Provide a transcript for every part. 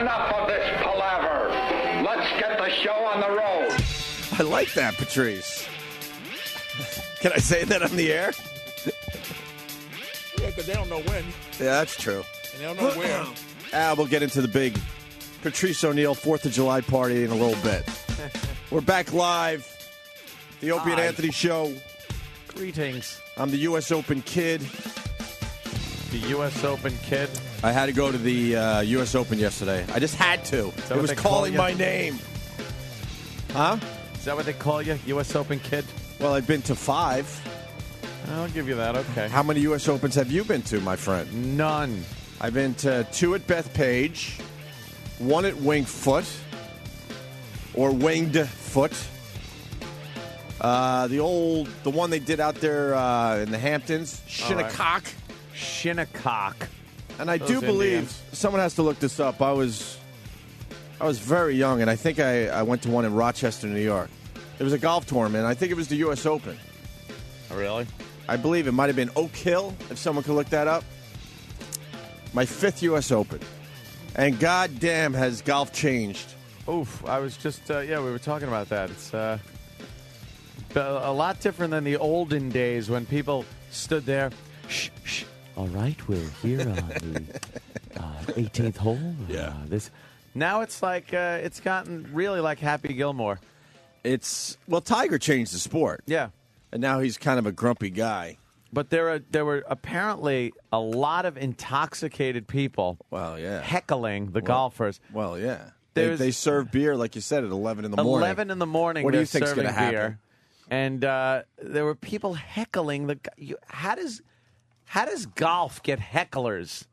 enough of this palaver. Let's get the show on the road. I like that, Patrice. Can I say that on the air? Yeah, because they don't know when. Yeah, that's true. And they don't know where. We'll get into the big Patrice O'Neal 4th of July party in a little bit. We're back live. The Opie and Anthony Show. Greetings. I'm the U.S. Open kid. The U.S. Open kid. I had to go to the U.S. Open yesterday. I just had to. It was calling my name. Huh? Is that what they call you? U.S. Open kid? Well, I've been to 5. I'll give you that. Okay. How many U.S. Opens have you been to, my friend? None. I've been to 2 at Bethpage, 1 at Winged Foot, or Winged Foot. The one they did out there in the Hamptons, Shinnecock. Right. Shinnecock. And I do believe someone has to look this up. I was very young, and I think I went to one in Rochester, New York. It was a golf tournament. I think it was the U.S. Open. Oh, really? I believe it might have been Oak Hill, if someone could look that up. My 5th U.S. Open. And goddamn has golf changed. Oof. I was just, we were talking about that. It's a lot different than the olden days when people stood there. Shh, shh. All right, we're here on the 18th hole. Yeah. Now it's like, it's gotten really like Happy Gilmore. Tiger changed the sport. Yeah. And now he's kind of a grumpy guy. But there were apparently a lot of intoxicated people heckling the golfers. Well, yeah. They serve beer, like you said, at 11 in the morning. 11 in the morning, what do you they're think's serving gonna happen? beer. And there were people heckling the how does golf get hecklers?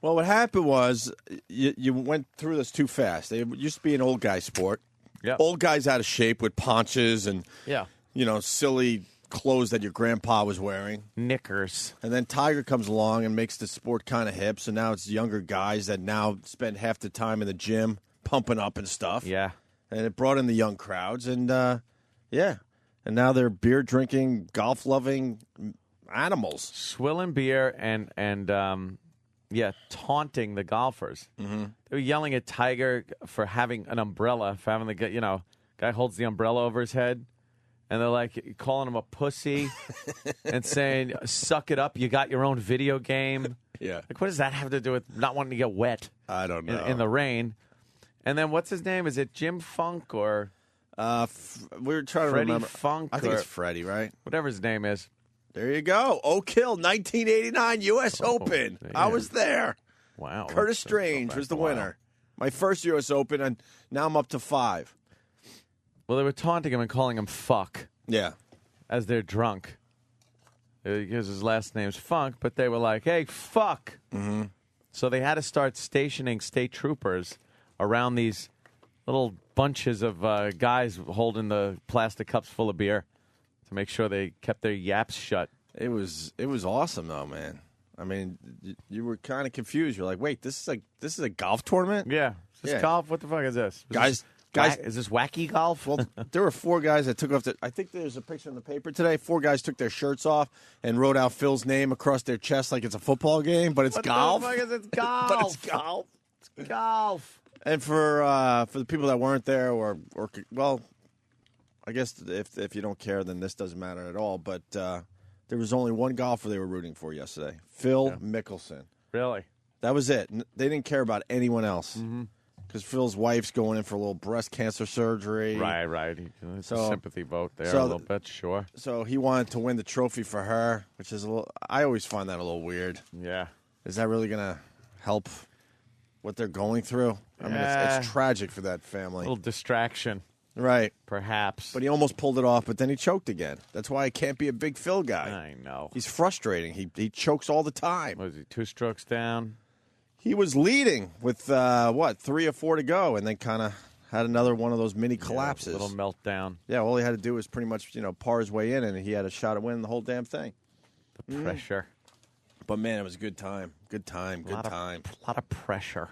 Well, what happened was you went through this too fast. It used to be an old guy sport. Yep. Old guys out of shape with paunches and silly clothes that your grandpa was wearing. Knickers. And then Tiger comes along and makes the sport kind of hip. So now it's younger guys that now spend half the time in the gym pumping up and stuff. Yeah. And it brought in the young crowds. And, And now they're beer-drinking, golf-loving animals. Swilling beer and taunting the golfers. Mm-hmm. They were yelling at Tiger for having an umbrella, for having the guy holds the umbrella over his head, and they're like calling him a pussy and saying, "Suck it up, you got your own video game." Yeah, like what does that have to do with not wanting to get wet? I don't know. In the rain. And then what's his name? Is it Jim Funk or we're trying Freddie to remember. Funk? I think it's Freddie, right? Whatever his name is. There you go. Oak Hill, 1989 U.S. Open. Yeah. I was there. Wow. Curtis Strange was the winner. My first U.S. Open, and now I'm up to 5. Well, they were taunting him and calling him fuck. Yeah. As they're drunk. Because his last name's Funk, but they were like, hey, fuck. Mm-hmm. So they had to start stationing state troopers around these little bunches of guys holding the plastic cups full of beer to make sure they kept their yaps shut. It was awesome, though, man. I mean, you were kind of confused. You're like, wait, this is a golf tournament? Yeah. Is this golf? What the fuck is this? Guys, is this wacky golf? Well, there were 4 guys that took off I think there's a picture in the paper today. 4 guys took their shirts off and wrote out Phil's name across their chest like it's a football game, but it's golf. What the fuck is it? Golf. But it's golf. It's golf. And for the people that weren't there, or well, I guess if you don't care, then this doesn't matter at all. But there was only one golfer they were rooting for yesterday, Phil Mickelson. Really? That was it. They didn't care about anyone else. Because Phil's wife's going in for a little breast cancer surgery. Right. It's a sympathy vote there a little bit, sure. So he wanted to win the trophy for her, which is a little. I always find that a little weird. Yeah. Is that really going to help what they're going through? I mean, it's tragic for that family. A little distraction. Right. Perhaps. But he almost pulled it off, but then he choked again. That's why I can't be a big Phil guy. I know. He's frustrating. He chokes all the time. Was he 2 strokes down? He was leading with, 3 or 4 to go, and then kind of had another one of those mini collapses. A little meltdown. Yeah, all he had to do was pretty much, par his way in, and he had a shot at winning the whole damn thing. The pressure. But, man, it was a good time. Good time. A lot of pressure.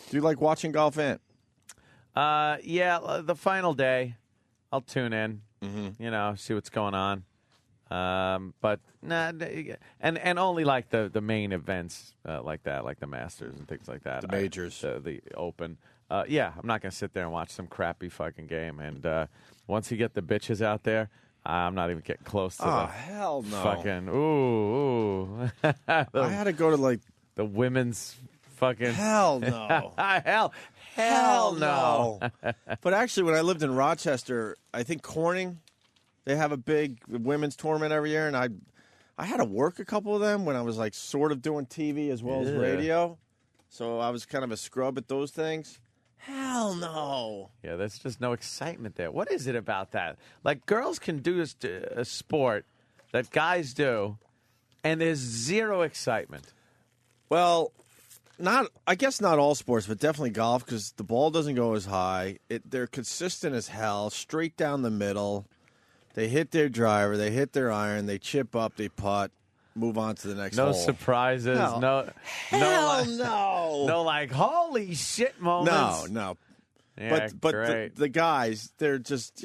Do you like watching golf, Ant? Yeah, the final day, I'll tune in, see what's going on. But nah, and only like the main events like that, like the Masters and things like that. The majors, the Open. Yeah, I'm not gonna sit there and watch some crappy fucking game. And once you get the bitches out there, I'm not even getting close to. Oh hell no! Fucking ooh. I had to go to like the women's fucking. Hell no! Hell no! But actually, when I lived in Rochester, I think Corning, they have a big women's tournament every year, and I had to work a couple of them when I was like sort of doing TV as well as radio, so I was kind of a scrub at those things. Hell no! Yeah, there's just no excitement there. What is it about that? Like, girls can do a sport that guys do, and there's zero excitement. Well, I guess not all sports, but definitely golf, because the ball doesn't go as high. They're consistent as hell, straight down the middle. They hit their driver, they hit their iron, they chip up, they putt, move on to the next hole. No surprises. No, like, holy shit moments. No. Yeah, but the guys, they're just,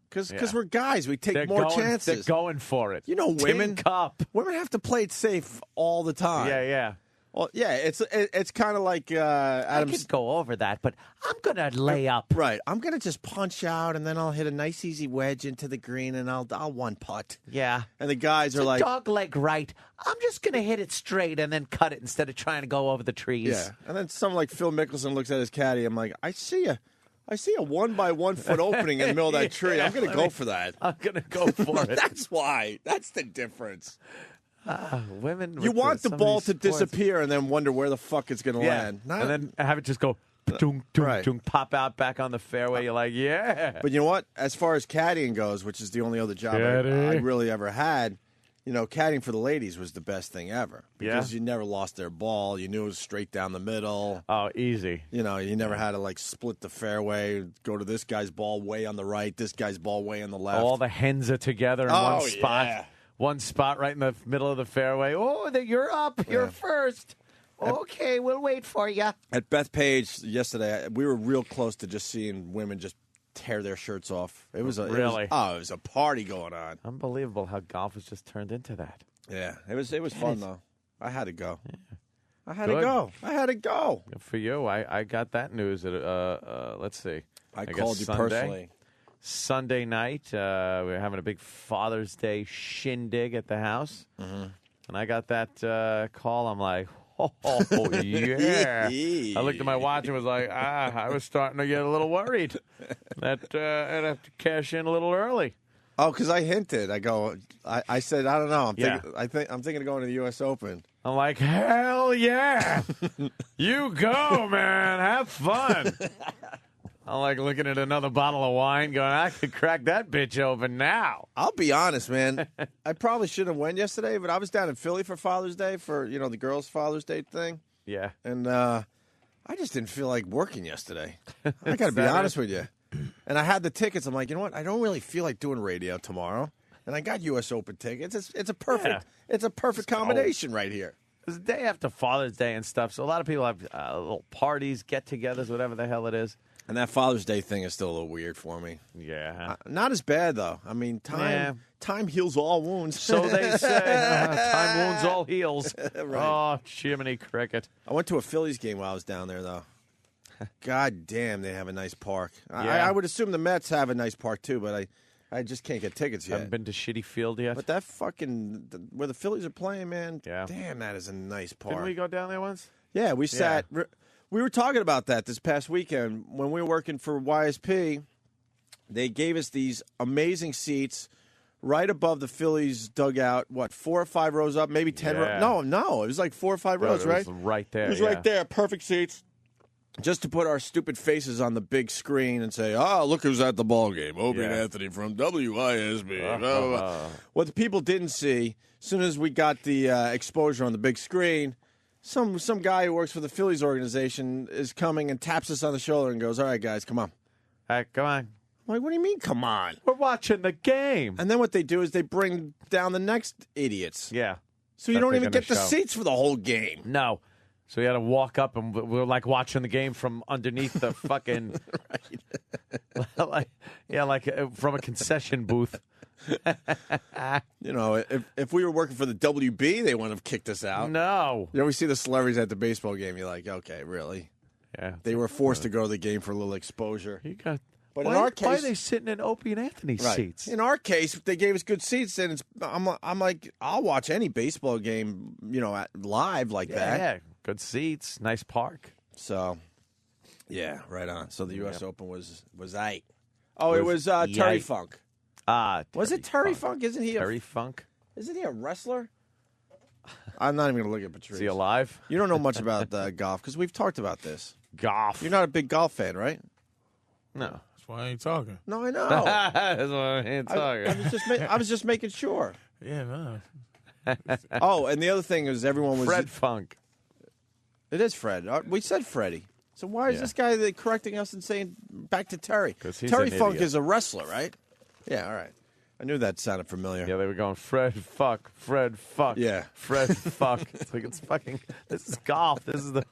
because we're guys, we take more chances. They're going for it. Women, Tin cup. Women have to play it safe all the time. Yeah. Well, yeah, it's kind of like Adam. I could go over that, but I'm gonna lay up. Right, I'm gonna just punch out, and then I'll hit a nice easy wedge into the green, and I'll one putt. Yeah, and the guys are like dog leg right. I'm just gonna hit it straight and then cut it instead of trying to go over the trees. Yeah, and then someone like Phil Mickelson looks at his caddy. I'm like, I see a 1 by 1 foot opening in the middle of that tree. I'm gonna go for that. I'm gonna go for it. That's why. That's the difference. Women, you want the ball to disappear and then wonder where the fuck it's going to land. And then have it just go, pop out back on the fairway. You're like, yeah. But you know what? As far as caddying goes, which is the only other job I really ever had, caddying for the ladies was the best thing ever. Because you never lost their ball. You knew it was straight down the middle. Oh, easy. You never had to, like, split the fairway, go to this guy's ball way on the right, this guy's ball way on the left. All the hens are together in one spot. Yeah. One spot right in the middle of the fairway. Oh, you're up. You're first. Okay, we'll wait for you. At Bethpage yesterday, we were real close to just seeing women just tear their shirts off. It was it was a party going on. Unbelievable how golf has just turned into that. Yeah, it was fun though. I had to go. Yeah. I had to go. Good for you. I got that news at let's see. I called you personally. Sunday night, we were having a big Father's Day shindig at the house. Mm-hmm. And I got that call. I'm like, oh, yeah. I looked at my watch and was like, I was starting to get a little worried that I'd have to cash in a little early. Oh, because I hinted. I said, I don't know. I'm thinking of going to the U.S. Open. I'm like, hell yeah. You go, man. Have fun. I'm like looking at another bottle of wine going, I could crack that bitch open now. I'll be honest, man. I probably shouldn't have went yesterday, but I was down in Philly for Father's Day for, the girls' Father's Day thing. Yeah. And I just didn't feel like working yesterday. I got to be honest with you. And I had the tickets. I'm like, you know what? I don't really feel like doing radio tomorrow. And I got U.S. Open tickets. It's a perfect combination right here. It's the day after Father's Day and stuff, so a lot of people have little parties, get-togethers, whatever the hell it is. And that Father's Day thing is still a little weird for me. Yeah. Not as bad, though. I mean, time heals all wounds. So they say. Time wounds all heals. Right. Oh, Jiminy Cricket. I went to a Phillies game while I was down there, though. God damn, they have a nice park. Yeah. I would assume the Mets have a nice park, too, but I just can't get tickets yet. Haven't been to Shitty Field yet? But that where the Phillies are playing, man, damn, that is a nice park. Didn't we go down there once? Yeah, we sat... We were talking about that this past weekend when we were working for YSP. They gave us these amazing seats right above the Phillies dugout. 4 or 5 rows up, maybe 10 rows? No, it was like 4 or 5 rows, right? It was right there. It was right there, perfect seats. Just to put our stupid faces on the big screen and say, look who's at the ball game. Opie and Anthony from WISB. What the people didn't see, as soon as we got the exposure on the big screen, Some guy who works for the Phillies organization is coming and taps us on the shoulder and goes, all right, guys, come on. All right, come on. I'm like, what do you mean, come on? We're watching the game. And then what they do is they bring down the next idiots. Yeah. So you don't even get the seats for the whole game. No. So we had to walk up, and we were like watching the game from underneath the fucking, like from a concession booth. You know, if we were working for the WB, they wouldn't have kicked us out. No. You know, we see the celebrities at the baseball game. You're like, okay, really? Yeah. They were forced to go to the game for a little exposure. You got. But why, in our why case, are they sitting in Opie and Anthony's right. seats? In our case, they gave us good seats, and I'm like, I'll watch any baseball game, you know, live like that. Yeah, good seats, nice park. So, yeah, right on. So the U.S. Open was eight. Oh, it was Terry Funk. Was it Terry Funk? Isn't he Terry Funk? Isn't he a wrestler? I'm not even going to look at Patrice. Is he alive? You don't know much about golf because we've talked about this. Golf. You're not a big golf fan, right? No. That's why I ain't talking. No, I know. That's why I ain't talking. I was just making sure. Yeah, no. Oh, and the other thing is everyone was Fred Funk. It is Fred. We said Freddie. So why is this guy correcting us and saying back to Terry? 'Cause he's Terry an Funk idiot. is a wrestler, right? Yeah, all right. I knew that sounded familiar. Yeah, they were going Fred Fuck, Fred Fuck. Yeah. Fred Fuck. It's like it's fucking. This is golf. This is the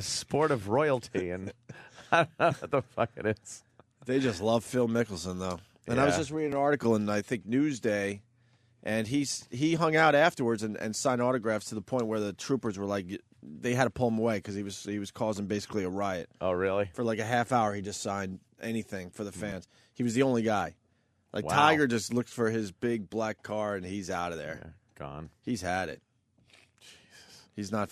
sport of royalty, and I don't know what the fuck it is. They just love Phil Mickelson, though. And I was Yeah. just reading an article in, I think, Newsday, and he hung out afterwards and signed autographs to the point where the troopers were like, they had to pull him away because he was causing basically a riot. Oh, really? For like a half hour, he just signed anything for the fans. He was the only guy. Like, Wow. Tiger just looked for his big black car, and he's out of there. Yeah, gone. He's had it. He's not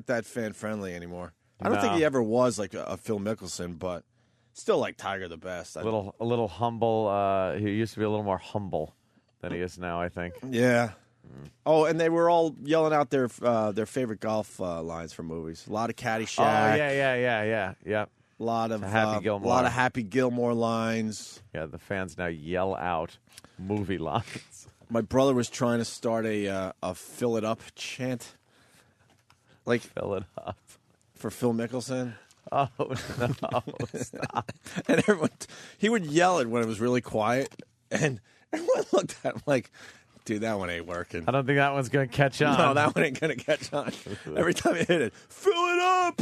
that fan-friendly anymore. I don't think No. he ever was like a Phil Mickelson, but still like Tiger the best. A little humble. He used to be a little more humble than he is now, I think. Yeah. Oh, and they were all yelling out their favorite golf lines from movies. A lot of Caddyshack. Oh, yeah. A lot of Happy Gilmore. A lot of Happy Gilmore lines. Yeah, the fans now yell out movie lines. My brother was trying to start a "Fill It Up" chant, like Fill it up. for Phil Mickelson. Oh, no. Stop. And he would yell it when it was really quiet, and everyone looked at him like, dude, that one ain't working. I don't think that one's going to catch on. No, that one ain't going to catch on. Every time he hit it, fill it up!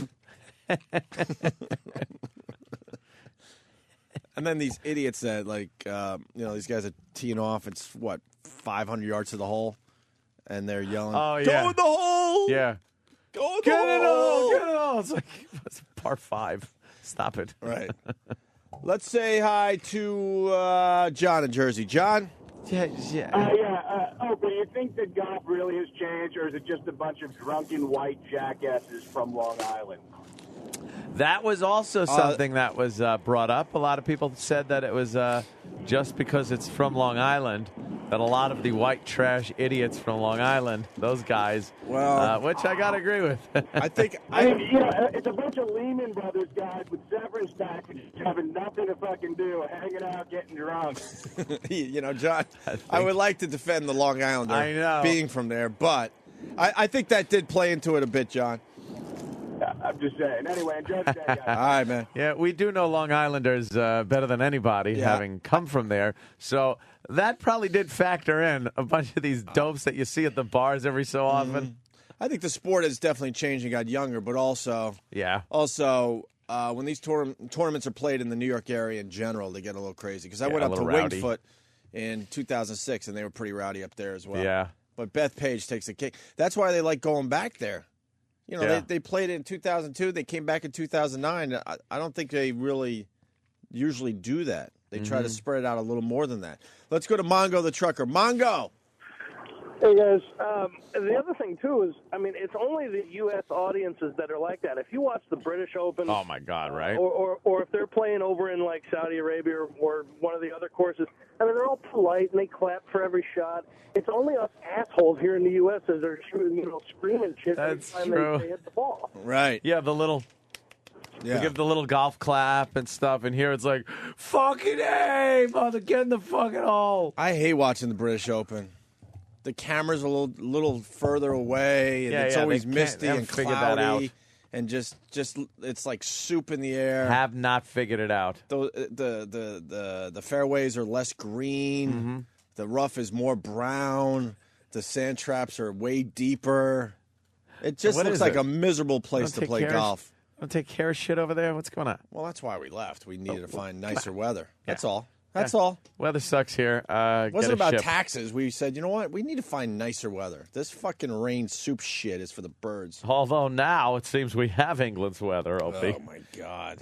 And then these idiots that, like, these guys are teeing off. It's, 500 yards to the hole? And they're yelling, Oh, yeah. Go in the hole! Yeah. Go in the Get hole! it all! Get it all! It's like it's par 5. Stop it. Right. Let's say hi to John in Jersey. John? Yeah. Do you think that golf really has changed, or is it just a bunch of drunken white jackasses from Long Island? That was also something that was brought up. A lot of people said that it was just because it's from Long Island, that a lot of the white trash idiots from Long Island, those guys, which I got to agree with. I think it's a bunch of Lehman Brothers guys with severance packages having nothing to fucking do, hanging out, getting drunk. John, I would like to defend the Long Islander I know. being from there, but I think that did play into it a bit, John. I'm just saying. Anyway, enjoy the day, guys. All right, man. Yeah, we do know Long Islanders better than anybody, having come from there. So that probably did factor in a bunch of these dopes that you see at the bars every so often. I think the sport has definitely changed and got younger, but also when these tournaments are played in the New York area in general, they get a little crazy. Because I went up to rowdy. Wingfoot in 2006, and they were pretty rowdy up there as well. Yeah. But Beth Page takes the cake. That's why they like going back there. They played it in 2002. They came back in 2009. I don't think they really usually do that. They try to spread it out a little more than that. Let's go to Mongo the trucker. Mongo! Hey, guys. The other thing, too, is, it's only the U.S. audiences that are like that. If you watch the British Open... Oh, my God, right? Or if they're playing over in, like, Saudi Arabia or one of the other courses, they're all polite and they clap for every shot. It's only us assholes here in the U.S. as they're screaming shit That's every time true. they hit the ball. Right. Yeah, they give the little golf clap and stuff, and here it's like, fucking A, mother, get in the fucking hole. I hate watching the British Open. The camera's a little further away, and it's always misty and figured that out. cloudy, and just it's like soup in the air. Have not figured it out. The fairways are less green. The rough is more brown. The sand traps are way deeper. It just looks like a miserable place to play golf. Don't take care of shit over there? What's going on? Well, that's why we left. We needed to find nicer weather. That's all. That's all. Weather sucks here. It wasn't get a about ship. taxes. We said, you know what? We need to find nicer weather. This fucking rain soup shit is for the birds. Although now it seems we have England's weather, Opie. Oh, my God.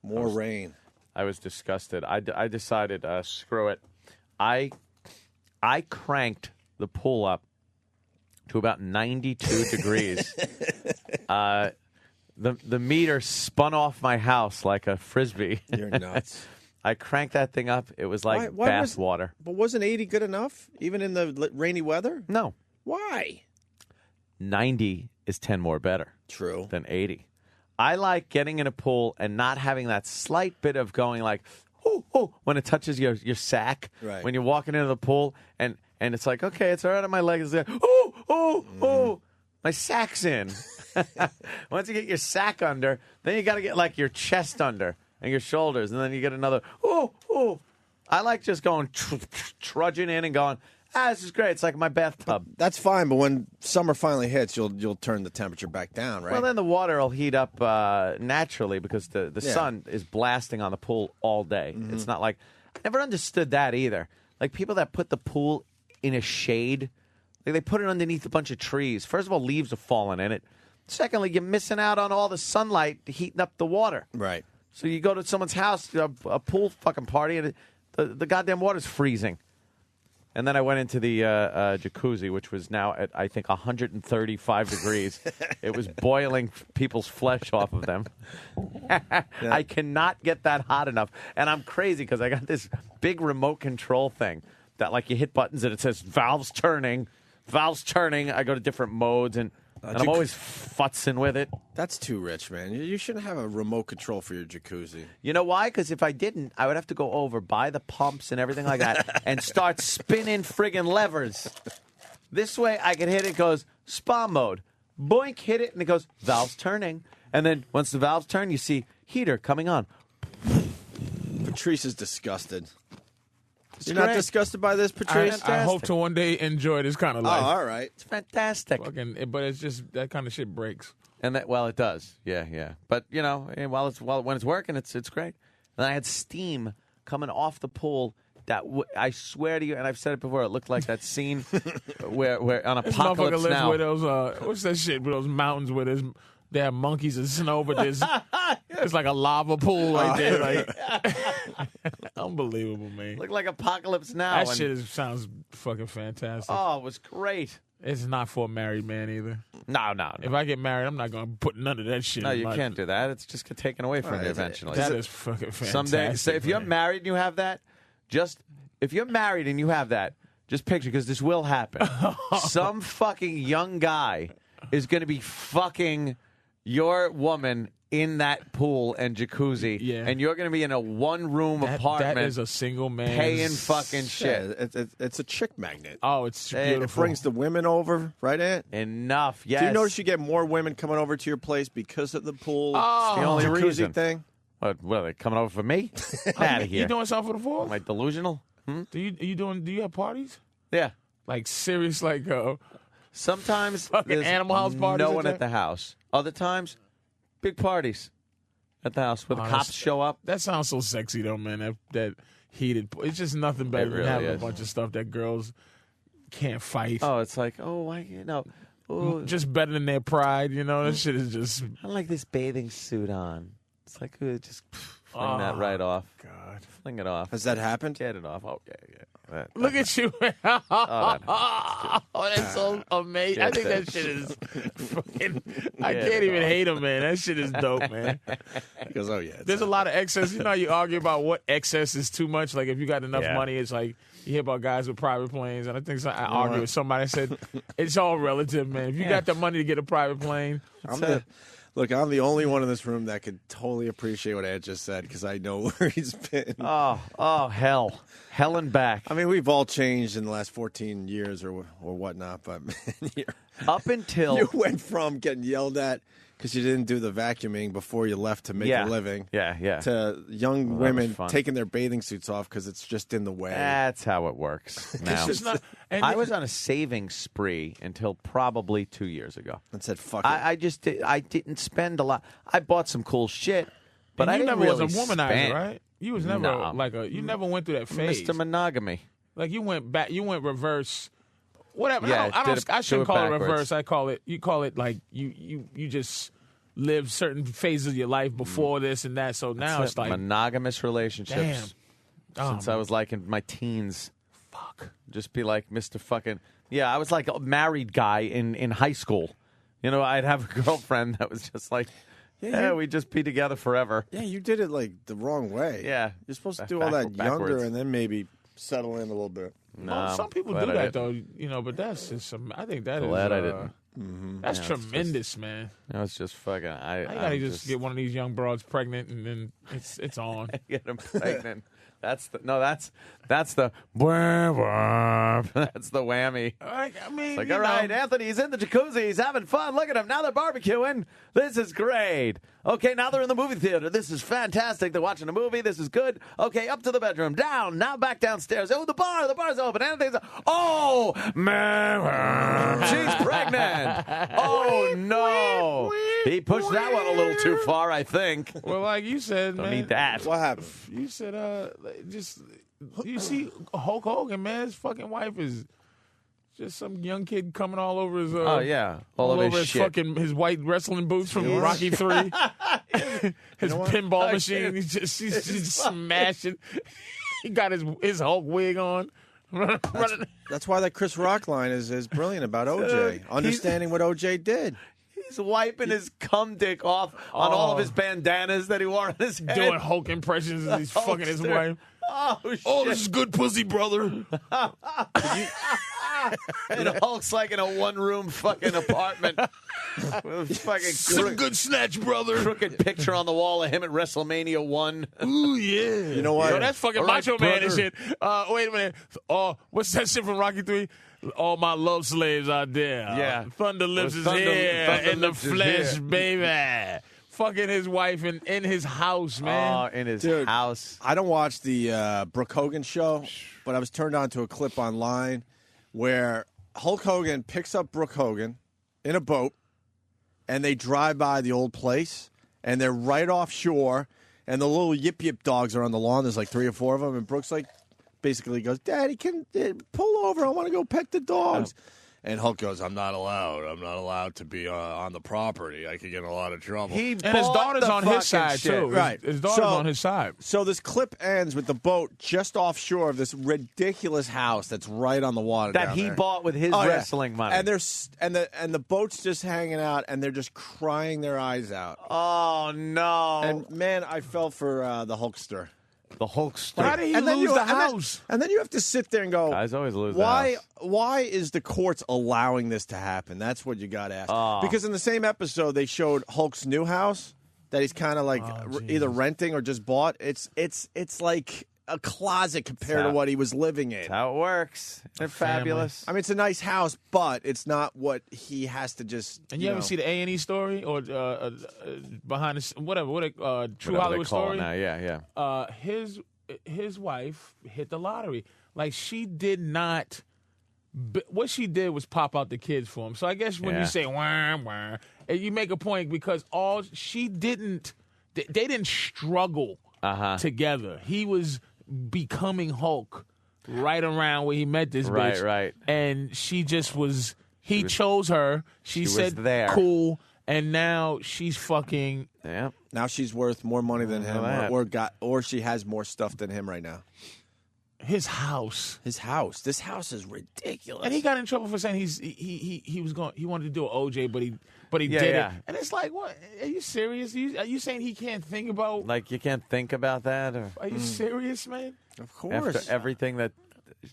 More rain. I was disgusted. I decided, screw it. I cranked the pool up to about 92 degrees. The meter spun off my house like a Frisbee. You're nuts. I cranked that thing up. It was like bath water. But wasn't 80 good enough, even in the rainy weather? No. Why? 90 is 10 more better. True. Than 80. I like getting in a pool and not having that slight bit of going like, ooh, ooh, when it touches your sack. Right. When you're walking into the pool and it's like, okay, it's all right on my leg. It's like, ooh, ooh, ooh. My sack's in. Once you get your sack under, then you got to get like your chest under and your shoulders, and then you get another, ooh, ooh. I like just going trudging in and going, this is great. It's like my bathtub. That's fine, but when summer finally hits, you'll turn the temperature back down, right? Well, then the water will heat up naturally because the sun is blasting on the pool all day. Mm-hmm. It's not like I never understood that either. Like people that put the pool in a shade, like they put it underneath a bunch of trees. First of all, leaves are falling in it. Secondly, you're missing out on all the sunlight heating up the water. Right. So you go to someone's house, a pool fucking party, and the goddamn water's freezing. And then I went into the jacuzzi, which was now at, I think, 135 degrees. It was boiling people's flesh off of them. I cannot get that hot enough. And I'm crazy because I got this big remote control thing that, like, you hit buttons and it says, valves turning. I go to different modes, and I'm always futzing with it. That's too rich, man. You shouldn't have a remote control for your jacuzzi. You know why? Because if I didn't, I would have to go over, buy the pumps and everything like that, and start spinning friggin' levers. This way, I can hit it, goes spa mode. Boink, hit it, and it goes valves turning. And then once the valves turn, you see heater coming on. Patrice is disgusted. You're great. not disgusted by this, Patrice? I hope to one day enjoy this kind of life. Oh, all right. It's fantastic. But it's just that kind of shit breaks. And that, well, it does. Yeah. But, you know, when it's working, it's great. And I had steam coming off the pool that I swear to you, and I've said it before, it looked like that scene where on This Apocalypse motherfucker lives Now. with those, what's that shit, with those mountains where they have monkeys and snow, but it's like a lava pool right there. Like, unbelievable, man. Looked like Apocalypse Now. That shit sounds fucking fantastic. Oh, it was great. It's not for a married man either. No. If I get married, I'm not going to put none of that shit No, in you my- can't do that. It's just taken away from you eventually. That is fucking fantastic. Someday, so if you're man. married and you have that, if you're married and you have that, just picture, because this will happen. Some fucking young guy is going to be fucking your woman in that pool and jacuzzi, and you're going to be in a one-room apartment. That is a single man paying fucking shit. Yeah, it's a chick magnet. Oh, it's beautiful. It brings the women over, right, Ant? Enough, yes. Do you notice you get more women coming over to your place because of the pool? Oh, the only jacuzzi reason. thing? What, are they coming over for me? Out of here. You doing something for the Fourth? Am I delusional? Do you have parties? Yeah. Like serious, like sometimes fucking there's Animal House parties no at one that? at the house. Other times, big parties at the house where the cops show up. That sounds so sexy though, man. That heated. It's just nothing better It than really having is. a bunch of stuff that girls can't fight. Oh, it's like, Just better than their pride, you know. That shit is just. I like this bathing suit on. It's like, just fling that right off. God, fling it off. Has that happened? Get it off. Oh, yeah. Look at you. Oh, that's so amazing. I think that shit is fucking. I can't even hate him, man. That shit is dope, man. Because, oh, yeah. There's a lot of excess. You know how you argue about what excess is too much? Like, if you got enough money, it's like you hear about guys with private planes. And I think I argued with somebody that said it's all relative, man. If you got the money to get a private plane, Look, I'm the only one in this room that could totally appreciate what Ed just said because I know where he's been. Oh, hell. Hell and back. I mean, we've all changed in the last 14 years or whatnot, but man, up until you went from getting yelled at because you didn't do the vacuuming before you left to make a living, to young women taking their bathing suits off because it's just in the way. That's how it works now. I was on a saving spree until probably 2 years ago. And said, fuck it. I didn't spend a lot. I bought some cool shit, but and I you didn't never really was a womanizer, spend. right? You was never you never went through that phase. Mr. Monogamy. Like you went back, you went reverse. Whatever. Yeah, I shouldn't call it backwards. reverse. You call it like you just lived certain phases of your life before this and that. So now it's like monogamous relationships. Damn. Since I was like in my teens. Fuck. Just be like Mr. fucking... Yeah, I was like a married guy in high school. You know, I'd have a girlfriend that was just like, we'd just be together forever. Yeah, you did it like the wrong way. Yeah. You're supposed to do all that backwards. younger and then maybe settle in a little bit. No, Well, some people do that though, but that's just I think that is. Glad I didn't. That's tremendous, man. I was just fucking... I gotta just get one of these young broads pregnant and then it's on. Get them pregnant. That's the that's the that's the whammy. I mean, It's like, all right, Anthony's in the jacuzzi. He's having fun. Look at him. Now they're barbecuing. This is great. Okay, now they're in the movie theater. This is fantastic. They're watching a movie. This is good. Okay, up to the bedroom. Down. Now back downstairs. Oh, the bar's open. Anthony's... Oh, man. She's pregnant. Oh, no. He pushed that one a little too far, I think. Well, like you said, Don't man. need that. What happened? You said, you see Hulk Hogan, man. His fucking wife is just some young kid coming all over his. Oh, yeah. All over of his his shit. fucking his white wrestling boots from Rocky 3. His pinball machine. He's just smashing. He got his Hulk wig on. Running. That's why that Chris Rock line is brilliant about OJ. Understanding what OJ did. He's wiping his cum dick off on all of his bandanas that he wore on his head. Doing Hulk impressions as he's fucking his wife. Oh, shit. Oh, this is good pussy, brother. And Hulk's like in a one-room fucking apartment. With fucking Some good snatch, brother. crooked picture on the wall of him at WrestleMania 1. Ooh, yeah. You know what? Yo, that's fucking All right, Macho Man and brother. shit. Wait a minute. Oh, what's that shit from Rocky 3? All my love slaves out there. Yeah. Thunder Lips is Thunder- here Thunder in the Lips is flesh, here. baby. Fucking his wife in his house, man. Oh, in his Dude. house. I don't watch the Brooke Hogan show, but I was turned on to a clip online where Hulk Hogan picks up Brooke Hogan in a boat, and they drive by the old place, and they're right offshore, and the little yip-yip dogs are on the lawn. There's like 3 or 4 of them, and Brooke's like, basically goes, Daddy, pull over. I want to go pet the dogs. And Hulk goes, I'm not allowed. I'm not allowed to be on the property. I could get in a lot of trouble. And his daughter's on his side, too. Right. His daughter's on his side. So this clip ends with the boat just offshore of this ridiculous house that's right on the water That down he there. bought with his Oh, yeah. wrestling money. And the boat's just hanging out, and they're just crying their eyes out. Oh, no. And man, I fell for the Hulkster. the Hulkster. How did he And then lose you- the and then- house? And then you have to sit there and go, Guys always lose the why? house. Why is the courts allowing this to happen? That's what you got to ask. Oh. Because in the same episode, they showed Hulk's new house that he's kind of like either renting or just bought. It's like a closet compared to what he was living in. That's how it works. They're fabulous. I mean, it's a nice house, but it's not what he has to just. And you ever know. see the A&E story or behind the whatever True Whatever they Hollywood call it story? now. Yeah. His wife hit the lottery. Like she did not. What she did was pop out the kids for him. So I guess when Yeah. you say wah, wah, and you make a point because all she didn't, they didn't struggle together. He was becoming Hulk right around where he met this bitch. Right. And she just was. He chose her. She was said, there. "Cool." And now she's fucking. Yeah. Now she's worth more money than him, that. or she has more stuff than him right now. His house. His house. This house is ridiculous. And he got in trouble for saying he was going. He wanted to do an OJ, but he Yeah, did yeah. it. And it's like, what? Are you serious? Are you saying he can't think about? Like, you can't think about that? Or, Are you serious, man? Of course. after everything that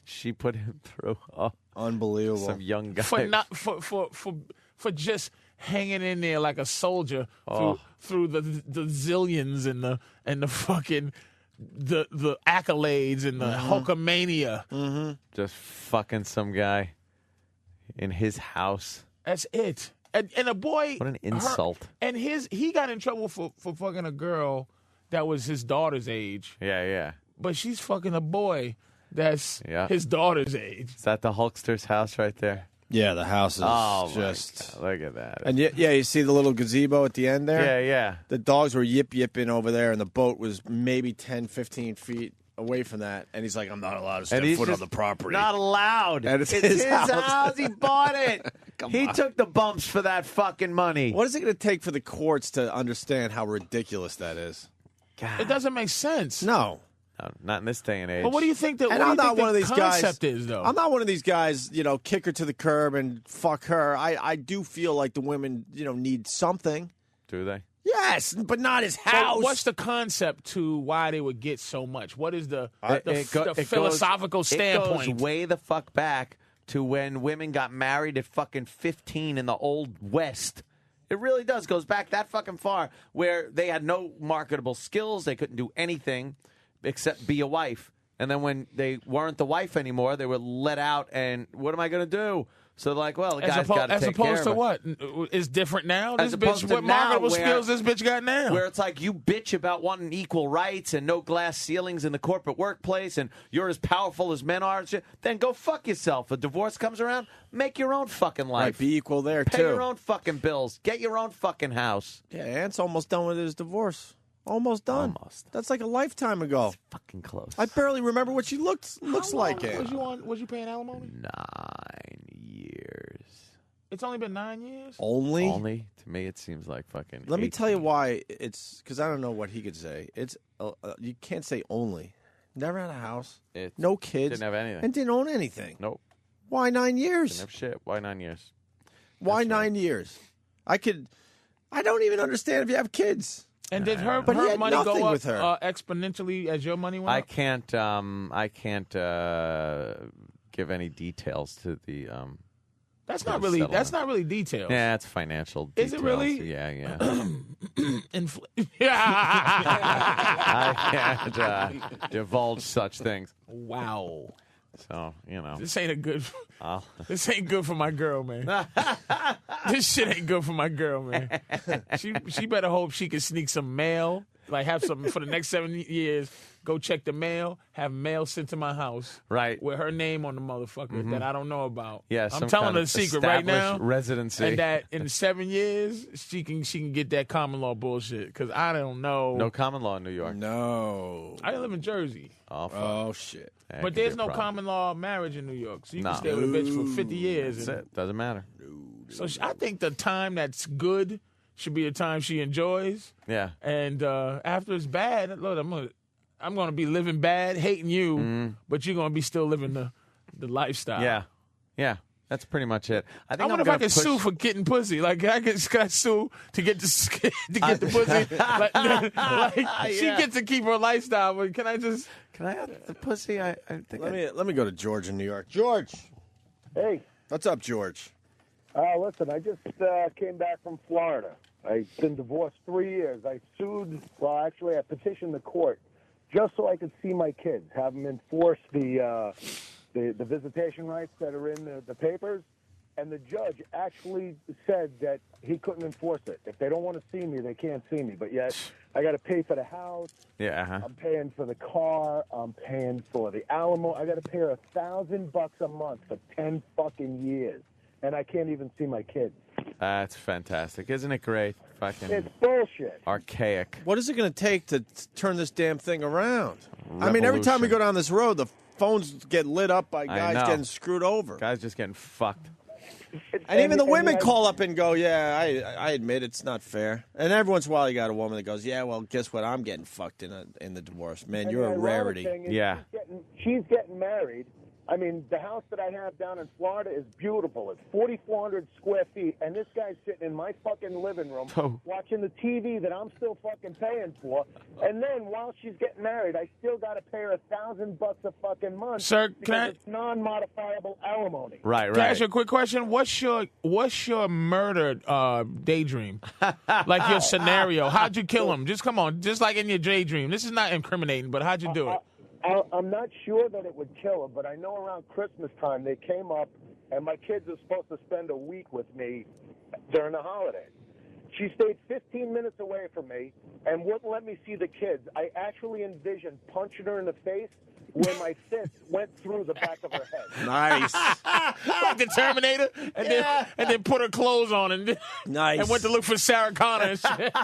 she put him through. Oh, Unbelievable. some young guy. For not for just hanging in there like a soldier through the zillions and the fucking the accolades and the Hulkamania. Just fucking some guy in his house. That's it. And a boy. What an insult. And he got in trouble for fucking a girl that was his daughter's age, Yeah. but she's fucking a boy that's Yeah. his daughter's age. Is that the Hulkster's house right there? Yeah, the house is just... Look at that. And yeah, you see the little gazebo at the end there? Yeah. The dogs were yipping over there, and the boat was maybe 10, 15 feet away from that. And he's like, I'm not allowed to step foot on the property. Not allowed. And it's his house. He bought it. He took the bumps for that fucking money. What is it going to take for the courts to understand how ridiculous that is? God. It doesn't make sense. No, not in this day and age. But what do you think that? And I'm not one of these concept guys. Is though? I'm not one of these guys. Kick her to the curb and fuck her. I do feel like the women, need something. Do they? Yes, but not his house. So what's the concept to why they would get so much? What is the philosophical standpoint? It goes way the fuck back to when women got married at fucking 15 in the old West. It really does. Goes back that fucking far, where they had no marketable skills. They couldn't do anything except be a wife. And then when they weren't the wife anymore, they were let out. And what am I going to do? So they're like, well, the guy's got to take care of As opposed to what? Is different now? This bitch, what marketable skills this bitch got now? Where it's like you bitch about wanting equal rights and no glass ceilings in the corporate workplace and you're as powerful as men are. Then go fuck yourself. A divorce comes around, make your own fucking life. Right, be equal there, Pay too. your own fucking bills. Get your own fucking house. Yeah, Ant's almost done with his divorce. Almost done. Almost. That's like a lifetime ago. It's fucking close. I barely remember what she looks like. Was you paying alimony? 9 years. It's only been 9 years? Only? To me, it seems like fucking Let me 18. tell you why. It's because I don't know what he could say. It's you can't say only. Never had a house. No kids. Didn't have anything. And didn't own anything. Nope. Why 9 years? Didn't have shit. Why 9 years? Why 9 years? I don't even understand if you have kids. And did her money go up exponentially as your money went up? I can't give any details to the. That's not really details. Yeah, it's financial. Is details. it really? Yeah. I can't divulge such things. Wow. So this ain't this ain't good for my girl, man. This shit ain't good for my girl, man. She better hope she can sneak some mail, like have some for the next 7 years. Go check the mail, have mail sent to my house, right, with her name on the motherfucker that I don't know about. Yeah, I'm telling her the secret right now. Residency, and that in 7 years she can get that common law bullshit because I don't know. No common law in New York. No, I live in Jersey. Oh shit. That but there's no common law marriage in New York, so you can stay with a bitch for 50 years. That's it. Doesn't matter. So I think the time that's good should be the time she enjoys. Yeah. And after it's bad, look, I'm gonna be living bad, hating you, but you're gonna be still living the lifestyle. Yeah. That's pretty much it. I wonder if I can sue for getting pussy. Like, can I sue to get the pussy? Like, she gets to keep her lifestyle, but can I have the pussy? I think. Let me go to George in New York. George, Hey, what's up, George? listen, I just came back from Florida. I've been divorced 3 years. I sued. Well, actually, I petitioned the court just so I could see my kids, have them enforce the visitation rights that are in the papers, and the judge actually said that he couldn't enforce it. If they don't want to see me, they can't see me. But yet, I got to pay for the house. Yeah. I'm paying for the car. I'm paying for the alimony. I got to pay her $1,000 a month for 10 fucking years, and I can't even see my kids. That's fantastic, isn't it great? Fucking It's bullshit. Archaic. What is it going to take to turn this damn thing around? I mean, every time we go down this road, the phones get lit up by guys getting screwed over. Guys just getting fucked. And even the women call up and go, yeah, I admit it's not fair. And every once in a while you got a woman that goes, yeah, well, guess what? I'm getting fucked in the divorce. Man, you're a rarity. Yeah. She's getting married. I mean, the house that I have down in Florida is beautiful. It's 4,400 square feet, and this guy's sitting in my fucking living room watching the TV that I'm still fucking paying for. And then while she's getting married, I still got to pay her $1,000 a fucking month. Sir, it's non-modifiable alimony. Right. Can I ask you a quick question? What's your murder daydream? Like your scenario? How'd you kill him? Just come on, just like in your daydream. This is not incriminating, but how'd you do it? I'm not sure that it would kill her, but I know around Christmas time they came up, and my kids are supposed to spend a week with me during the holidays. She stayed 15 minutes away from me and wouldn't let me see the kids. I actually envisioned punching her in the face where my fist went through the back of her head. Nice. Like the Terminator, and then put her clothes on and went to look for Sarah Connor and shit.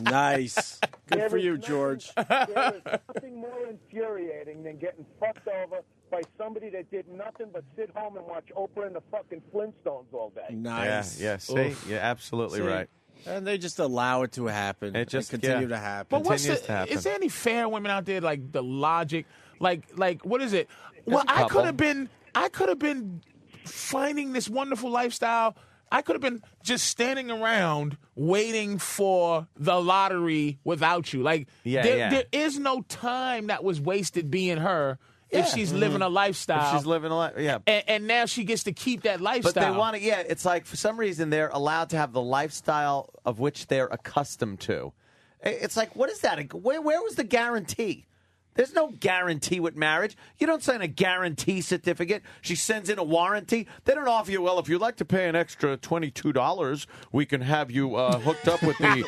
Nice. Good for you, George. There is nothing more infuriating than getting fucked over by somebody that did nothing but sit home and watch Oprah and the fucking Flintstones all day. Nice. Yeah, see? You're absolutely right. And they just allow it to happen. It just continue to happen. But Continues to happen. is there any fair women out there, like the logic, like what is it? Well, I could have been finding this wonderful lifestyle. I could have been just standing around waiting for the lottery without you. Like there is no time that was wasted being her. If she's living a lifestyle. If she's living a life, yeah. And now she gets to keep that lifestyle. But they want to, it's like for some reason they're allowed to have the lifestyle of which they're accustomed to. It's like, what is that? Where was the guarantee? There's no guarantee with marriage. You don't sign a guarantee certificate. She sends in a warranty. They don't offer you, well, if you'd like to pay an extra $22, we can have you hooked up with the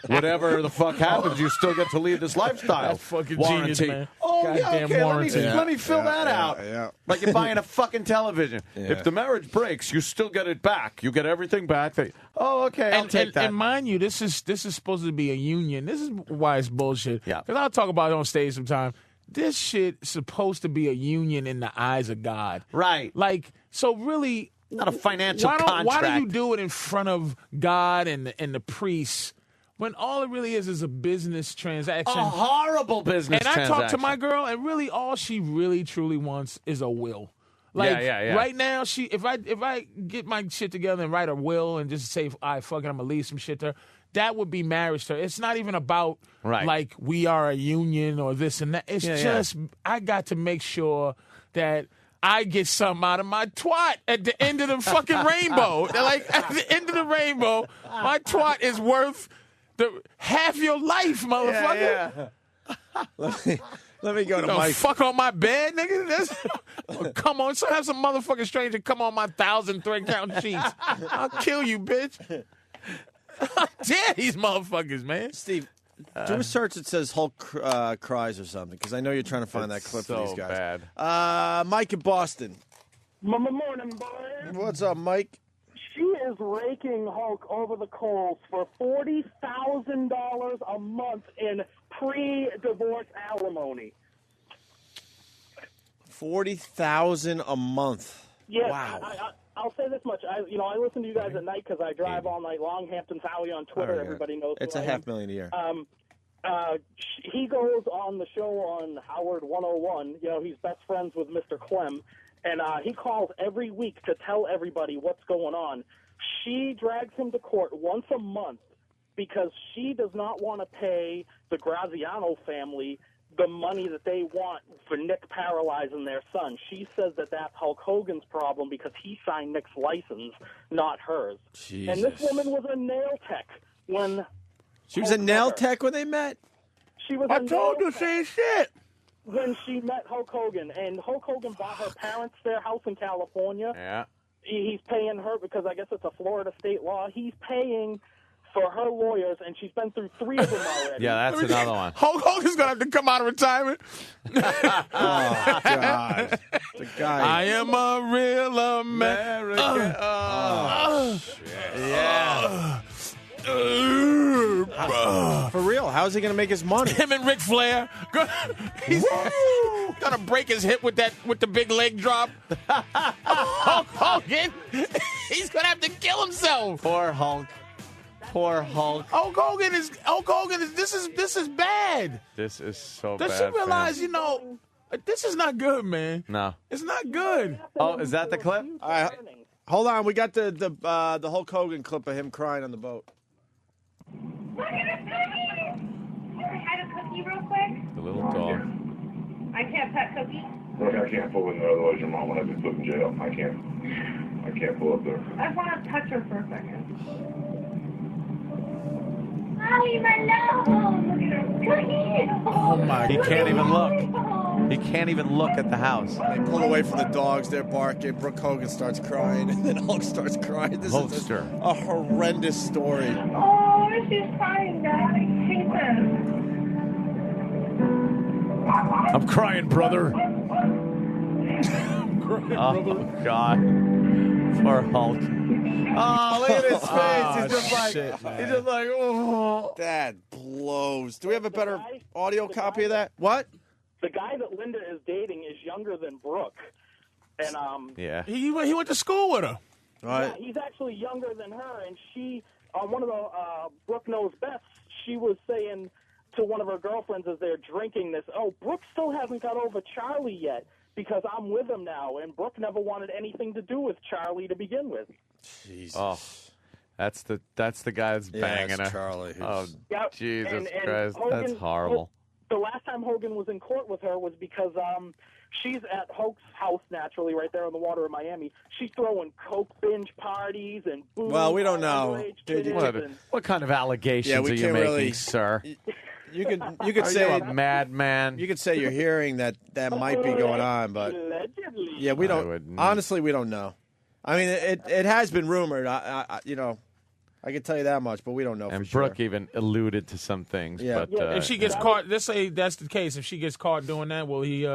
whatever the fuck happens. You still get to lead this lifestyle. That's fucking warranty. Genius, man. Oh, Goddamn okay, warranty. let me fill that out. Yeah. Like you're buying a fucking television. Yeah. If the marriage breaks, you still get it back. You get everything back. Oh, okay, I'll take that. And mind you, this is supposed to be a union. This is why it's bullshit. Yeah. Because I'll talk about it on stage sometime. This shit supposed to be a union in the eyes of God. Right. Like, so really... Not a financial contract. Why do you do it in front of God and the priests when all it really is a business transaction? A horrible business transaction. And I talked to my girl, and really all she really truly wants is a will. Like, right now, if I get my shit together and write a will and just say, all right, fuck it, I'm going to leave some shit to her, that would be marriage to her. It's not even about, like, we are a union or this and that. It's just, I got to make sure that I get something out of my twat at the end of the fucking rainbow. Like, at the end of the rainbow, my twat is worth half your life, motherfucker. Let me go to Mike. Mike. Fuck on my bed, nigga. Come on, so have some motherfucking stranger come on my 1,000 thread count sheets. I'll kill you, bitch. Damn these motherfuckers, man. Steve, do a search that says Hulk cries or something, because I know you're trying to find that clip for these guys. Bad. Mike in Boston. Morning, boys. What's up, Mike? She is raking Hulk over the coals for $40,000 a month in pre-divorce alimony. $40,000 a month. Yes, Wow. I'll say this much. I listen to you guys at night because I drive all night long. Hampton Sally on Twitter. Right. Everybody knows. It's a $500,000 a year. He goes on the show on Howard 101. You know, he's best friends with Mr. Clem, and he calls every week to tell everybody what's going on. She drags him to court once a month because she does not want to pay the Graziano family the money that they want for Nick paralyzing their son. She says that that's Hulk Hogan's problem because he signed Nick's license, not hers. Jesus. And this woman was a nail tech when... She was a nail tech when they met? She was I told you the same shit. When she met Hulk Hogan, and Hulk Hogan bought her parents their house in California. Yeah. He's paying her because I guess it's a Florida state law. He's paying for her lawyers, and she's been through 3 of them already. Yeah, that's another one. Hulk Hogan's going to have to come out of retirement. Oh, God. The guy. I am a real American. Shit. Yeah. For real, how's he going to make his money? Him and Ric Flair. He's going to break his hip with the big leg drop. Hulk Hogan. He's going to have to kill himself. Poor Hulk. Hulk Hogan is this is bad. This is so bad. Does she realize, this is not good, man. No. It's not good. Oh, is that the clip? All right, hold on. We got the Hulk Hogan clip of him crying on the boat. Can I have a cookie real quick? The little dog. I can't pet Cookie. Look, I can't pull in there, otherwise your mom will have you put in jail. I can't pull up there. I want to touch her for a second. Mommy, my nose! Look at her. Cookie! Oh, my He God. can't even look. He can't even look at the house. They pull away from the dogs. They're barking. Brooke Hogan starts crying, and then Hulk starts crying. This is just Hulkster. a horrendous story. Oh, she's crying, Dad. I hate this. I'm crying, brother. Oh, God. Poor Hulk. Oh, look at his face. He's just like, oh. That blows. Do we have a better audio copy of that? What? The guy that Linda is dating is younger than Brooke. And yeah. He went to school with her. Right. Yeah, he's actually younger than her, and she, one of the Brooke knows best, she was saying to one of her girlfriends as they're drinking this, oh, Brooke still hasn't got over Charlie yet because I'm with him now, and Brooke never wanted anything to do with Charlie to begin with. Jesus. Oh, that's the guy that's banging that's her. Charlie. Yep. Jesus and Christ, Hogan, that's horrible. The last time Hogan was in court with her was because she's at Hoke's house, naturally, right there on the water in Miami. She's throwing coke binge parties and booze. Well, we don't know. underage Dude, kids What kind of allegations we are you can't making, really- sir? You could Are say you a madman? you could say you're hearing that might be going on, but Allegedly. yeah, we don't. Honestly, we don't know. I mean, it has been rumored. I I can tell you that much, but we don't know And for sure. Brooke even alluded to some things. Yeah. But, If she gets caught, let's say that's the case. If she gets caught doing that, will he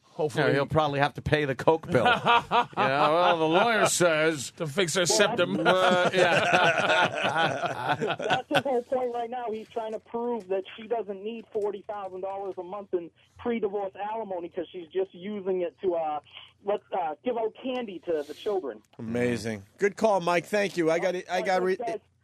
hopefully... he'll probably have to pay the coke bill. Well, the lawyer says... to fix her septum. That's his whole point right now. He's trying to prove that she doesn't need $40,000 a month in pre-divorce alimony because she's just using it to give out candy to the children. Amazing. Good call, Mike. Thank you.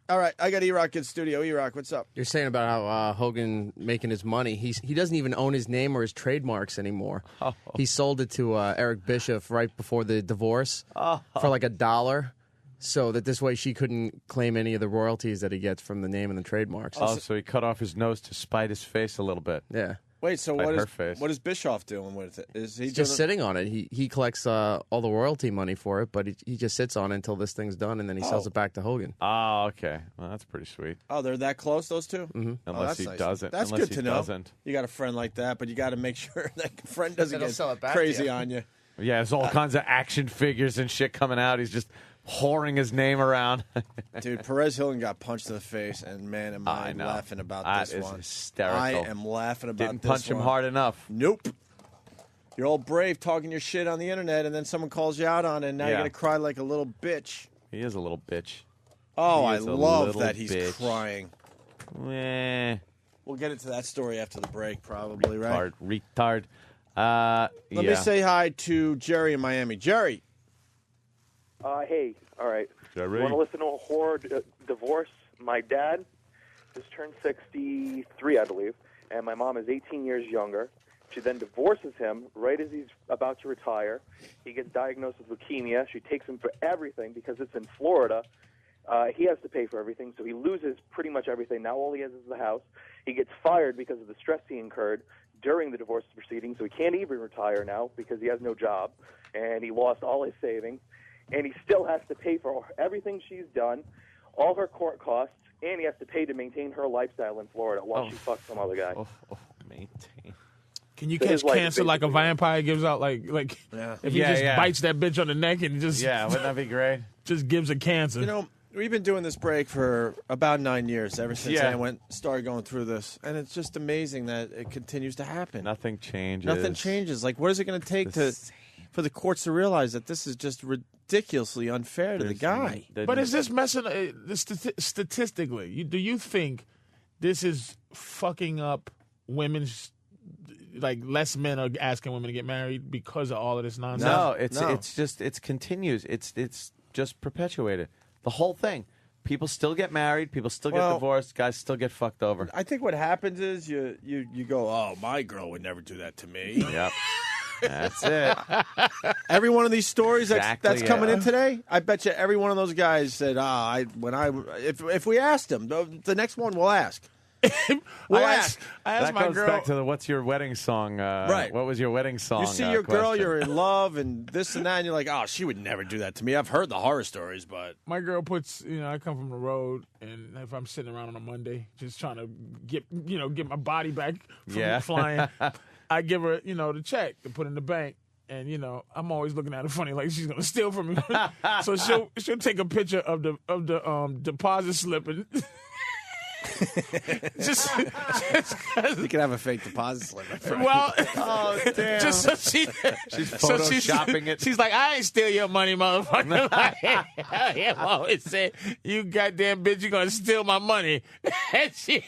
All right, I got E-Rock in studio. E-Rock, what's up? You're saying about how Hogan making his money. He doesn't even own his name or his trademarks anymore. Oh. He sold it to Eric Bischoff right before the divorce for like $1, so that this way she couldn't claim any of the royalties that he gets from the name and the trademarks. Oh, so he cut off his nose to spite his face a little bit. Yeah. Wait, so Like what her face. is Bischoff doing with it? Is he He's just sitting on it. He collects all the royalty money for it, but he just sits on it until this thing's done, and then he sells it back to Hogan. Oh, okay. Well, that's pretty sweet. Oh, they're that close, those two? Mm-hmm. Unless that's he nice. doesn't. That's Unless good he to know. doesn't. You got a friend like that, but you got to make sure that friend doesn't That'll get sell it back to crazy you. on you. Yeah, there's all kinds of action figures and shit coming out. He's just whoring his name around. Dude, Perez Hilton got punched in the face, and man, am I know. laughing about That this is one. hysterical. I am laughing about Didn't this punch him one. hard enough. Nope. You're all brave talking your shit on the internet, and then someone calls you out on it, and now you're Yeah. going to cry like a little bitch. He is a little bitch. Oh, He I is a love little that he's bitch. crying. Eh, We'll get into that story after the break, probably, right? retard. Let me say hi to Jerry in Miami. Jerry. Hey, all right. Jerry. You want to listen to a horror divorce? My dad just turned 63, I believe, and my mom is 18 years younger. She then divorces him right as he's about to retire. He gets diagnosed with leukemia. She takes him for everything because it's in Florida. He has to pay for everything, so he loses pretty much everything. Now all he has is the house. He gets fired because of the stress he incurred during the divorce proceedings, so he can't even retire now because he has no job, and he lost all his savings. And he still has to pay for everything she's done, all her court costs, and he has to pay to maintain her lifestyle in Florida while she fucks some other guy. Maintain. Can you So catch his life cancer like a basically- vampire gives out? Like if he just bites that bitch on the neck and just wouldn't that be great? just gives a cancer. You know, we've been doing this break for about 9 years, ever since Yeah. I started going through this. And it's just amazing that it continues to happen. Nothing changes. Nothing changes. Like, what is it going to take for the courts to realize that this is just ridiculously unfair to the guy? But is this messing statistically? Do you think this is fucking up women's? Like less men are asking women to get married because of all of this nonsense. No, it continues. It's just perpetuated. The whole thing. People still get married. People still get divorced. Guys still get fucked over. I think what happens is you go, oh, my girl would never do that to me. Yep. That's it. Every one of these stories Exactly, that's coming yeah. in today, I bet you every one of those guys said, if we asked them, the next one we'll ask. We'll ask. I asked That my goes girl. back to the what's your wedding song? Right. What was your wedding song? You see your girl, question? you're in love, and this and that, and you're like, oh, she would never do that to me. I've heard the horror stories, but My girl puts, I come from the road, and if I'm sitting around on a Monday, just trying to get my body back from flying, I give her, the check to put in the bank. And I'm always looking at her funny, like she's gonna steal from me. So she'll take a picture of the deposit slip and just You can have a fake deposit slip. My friend. well, Oh, damn. just so she's photoshopping it. She's like, I ain't steal your money, motherfucker. Like, always said, you goddamn bitch, you gonna steal my money. And she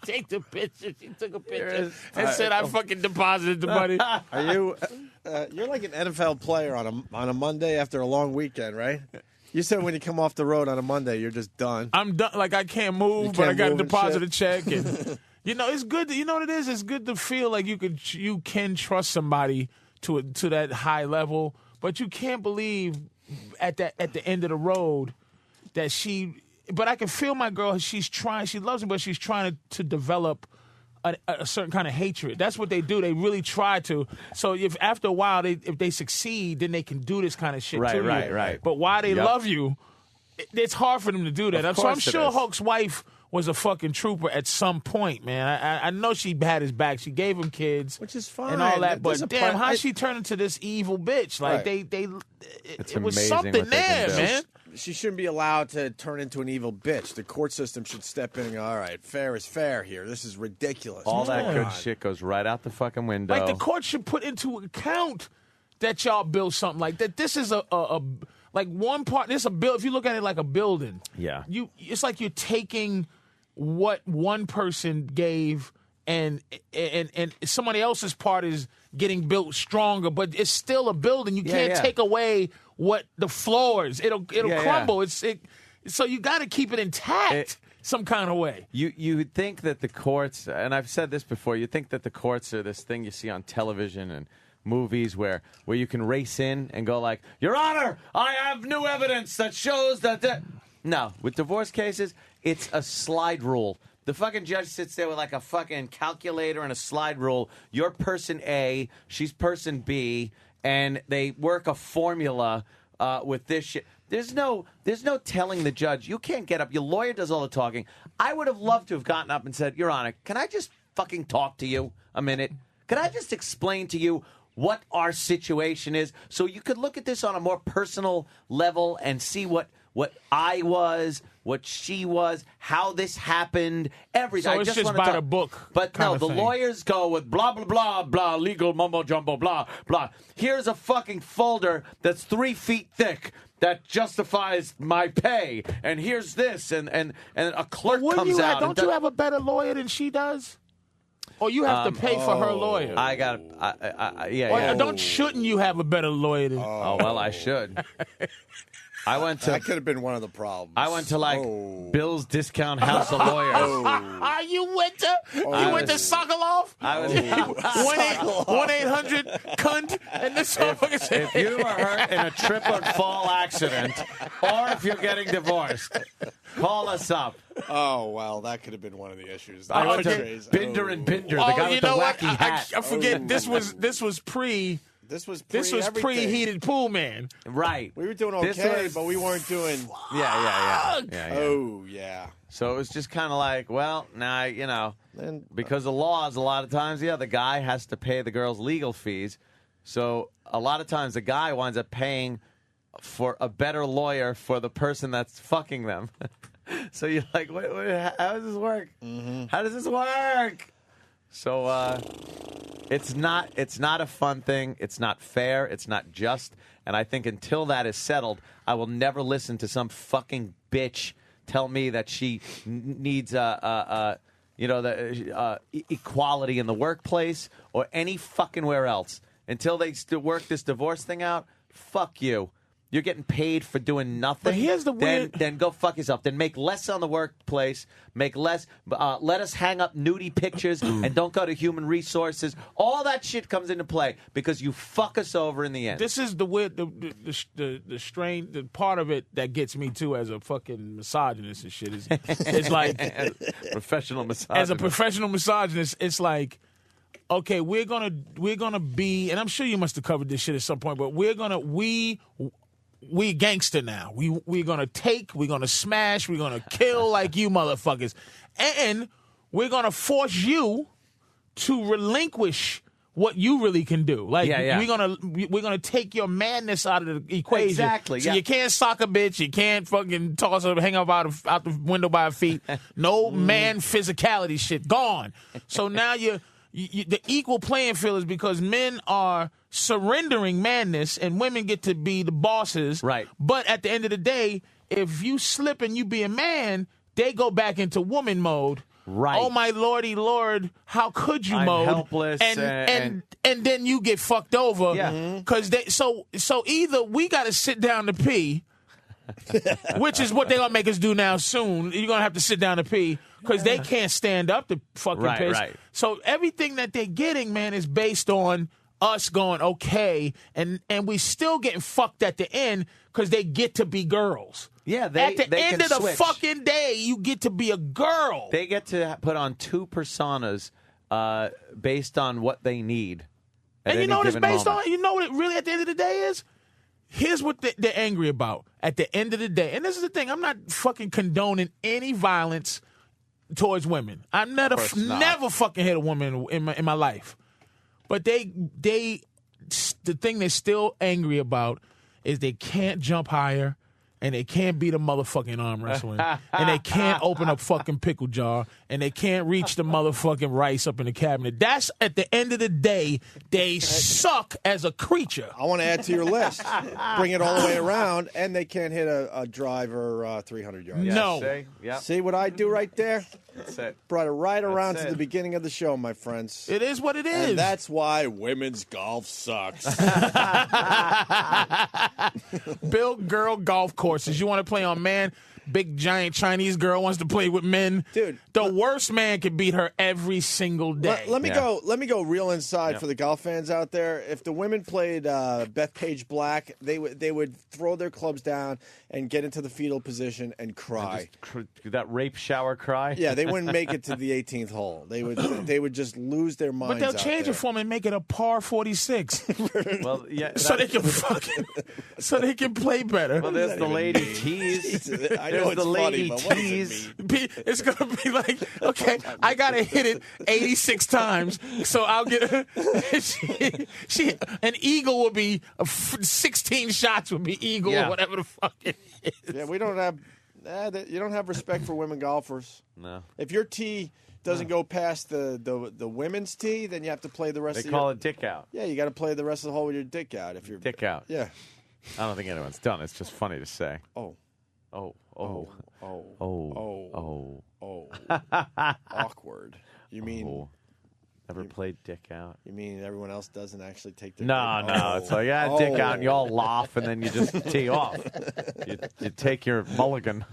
take the picture. She took a picture and said, I fucking deposited the money. Are you? You're like an NFL player on a Monday after a long weekend, right? You said when you come off the road on a Monday, you're just done. I'm done. Like, I can't move, but I got to deposit a check. And, it's good. You know what it is? It's good to feel like you can trust somebody to that high level, but you can't believe at the end of the road that she. But I can feel my girl. She's trying. She loves me, but she's trying to develop a certain kind of hatred. That's what they do. They really try to. So if after a while, if they succeed, then they can do this kind of shit to you. Right. But while they love you, it's hard for them to do that. So I'm sure Hulk's wife was a fucking trooper at some point, man. I know she had his back. She gave him kids, which is fine, and all that. But damn, how she turned into this evil bitch? Like it was something there, man. She shouldn't be allowed to turn into an evil bitch. The court system should step in and go, all right, fair is fair here. This is ridiculous. All that good shit goes right out the fucking window. Like, the court should put into account that y'all built something like that. This is like one part. This is a build. If you look at it like a building, it's like you're taking what one person gave and somebody else's part is getting built stronger, but it's still a building. You can't take away what the floors. It'll crumble. So you got to keep it intact some kind of way. You would think that the courts, and I've said this before, you think that the courts are this thing you see on television and movies where you can race in and go like, Your Honor, I have new evidence that shows that. No, with divorce cases, it's a slide rule. The fucking judge sits there with like a fucking calculator and a slide rule. You're person A, she's person B, and they work a formula with this shit. There's no telling the judge. You can't get up. Your lawyer does all the talking. I would have loved to have gotten up and said, Your Honor, can I just fucking talk to you a minute? Can I just explain to you what our situation is so you could look at this on a more personal level and see what I was, what she was, how this happened, everything. So it's just by the book. But no, the lawyers go with blah, blah, blah, blah, legal mumbo jumbo, blah, blah. Here's a fucking folder that's 3 feet thick that justifies my pay. And here's this. And a clerk comes out. Don't you have a better lawyer than she does? Or you have to pay for her lawyer? I got Shouldn't you have a better lawyer than? Oh, well, I should. That could have been one of the problems. I went to Bill's Discount House of Lawyers. You went to Sokolov? I was 1-800 cunt, and this motherfucker said, if you were hurt in a trip and fall accident, or if you're getting divorced, call us up. Oh, well, that could have been one of the issues. I went to Binder and Binder, the guy with the wacky hat. I forget. This was pre. This was pre-heated pool, man. Right. We were doing okay, but we weren't doing. Yeah. Oh, yeah. So it was just kind of like, well, because of laws, a lot of times, the guy has to pay the girl's legal fees. So a lot of times the guy winds up paying for a better lawyer for the person that's fucking them. So you're like, wait, how does this work? Mm-hmm. How does this work? So it's not a fun thing. It's not fair. It's not just. And I think until that is settled, I will never listen to some fucking bitch tell me that she needs equality in the workplace or any fucking where else. Until they work this divorce thing out, fuck you. You're getting paid for doing nothing. But here's the weird... Then go fuck yourself. Then make less on the workplace. Make less. Let us hang up nudie pictures and don't go to human resources. All that shit comes into play because you fuck us over in the end. This is the weird, the strain, the part of it that gets me too as a fucking misogynist and shit. It's like professional misogynist. As a professional misogynist, it's like, okay, we're gonna be, and I'm sure you must have covered this shit at some point, but we gangster now. We're gonna smash, we're gonna kill like you motherfuckers. And we're gonna force you to relinquish what you really can do. Like Yeah. we're gonna take your madness out of the equation. Exactly. So Yeah. you can't sock a bitch. You can't fucking toss her, hang up out the window by her feet. No man physicality shit gone. So now you the equal playing field is because men are surrendering madness and women get to be the bosses. Right. But at the end of the day, if you slip and you be a man, they go back into woman mode. Right. Oh my lordy lord, how could you I'm mode? helpless And then you get fucked over. Yeah. Cause so either we gotta sit down to pee, which is what they're gonna make us do now soon. You're gonna have to sit down to pee because they can't stand up to fucking piss. Right. So everything that they're getting, man, is based on us going okay, and we still getting fucked at the end because they get to be girls. Yeah, At the they end can of the switch. fucking day, you get to be a girl. They get to put on two personas based on what they need. at And you any know what it's given based moment. on? You know what it really at the end of the day is? Here's what they're angry about at the end of the day. And this is the thing. I'm not fucking condoning any violence towards women. I never fucking hit a woman in my life. But the thing they're still angry about is they can't jump higher and they can't beat a motherfucking arm wrestling and they can't open a fucking pickle jar and they can't reach the motherfucking rice up in the cabinet. That's at the end of the day, they suck as a creature. I want to add to your list. Bring it all the way around, and they can't hit a drive or 300 yards. Yeah, No. See? Yep. See what I do right there? That's it. Brought it right around That's to it. the beginning of the show, my friends. It is what it is. And that's why women's golf sucks. Build girl golf courses. You want to play on man? Big giant Chinese girl wants to play with men. Dude, the worst man can beat her every single day. Let me go real inside for the golf fans out there. If the women played Bethpage Black, they would throw their clubs down and get into the fetal position and cry. That rape shower cry. Yeah, they wouldn't make it to the 18th hole. They would just lose their minds. But they'll out change there. it for me and make it a par 46. Well, yeah. so they can play better. Well, there's the lady tease. I know There's it's the lady funny, but what does it tease. mean? It's gonna be like, okay, I gotta hit it 86 times, so I'll get an eagle will be 16 shots would be eagle or whatever the fuck it is. Yeah, we don't have. You don't have respect for women golfers. No. If your tee doesn't go past the women's tee, then you have to play the rest. They of call your, it dick out. Yeah, you got to play the rest of the hole with your dick out. If you're Dick out. Yeah. I don't think anyone's done. It's just funny to say. Oh. Oh. Oh. Oh. Oh. Oh. Awkward. You mean? Oh. Ever played dick out? You mean everyone else doesn't actually take their No, dick? no. It's like, dick out, and you all laugh, and then you just tee off. You take your mulligan.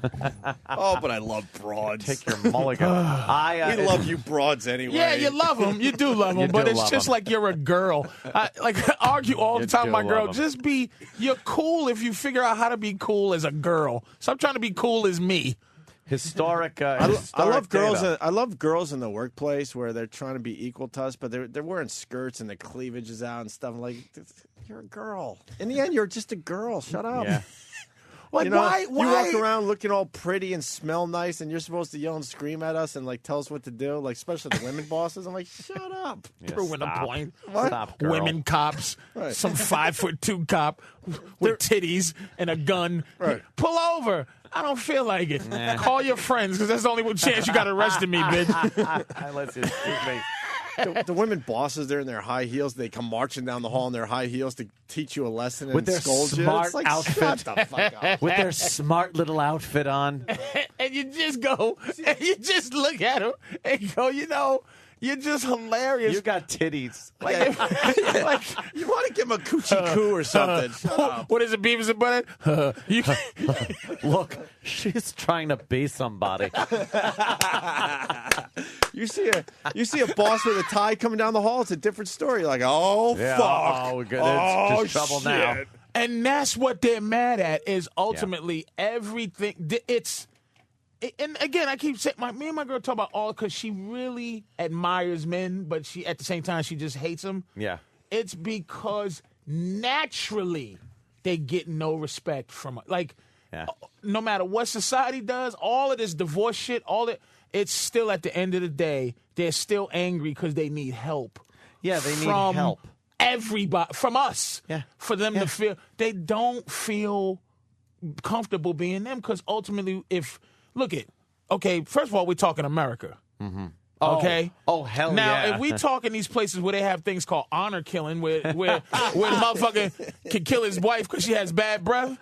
Oh, but I love broads. Take your mulligan. We love you broads anyway. Yeah, you love them. You do love them, You but do it's love just 'em. like you're a girl. I argue all the You time, do my girl. love 'em. Just you're cool if you figure out how to be cool as a girl. Stop trying to be cool as me. Historic. I love girls. data. I love girls in the workplace where they're trying to be equal to us, but they're wearing skirts and the cleavage is out and stuff. I'm like, you're a girl. In the end, you're just a girl. Shut up. Yeah. Like, You know, why? you walk around looking all pretty and smell nice, and you're supposed to yell and scream at us and like tell us what to do. Like, especially the women bosses. I'm like, shut up. Yeah, Proving a stop. point. Stop, girl. Women cops, Right. some 5'2" cop with titties and a gun. Right. Pull over. I don't feel like it. Call your friends because that's the only chance you got arrested me, bitch. Let's excuse me. The women bosses, they're in their high heels. They come marching down the hall in their high heels to teach you a lesson and With their scold you. smart It's like, outfit. shut the fuck up. With their smart little outfit on. And you just go and you just look at him and go, you're just hilarious. You got titties. like, You want to give him a coochie coo or something. Shut up. what is it, Beavis and Butthead? You Look, she's trying to be somebody. You see a boss with a tie coming down the hall. It's a different story. You're like, oh Yeah. fuck, Oh, good. It's just trouble now. shit. And that's what they're mad at is ultimately everything. And again, I keep saying, me and my girl talk about all because she really admires men, but she at the same time she just hates them. Yeah. It's because naturally they get no respect from no matter what society does, all of this divorce shit, it's still at the end of the day they're still angry because they need help. Yeah, they need from help. everybody, from us. Yeah. For them to feel, they don't feel comfortable being them because ultimately, okay, first of all, we're talking America. Mm-hmm. Okay. Oh hell now, yeah! if we talk in these places where they have things called honor killing, where the motherfucker can kill his wife because she has bad breath,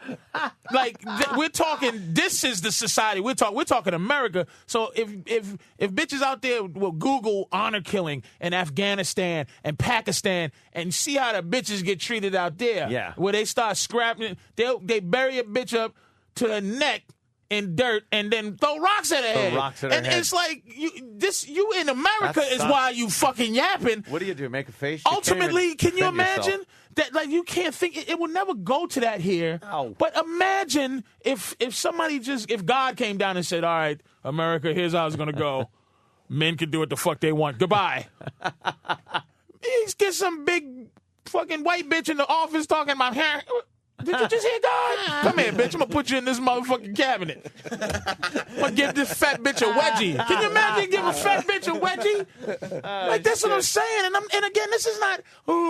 like we're talking. This is the society we're talking America. So if bitches out there will Google honor killing in Afghanistan and Pakistan and see how the bitches get treated out there, where they start scrapping, they bury a bitch up to the neck in dirt and then throw rocks at her head. And it's like you in America is why you fucking yapping. What do you do? Make a face? Ultimately, can you imagine that? Like you can't think it will never go to that here. No. But imagine if somebody if God came down and said, "All right, America, here's how it's gonna go. Men can do what the fuck they want. Goodbye." Get some big fucking white bitch in the office talking about hair. Did you just hear God? Come here, bitch. I'm going to put you in this motherfucking cabinet. I'm going to give this fat bitch a wedgie. Can you imagine give a fat bitch a wedgie? Like, that's what I'm saying. And again, this is not,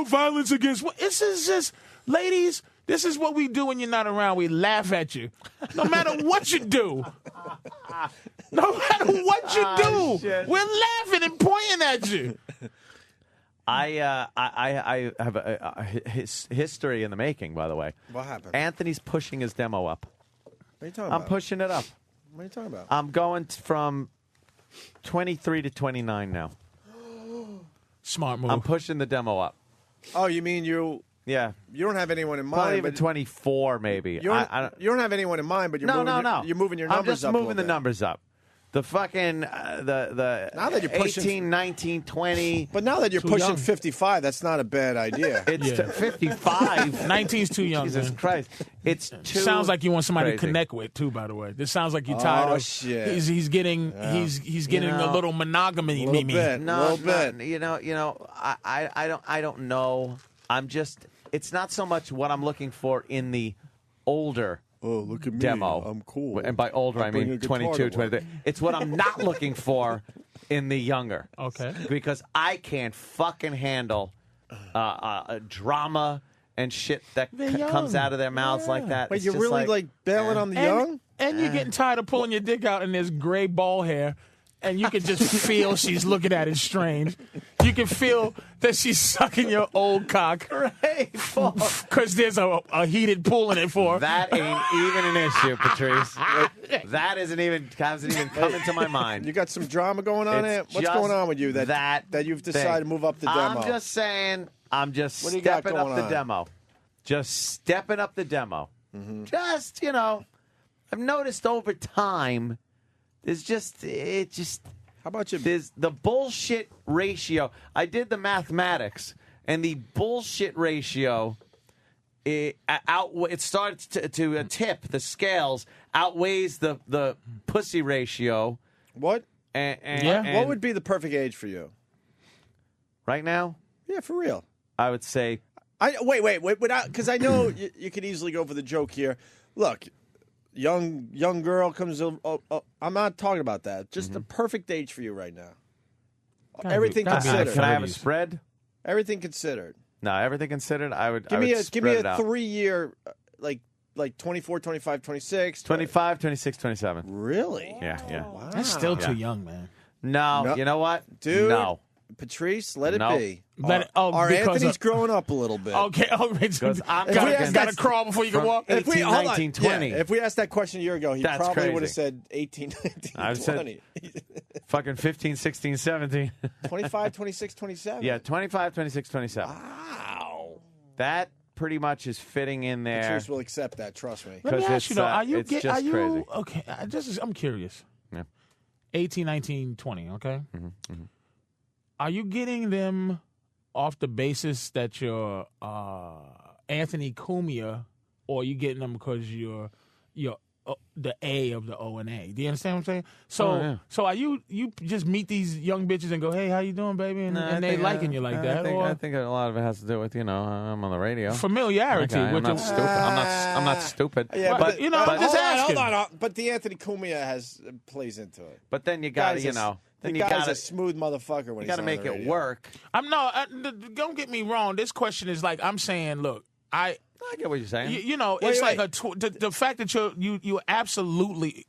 violence against... This is just, ladies, this is what we do when you're not around. We laugh at you. No matter what you do. No matter what you do. Shit. We're laughing and pointing at you. I have a history in the making, by the way. What happened? Anthony's pushing his demo up. What are you talking I'm about? pushing it up. What are you talking about? I'm going from 23 to 29 now. Smart move. I'm pushing the demo up. Oh, you mean you don't have anyone in mind? Probably even 24, maybe. You don't have anyone in mind, but you're you're moving your numbers up. I'm just moving the numbers up. The fucking the now that you're pushing 18, 19, 20. But now that you're Too pushing young. 55, that's not a bad idea. It's 55. 19's too young. Jesus man. Christ. It's too Sounds like you want somebody to crazy. connect with too. By the way, this sounds like you're tired of. Shit. He's getting he's getting a little monogamy. A little bit. No, bit. you know. I don't know. I'm just. It's not so much what I'm looking for in the older. Oh, look at me. Demo. I'm cool. And by older, I bring mean a guitar 22, to work. 23. It's what I'm not looking for in the younger. Okay. Because I can't fucking handle drama and shit that comes out of their mouths like that. Wait, It's you're just really like bailing on the young? And you're getting tired of pulling your dick out and there's gray ball hair. And you can just feel she's looking at it strange. You can feel that she's sucking your old cock. Right. Because there's a heated pool in it for her. That ain't even an issue, Patrice. That hasn't even come into my mind. You got some drama going on there? It's What's just going on with you that you've decided to move up the demo? I'm just saying, I'm just What do you got stepping up going the on? demo. Just stepping up the demo. Mm-hmm. Just, I've noticed over time, How about you? there's the bullshit ratio. I did the mathematics, and the bullshit ratio, it starts to tip. The scales outweighs the pussy ratio. What? And What would be the perfect age for you? right now? Yeah, for real. I would say Wait, because I know you could easily go for the joke here. Look, young girl comes. I'm not talking about that. Just the perfect age for you right now. Everything gotta be considered. Can I have a 30s. spread? Everything considered. No, everything considered, I would Give me a spread it out. 3-year, like 24, 25, 26. 25, 26, 27. Really? Yeah. Wow. That's still too young, man. No, you know what? Dude. No. Patrice, let it No. be. Let it- oh, our because Anthony's of- growing up a little bit. Okay, Because I'm gotta talking crawl before you can from walk. 18, hold on. 19, 20. Yeah, if we asked that question a year ago, he That's probably crazy. would have said 18, 19, I would 20. Fucking 15, 16, 17. 25, 26, 27. Yeah, 25, 26, 27. Wow. That pretty much is fitting in there. Patrice will accept that, trust me. Let me 'Cause ask you it's, though, are you it's just crazy. okay? I'm curious. Yeah. 18, 19, 20, okay? Mm-hmm. Are you getting them off the basis that you're Anthony Cumia, or are you getting them because you're the A of the O and A. Do you understand what I'm saying? So so are you just meet these young bitches and go, hey, how you doing, baby? And, they liking you like that? I think a lot of it has to do with, I'm on the radio. Familiarity. Okay, I'm not stupid. I'm not stupid. Yeah, but I'm just asking. Hold on. But the Anthony Cumia plays into it. But then you got to, then you got a smooth motherfucker when you got to make it work. Don't get me wrong. This question is like, I'm saying, look, I get what you're saying. It's like the fact that you absolutely.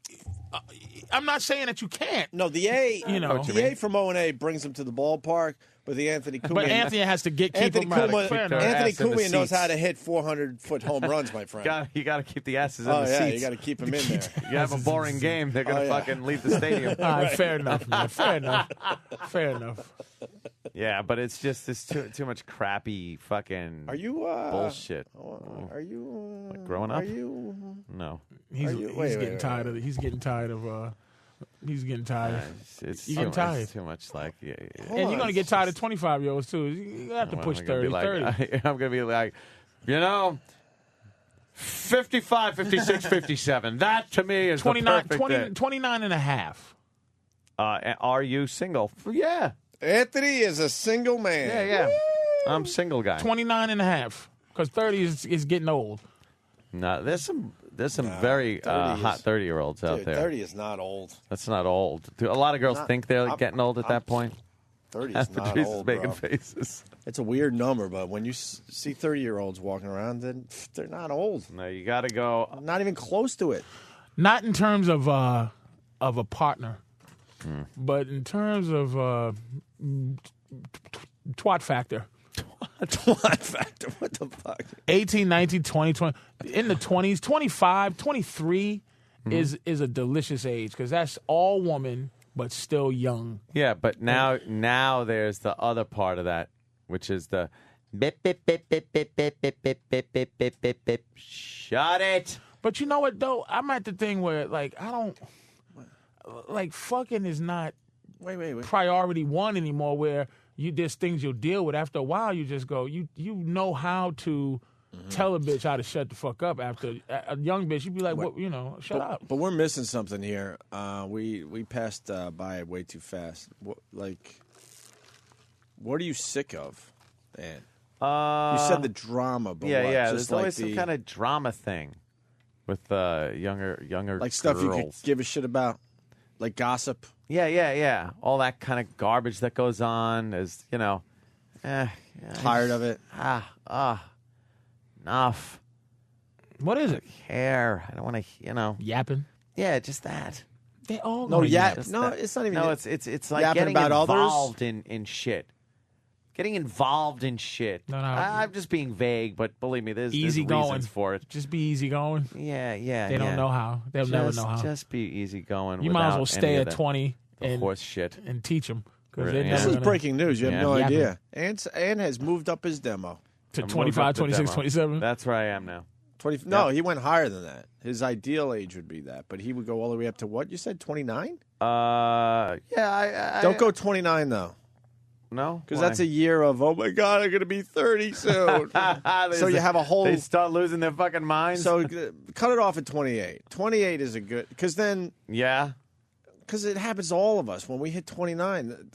I'm not saying that you can't. No, the A, the A from O&A brings him to the ballpark, but the Anthony Cumia. But Anthony has to keep him out. Anthony Cumia knows how to hit 400-foot home runs, my friend. You got to keep the asses in the seats. You got to keep them in there. You have a boring game, they're going to fucking leave the stadium. All right, fair enough, man. Fair enough. Yeah, but it's just too much crappy fucking bullshit. Are you growing up? Are you? No. He's getting tired of it. He's getting tired of. He's getting tired. It's you getting tired. It's too much like. And you're gonna get tired of 25-year-olds too. You have to push 30. I'm gonna be like, 55, 56, 57. That to me is 29, the perfect 29 and a half. Are you single? Yeah. Anthony is a single man. Yeah. I'm single guy. 29 and a half. Because 30 is getting old. No, there's some very hot 30-year-olds out there. 30 is not old. That's not old. A lot of girls think they're getting old at that point. 30 is not Patrice old, is making bro. faces. It's a weird number, but when you see 30-year-olds walking around, then they're not old. No, you got to go. Not even close to it. Not in terms of a partner, but in terms of twat factor. Twat factor? What the fuck? 18, 19, 20, 20. In the 20s, 25, 23 is a delicious age because that's all woman but still young. Yeah, but now there's the other part of that, which is the bip, bip, bip, bip, bip, bip, bip, bip, bip, bip, bip, bip, bip. Shut it. But you know what, though? I'm at the thing where, like, I don't... Like, fucking is not priority one anymore where there's things you'll deal with. After a while, you just go, you know how to tell a bitch how to shut the fuck up. After a young bitch, you'd be like, shut up. But we're missing something here. We passed by it way too fast. What are you sick of, man? You said the drama, but yeah. Just There's always some kind of drama thing with younger like stuff girls. you could give a shit about, like gossip. Yeah. All that kind of garbage that goes on is, tired of it. Enough. What is it? Care. I don't want to, Yapping? Yeah, just that. They all No, yap. No, it's not even. No, it's like yapping getting about involved others? in shit. Getting involved in shit. No. I'm just being vague, but believe me, there's Easy reasons going for it. Just be easy going. Yeah. They don't know how. They'll never know how. Just be easy going. You might as well stay at 20 and horse shit and teach them. This is breaking news. You have no idea. Ann has moved up his demo to 25, 26, 27. That's where I am now. 20. No, he went higher than that. His ideal age would be that, but he would go all the way up to what you said, 29. Yeah. Don't go 29 though. No, because that's a year of oh my god, I'm going to be 30 soon. So you have a whole. They start losing their fucking minds. So cut it off at 28. 28 is a good because then because it happens to all of us when we hit 29.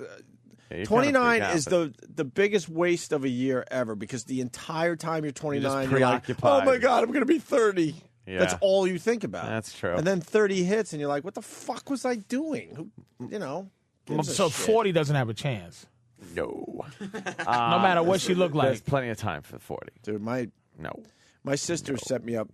29 is the biggest waste of a year ever because the entire time you're 29, you're like, oh my god, I'm going to be 30. Yeah. That's all you think about. That's true. And then 30 hits, and you're like, what the fuck was I doing? So 40 doesn't have a chance. No. No matter what she looked like. There's plenty of time for 40. Dude, my sister set me up.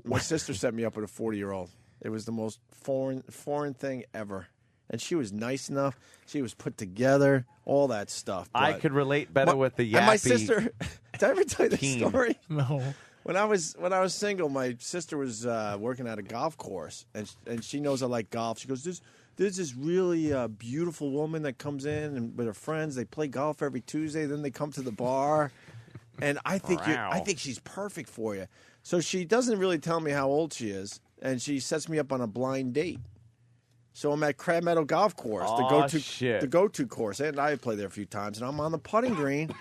My sister set me up with a 40-year-old. It was the most foreign thing ever. And she was nice enough. She was put together. All that stuff. I could relate better with the yappy. And my sister. Did I ever tell you the story? No. When I was single, my sister was working at a golf course, and she knows I like golf. She goes, There's this really beautiful woman that comes in and with her friends. They play golf every Tuesday. Then they come to the bar, and I think she's perfect for you. So she doesn't really tell me how old she is, and she sets me up on a blind date. So I'm at Crab Meadow Golf Course, the go-to course, and I play there a few times. And I'm on the putting green,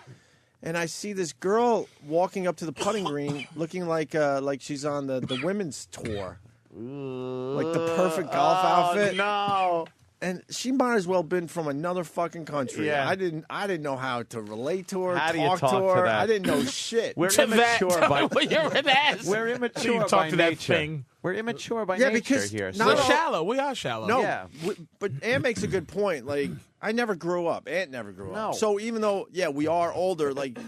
and I see this girl walking up to the putting green, looking like she's on the women's tour. Like the perfect golf outfit. No. And she might as well been from another fucking country. Yeah. I didn't know how to relate to her, How do you talk talk to to her. that? I didn't know shit. We're immature by You're an ass. We're immature You talk by to that nature. thing. We're immature by Yeah, nature because here. not We're all- shallow. We are shallow. No, Yeah. but Ann makes a good point. Like, I never grew up. Aunt never grew No. up. So even though, we are older, like,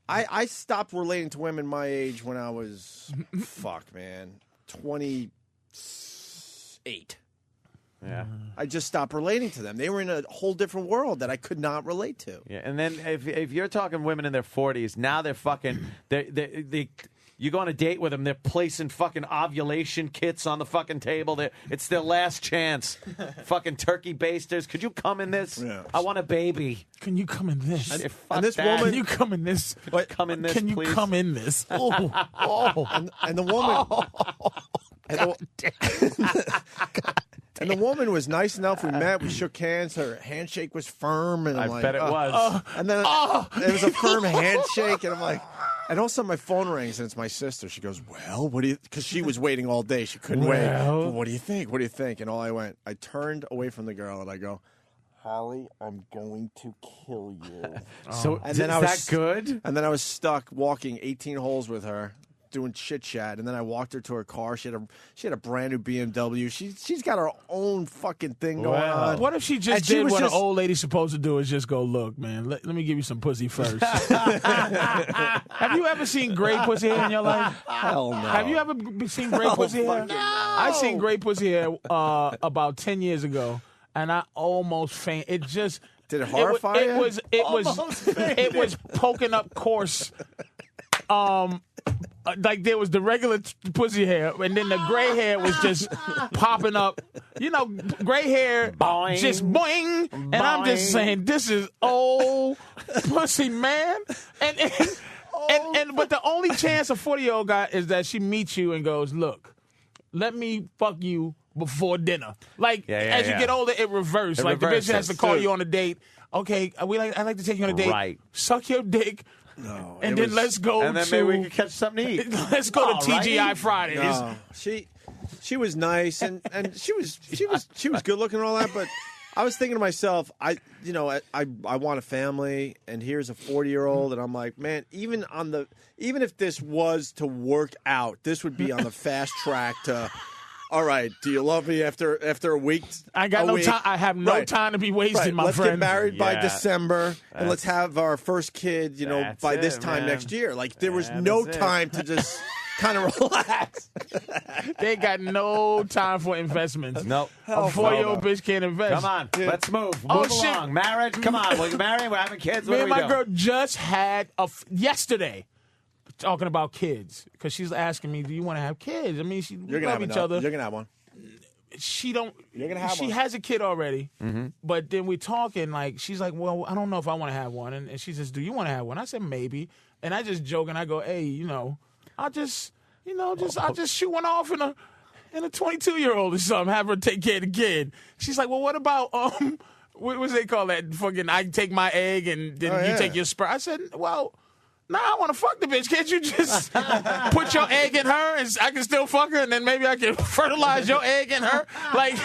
I stopped relating to women my age when I was, 28. Yeah. I just stopped relating to them. They were in a whole different world that I could not relate to. Yeah, and then if you're talking women in their 40s, now they're fucking you go on a date with them, they're placing fucking ovulation kits on the fucking table. It's their last chance. Fucking turkey basters. Could you come in this? Yeah. I want a baby. Can you come in this? And this that. woman, Can you come in this? Come in this, Can you please. come in this? Oh. and the woman, and the woman was nice enough. We met, we shook hands. Her handshake was firm, and I'm I like, bet it was. And then it was a firm handshake, and I'm like, and all of a sudden my phone rings, and it's my sister. She goes, "Well, what do you?" Because she was waiting all day, she couldn't wait. Well, what do you think? What do you think? And I turned away from the girl, and I go, "Holly, I'm going to kill you." So And is then I was that good? And then I was stuck walking 18 holes with her, doing chit chat. And then I walked her to her car. She had a brand new BMW. She's got her own fucking thing going on. What if she And just she did was what just- an old lady's supposed to do? Is just go, look, man. Let me give you some pussy first. Have you ever seen great pussy hair in your life? Hell no. Have you ever seen great pussy hair? I seen great pussy hair about 10 years ago, and I almost fainted. It just Did it horrify it you? was it was poking up coarse. Like there was the regular pussy hair, and then the gray hair was just popping up. You know, gray hair Boing. just boing. And I'm just saying, this is old pussy, man. And but the only chance a 40-year-old got is that she meets you and goes, look, let me fuck you before dinner. Like as you get older, it reverses. It Like the bitch has reverses. to call you on a date. Okay, I'd like to take you on a date. Right. Suck your dick. No, And it then was- let's go And then to maybe we could catch something to eat. let's go to All right. TGI Fridays. No, she was nice and she was good looking and all that, but I was thinking to myself, I want a family, and here's a 40-year-old, and I'm like, man, even if this was to work out, this would be on the fast track to. All right, do you love me after a week? I got no time. I have no time to be wasted, my let's friend. get married by Yeah. December, and let's have our first kid, That's by this it, time man. next year. Like, there was That no is it. time to just kind of relax. They got no time for investments. Nope. A 40-year-old bitch can't invest. Come on, let's move. Oh, Move shit. along. Marriage, come on. We're married. We're having kids. Me What and do my we do? girl just had yesterday talking about kids because she's asking me, "Do you want to have kids?" I mean, we You're gonna love have each another. other. You're gonna have one. She don't. You're gonna have she one. has a kid already, but then we're talking like she's like, "Well, I don't know if I want to have one," and she says, "Do you want to have one?" I said, "Maybe," and I just joke and I go, "Hey, I'll just shoot one off in a 22-year-old or something. Have her take care of the kid." She's like, "Well, what about what they call that? Fucking I take my egg and then you take your sperm." I said, "Well." Nah, I want to fuck the bitch. Can't you just put your egg in her and I can still fuck her and then maybe I can fertilize your egg in her? Like,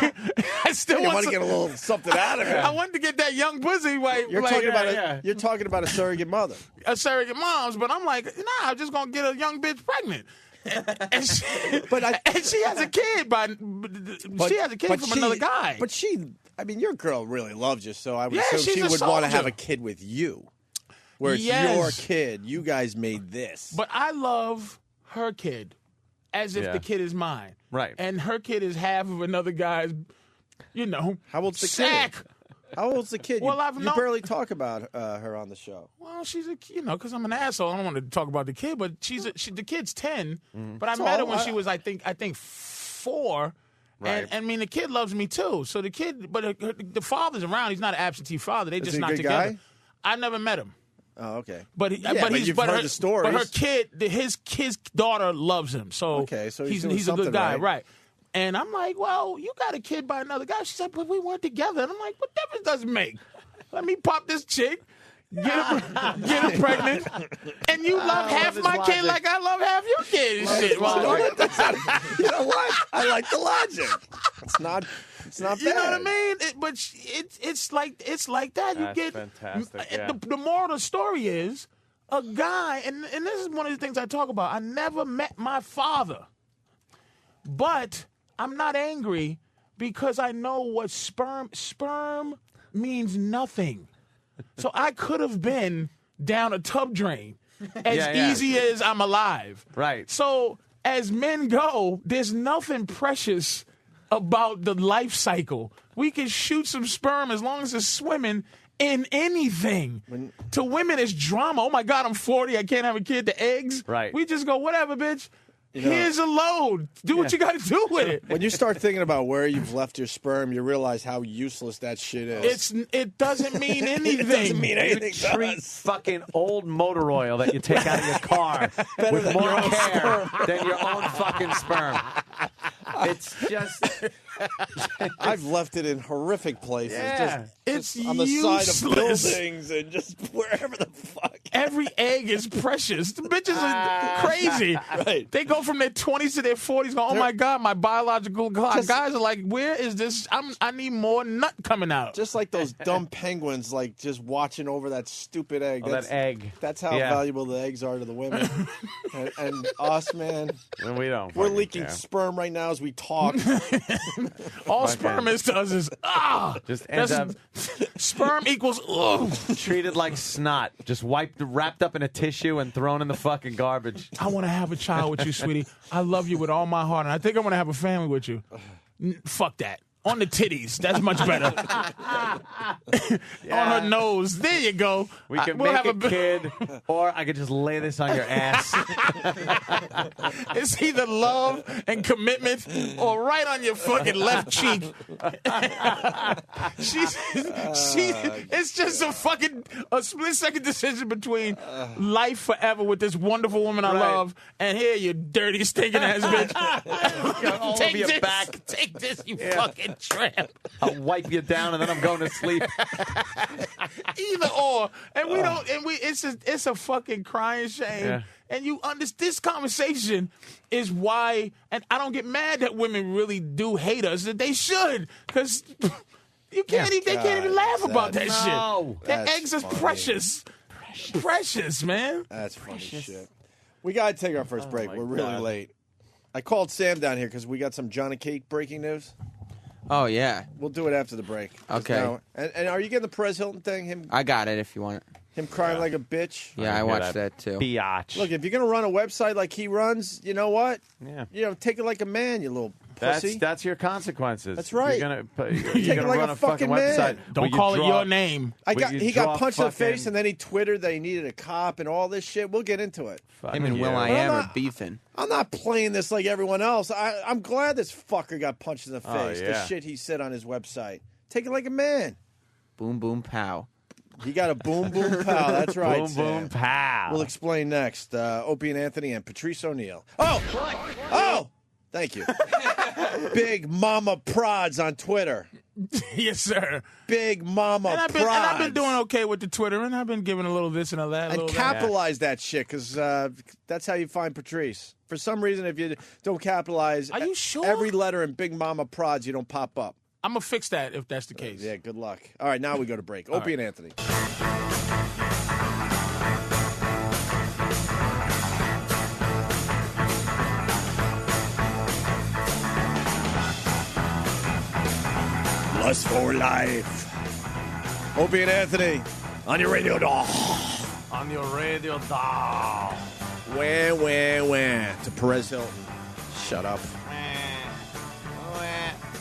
I still You want want to get a little something out of her. I wanted to get that young pussy. Like, You're like, talking about yeah. you're talking about a surrogate mother. A surrogate moms, but I'm like, nah, I'm just going to get a young bitch pregnant. And she has a kid she has a kid from another guy. But your girl really loves you, so I would Yeah, assume she's she a would want to have soldier. a kid with you. Where it's Yes. your kid. You guys made this. But I love her kid as if Yeah. the kid is mine. Right. And her kid is half of another guy's, How old's the sack. kid? How old's the kid? Well, you barely talk about her on the show. Well, she's because I'm an asshole. I don't want to talk about the kid, but the kid's 10. But I So, met her when she was, I think 4. Right. And I mean, the kid loves me too. So the kid, but the father's around. He's not an absentee father. They Is just he a not good together. guy? I never met him. Oh, okay. But you've heard the stories. But her kid, his daughter loves him. So Okay, so he's doing a good something guy, right. And I'm like, well, you got a kid by another guy. She's like, but we weren't together. And I'm like, what difference does it make? Let me pop this chick. get her pregnant, and you love half my kid like I love half your kid. And shit. Well, you know what? I like the logic. It's not bad. You know what I mean? It's like that. You That's get fantastic. Yeah. The moral of the story is a guy, and this is one of the things I talk about. I never met my father, but I'm not angry because I know what sperm means nothing. So I could have been down a tub drain as easy as I'm alive. Right. So as men go, there's nothing precious about the life cycle. We can shoot some sperm as long as it's swimming in anything. To women, it's drama. Oh, my God, I'm 40. I can't have a kid. The eggs. Right. We just go, whatever, bitch. Here's a load. Do what you got to do with it. When you start thinking about where you've left your sperm, you realize how useless that shit is. It doesn't mean anything. It doesn't mean anything. You treat fucking old motor oil that you take out of your car with more care than your own fucking sperm. It's just... I've left it in horrific places. Yeah. It's on the side of useless. buildings and just wherever the fuck. Every egg is precious. The bitches are crazy. Right. They go from their 20s to their 40s going, oh, my God, my biological guys are like, where is this? I need more nut coming out. Just like those dumb penguins, like just watching over that stupid egg. Oh, that egg. That's how valuable the eggs are to the women. and us, man. And we don't. We're leaking sperm right now as we talk. All sperm is to us is, just ends up sperm equals, treated like snot. Just wrapped up in a tissue and thrown in the fucking garbage. I want to have a child with you, sweetie. I love you with all my heart, and I think I want to have a family with you. Fuck that. On the titties. That's much better. On her nose. There you go. We can make a kid, or I could just lay this on your ass. It's either love and commitment or right on your fucking left cheek. It's just a split-second decision between life forever with this wonderful woman I love, and here, you dirty, stinking ass bitch. All over your back. Take this, you fucking tramp. I'll wipe you down, and then I'm going to sleep. Either or, and we don't, and it's a fucking crying shame. Yeah. And you understand this conversation is why, and I don't get mad that women really do hate us. That they should, because they can't even laugh about that shit. That eggs is precious, man. That's funny shit. We gotta take our first break. We're really late. I called Sam down here because we got some Johnny Cake breaking news. Oh, yeah. We'll do it after the break. Okay. Now, and are you getting the Perez Hilton thing? I got it if you want it. Him crying like a bitch? Yeah, I watched that too. Biatch. Look, if you're going to run a website like he runs, you know what? Yeah. Take it like a man, you little pussy. That's your consequences. That's right. You're Take it gonna like run a a fucking fucking man. website. Don't call it your name. He got punched in the face, and then he twittered that he needed a cop and all this shit. We'll get into it. Him and Will.i.am are beefing. I'm not playing this like everyone else. I'm glad this fucker got punched in the face. The shit he said on his website. Take it like a man. Boom, boom, pow. He got a boom, boom, pow. That's right, Boom, Sam. boom, pow. We'll explain next. Opie and Anthony and Patrice O'Neill. Oh! Thank you. Big Mama Prods on Twitter. Yes, sir. Big Mama Prods. And I've been doing okay with the Twitter, and I've been giving a little this and a that. And capitalize that shit, because that's how you find Patrice. For some reason, if you don't capitalize Are you sure? every letter in Big Mama Prods, you don't pop up. I'm going to fix that if that's the case. Yeah, good luck. All right, now we go to break. Opie and Anthony. Lust for life. Opie and Anthony on your radio doll. On your radio doll. Wah. To Perez Hilton. Shut up.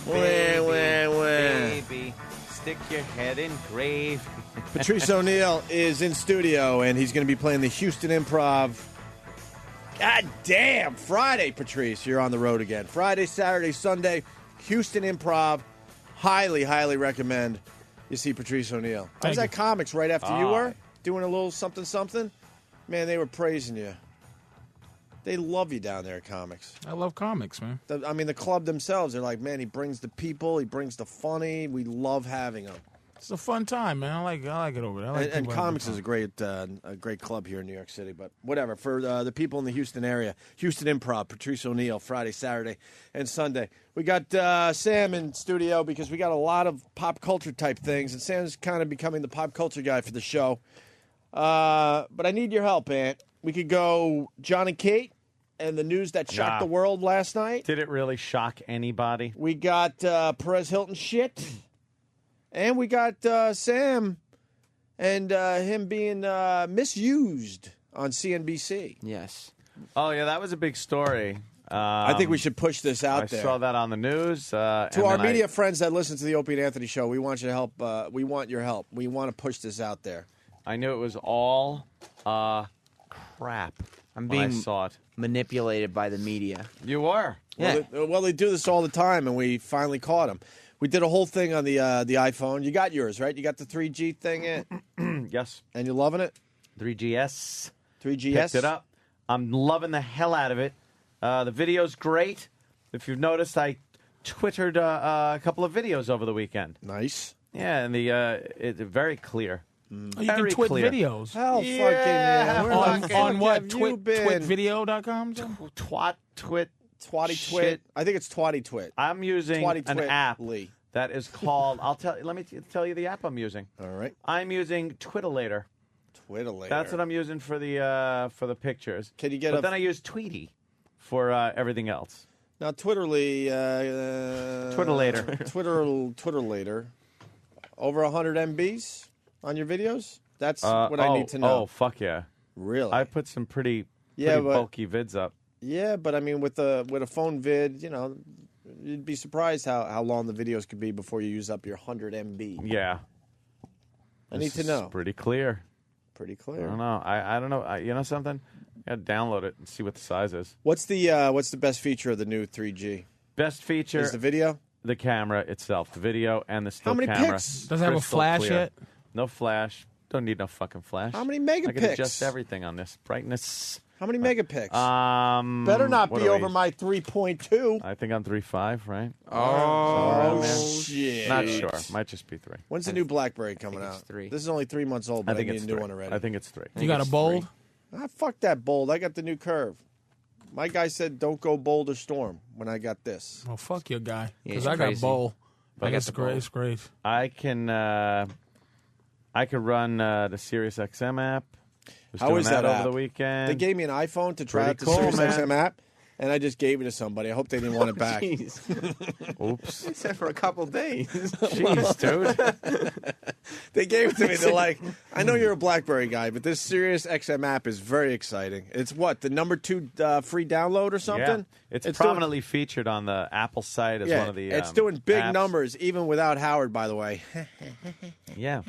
Baby, stick your head in gravy. Patrice O'Neill is in studio, and he's going to be playing the Houston Improv. God damn, Friday, Patrice, you're on the road again. Friday, Saturday, Sunday, Houston Improv. Highly, highly recommend you see Patrice O'Neill. I was at Comics right after you were, doing a little something. Man, they were praising you. They love you down there at Comics. I love comics, man. The club themselves, they're like, man, he brings the people, he brings the funny. We love having him. It's a fun time, man. I like it over there. I like And people comics having is a great club here in New York City. But whatever, for the people in the Houston area, Houston Improv, Patrice O'Neill, Friday, Saturday, and Sunday. We got Sam in studio because we got a lot of pop culture type things, and Sam's kind of becoming the pop culture guy for the show. But I need your help, Ant. We could go John and Kate and the news that shocked the world last night. Did it really shock anybody? We got Perez Hilton shit. And we got Sam and him being misused on CNBC. Yes. Oh, yeah, that was a big story. I think we should push this out there. I saw that on the news. To our media friends that listen to the Opie and Anthony show, we want you to help. We want your help. We want to push this out there. I knew it was all crap. I'm when being I saw it. manipulated by the media. You were. Yeah. Well, they do this all the time, and we finally caught them. We did a whole thing on the iPhone. You got yours, right? You got the 3G thing in? Yes. And you're loving it? 3GS. 3GS? Picked it up. I'm loving the hell out of it. The video's great. If you've noticed, I Twittered a couple of videos over the weekend. Nice. Yeah, and it's very clear. Oh, you can twit videos. Hell fucking yeah. On what? Twitvideo.com? Twatty Twit. I think it's Twatty Twit. I'm using Twatty an Twit app Lee. that is called. Let me tell you the app I'm using. All right. I'm using Twitterator. Twitterator. That's what I'm using for the pictures. Can you get? But then I use Tweety for everything else. Now Twitterly. Twitterator. Twitterator. Over 100 MBs on your videos. That's what I need to know. Oh fuck yeah! Really? I put some pretty but, bulky vids up. Yeah, but I mean, with a phone vid, you'd be surprised how long the videos could be before you use up your 100 MB. Yeah. I need to know. Pretty clear. Pretty clear. I don't know. I don't know. You know something? I got to download it and see what the size is. What's the best feature of the new 3G? Best feature is the video, the camera itself, the video, and the still camera. How many pics? Does it have a flash clear. yet? No flash. Don't need no fucking flash. How many megapixels? I can adjust everything on this. Brightness. How many megapixels? Better not be over my 3.2. I think I'm 3.5, right? Oh, man. shit. Not sure. Might just be 3. When's the new BlackBerry coming out? 3. This is only 3 months old, but I think need it's a new 3. one already. I think it's 3. You got a bold? Fuck that bold. I got the new curve. My guy said don't go bold or storm when I got this. Oh, fuck your guy. Yeah, Because he's I got crazy. bold. I got It's the great. bold. It's great. I could run the Sirius XM app. Was How doing is that over app? the weekend. They gave me an iPhone to try Pretty out the cool, Sirius man. XM app, and I just gave it to somebody. I hope they didn't want it back. Jeez. Oops. Except for a couple days. Jeez, dude. They gave it to me. They're like, I know you're a BlackBerry guy, but this Sirius XM app is very exciting. It's what, the number 2 free download or something? Yeah. It's prominently featured on the Apple site as one of the it's doing big apps. numbers, even without Howard, by the way. Yeah.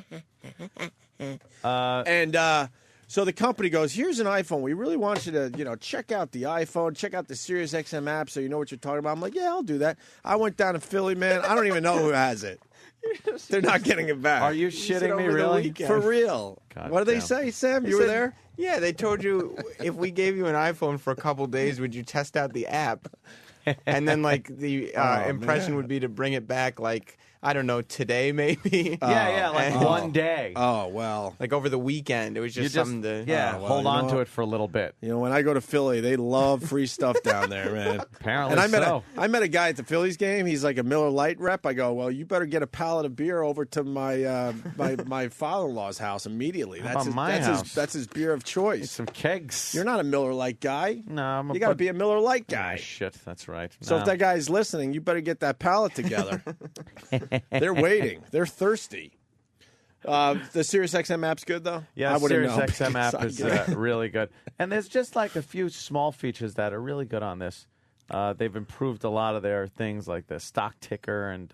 So the company goes, here's an iPhone. We really want you to, check out the iPhone, check out the Sirius XM app so you know what you're talking about. I'm like, yeah, I'll do that. I went down to Philly, man. I don't even know who has it. They're not getting it back. Are you shitting me, over the really? weekend. For real. God What did they damn. say, Sam? They You were said- there? Yeah, they told you if we gave you an iPhone for a couple days, would you test out the app? And then, the impression man. would be to bring it back, I don't know, today maybe. Yeah, And- one day. Oh, well. over the weekend. It was just something to. Yeah, well, hold you on know to what? it for a little bit. When I go to Philly, they love free stuff down there, man. Apparently And so. I met a guy at the Phillies game. He's like a Miller Lite rep. I go, well, you better get a pallet of beer over to my my father-in-law's house immediately. about my house? That's his beer of choice. Some kegs. You're not a Miller Lite guy. No, You got to be a Miller Lite guy. Oh, shit, that's right. So No. if that guy's listening, you better get that pallet together. They're waiting. They're thirsty. The Sirius XM app's good though. Yeah, I wouldn't Sirius know XM because app I is get it. really good. And there's just a few small features that are really good on this. They've improved a lot of their things like the stock ticker and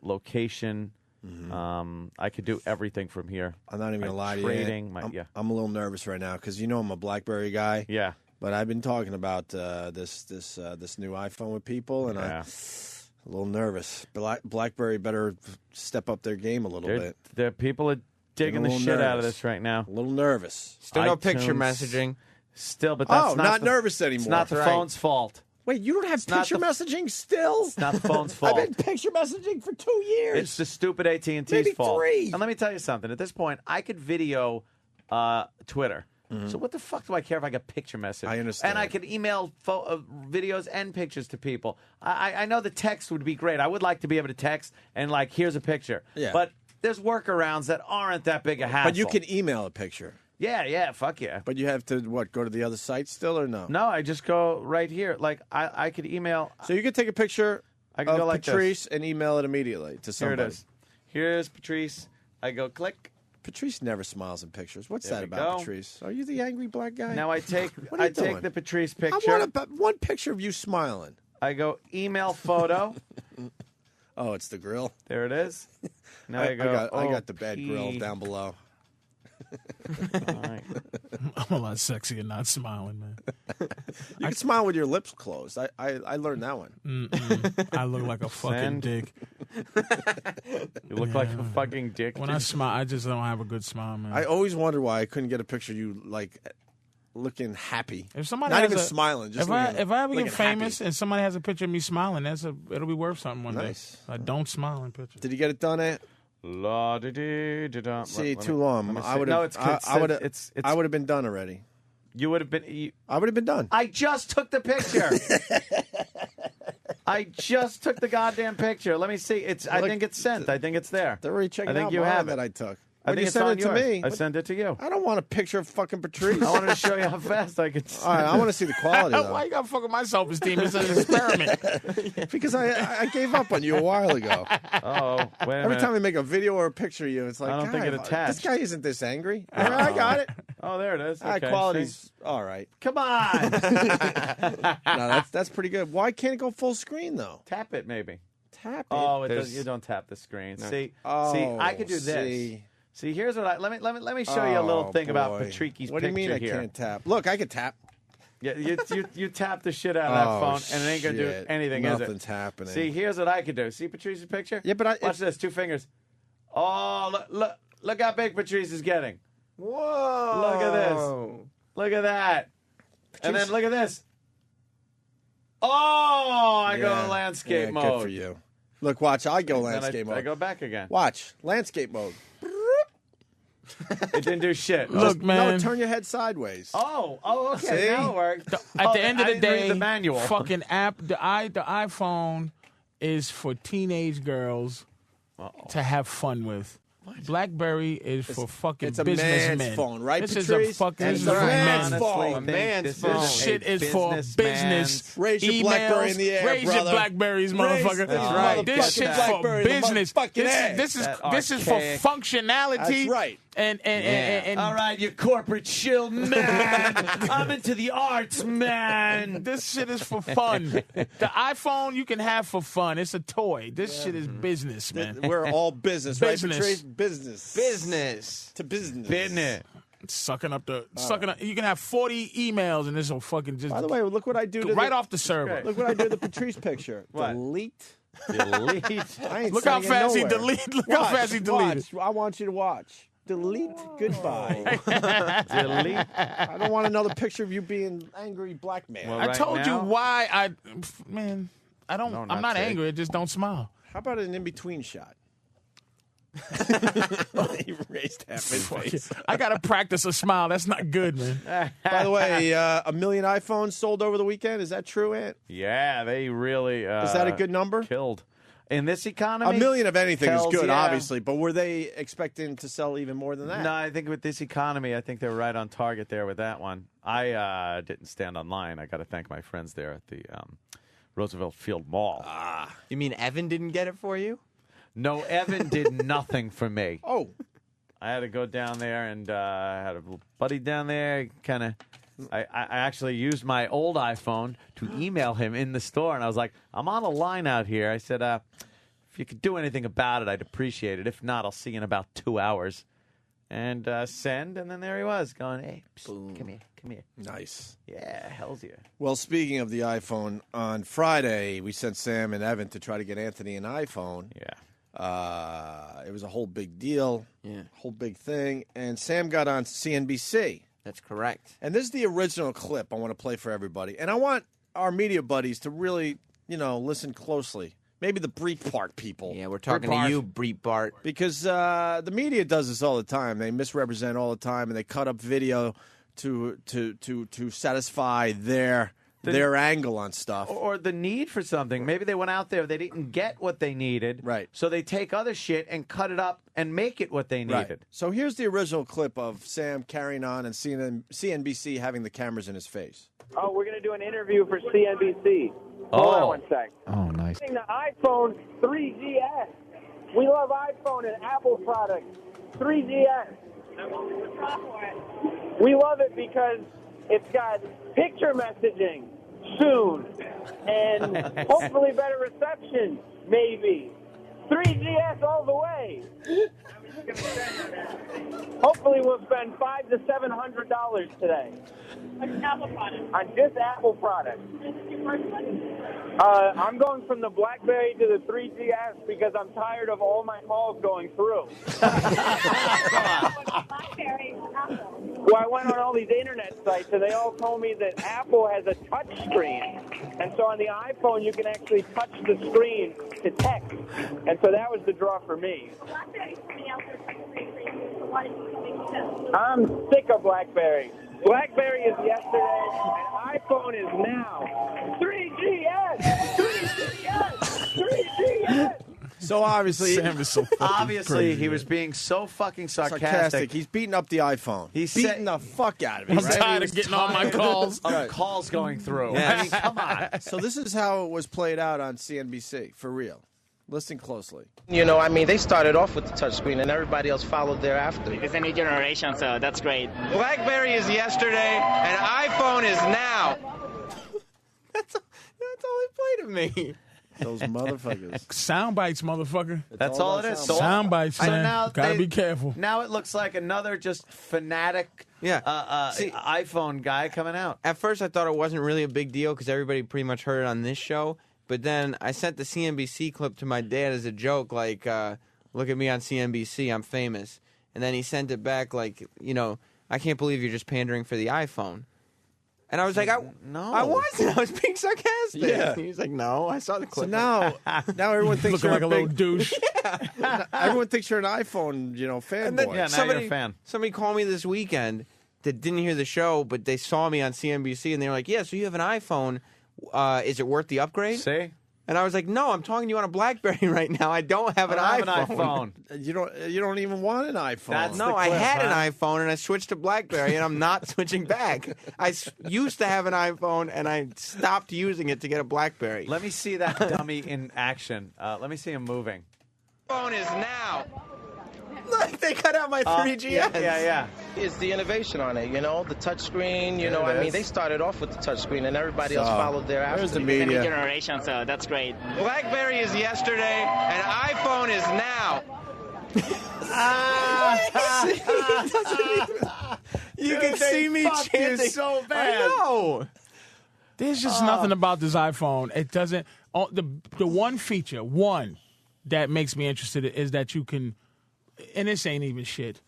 location. I could do everything from here. I'm not even My gonna lie to trading, you. my- I'm a little nervous right now because I'm a BlackBerry guy. Yeah. But I've been talking about this new iPhone with people, and Yeah. I'm a little nervous. BlackBerry better step up their game a little bit. There people are digging the little shit out of nervous. this right now. A little nervous. Still no picture iTunes. messaging. Still, but that's Not the, nervous anymore. It's not the Right. phone's fault. Wait, you don't have picture messaging still? It's not the phone's fault. I've been picture messaging for 2 years. It's the stupid AT&T's Maybe fault. 3. And let me tell you something. At this point, I could video Twitter. So what the fuck do I care if I get picture message? I understand. And I could email videos and pictures to people. I know the text would be great. I would like to be able to text and like, here's a picture. Yeah. But there's workarounds that aren't that big a hassle. But you can email a picture. Yeah, fuck yeah. But you have to, go to the other site still or no? No, I just go right here. Like, I could email. So you could take a picture I can of go like Patrice and email it immediately to somebody. Here it is. Here's Patrice. I go click. Patrice never smiles in pictures. What's There that we about, go. Patrice? Are you the angry black guy? Now I take What are you doing? take the Patrice I picture. want one picture of you smiling. I go email photo. Oh, it's the grill. There it is. Now I go. I got the bad grill down below. All right. I'm a lot sexier not smiling, man. You can smile with your lips closed. I learned that one. I look like a fucking Send. dick. You look like a fucking dick. When I smile, I just don't have a good smile, man. I always wonder why I couldn't get a picture of you like looking happy. If somebody not has even a- smiling, just if I looking- ever looking get famous happy. and somebody has a picture of me smiling, it'll be worth something one Nice. day. I don't smile in pictures. Did you get it done, Aunt? La da dee da da. See, Let too me- long. let me I see. would No, have. it's I would have. it's I would have been done already. You would have been. I would have been done. I just took the picture. I just took the goddamn picture. Let me see. I think it's sent. I think it's there. They're already checking I think out you mine have that it. I took. I When think you it's sent on it to yours. me, I sent it to you. I don't want a picture of fucking Patrice. I wanted to show you how fast I could. All right, I want to see the quality though. Why you gotta fuck with my self-esteem? It's an experiment. Because I gave up on you a while ago. Oh, wait a Every minute. time we make a video or a picture of you, it's like, I don't think it God, attached. This guy isn't this angry. All right, I got it. Oh, there it is. All right, Okay, quality's see? all right. Come on. No, that's pretty good. Why can't it go full screen though? Tap it, maybe. Tap it. Oh, it There's- does, you don't tap the screen. No. See, Oh, I could do this. see. See, here's what let me show you a little Oh, thing about boy. Patricki's What do you mean I picture here. can't tap? Look, I can tap. Yeah, you tap the shit out of that phone, and it ain't gonna do shit. anything, Nothing's is it? happening. See, here's what I could do. See Patrice's picture? Yeah, but watch this. 2 fingers. Oh, look how big Patrice is getting. Whoa! Look at this. Look at that. And then look at this. Oh, I go in landscape mode. Good for you. Look, watch. I go Then landscape mode. I go back again. Watch landscape mode. It didn't do shit. Look, man. No, turn your head sideways. Oh, okay. See? Now it worked. At the end of I the didn't read day, the manual. fucking app, the iPhone is for teenage girls to have fun with. BlackBerry is for fucking it's a businessmen. man's phone, right, This Patrice? is a fucking It's this a is a man's man's phone. A man's this phone. This shit is for business. Raise your emails, BlackBerry in the air, raise brother. your Blackberries, Raise motherfucker. these right. This motherfucking shit's for Blackberries in the business. motherfucking air. This is That for archaic- functionality. That's right. And All right, you corporate shill man. I'm into the arts, man. this shit is for fun. The iPhone you can have for fun. It's a toy. This shit is business, man. We're all business, right, Business. Patrice? Business. Business. To business. Business. Sucking up. You can have 40 emails and this will fucking just By the way, look what I do to right the, off the server. Look what I do to the Patrice picture. What? Delete. Delete. I ain't Look how sending it fast he nowhere. deleted. Look how Watch, fast he deleted. watch. I want you to watch. Delete. Goodbye. Delete. I don't want another picture of you being angry black man. Well, I right told you now- why I don't. No, I'm not not today. angry. I just don't smile. How about an in-between shot? He raised half his face. I gotta practice a smile. That's not good, man. By the way, 1 million iPhones sold over the weekend. Is that true, Ant? Yeah, they really. Is that a good number? Killed. In this economy, 1 million of anything is tells good, you- obviously, but were they expecting to sell even more than that? No, I think with this economy, I think they're right on target there with that one. I didn't stand online. I got to thank my friends there at the Roosevelt Field Mall. You mean Evan didn't get it for you? No, Evan did nothing for me. Oh, I had to go down there, and I had a little buddy down there. Kind of, I actually used my old iPhone to email him in the store, and I was like, "I'm on a line out here." I said, "If you could do anything about it, I'd appreciate it. If not, I'll see you in about 2 hours." And send, and then there he was, going, "Hey, psst, come here." nice. Yeah, hell's yeah. Well, speaking of the iPhone, on Friday, we sent Sam and Evan to try to get Anthony an iPhone. Yeah. It was a whole big deal, Yeah. whole big thing. And Sam got on CNBC. That's correct. And this is the original clip I want to play for everybody. And I want our media buddies to really, listen closely. Maybe the Breitbart people. Yeah, we're talking to you, Breitbart. Because the media does this all the time. They misrepresent all the time, and they cut up video to satisfy their angle on stuff. Or the need for something. Maybe they went out there, they didn't get what they needed. Right. So they take other shit and cut it up and make it what they needed. Right. So here's the original clip of Sam carrying on and CNBC having the cameras in his face. Oh, we're going to do an interview for CNBC. Hold on one sec. Oh, nice. The iPhone 3GS. We love iPhone and Apple products. 3GS. We love it because it's got picture messaging soon and hopefully better reception, maybe. 3GS all the way. Hopefully we'll spend $500 to $700 today. On Apple products. On just Apple products. I'm going from the BlackBerry to the 3GS because I'm tired of all my calls going through. BlackBerry, Apple. Well, I went on all these internet sites, and they all told me that Apple has a touch screen. And so on the iPhone, you can actually touch the screen to text. And so that was the draw for me. BlackBerry's coming out with a screen, so why did you come to I'm sick of BlackBerry. BlackBerry is yesterday, and iPhone is now. 3GS! 3GS! 3GS! So obviously, Sam is so Obviously, he was being so fucking sarcastic. He's beating up the iPhone. He's beating the fuck out of it. I'm right? tired of getting all my calls. Of calls going through. Yes. I mean, come on. So this is how it was played out on CNBC, for real. Listen closely. They started off with the touchscreen and everybody else followed thereafter. It's a new generation, so that's great. BlackBerry is yesterday, and iPhone is now. That's all they played of me. Those motherfuckers. Sound bites, motherfucker. That's all it is. Sound bites, So man. now Gotta be careful. Now it looks like another just fanatic iPhone guy coming out. At first, I thought it wasn't really a big deal because everybody pretty much heard it on this show. But then I sent the CNBC clip to my dad as a joke, like, look at me on CNBC, I'm famous. And then he sent it back like, I can't believe you're just pandering for the iPhone. And I was like, no. I wasn't. I was being sarcastic. Yeah. He was like, no, I saw the clip. So now everyone thinks Looking you're like a little big, douche. everyone thinks you're an iPhone, fanboy. And then Yeah, now you're a fan. Somebody called me this weekend that didn't hear the show, but they saw me on CNBC, and they were like, yeah, so you have an iPhone. Is it worth the upgrade? See? And I was like, no, I'm talking to you on a BlackBerry right now. I don't have an iPhone. You don't even want an iPhone. No, I had an iPhone, and I switched to BlackBerry, and I'm not switching back. I used to have an iPhone, and I stopped using it to get a BlackBerry. Let me see that dummy in action. Let me see him moving. Phone is now. Look, they cut out my 3GS. Yeah. It's the innovation on it, the touchscreen, they started off with the touchscreen and everybody else followed thereafter. There's the It's a new media. generation, so that's great. BlackBerry is yesterday, and iPhone is now. You can see me chanting so bad. I know. There's just nothing about this iPhone. It doesn't. The one feature, that makes me interested is that you can, and this ain't even shit,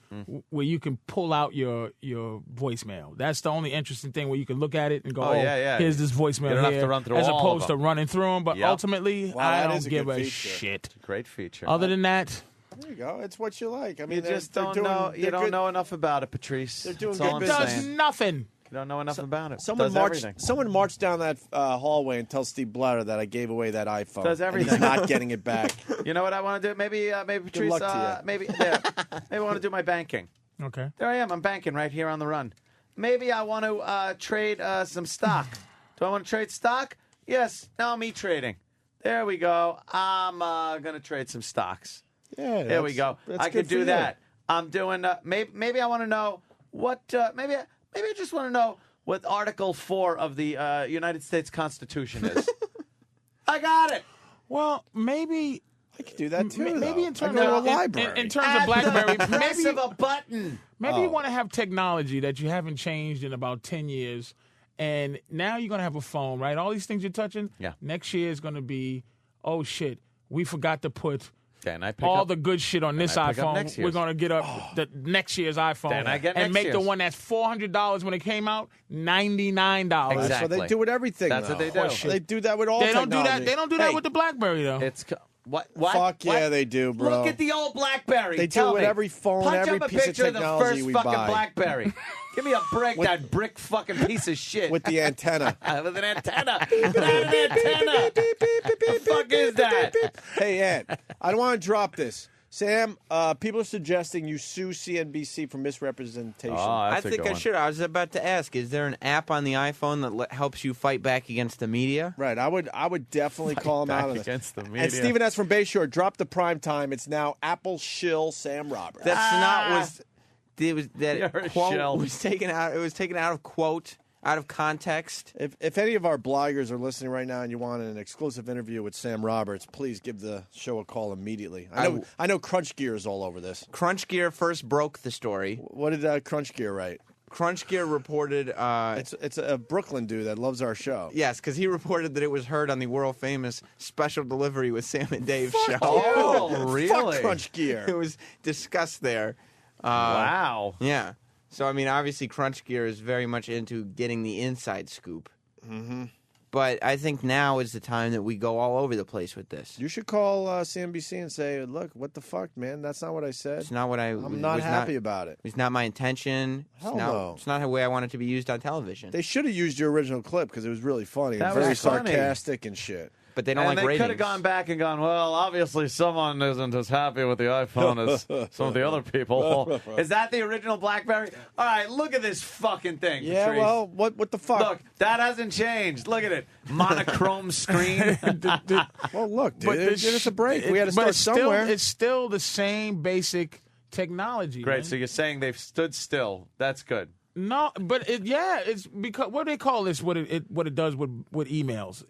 where you can pull out your voicemail. That's the only interesting thing where you can look at it and go, here's this voicemail You don't have here, to run through as all of opposed to them. running through them. But Yep. ultimately, Wow, I that don't is a give good a feature. shit. Great feature. Other than that, There you go. It's what you like. I mean, You just don't know. You don't know enough about it, Patrice. They're doing That's all good I'm business. does saying. nothing. You don't know enough about it. Someone Does marched. everything. Someone marched down that hallway and tell Steve Blatter that I gave away that iPhone. Does and everything. he's not getting it back. You know what I want to do? Maybe Patrice. luck to you. Maybe I want to do my banking. Okay. There I am. I'm banking right here on the run. Maybe I want to trade some stock. Do I want to trade stock? Yes. Now I'm trading. There we go. I'm going to trade some stocks. Yeah. There we go. That's I good could for do you. that. I'm doing. Maybe I want to know what. Maybe I just want to know what Article 4 of the United States Constitution is. I got it. Well, maybe I could do that too. maybe though. in terms I go to of a library. in terms of BlackBerry, Press maybe of a button. Maybe you want to have technology that you haven't changed in about 10 years, and now you're going to have a phone, right? All these things you're touching, Yeah. next year is going to be, oh, shit, we forgot to put Then I pick all up, the good shit on this I pick up next iPhone. year's. We're going to get up the next year's iPhone Then I get and next make the year's. one that's $400 when it came out, $99. Exactly. So they do with everything. That's what they do. Horseshit. They do that with all They don't do that. technology. They don't do that with the BlackBerry though. It's what? Fuck yeah, What? they do, bro. Look at the old BlackBerry. They Tell do it with me. every phone, Punch every up a piece of picture of the technology first we fucking buy. BlackBerry. Give me a break, that brick fucking piece of shit. With the antenna. With an antenna. With an antenna. The fuck is that? Hey, Ed, I don't want to drop this. Sam, people are suggesting you sue CNBC for misrepresentation. I think I should. I was about to ask, is there an app on the iPhone that helps you fight back against the media? Right. I would definitely call him out on this. against the media. And Stephen S. from Bayshore, drop the prime time. It's now Apple shill Sam Roberts. That's not was. It was You're a that quote shell. was taken out. It was taken out of quote, out of context. If any of our bloggers are listening right now and you want an exclusive interview with Sam Roberts, please give the show a call immediately. I know Crunch Gear is all over this. Crunch Gear first broke the story. What did Crunch Gear write? Crunch Gear reported. It's a Brooklyn dude that loves our show. Yes, because he reported that it was heard on the world famous Special Delivery with Sam and Dave show. Oh, really? Fuck Crunch Gear. It was discussed there. Wow. Yeah. So, I mean, obviously, Crunch Gear is very much into getting the inside scoop. Mm-hmm. But I think now is the time that we go all over the place with this. You should call CNBC and say, look, what the fuck, man? That's not what I said. It's not what I'm not happy about it. It's not my intention. Hell no. It's not the way I want it to be used on television. They should have used your original clip because it was really funny That and very was funny. sarcastic and shit. But they don't and like they ratings. could have gone back and gone, well, obviously someone isn't as happy with the iPhone as some of the other people. Is that the original BlackBerry? All right, look at this fucking thing, Yeah, Patrice. well, what the fuck? Look, that hasn't changed. Look at it. Monochrome screen. Well, look, dude, But give us a break. We had to start it's somewhere. Still, it's still the same basic technology. Great, man. so you're saying they've stood still. That's good. No, but it's because what do they call this? What it does with emails?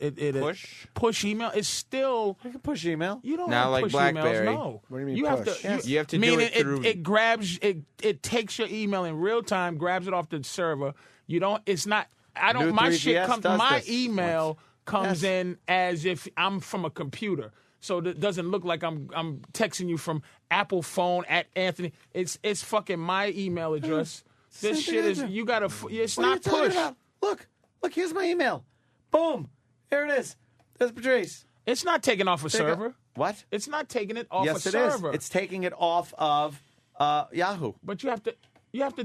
Push email. It's still you can push email. You don't Not have like push BlackBerry. emails. No, What do you mean you push? have to. You have to do meaning it through. It grabs it takes your email in real time, grabs it off the server. You don't. It's not. I don't. New My 3GS shit comes. does My this email comes in as if I'm from a computer. So it doesn't look like I'm texting you from Apple phone at Anthony. It's fucking my email address. This shit is you gotta. It's What are you not talking push. about? Look, here's my email. Boom. Here it is. There's Patrice. It's not taking off a server. What? It's not taking it off Yes, a it is. server. It's taking it off of Yahoo. But you have to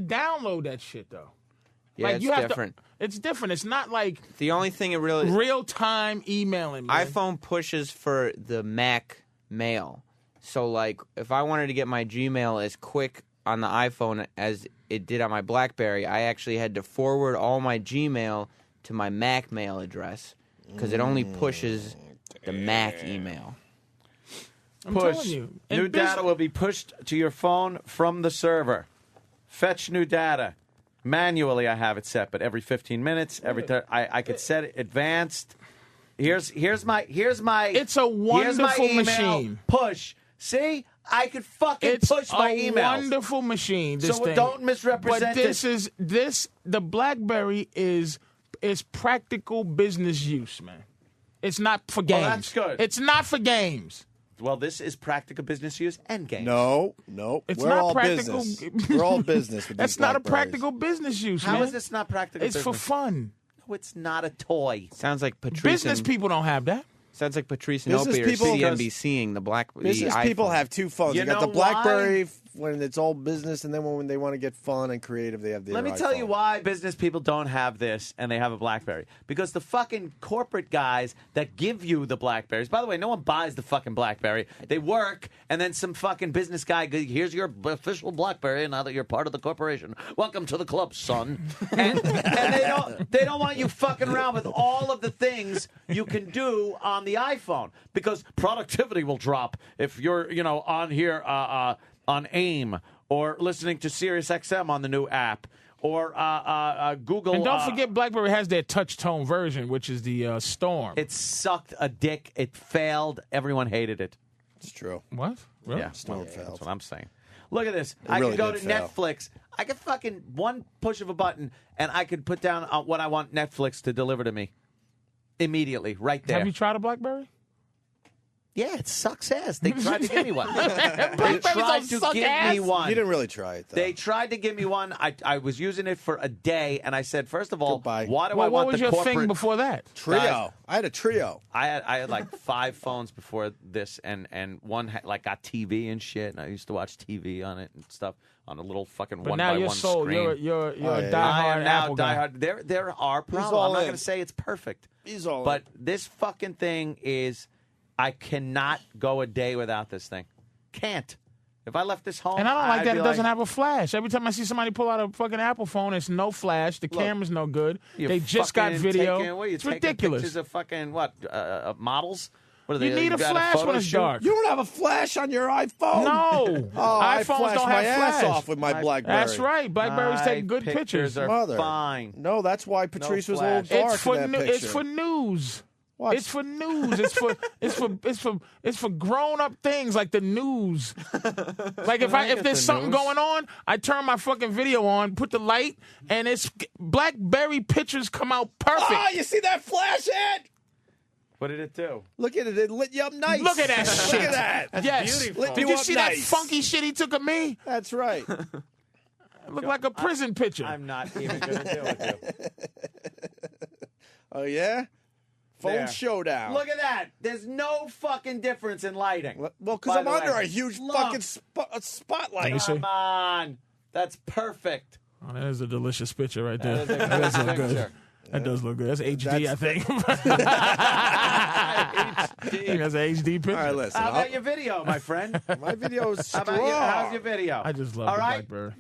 download that shit though. Yeah, like it's you have different. It's different. It's not like The only thing it really real time emailing. Man. iPhone pushes for the Mac mail. So, like, if I wanted to get my Gmail as quick on the iPhone as it did on my BlackBerry, I actually had to forward all my Gmail to my Mac mail address because it only pushes the Mac email. I'm Push. telling you. New data will be pushed to your phone from the server. Fetch new data. Manually, I have it set, but every 15 minutes, I could set it advanced. Here's my. It's a wonderful email. machine. Push. See, I could fucking push my emails. It's a wonderful machine. This So thing. don't misrepresent But this. The BlackBerry is practical business use, man. It's not for games. that's good. It's not for games. Well, this is practical business use and games. No. It's We're not all practical. business. We're all business with That's these not a Blackberries. practical business use, How man. is this not practical It's business? for fun. No, it's not a toy. Sounds like Patrice Business and, people don't have that. Sounds like Patrice and Business Opie are people- CNBCing the Business iPhone. people have two phones. You You got know the BlackBerry when it's all business, and then when they want to get fun and creative, they have the Let me iPhone. tell you why business people don't have this and they have a BlackBerry. Because the fucking corporate guys that give you the BlackBerries, by the way, no one buys the fucking BlackBerry. They work, and then some fucking business guy goes, here's your official BlackBerry now that you're part of the corporation. Welcome to the club, son. And they don't want you fucking around with all of the things you can do on the iPhone. Because productivity will drop if you're, on here on AIM or listening to SiriusXM on the new app or Google. And don't forget, BlackBerry has their touch tone version, which is the Storm. It sucked a dick. It failed. Everyone hated it. It's true. What? Really? Yeah, Storm failed. That's what I'm saying. Look at this. really I can go did to fail. Netflix. I can fucking one push of a button, and I can put down what I want Netflix to deliver to me immediately, right there. Have you tried a BlackBerry? Yeah, it sucks ass. They tried to give me one. They Blackberries tried don't to suck give ass. me one. You didn't really try it, though. They tried to give me one. I was using it for a day, and I said, first of all, Goodbye. why do I Well, want what was the your corporate thing before that? Trio. Guys, I had a Trio. I had like 5 phones before this, and one had, like got TV and shit. And I used to watch TV on it and stuff on a little fucking But one now by you're one sold. screen. You're a yeah. diehard I am now Apple guy. diehard. There are problems. all I'm not in. going to say it's perfect. He's all But this fucking thing is, I cannot go a day without this thing. Can't. If I left this home, And I don't like I'd that be it doesn't have a flash. Every time I see somebody pull out a fucking Apple phone, it's no flash. The camera's no good. You They just got fucking video. taking- what, you It's taking ridiculous. Pictures of fucking what? Models? What are they? You need a got flash photo when it's shoot? dark. You don't have a flash on your iPhone? No. Oh, I iPhones flashed don't my have ass flash. off with my BlackBerry. That's right. Blackberries My take good pictures. are Mother. fine. No, that's why Patrice was a little flash. dark It's for in that picture. it's for news. What? It's for news. It's for grown up things like the news. Like if there's something going on, I turn my fucking video on, put the light, and it's BlackBerry pictures come out perfect. Oh, you see that flash ad? What did it do? Look at it. It lit you up nice. Look at that shit. Look at that. Yes. beautiful. Lit Did you you up see nice. that funky shit he took of me? That's right. It looked like a prison picture. I'm not even going to deal with you. Oh, yeah? Phone There. showdown. Look at that. There's no fucking difference in lighting. Well, because By I'm the under way, a huge look. fucking spotlight. Let me see. Come on. That's perfect. Oh, that is a delicious picture right there. That is a That does good look good. picture. That does look good. That's HD, I think. I think that's an HD picture. All right, listen. How about your video, my friend? My video is How strong. about how's your video? I just love All the right, BlackBerry.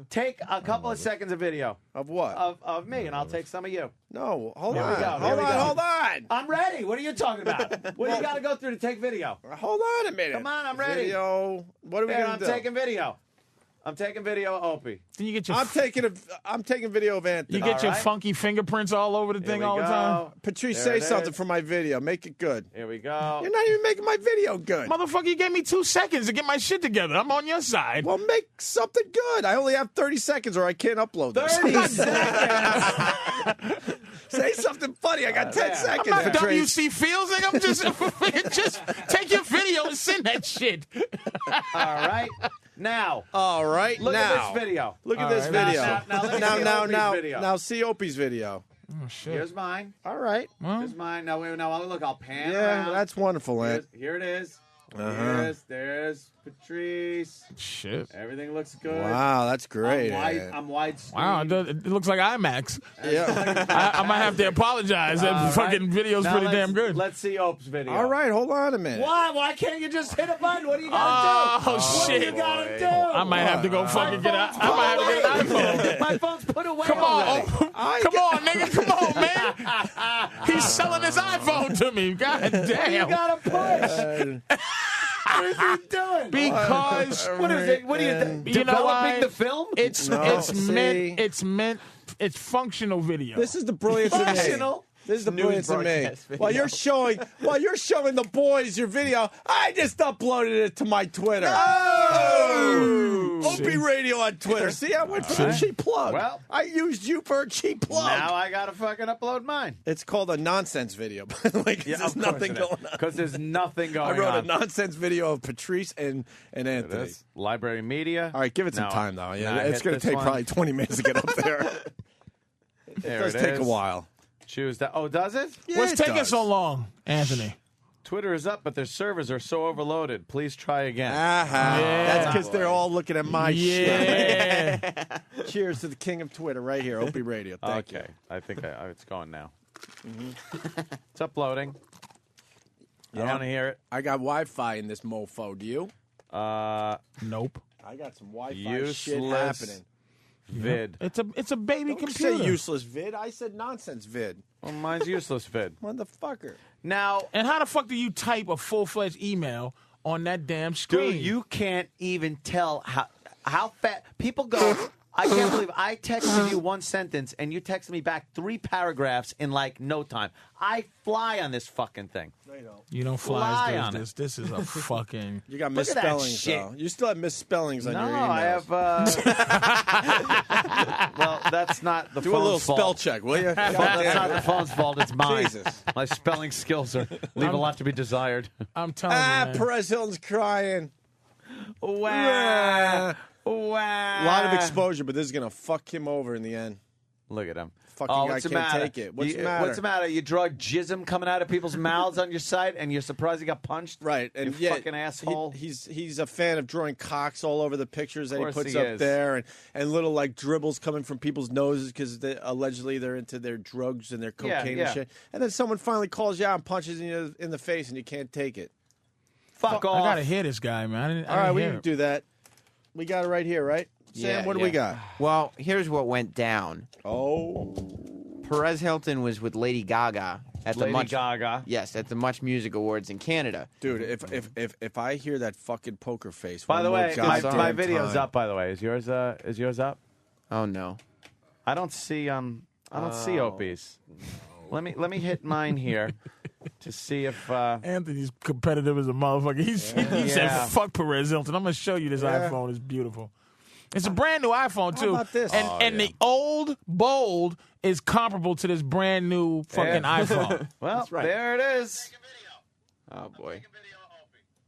take a couple of seconds of video Of what? of me, and I'll take some of you. No, hold Here we on. go, here we go. Hold on. I'm ready. What are you talking about? What do you got to go through to take video? Hold on a minute. Come on, I'm ready. Video. What are we There, going I'm to do? taking video. I'm taking video of Opie. Then you get your I'm taking video of Anthony. you get All your right. funky fingerprints all over the Here thing we all the go. time. Patrice, There say it something is. for my video. Make it good. Here we go. You're not even making my video good. Motherfucker, you gave me 2 seconds to get my shit together. I'm on your side. Well, make something good. I only have 30 seconds or I can't upload this. 30 seconds. Say something funny. I got 10 there. seconds. I'm not Patrice. WC Fields. Like I'm just take your video and send that shit. All right. Now, All right, look now. at this video. Look at All this right. video. Now, let me see Opie's video. Now see Opie's video. Oh shit. Here's mine. All right. Well, Here's mine. Now, wait, now look, I'll pan Yeah, around. that's wonderful, Ant. Here it is. Uh-huh. There's Patrice. shit. Everything looks good. Wow, that's great. Ant. I'm widescreen. Wow, it looks like IMAX. Yeah. I might have to apologize. That All fucking right. video's Now pretty let's- damn good. Let's see Ope's video. All right, hold on a minute. Why? Why can't you just hit a button? What do you gotta do? Oh, What do shit. you gotta do? I might have to go fucking get out. I might have to get an iPhone. My phone's put away Come on, already. come on, nigga, come on, man. He's selling his iPhone to me. God You damn. gotta push. What is he doing? Because What is it? What are you You know why? developing the film? it's it's functional video. This is the brilliance of me. Functional. This is the News brilliance of me. broadcast video. While you're showing the boys your video, I just uploaded it to my Twitter. Opie Radio on Twitter. See, I went for the cheap plug. Well, I used you for a cheap plug. Now I gotta fucking upload mine. It's called a nonsense video, by the way, 'cause there's nothing going on. Because there's nothing I going wrote on. a nonsense video of Patrice and Anthony. This library media. All right, give it some No. time, though. Yeah, Now it's hit going to this take one. probably 20 minutes to get up there. It There does it take a is. while. Choose that. Oh, does it? Yeah, What's it taking does. so long, Anthony? Twitter is up, but their servers are so overloaded. Please try again. Uh-huh. Yeah. That's because they're all looking at my shit. Yeah. Cheers to the king of Twitter right here, Opie Radio. Thank Okay, I think it's going now. It's uploading. I Yeah. want to hear it. I got Wi-Fi in this mofo. Do you? Nope. I got some Wi-Fi Useless shit happening. vid. It's a baby Don't computer. say useless vid. I said nonsense vid. Well, mine's useless vid. Motherfucker. Now, And how the fuck do you type a full-fledged email on that damn screen? dude, you can't even tell how fast people go. I can't believe I texted you one sentence and you texted me back 3 paragraphs in like no time. I fly on this fucking thing. No, you don't. You don't fly on this. This is a fucking. You got Look at that misspellings, shit. though. You still have misspellings on No, your emails. I have. Well, that's not the Do phone's a little fault. spell check, will you? That's not the phone's fault. It's mine. Jesus. My spelling skills leave a lot to be desired. I'm telling you, man. Perez Hilton's crying. Wow. A lot of exposure, but this is going to fuck him over in the end. Look at him. Fucking guy what's the can't matter? take it. What's the matter? What's the matter? You draw jism coming out of people's mouths on your site, and you're surprised he got punched? Right. And you fucking asshole. He's a fan of drawing cocks all over the pictures that he Of course puts he up is. there, and little like dribbles coming from people's noses because allegedly they're into their drugs and their cocaine yeah. and shit. And then someone finally calls you out and punches you in the face, and you can't take it. Fuck off. I gotta hear this guy, man. All right, we can do that. We got it right here, right? Sam, what do we got? Well, here's what went down. Oh. Perez Hilton was with Lady Gaga at the Lady Gaga. Yes, at the Much Music Awards in Canada. Dude, if I hear that fucking poker face, By one the more way, goddamn my video's time. up. By the way, is yours up? Oh no, I don't see see Opie's. Let me hit mine here to see if Anthony's competitive as a motherfucker. He said, "Fuck Perez Hilton. I'm gonna show you this iPhone. It's beautiful. It's a brand new iPhone too. How about this? And the old bold is comparable to this brand new fucking iPhone. Well, there it is. Oh boy.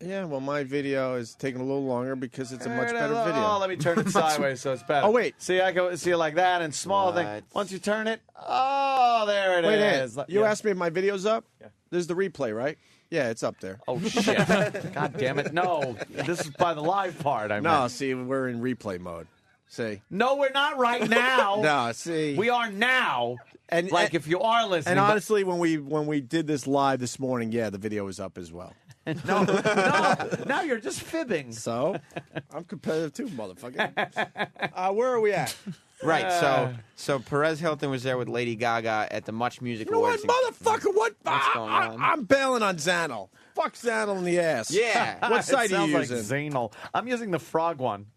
Yeah, well, my video is taking a little longer because it's a much better video. Oh, let me turn it sideways so it's better. Oh, wait. See, I go see it like that and small thing. Once you turn it, oh, there it Wait, is. you asked me if my video's up? Yeah. There's the replay, right? Yeah, it's up there. Oh, shit. God damn it. No, this is by the live part. No, see, we're in replay mode. See? No, we're not right now. No, see. We are now. And if you are listening. And honestly, when we did this live this morning, yeah, the video was up as well. No, now you're just fibbing. So, I'm competitive too, motherfucker. Where are we at? Right, so Perez Hilton was there with Lady Gaga at the Much Music You know Awards. what, motherfucker? What's going on? I'm bailing on Xanel. Fuck Xanel in the ass. Yeah. What site it are you sounds using? like Zanal. I'm using the frog one.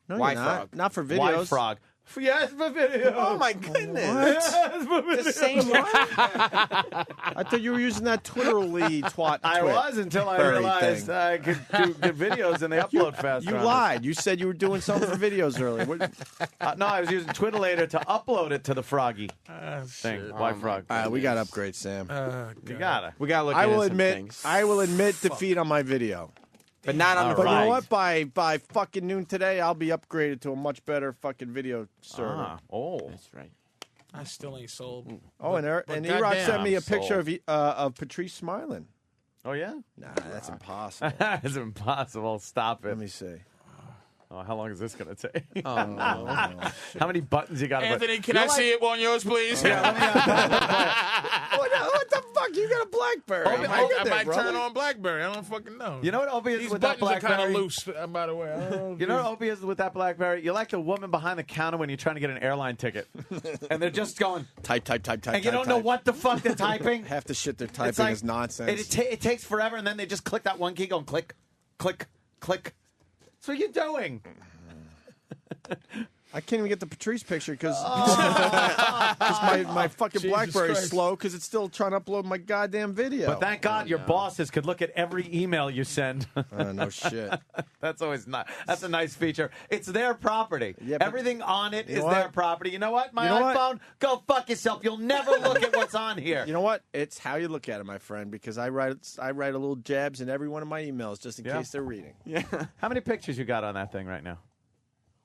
No, Why you're not. frog? Not for videos. Why frog? Yes, for video. Oh my goodness! What? The same one. I thought you were using that Twitterly twat. I was until I realized I could do good videos and they upload faster. You lied. You said you were doing something for videos earlier. No, I was using Twitter later to upload it to the Froggy thing. Why frog? We got to upgrade, Sam. You gotta. We gotta look. I will into some admit. things. I will admit defeat on my video. But not on the But you frog. know what? By fucking noon today, I'll be upgraded to a much better fucking video server. That's right. I still ain't sold. Oh, and E-Rock goddamn, sent me a I'm picture of Patrice smiling. Oh yeah? Nah, that's impossible. That's impossible. Stop it. Let me see. Oh, how long is this going to take? Oh no. How many buttons you got to Anthony, can I see it on yours, please? What the fuck? You got a BlackBerry? I might turn on BlackBerry. I don't fucking know. You know what Opie is These with that buttons are kind BlackBerry? of loose, by the way. I don't know if You know what Opie is with that BlackBerry? You're like the woman behind the counter when you're trying to get an airline ticket. And they're just going, Type. and you don't know what the fuck they're typing. Half the shit they're It's typing like- is nonsense. It takes forever, and then they just click that one key, going click, click, click. That's what you're doing. I can't even get the Patrice picture because my fucking Jesus BlackBerry is Christ. slow because it's still trying to upload my goddamn video. But thank God your bosses could look at every email you send. No shit. That's always not. That's a nice feature. It's their property. Yeah, but- Everything on it is know their what? property. You know what? My You know what? iPhone, go fuck yourself. You'll never look at what's on here. You know what? It's how you look at it, my friend. Because I write a little jabs in every one of my emails just in Yeah. case they're reading. Yeah. How many pictures you got on that thing right now?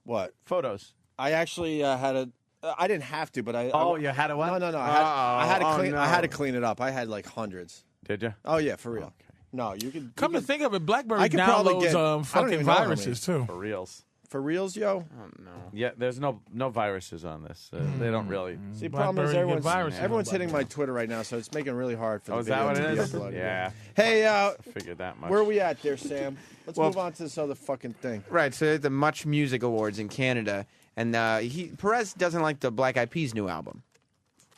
What? Photos. I actually had a. I didn't have to, but I. Oh, you had a what? No. I had to Oh, clean. no. I had to clean it up. I had like hundreds. Did you? Oh yeah, for real. No, you can. Come you to can, think of it, BlackBerry I could probably downloads get- I don't fucking even know how viruses too. For reals. for reals, yo. Oh no. Yeah, there's no viruses on this. They don't really. See, the problem is BlackBerry get viruses. everyone's hitting my Twitter right now, so it's making it really hard for Oh, the is that video what to it be is? uploaded. Yeah. Hey, I figured that much. where are we at there, Sam? Let's Well- move on to this other fucking thing. Right. So at the Much Music Awards in Canada, and Perez doesn't like the Black Eyed Peas' new album.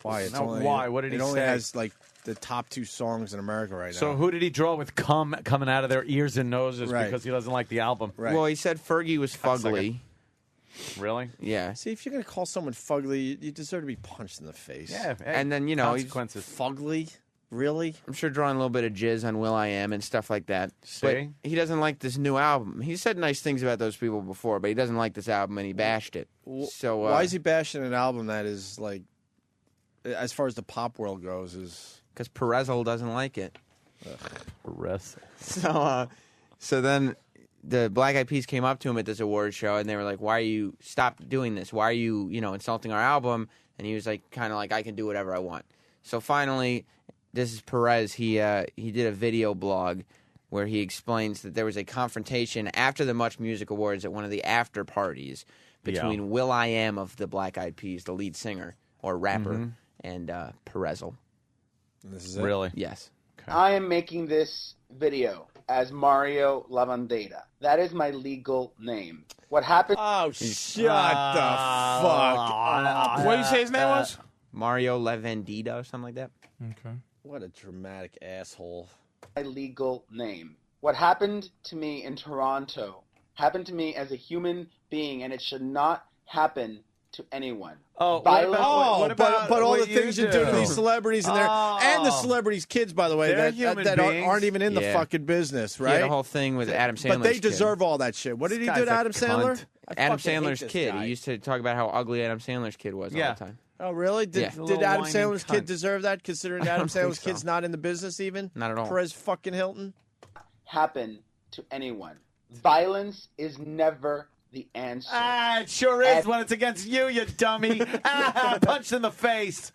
Why? It's No, only, why? What did he It only say? has like the top 2 songs in America right now. So who did he draw with cum coming out of their ears and noses Right. because he doesn't like the album? Right. Well, he said Fergie was fugly. Really? Yeah. See, if you're gonna call someone fugly, you deserve to be punched in the face. Yeah. Hey, And then, you know, he's consequences. Fugly? Really? I'm sure drawing a little bit of jizz on Will.i.am and stuff like that. See? But he doesn't like this new album. He said nice things about those people before, but he doesn't like this album, and he bashed it. So Why is he bashing an album that is like, as far as the pop world goes, is because Perezzel doesn't like it. Perez. So then the Black Eyed Peas came up to him at this award show, and they were like, "Why are you stop doing this? Why are you insulting our album?" And he was like, kind of like, "I can do whatever I want." So finally, this is Perez. He did a video blog where he explains that there was a confrontation after the Much Music Awards at one of the after parties between Will.i.am of the Black Eyed Peas, the lead singer or rapper, and Perezzel. this is it? Really? Yes. I am making this video as Mario Lavandera. That is my legal name. What happened? Oh, shut the fuck up. What did you say his name was? Mario Lavandera or something like that. Okay. What a dramatic asshole. My legal name. What happened to me in Toronto happened to me as a human being, and it should not happen to anyone. Oh, Violence- but all what the things you do to these celebrities and and the celebrities' kids, by the way, They're that human aren't even in the Yeah. fucking business, He had right? the whole thing with Adam Sandler's But they kid. deserve all that shit. What did he This do to guy's a Adam Sandler? cunt. I Adam fucking hate Sandler's this kid. guy. He used to talk about how ugly Adam Sandler's kid was all the time. Oh, really? Yeah. Did Adam whining Sandler's kid cunt. deserve that, considering I Adam don't think Sandler's so. kid's not in the business even? Not at all. Perez fucking Hilton? Happen to anyone. Violence is never the answer. It sure is when it's against you, you dummy. Punched in the face.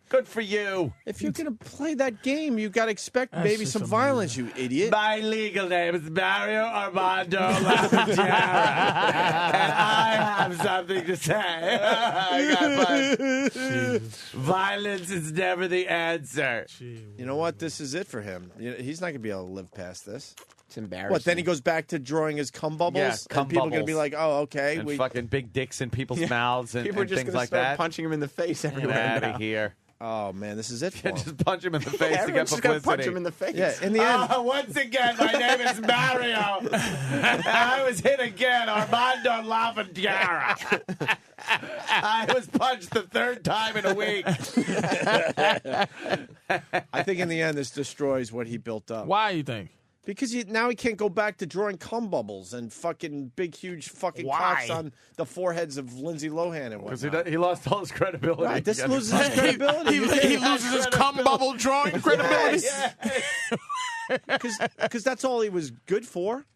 Good for you. If you're going to play that game, you got to expect maybe some violence, you idiot. My legal name is Mario Armando Lavandera, and I have something to say. I got punched. Violence is never the answer. You know what? This is it for him. He's not going to be able to live past this. It's embarrassing. What, then he goes back to drawing his cum bubbles? Yeah, cum and people are going to bubbles. be like, oh, okay. And fucking big dicks in people's mouths and, People are and just things gonna like start that. punching him in the face Get everywhere. out now. of here. Oh, man, this is it for him. Just punch him in the face to get Everyone's just publicity. gonna punch him in the face. Yeah, in the end. Once again, my name is Mario. I was hit again, Armando Lavandera. I was punched the third time in a week. I think in the end, this destroys what he built up. Why you think? Because now he can't go back to drawing cum bubbles and fucking big, huge fucking Why? cocks on the foreheads of Lindsay Lohan and Because whatnot. he lost all his credibility. Right, this loses his credibility. He loses his cum bubble drawing credibility. Because that's all he was good for.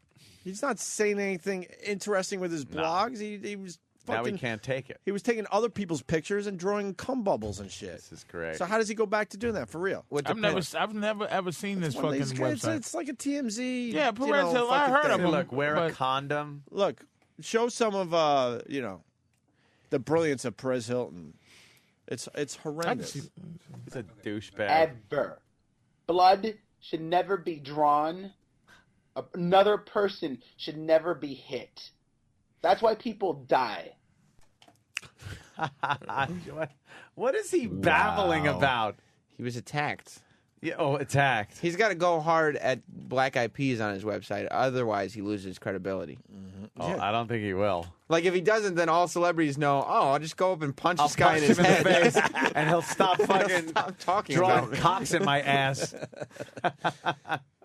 He's not saying anything interesting with his blogs. He was Now fucking. he can't take it. He was taking other people's pictures and drawing cum bubbles and shit. This is great. So how does he go back to doing that for real? I've never ever seen this One of fucking these guys, website. It's like a TMZ. Yeah, Perez Hill, I fucking heard thing. of him. Look, wear a but- condom. Look, show some of the brilliance of Perez Hilton. It's horrendous. He's a douchebag. Ever. Blood should never be drawn. Another person should never be hit. That's why people die. What is he babbling about? He was attacked. Yeah, attacked. He's got to go hard at Black Eyed Peas on his website. Otherwise, he loses credibility. Oh, I don't think he will. Like, if he doesn't, then all celebrities know, oh, I'll just go up and punch this guy punch in his him in head. the face, and he'll stop fucking Stop talking drawing about it. cocks in my ass.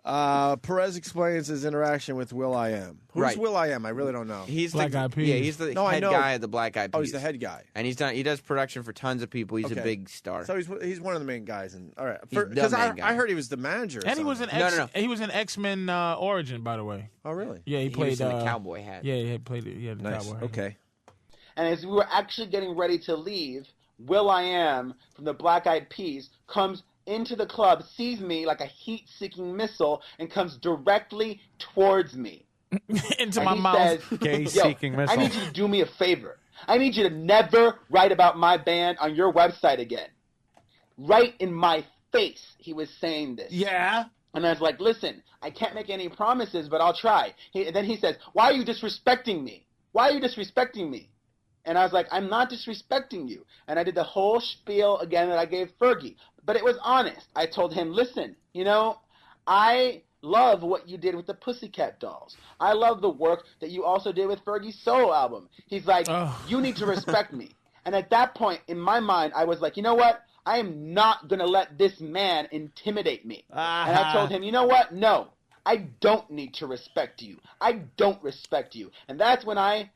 Perez explains his interaction with Will.i.am. Who's Right. Will.i.am? I really don't know. He's Black Eyed Peas. Yeah, he's the No, I head know. guy at the Black Eyed Peas. Oh, he's the head guy. And he does production for tons of people. He's Okay. a big star. So he's one of the main guys. And all right, He's the because main guy. I heard he was the manager. Or And he was something. an he was an X-Men Origin, by the way. Oh, really? Yeah, he He played was in the cowboy hat. Yeah, he had played it. Yeah, the Nice. cowboy hat. Okay. And as we were actually getting ready to leave, Will.i.am from the Black Eyed Peas comes into the club, sees me like a heat-seeking missile, and comes directly towards me. Into And my he mouth. says, Gay-seeking "Yo, missile." I need you to do me a favor. I need you to never write about my band on your website again." Right in my face, he was saying this. Yeah. And I was like, "Listen, I can't make any promises, but I'll try." Then he says, "Why are you disrespecting me? Why are you disrespecting me?" And I was like, "I'm not disrespecting you." And I did the whole spiel again that I gave Fergie. But it was honest. I told him, "Listen, I love what you did with the Pussycat Dolls. I love the work that you also did with Fergie's solo album. He's like, you need to respect me. And at that point, in my mind, I was like, you know what? I am not going to let this man intimidate me. And I told him, you know what? No, I don't need to respect you. I don't respect you. And that's when I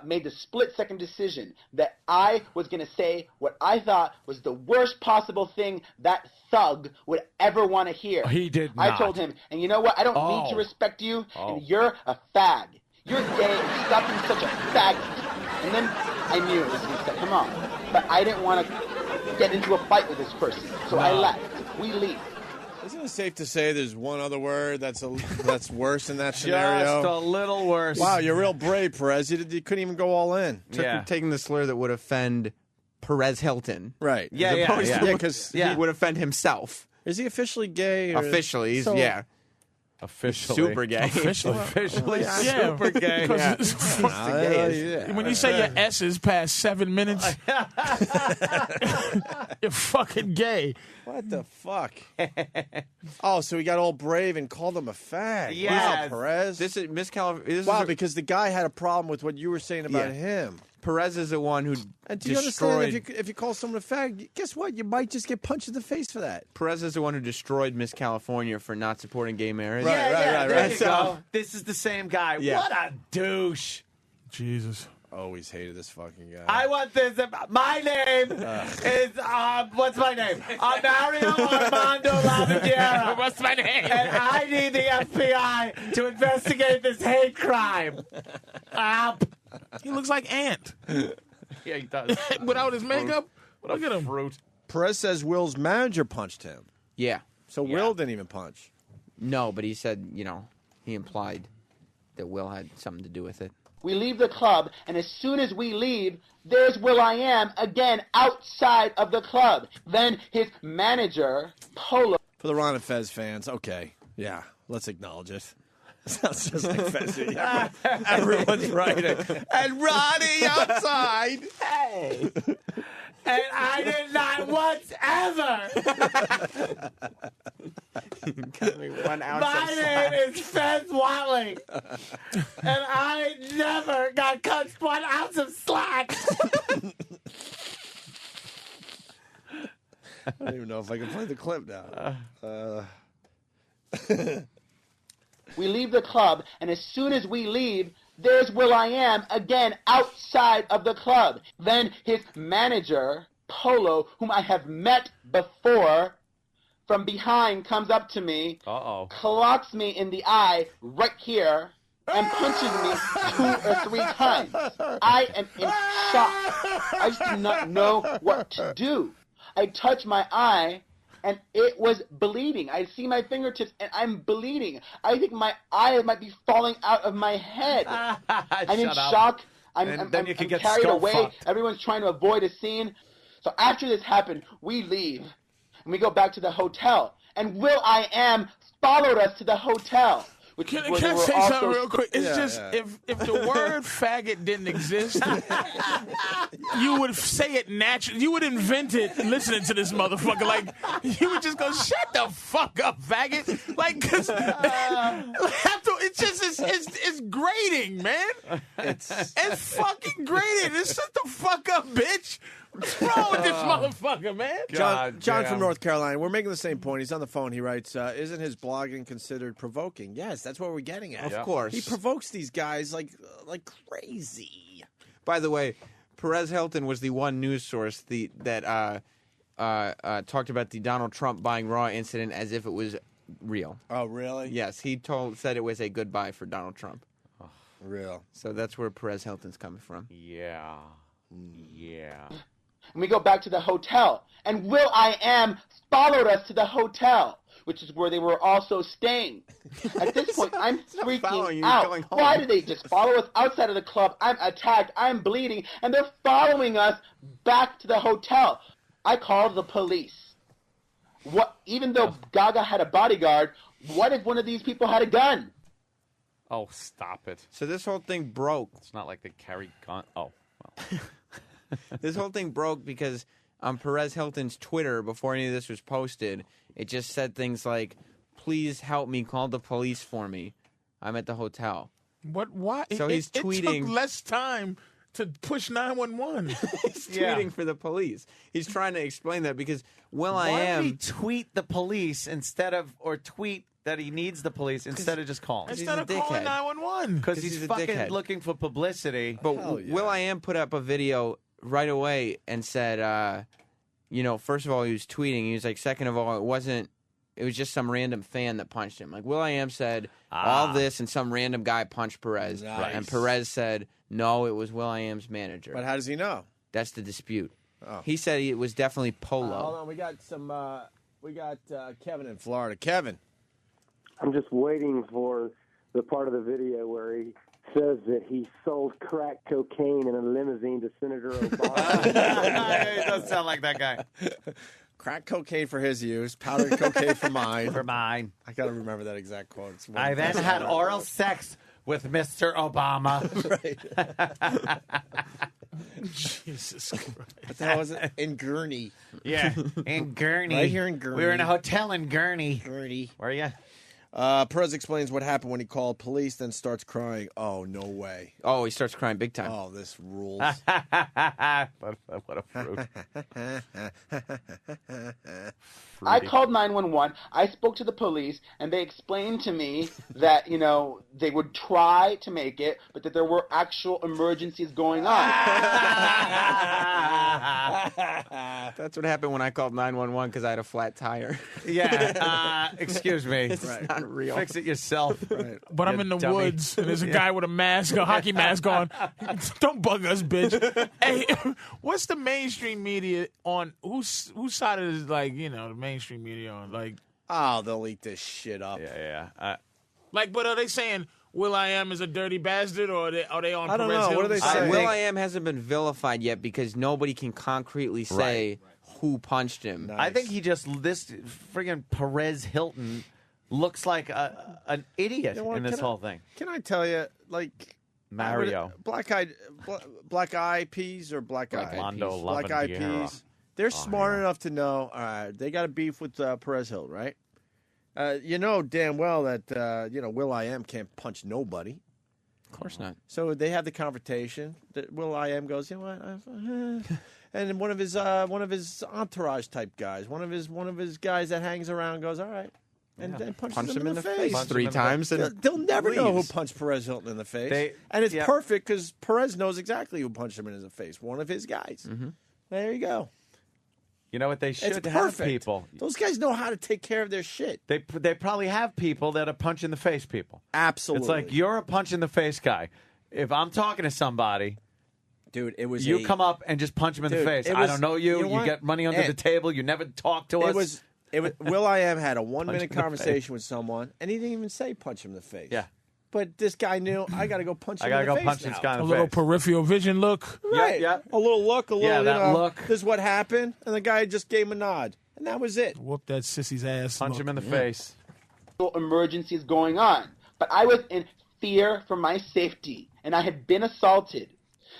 made the split-second decision that I was going to say what I thought was the worst possible thing that thug would ever want to hear. He did not. I told him, and you know what? I don't need to respect you, and you're a fag. You're gay, and stop being such a faggot. And then I knew it was going to set him off. But I didn't want to get into a fight with this person, so I left. We leave. Isn't it safe to say there's one other word that's worse in that scenario? Just a little worse. Wow, you're real brave, Perez. You couldn't even go all in. Taking the slur that would offend Perez Hilton. Right. Because he would offend himself. Is he officially gay? Officially, he's, Officially. Super gay. Officially super gay. When you say your S is past 7 minutes, you're fucking gay. What the fuck? Oh, so he got all brave and called him a fag. Yeah, wow, Perez. This is Miss California. Wow, because the guy had a problem with what you were saying about him. Perez is the one who do you understand if you call someone a fag, guess what? You might just get punched in the face for that. Perez is the one who destroyed Miss California for not supporting gay marriage. Right. There you go. This is the same guy. Yeah. What a douche. Jesus. Always hated this fucking guy. I want this. My name is, what's my name? Mario Armando Lavadiera. What's my name? And I need the FBI to investigate this hate crime. He looks like Ant. Yeah, he does. Without his makeup? Look at him. Fruit. Perez says Will's manager punched him. Yeah. So Will didn't even punch. No, but he said, he implied that Will had something to do with it. We leave the club, and as soon as we leave, there's Will.i.am again outside of the club. Then his manager, Polo. For the Ron and Fez fans, okay. Yeah, let's acknowledge it. Sounds just like Fezzy. Everyone's writing. And Ronnie outside. Hey. And I did not once ever. Got me 1 ounce My name is Fez Watling. And I never got cut 1 ounce of slack. I don't even know if I can play the clip now. We leave the club, and as soon as we leave, there's Will.i.am again outside of the club. Then his manager, Polo, whom I have met before, from behind comes up to me, clocks me in the eye right here, and punches me 2 or 3 times. I am in shock. I just do not know what to do. I touch my eye, and it was bleeding. I see my fingertips, and I'm bleeding. I think my eye might be falling out of my head. I'm in shock. I'm carried away. Everyone's trying to avoid a scene. So after this happened, we leave, and we go back to the hotel. And Will.i.am followed us to the hotel. Can I say something real quick? It's if the word faggot didn't exist, you would say it naturally. You would invent it listening to this motherfucker. Like, you would just go, shut the fuck up, faggot. Like, because it's grating, man. It's fucking grating. It's shut the fuck up, bitch. What's wrong with this motherfucker, man? John from North Carolina. We're making the same point. He's on the phone. He writes, isn't his blogging considered provoking? Yes, that's what we're getting at. Of course. He provokes these guys like crazy. By the way, Perez Hilton was the one news source that talked about the Donald Trump buying Raw incident as if it was real. Oh, really? Yes, he said it was a goodbye for Donald Trump. Oh, real. So that's where Perez Hilton's coming from. Yeah. And we go back to the hotel. And Will.i.am followed us to the hotel, which is where they were also staying. At this point, I'm freaking out. Why did they just follow us outside of the club? I'm attacked. I'm bleeding. And they're following us back to the hotel. I called the police. Even though Gaga had a bodyguard, what if one of these people had a gun? Oh, stop it. So this whole thing broke. It's not like they carry gun. Oh, well. This whole thing broke because on Perez Hilton's Twitter, before any of this was posted, it just said things like, please help me, call the police for me. I'm at the hotel. What? Why? So he's tweeting. It took less time to push 911. He's tweeting for the police. He's trying to explain that because Why would he tweet the police or tweet that he needs the police instead of just calling? Instead of calling 911. Because he's he's a fucking dickhead. looking for publicity. But Will.i.am put up a video right away and said, first of all, he was tweeting. He was like, second of all, it was just some random fan that punched him. Like, Will.i.am said all this and some random guy punched Perez. Nice. And Perez said, no, it was Will.i.am's manager. But how does he know? That's the dispute. Oh. He said it was definitely Polo. Hold on, we got Kevin in Florida. Kevin. I'm just waiting for the part of the video where he says that he sold crack cocaine in a limousine to Senator Obama. It does sound like that guy. Crack cocaine for his use, powdered cocaine for mine. For mine. I got to remember that exact quote. I then had oral sex with Mr. Obama. Right. Jesus Christ. What the hell was it? In Gurney. Yeah, in Gurney. Right here in Gurney. We were in a hotel in Gurney. Gurney. Where are you? Perez explains what happened when he called police, then starts crying. Oh, no way. Oh, he starts crying big time. Oh, this rules. What a fruit. I called 911. I spoke to the police, and they explained to me that, they would try to make it, but that there were actual emergencies going on. That's what happened when I called 911 because I had a flat tire. Yeah, excuse me. It's not real. Fix it yourself. Right. But I'm in the dummy. woods, and there's a guy with a mask, a hockey mask on. Don't bug us, bitch. Hey, what's the mainstream media on? Whose side is the mainstream media on? Oh, they'll eat this shit up. Yeah. But are they saying Will.i.am is a dirty bastard, or are they on? I don't Perez know. Hilton? What are they saying? Will.i.am hasn't been vilified yet because nobody can concretely say who punched him. Nice. I think this friggin' Perez Hilton looks like an idiot in this whole thing. Can I tell you, Mario. Black Eyed Peas or Black Eyed Mondo Peas? Black Eyed Lavandiera. Peas. They're smart enough to know, all right, they got a beef with Perez Hilton, right? You know damn well that, Will.i.am can't punch nobody. Of course not. So they have the confrontation. That Will.i.am goes, you know what? And then one of his entourage type guys, one of his guys that hangs around goes, all right. And then punches him in the face. Punch 3 times. They'll never know who punched Perez Hilton in the face. And it's perfect because Perez knows exactly who punched him in the face. One of his guys. Mm-hmm. There you go. You know what they should It's have perfect. people. Those guys know how to take care of their shit. They probably have people that are punch in the face people. Absolutely. It's like you're a punch in the face guy. If I'm talking to somebody, dude, it was you come up and just punch him in the face. I don't know you. You know what? get money under the table. You never talk to us. It was Will.i.am had a 1 Punch minute him in the conversation with someone, and he didn't even say punch him in the face. Yeah. But this guy knew I got to go punch him I gotta in the go face punch now. this guy in A the little face. peripheral vision look. Right. Yeah. A little look, that look. This is what happened, and the guy just gave him a nod, and that was it. Whoop that sissy's ass. Punch him in the face. Emergencies going on. But I was in fear for my safety, and I had been assaulted.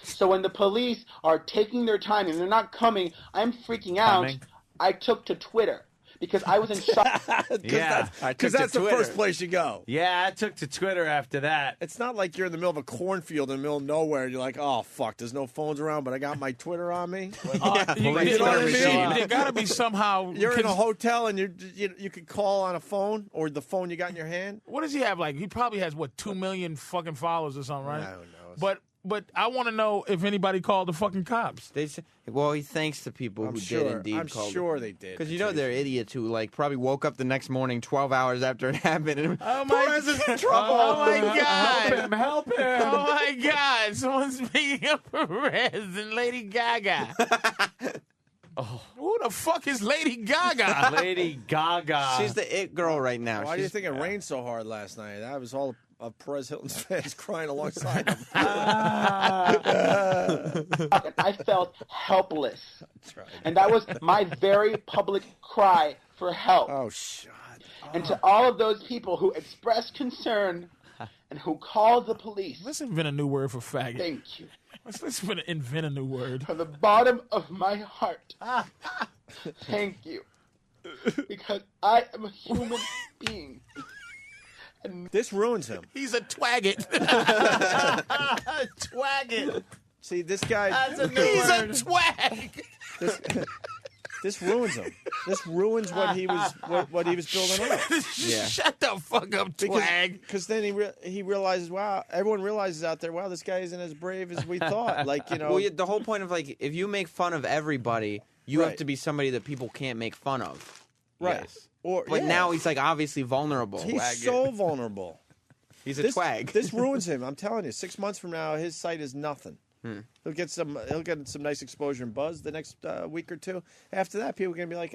So when the police are taking their time and they're not coming, I'm freaking out. Coming. I took to Twitter because I was in shock. Because that's the first place you go. Yeah, I took to Twitter after that. It's not like you're in the middle of a cornfield in the middle of nowhere and you're like, oh, fuck, there's no phones around, but I got my Twitter on me. You know what I mean? There got to be somehow. You're in a hotel and you could call on a phone or the phone you got in your hand. What does he have? He probably has, 2 million fucking followers or something, right? I don't know. But I want to know if anybody called the fucking cops. They say, well, he thanks the people who did indeed I'm call. sure they did. Because they're idiots who probably woke up the next morning 12 hours after it happened. And, Oh my Perez is in trouble. Oh my God! Help him! Oh my God! Someone's speaking of Perez and Lady Gaga. Who the fuck is Lady Gaga? Lady Gaga. She's the it girl right now. Why do you think it rained so hard last night? That was all of Perez Hilton's fans crying alongside him. I felt helpless. That's right. And that was my very public cry for help. Oh, shut up. And to all of those people who expressed concern and who called the police, Let's invent a new word for faggot. thank you. Let's invent a new word. From the bottom of my heart, thank you. because I am a human being. And this ruins him. He's a twagget. Twagget. See, this guy. That's a new He's word. a twag. This ruins him. This ruins what he was building up. Shut the fuck up, twag. Because then he realizes, wow, everyone realizes out there, wow, this guy isn't as brave as we thought. Like, you know, Well, the whole point of like, if you make fun of everybody, you have to be somebody that people can't make fun of. right? Or But yeah. now he's like obviously vulnerable. He's so vulnerable. He's a twag. This ruins him. I'm telling you. 6 months from now, his site is nothing. He'll get some nice exposure and buzz the next week or two. After that, people are gonna be like,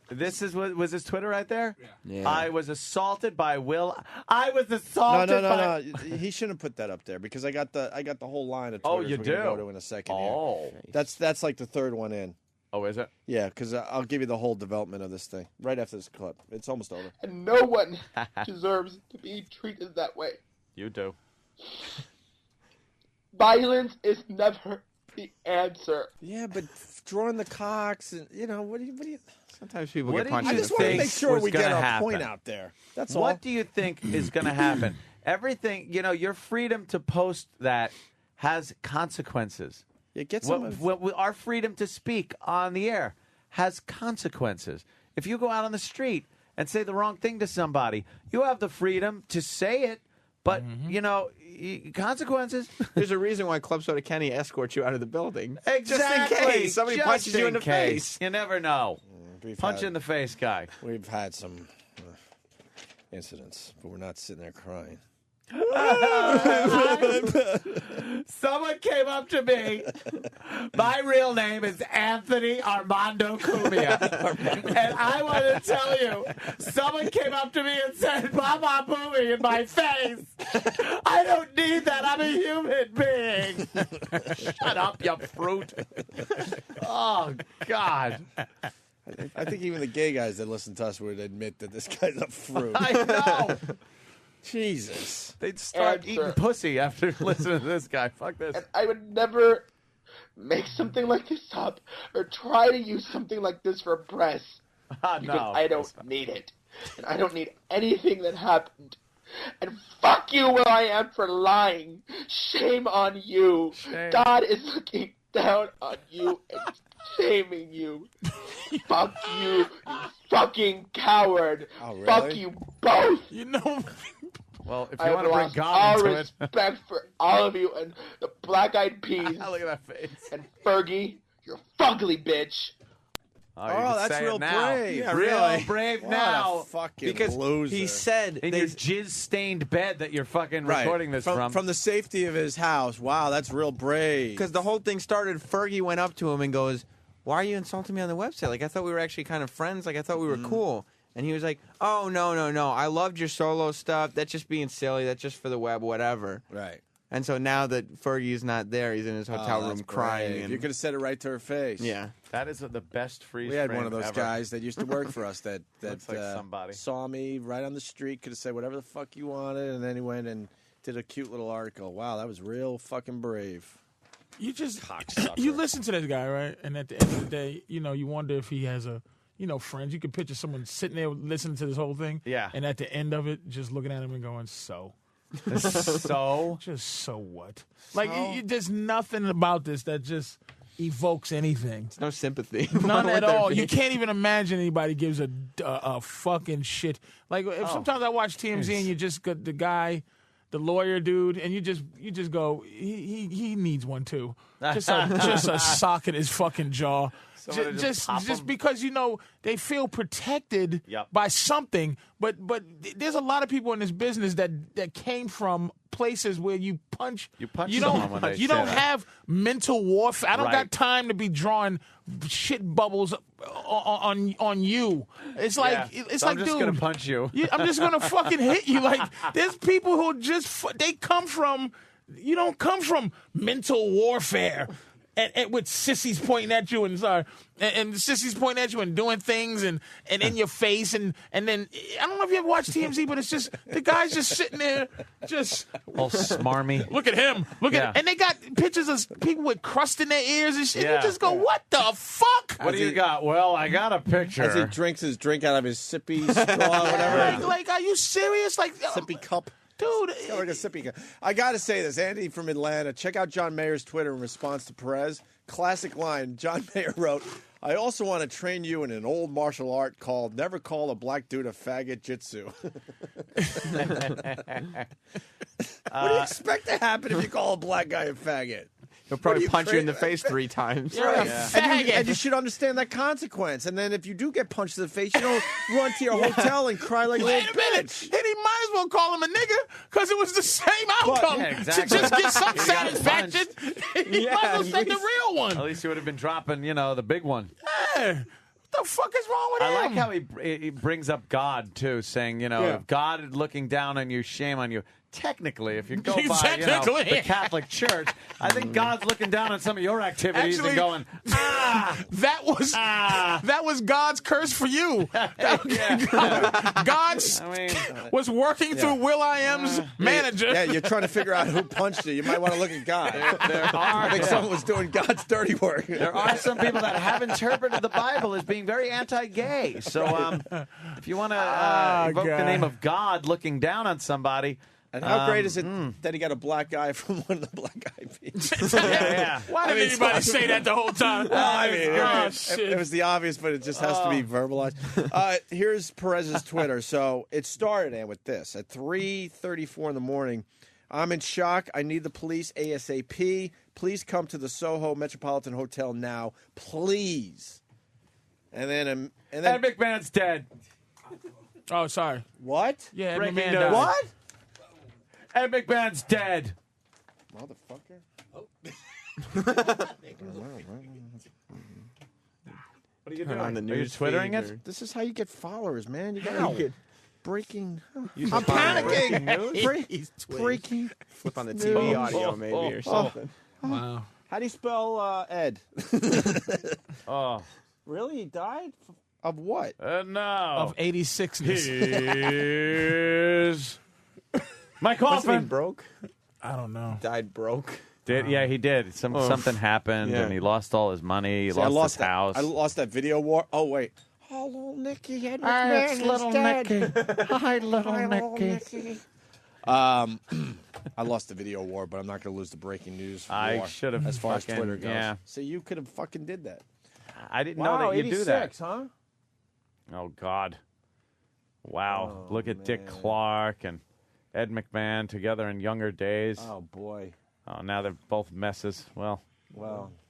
This is what was his Twitter right there. Yeah. I was assaulted by Will. I was assaulted by. No. He shouldn't put that up there because I got the whole line of Twitters Oh, you we're gonna do? go to in a second. Oh. Here. That's like the third one in. Oh, is it? Yeah, because I'll give you the whole development of this thing right after this clip. It's almost over. And no one deserves to be treated that way. You do. Violence is never the answer. Yeah, but drawing the cocks and what do you? Sometimes people What get do punched you in I the just want to face. make sure was we get gonna our happen? point out there. That's all. What do you think is going to happen? Everything, your freedom to post that has consequences. Yeah, get some. Our freedom to speak on the air has consequences. If you go out on the street and say the wrong thing to somebody, you have the freedom to say it, but, consequences. There's a reason why Club Soda Kenny escorts you out of the building. Exactly. Just in case somebody Just punches you in the case. face. You never know. Punch in the face, guy. We've had some incidents, but we're not sitting there crying. Someone came up to me. My real name is Anthony Armando Cumia. And I want to tell you, someone came up to me and said, Baba Booey in my face. I don't need that. I'm a human being. Shut up, you fruit. Oh, God. I think even the gay guys that listen to us would admit that this guy's a fruit. I know. Jesus. They'd start Answer. eating pussy after listening to this guy. Fuck this. And I would never make something like this up or try to use something like this for press. Because No. I don't need it. And I don't need anything that happened. And fuck you where I am for lying. Shame on you. Shame. God is looking down on you and shaming you. Fuck you, you fucking coward. Oh, really? Fuck you both. Well, if I you have want to bring lost God all into it. respect for all of you and the Black Eyed Peas Look at that face. and Fergie, you're fugly bitch. Oh, you can that's say real it now. brave. Yeah, Real really. brave What now. a fucking Because loser. he said In your jizz-stained bed that you're fucking recording this from the safety of his house. Wow, that's real brave. because the whole thing started. Fergie went up to him and goes, "Why are you insulting me on the website? Like I thought we were actually kind of friends. Like I thought we were cool." And he was like, "Oh no. I loved your solo stuff. That's just being silly. That's just for the web, whatever." Right. And so now that Fergie's not there, he's in his hotel room that's crying. brave. And, You could have said it right to her face. yeah. That is the best freeze We had frame one of those ever. guys that used to work for us that Looks like somebody. saw me right on the street, could have said whatever the fuck you wanted, and then he went and did a cute little article. Wow, that was real fucking brave. You just Cocksucker. you listen to this guy, right? And at the end of the day, you wonder if he has friends. You can picture someone sitting there listening to this whole thing. Yeah. And at the end of it, just looking at him and going, so. So? Just so what? Like, there's nothing about this that just evokes anything. There's no sympathy. None with at their all. You feelings. can't even imagine anybody gives a fucking shit. Like, if sometimes I watch TMZ and you just got the guy, the lawyer dude, and you just go, he needs one too. Just a sock in his fucking jaw. Someone to just pop Just him. because they feel protected Yep. by something, but there's a lot of people in this business that came from places where you punch. You punch You someone when they you say don't that. have mental warfare. I don't Right. got time to be drawing shit bubbles on you. It's like Yeah. it's So like, I'm just dude, gonna punch you. I'm just gonna fucking hit you. Like, there's people who just they come from. You don't come from mental warfare. and with sissies pointing at you and sissies pointing at you and doing things and in your face and then I don't know if you ever watched TMZ, but it's just the guy's just sitting there just all smarmy. Look at him. Look at and they got pictures of people with crust in their ears and shit. You just go, what the fuck? What do you got? Well, I got a picture. As he drinks his drink out of his sippy straw or whatever. Like, are you serious? Like sippy cup. Dude, it's like a sippy cup. I got to say this. Andy from Atlanta, check out John Mayer's Twitter in response to Perez. Classic line. John Mayer wrote, I also want to train you in an old martial art called never call a black dude a faggot jitsu. What do you expect to happen if you call a black guy a faggot? He'll probably punch you in the face 3 times. And you should understand that consequence. And then if you do get punched in the face, you don't run to your hotel and cry like a little bitch. And he might as well call him a nigga because it was the same outcome. To just get some satisfaction, he might as well say the real one. At least he would have been dropping, the big one. Yeah. What the fuck is wrong with him? I like how he brings up God, too, saying, if God is looking down on you, shame on you. Technically, if you go by the Catholic Church, I think God's looking down on some of your activities and going, that was God's curse for you. God was working through Will.i.am's manager. Yeah, you're trying to figure out who punched you. You might want to look at God. I think someone was doing God's dirty work. There are some people that have interpreted the Bible as being very anti-gay. So if you want to evoke the name of God looking down on somebody. And how great is it that he got a black guy from one of the Black Eyed Peas? Why didn't anybody say that the whole time? It was the obvious, but it just has to be verbalized. Here's Perez's Twitter. So it started with this. At 3:34 in the morning, I'm in shock. I need the police ASAP. Please come to the Soho Metropolitan Hotel now. Please. And then Ed McMahon's dead. Oh, sorry. What? Yeah, Ed Breaking McMahon news. died. What? Ed McMahon's dead. Motherfucker. What are you doing? On the Are you news twittering feed it? This is how you get followers, man. You got to get breaking. I'm panicking. Breaking. Flip on the TV audio maybe or something. Wow. How do you spell Ed? Oh. Really? He died? Of what? No. Of 86ness. Here's my coffin. Broke? I don't know. Died broke? Yeah, he did. Something happened, and he lost all his money. He lost his house. I lost that video war. Oh, wait. Hello, Nicky. Ed It's McMahon little is dead. Nicky. Hi, little Nicky. I lost the video war, but I'm not going to lose the breaking news war. I should have as far as fucking- Twitter goes. yeah. So you could have fucking did that. I didn't know that you do that. 86, huh? Oh, God. Wow. Look at Dick Clark and Ed McMahon together in younger days. Oh, boy. Oh, now they're both messes. Well,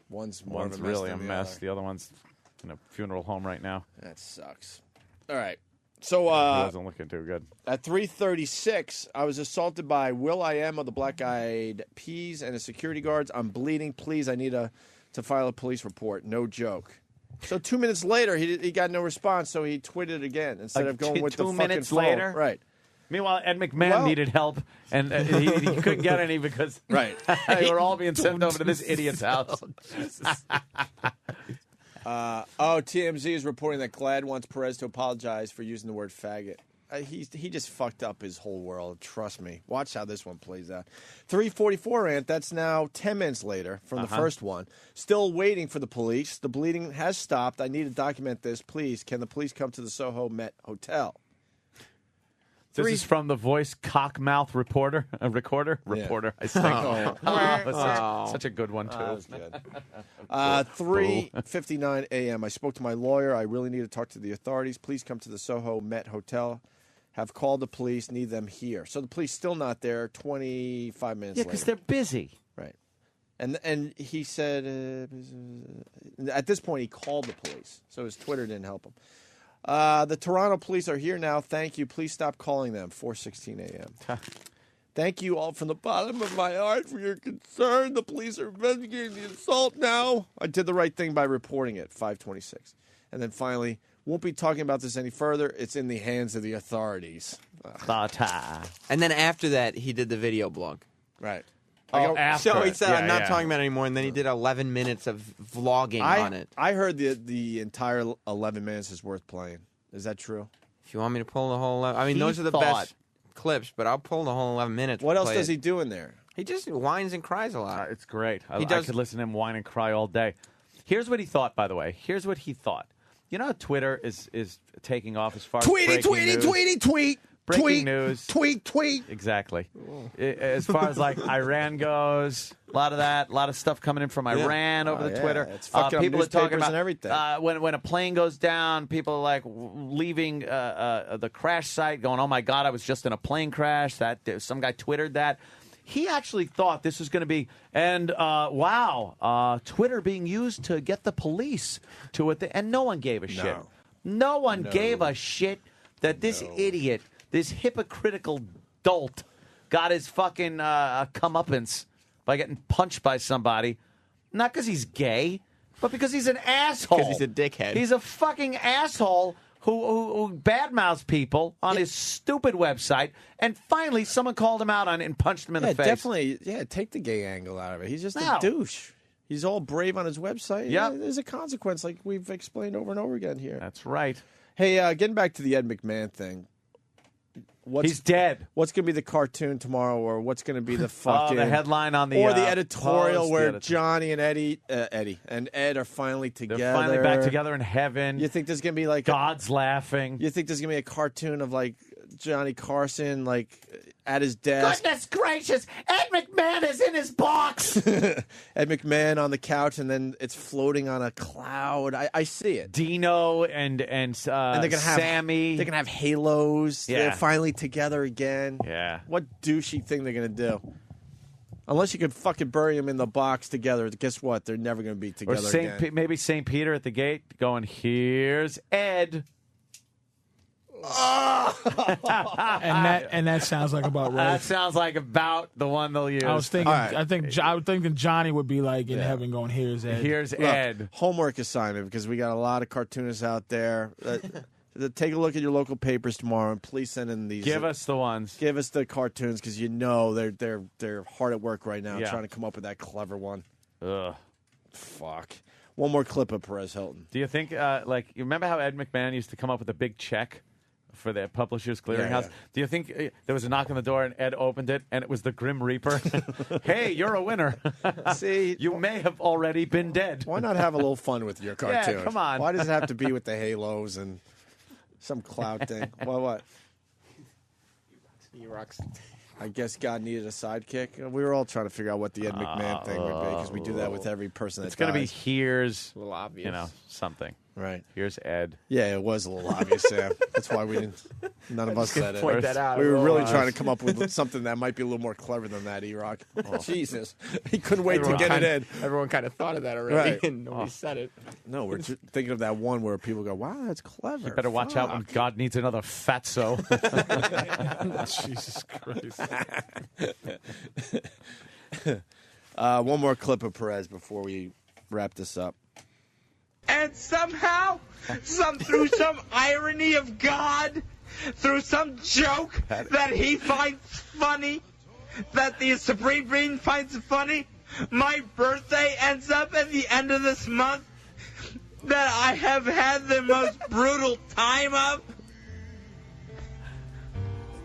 one's more one's of a mess really than a the mess. other. The other one's in a funeral home right now. That sucks. All right. So He wasn't looking too good. at 3:36, I was assaulted by Will.i.am of the Black Eyed Peas and his security guards. I'm bleeding. Please, I need to file a police report. No joke. So 2 minutes later, he got no response, so he tweeted again instead of going with the 2 fucking minutes phone. later? Right. Meanwhile, Ed McMahon needed help, and he couldn't get any because they were all being sent over to this idiot's house. TMZ is reporting that Glad wants Perez to apologize for using the word faggot. He just fucked up his whole world. Trust me. Watch how this one plays out. 3:44, Ant. That's now 10 minutes later from the first one. Still waiting for the police. The bleeding has stopped. I need to document this. Please, can the police come to the Soho Met Hotel? This is from the voice cockmouth recorder. I think. Such a good one too. That was good. 3:59 a.m. I spoke to my lawyer. I really need to talk to the authorities. Please come to the Soho Met Hotel. Have called the police. Need them here. So the police still not there. 25 minutes Yeah, later. because they're busy. Right. And he said at this point he called the police. So his Twitter didn't help him. The Toronto police are here now. Thank you. Please stop calling them. 4:16 a.m. Thank you all from the bottom of my heart for your concern. The police are investigating the assault now. I did the right thing by reporting it. 5:26. And then finally, won't be talking about this any further. It's in the hands of the authorities. And then after that, he did the video blog. Right. after. So he said, I'm not yeah. talking about it anymore, and then he did 11 minutes of vlogging on it. I heard the entire 11 minutes is worth playing. Is that true? If you want me to pull the whole 11, I mean, those are the best clips, but I'll pull the whole 11 minutes. What else does he do in there? He just whines and cries a lot. It's great. I does- could listen to him whine and cry all day. Here's what he thought, by the way. Here's what he thought. You know how Twitter is taking off as far as tweet. Breaking news. Tweet. Exactly. As far as like Iran goes, a lot of that, a lot of stuff coming in from Iran over the Twitter. It's fucking up people are talking newspapers about and everything. When a plane goes down, people are like leaving the crash site, going, "Oh my God, I was just in a plane crash." That some guy twittered that. He actually thought this was going to be, and Twitter being used to get the police to it, and no one gave a shit. No one gave a shit that this idiot. This hypocritical dolt got his fucking comeuppance by getting punched by somebody. Not because he's gay, but because he's an asshole. Because he's a dickhead. He's a fucking asshole who badmouths people on his stupid website. And finally, someone called him out on it and punched him in the face. Definitely. Yeah, take the gay angle out of it. He's just a douche. He's all brave on his website. Yep. There's a consequence, like we've explained over and over again here. That's right. Hey, getting back to the Ed McMahon thing. He's dead. What's going to be the cartoon tomorrow, or what's going to be the fucking the headline on the or the editorial Post, where Johnny and Eddie and Ed are finally together? They're finally back together in heaven. You think there's going to be like God's laughing? You think there's going to be a cartoon of like Johnny Carson like at his desk? Goodness gracious! Ed McMahon is in his box. Ed McMahon on the couch, and then it's floating on a cloud. I see it. Dino and they're gonna have Sammy. They're gonna have halos. Yeah. They're finally together again. Yeah. What douchey thing they're gonna do? Unless you could fucking bury them in the box together, guess what? They're never gonna be together again. Maybe St. Peter at the gate going, "Here's Ed." and that sounds like about right. That sounds like about the one they'll use. I was thinking. I was thinking Johnny would be like in heaven, going, "Here's Ed." Here's Look, Ed. Homework assignment, because we got a lot of cartoonists out there. Take a look at your local papers tomorrow, and please send in these. Give us the ones. Give us the cartoons, because they're hard at work right now Yeah. trying to come up with that clever one. Ugh. Fuck. One more clip of Perez Hilton. Do you think, you remember how Ed McMahon used to come up with a big check for the Publishers Clearinghouse? Yeah. Do you think there was a knock on the door and Ed opened it and it was the Grim Reaper? Hey, you're a winner. See, you may have already been dead. Why not have a little fun with your cartoon? Yeah, come on. Why does it have to be with the halos and some cloud thing? What? I guess God needed a sidekick. We were all trying to figure out what the Ed McMahon thing would be, because we do that with every person It's that going to be dies. here's, a little obvious. Something. Right. Here's Ed. Yeah, it was a little obvious, Sam. That's why we didn't. None of us said it. point that out. We were really trying to come up with something that might be a little more clever than that, E-Rock. Oh. Jesus. He couldn't wait to get it in. Everyone kind of thought of that already, Right. and nobody said it. No, we're thinking of that one where people go, wow, that's clever. You better watch out when God needs another fatso. Jesus Christ. One more clip of Perez before we wrap this up. And somehow, through some irony of God, through some joke that he finds funny, that the Supreme Being finds funny, my birthday ends up at the end of this month that I have had the most brutal time of.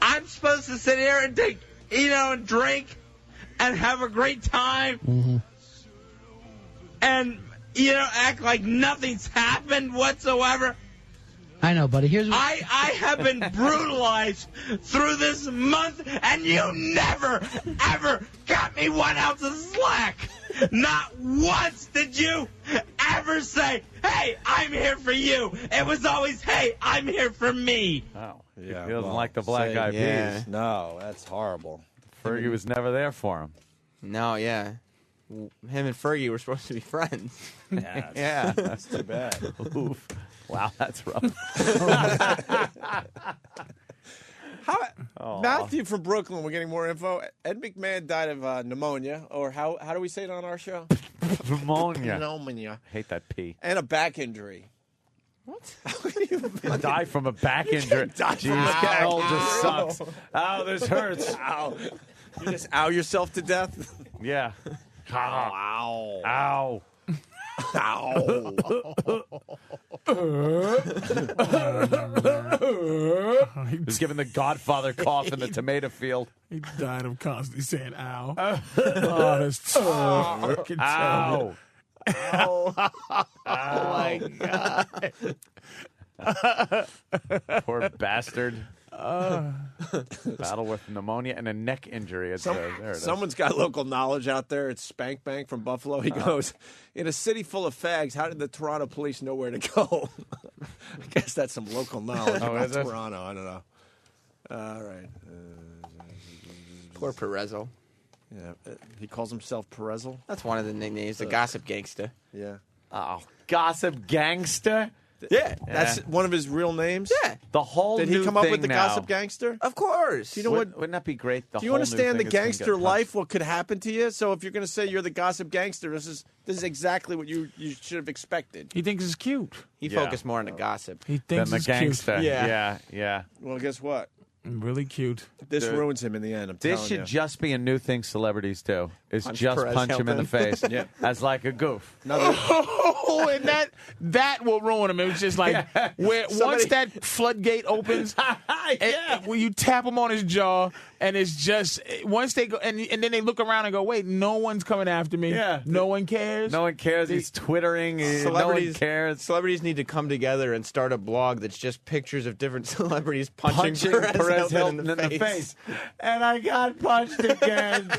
I'm supposed to sit here and take, and drink and have a great time. Mm-hmm. And act like nothing's happened whatsoever. I know, buddy. Here's what... I have been brutalized through this month, and you never, ever got me 1 ounce of slack. Not once did you ever say, hey, I'm here for you. It was always, hey, I'm here for me. Oh, Yeah, he doesn't well, like the Black Eyed yeah. Peas. No, that's horrible. Fergie was never there for him. No, yeah. Him and Fergie were supposed to be friends. Yeah, That's too bad. Oof. Wow, that's rough. Matthew from Brooklyn, we're getting more info. Ed McMahon died of pneumonia, or how do we say it on our show? Pneumonia. Pneumonia. Hate that P. And a back injury. What? You die from a back injury. die from Jeez, a back getting old just injury. sucks. Ow, this hurts. Ow. You just ow yourself to death? Yeah. Ow. Ow. He's giving the Godfather cough in the tomato field. He died of constantly saying "ow." Oh, that's fucking Ow. Ow. Oh my god. Poor bastard. Battle with pneumonia and a neck injury. There it is. Someone's got local knowledge out there. It's Spank Bank from Buffalo. He goes, in a city full of fags, how did the Toronto police know where to go? I guess that's some local knowledge about Toronto. I don't know. All right. Poor Perezzo. Yeah, he calls himself Perezzo. That's one of the nicknames, the gossip gangster. Yeah. Oh, gossip gangster? Yeah, that's one of his real names. Yeah, the whole. Did he new come up thing with the now. gossip gangster? Of course. Do you know what? Wouldn't that be great? Do you understand the gangster life? What could happen to you? So if you're going to say you're the gossip gangster, this is exactly what you should have expected. He thinks it's cute. He focused more on the gossip. He thinks the it's gangster. cute. Yeah. Well, guess what? Really cute. This ruins him in the end. I'm This telling should you. just be a new thing celebrities do. Is Punch just Perez punch him in the Hilton. face Yeah. as like a goof. Oh, and that will ruin him. It was just like once that floodgate opens, when you tap him on his jaw, and it's just once they go, and then they look around and go, wait, no one's coming after me. Yeah. No one cares. No one cares. He's twittering. No one cares. Celebrities need to come together and start a blog that's just pictures of different celebrities punching Perez Hilton in the face. And I got punched again.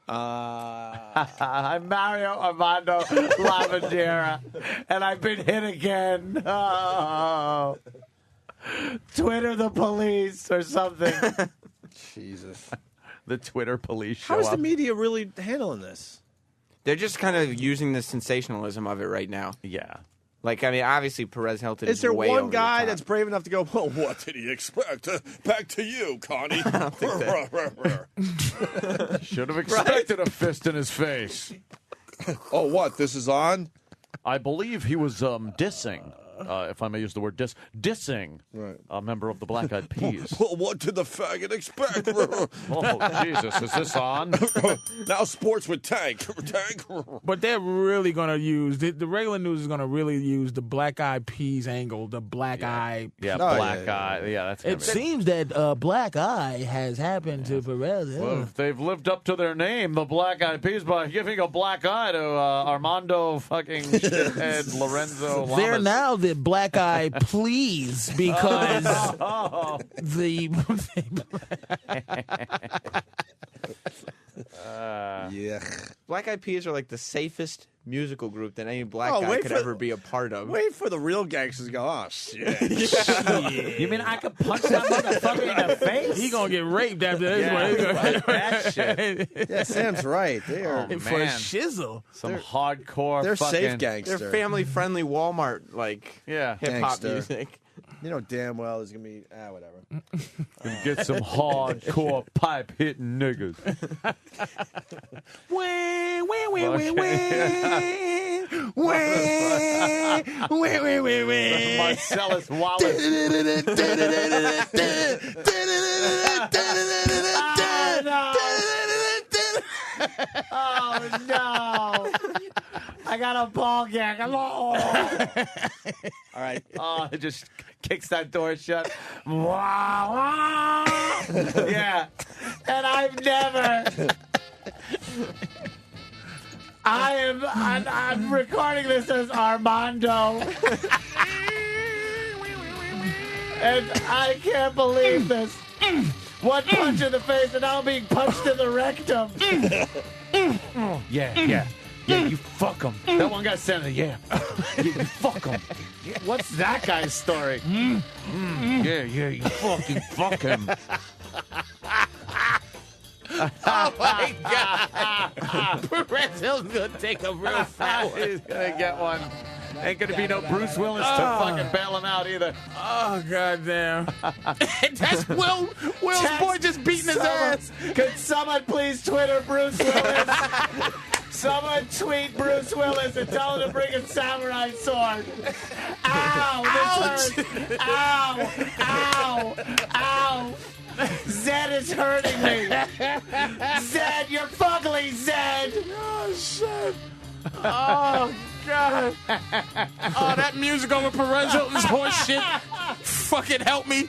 I'm Mario Armando Lavandera, and I've been hit again. Oh. Twitter the police or something. Jesus. The Twitter police show How is up. the media really handling this? They're just kind of using the sensationalism of it right now. Yeah. Like, I mean, obviously Perez Hilton Is there way one over the guy top. that's brave enough to go, well, what did he expect? Back to you, Connie. I don't think that. Should have expected a fist in his face. Oh, what? This is on? I believe he was dissing, if I may use the word dissing a member of the Black Eyed Peas. Well, what did the faggot expect? Oh, Jesus, is this on? Now sports with Tank. But they're really going to use the regular news is going to really use the Black Eyed Peas angle, the Black Eye. Yeah, Black Eye. Yeah, that's. It seems that Black Eye has happened to Perez. Yeah. Well, if they've lived up to their name, the Black Eyed Peas, by giving a black eye to Armando fucking shithead Lorenzo Lamas. They're now the Black Eye Please because the Yeah. Black Eyed Peas are like the safest musical group that any black guy could ever be a part of. Wait for the real gangsters to go, oh, shit. You mean I could punch that motherfucker in the face? He gonna get raped after this one. Fuck that shit. Yeah, Sam's right. They are for a shizzle. Some hardcore. They're fucking, safe gangster. They're family-friendly Walmart, like hip-hop Gangster. music. You know damn well there's going to be, whatever. You get some hardcore pipe hitting niggas. Marcellus Wallace. Oh no! I got a ball gag. All right. Oh, it just kicks that door shut. Yeah. And I've never. I'm recording this as Armando. And I can't believe this. One punch in the face and now I'm being punched in the rectum. Yeah, you fuck him. That one guy said, yeah, you fuck him. What's that guy's story? Yeah, you fucking fuck him. Oh my God! Perez Hilton's gonna take a real fat one. He's gonna get one. Ain't gonna be no Bruce Willis to fucking bail him out either. Oh goddamn! That's Will's boy just beating his ass. Could someone please Twitter Bruce Willis? Someone tweet Bruce Willis and tell him to bring a samurai sword. Ow! This hurts. Ow! Ow! Ow! Zed is hurting me. Zed, you're fugly, Zed. Oh, shit. Oh, God. Oh, that music over Perez Hilton's horse shit. Fucking help me.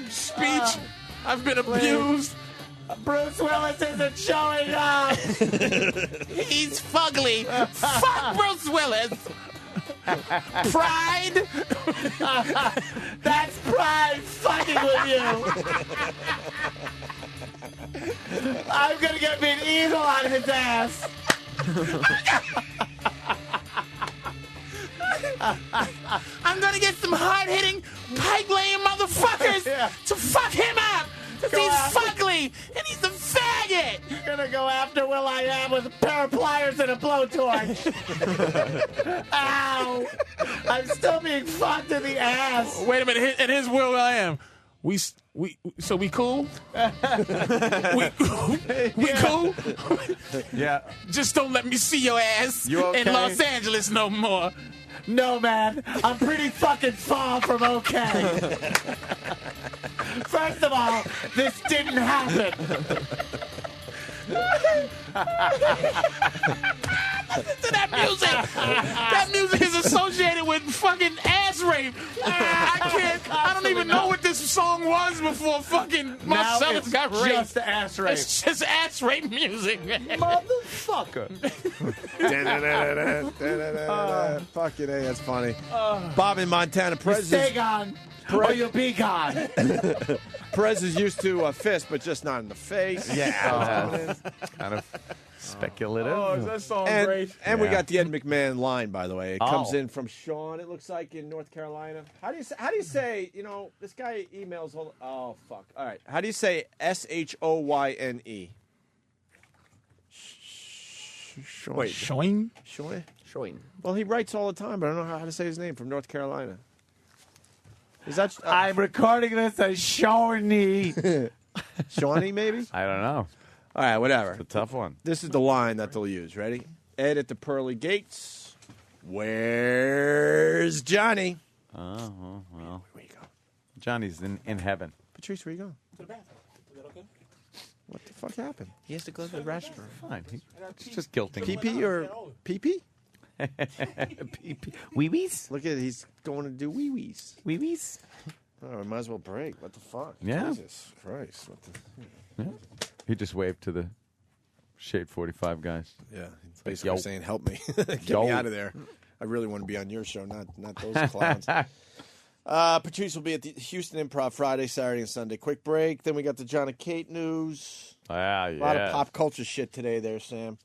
Speech. I've been abused. Bruce Willis isn't showing up. He's fugly. Fuck Bruce Willis. Pride. That's pride fucking with you. I'm gonna get me an eagle on his ass. I'm gonna get some hard-hitting, pipe-laying motherfuckers to fuck him up. Because he's fugly and he's a faggot. You're gonna go after Will.i.am with a pair of pliers and a blowtorch. Ow! I'm still being fucked in the ass. Wait a minute. And here's Will.i.am. We cool? we cool? Yeah. Just don't let me see your ass in Los Angeles no more. No, man. I'm pretty fucking far from okay. First of all, this didn't happen. Listen to that music. That music is associated with fucking ass rape. I don't even know what this song was before fucking Marcellus got raped. Just ass rape. It's just ass rape music, man. Motherfucker. Fucking A, that's funny. Bob in Montana. Stay gone, or you'll be gone. Perez is used to a fist, but just not in the face. Yeah. Kind of speculative. Oh, is that song great? And we got the Ed McMahon line, by the way. It comes in from Sean, it looks like, in North Carolina. How do you say, this guy emails, oh, fuck. All right. How do you say Shoyne? Wait, Shoyne? Shoyne. Well, he writes all the time, but I don't know how to say his name, from North Carolina. Is that? I'm recording this as Shawnee. Shawnee, maybe? I don't know. All right, whatever. It's a tough one. This is the line that they'll use. Ready? Ed at the pearly gates. Where's Johnny? Oh, well. Where you go? Johnny's in heaven. Patrice, where you going? To the bathroom. Is that okay? What the fuck happened? He has to go to the restroom. Fine. He's just guilting. PP or PP? PP. Wee-wees? Look at it. He's going to do wee-wees. Wee-wees? Oh, I might as well break. What the fuck? Yeah. Jesus Christ. What the... Yeah. He just waved to the Shade 45 guys. Yeah. He's basically saying, help me. Get Yo. me out of there. I really want to be on your show, not those clowns. Patrice will be at the Houston Improv Friday, Saturday, and Sunday. Quick break. Then we got the John and Kate news. Yeah. A lot of pop culture shit today there, Sam.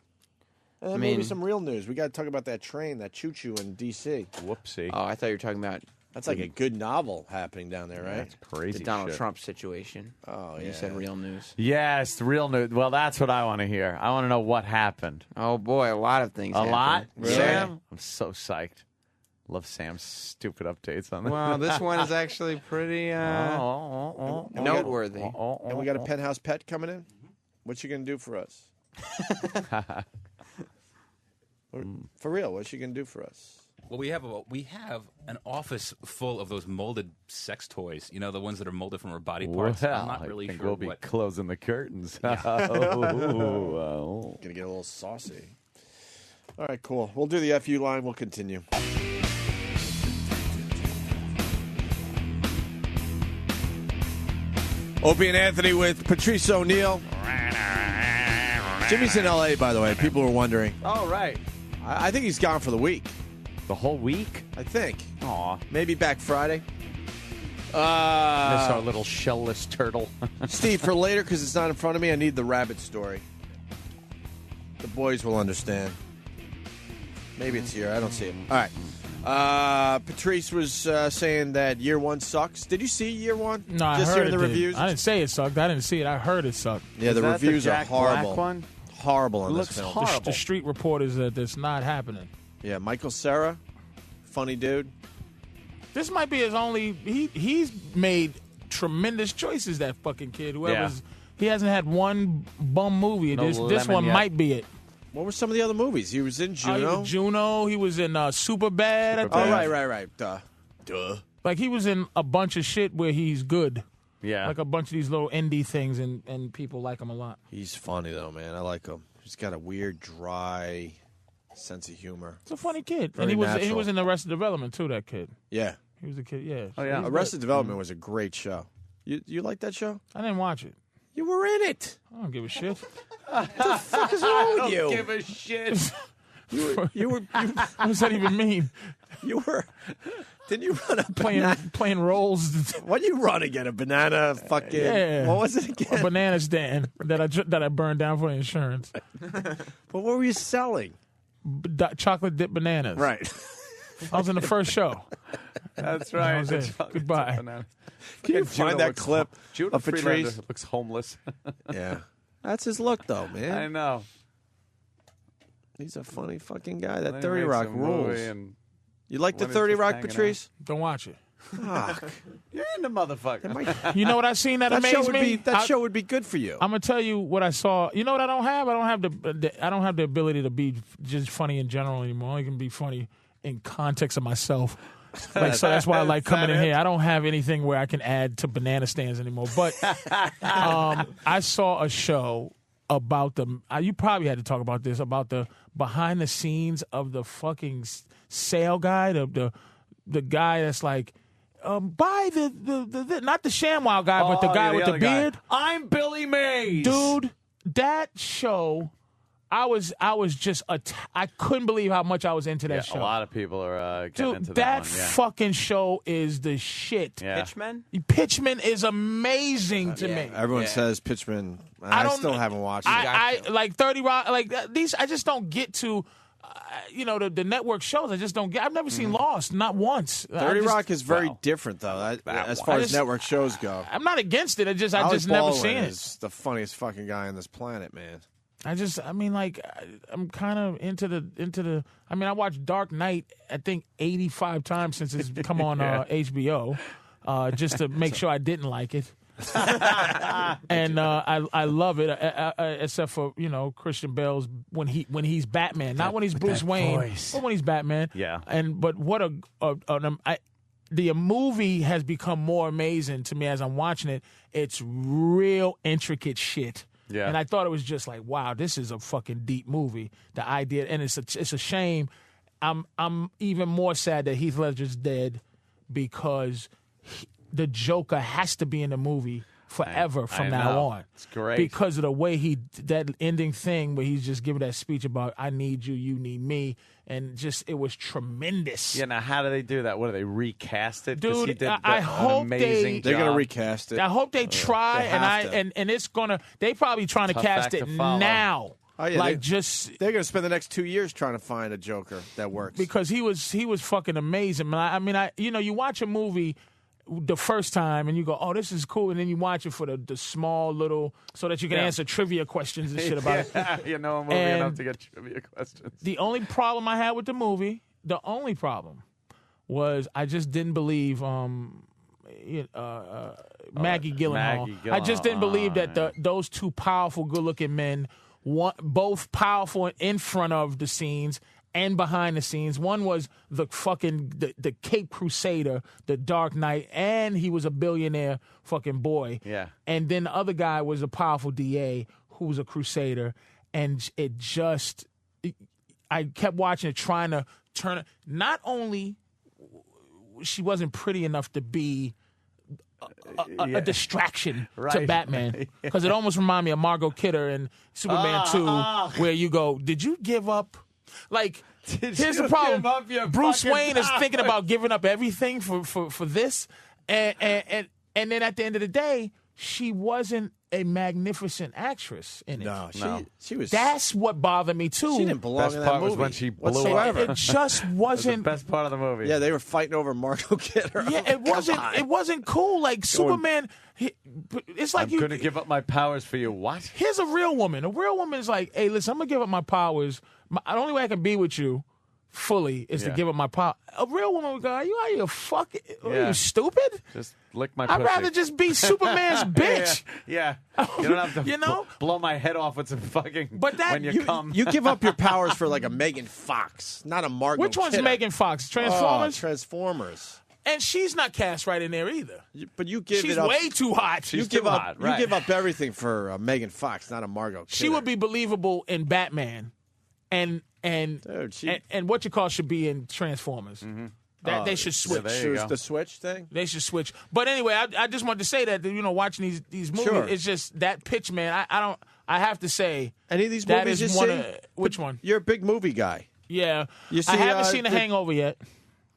And then maybe some real news. We got to talk about that train, that choo-choo in D.C. Whoopsie. Oh, I thought you were talking about... That's like a good novel happening down there, right? That's crazy The Donald shit. Trump situation. Oh, yeah. You said real news. Yes, real news. Well, that's what I want to hear. I want to know what happened. Oh, boy, a lot of things happened. lot? Really? Sam? I'm so psyched. Love Sam's stupid updates on this. Well, this one is actually pretty noteworthy. And we got a penthouse pet coming in. What you going to do for us? For real, what's she going to do for us? Well, we have an office full of those molded sex toys. You know, the ones that are molded from her body parts. Well, I'm not really I think sure we'll be what. closing the curtains. Gonna get a little saucy. All right, cool. We'll do the FU line. We'll continue. Opie and Anthony with Patrice O'Neill. Jimmy's in L.A., by the way. People were wondering. Oh, right. I think he's gone for the week. The whole week? I think. Aw. Maybe back Friday. Miss our little shellless turtle. Steve, for later, because it's not in front of me, I need the rabbit story. The boys will understand. Maybe it's here. I don't see it. All right. Patrice was saying that year one sucks. Did you see year one? No, I Just heard hearing it the did. reviews. I didn't say it sucked. I didn't see it. I heard it sucked. Yeah, the reviews are horrible. Black one? Horrible on Looks this film. horrible. The street reporters that that's not happening. Yeah, Michael Cera, funny dude. This might be his only. He's made tremendous choices. That fucking kid. He hasn't had one bum movie. No This lemon one yet. might be it. What were some of the other movies? He was in Juno. He was Juno. He was in Superbad. I think. Oh, right. Duh. Like he was in a bunch of shit where he's good. Yeah. Like a bunch of these little indie things, and people like him a lot. He's funny though, man. I like him. He's got a weird, dry sense of humor. He's a funny kid, Very and he natural. was in Arrested Development too. That kid. Yeah. He was a kid. Yeah. Oh yeah. Arrested Development was a great show. You like that show? I didn't watch it. You were in it. I don't give a shit. What the fuck is wrong with you? Give a shit. You were. What does that even mean? You were. Didn't you run a banana? Playing roles? What you run again? A banana? Fucking. Yeah. What was it again? A banana stand that I burned down for insurance. But what were you selling? Chocolate dip bananas. Right. I was in the first show. That's right. That was it. Goodbye. Can you find that clip of Patrice? Freelander looks homeless. Yeah. That's his look, though, man. I know. He's a funny fucking guy. That Then he 30 makes Rock a movie rules. and You like the when he's 30 just Rock, hanging Patrice? Don't watch it. Fuck. You're in the motherfucker. You know what I seen that amazed me? That show would be good for you. I'm gonna tell you what I saw. You know what I don't have? I don't have the ability to be just funny in general anymore. I only can be funny in context of myself. Like, so that's why I like coming in here. I don't have anything where I can add to banana stands anymore. But I saw a show about you probably had to talk about this, about the behind the scenes of the fucking sale guy, the guy that's like, buy the not the ShamWow guy, but the guy with the beard. I'm Billy Mays. Dude, that show, I was just I couldn't believe how much I was into that show. A lot of people are getting Dude, into that one. Yeah. fucking show is the shit. Yeah. Pitchman? Pitchman is amazing to me. Everyone says Pitchman. I still haven't watched it. I like 30 Rock, like these. I just don't get to, the network shows. I just don't get. I've never seen Lost, not once. 30 Rock is very different, though, as far as network shows go. I'm not against it. I just Alex never Baldwin seen it. is the funniest fucking guy on this planet, man. I'm kind of into the. I mean, I watched Dark Knight, I think 85 times since it's come on HBO, just to make sure I didn't like it. And I love it, except for Christian Bale's when he's Batman, not when he's Bruce Wayne, but when he's Batman. Yeah. But what the movie has become more amazing to me as I'm watching it. It's real intricate shit. Yeah. And I thought it was just like, wow, this is a fucking deep movie. The idea, and it's a shame. I'm even more sad that Heath Ledger's dead because the Joker has to be in the movie forever from now on. It's great. Because of the way that ending thing where he's just giving that speech about I need you, you need me, and it was tremendous. Yeah, now how do they do that? What do they recast it? 'Cause he Dude, did I an hope amazing They're job. going to recast it. I hope they try, and it's gonna. They probably trying to Tough cast act it to follow. now. Oh, yeah, like they're going to spend the next 2 years trying to find a Joker that works. Because he was fucking amazing. I mean, you watch a movie the first time and you go, oh, this is cool, and then you watch it for the small little, so that you can answer trivia questions and shit about it. You know a movie enough to get trivia questions. The only problem I had with the movie, was I just didn't believe Maggie Gyllenhaal. I just didn't believe that those two powerful, good-looking men, both powerful in front of the scenes and behind the scenes. One was the Cape Crusader, the Dark Knight, and he was a billionaire fucking boy. Yeah. And then the other guy was a powerful DA who was a Crusader. And I kept watching it, trying to turn it. Not only she wasn't pretty enough to be a distraction to Batman, because it almost reminded me of Margot Kidder in Superman 2, where you go, did you give up? Like, here's the problem. Bruce Wayne is thinking about giving up everything for this, and then at the end of the day, she wasn't a magnificent actress in it. No, she was. That's what bothered me too. She didn't belong in that movie. Was when she blew up. It just wasn't the best part of the movie. Yeah, they were fighting over Margot Kidder. Yeah, it wasn't. It wasn't cool. Like Superman, it's like I'm going to give up my powers for you. What? Here's a real woman. A real woman is like, hey, listen, I'm gonna give up my powers. The only way I can be with you fully is to give up my power. A real woman would go, are you out here fucking? Are Yeah. you stupid? Just lick my I'd pussy. rather just be Superman's bitch. Yeah. You don't have to You know? blow my head off with some fucking But that- when you come. You give up your powers for like a Megan Fox, not a Margot Which one's Kidder. Megan Fox? Transformers? Oh, Transformers. And she's not cast right in there either. But you give She's it up. way too hot. You give up. You give up everything for Megan Fox, not a Margot Kidder. She would be believable in Batman, and what you call should be in Transformers. That they should switch. The switch thing. They should switch. But anyway, I just wanted to say that watching these movies, Sure. it's just that pitch, man. I don't. I have to say, any of these that movies is you one see? of, which one? You're a big movie guy. Yeah, You see, I haven't seen The the- Hangover yet.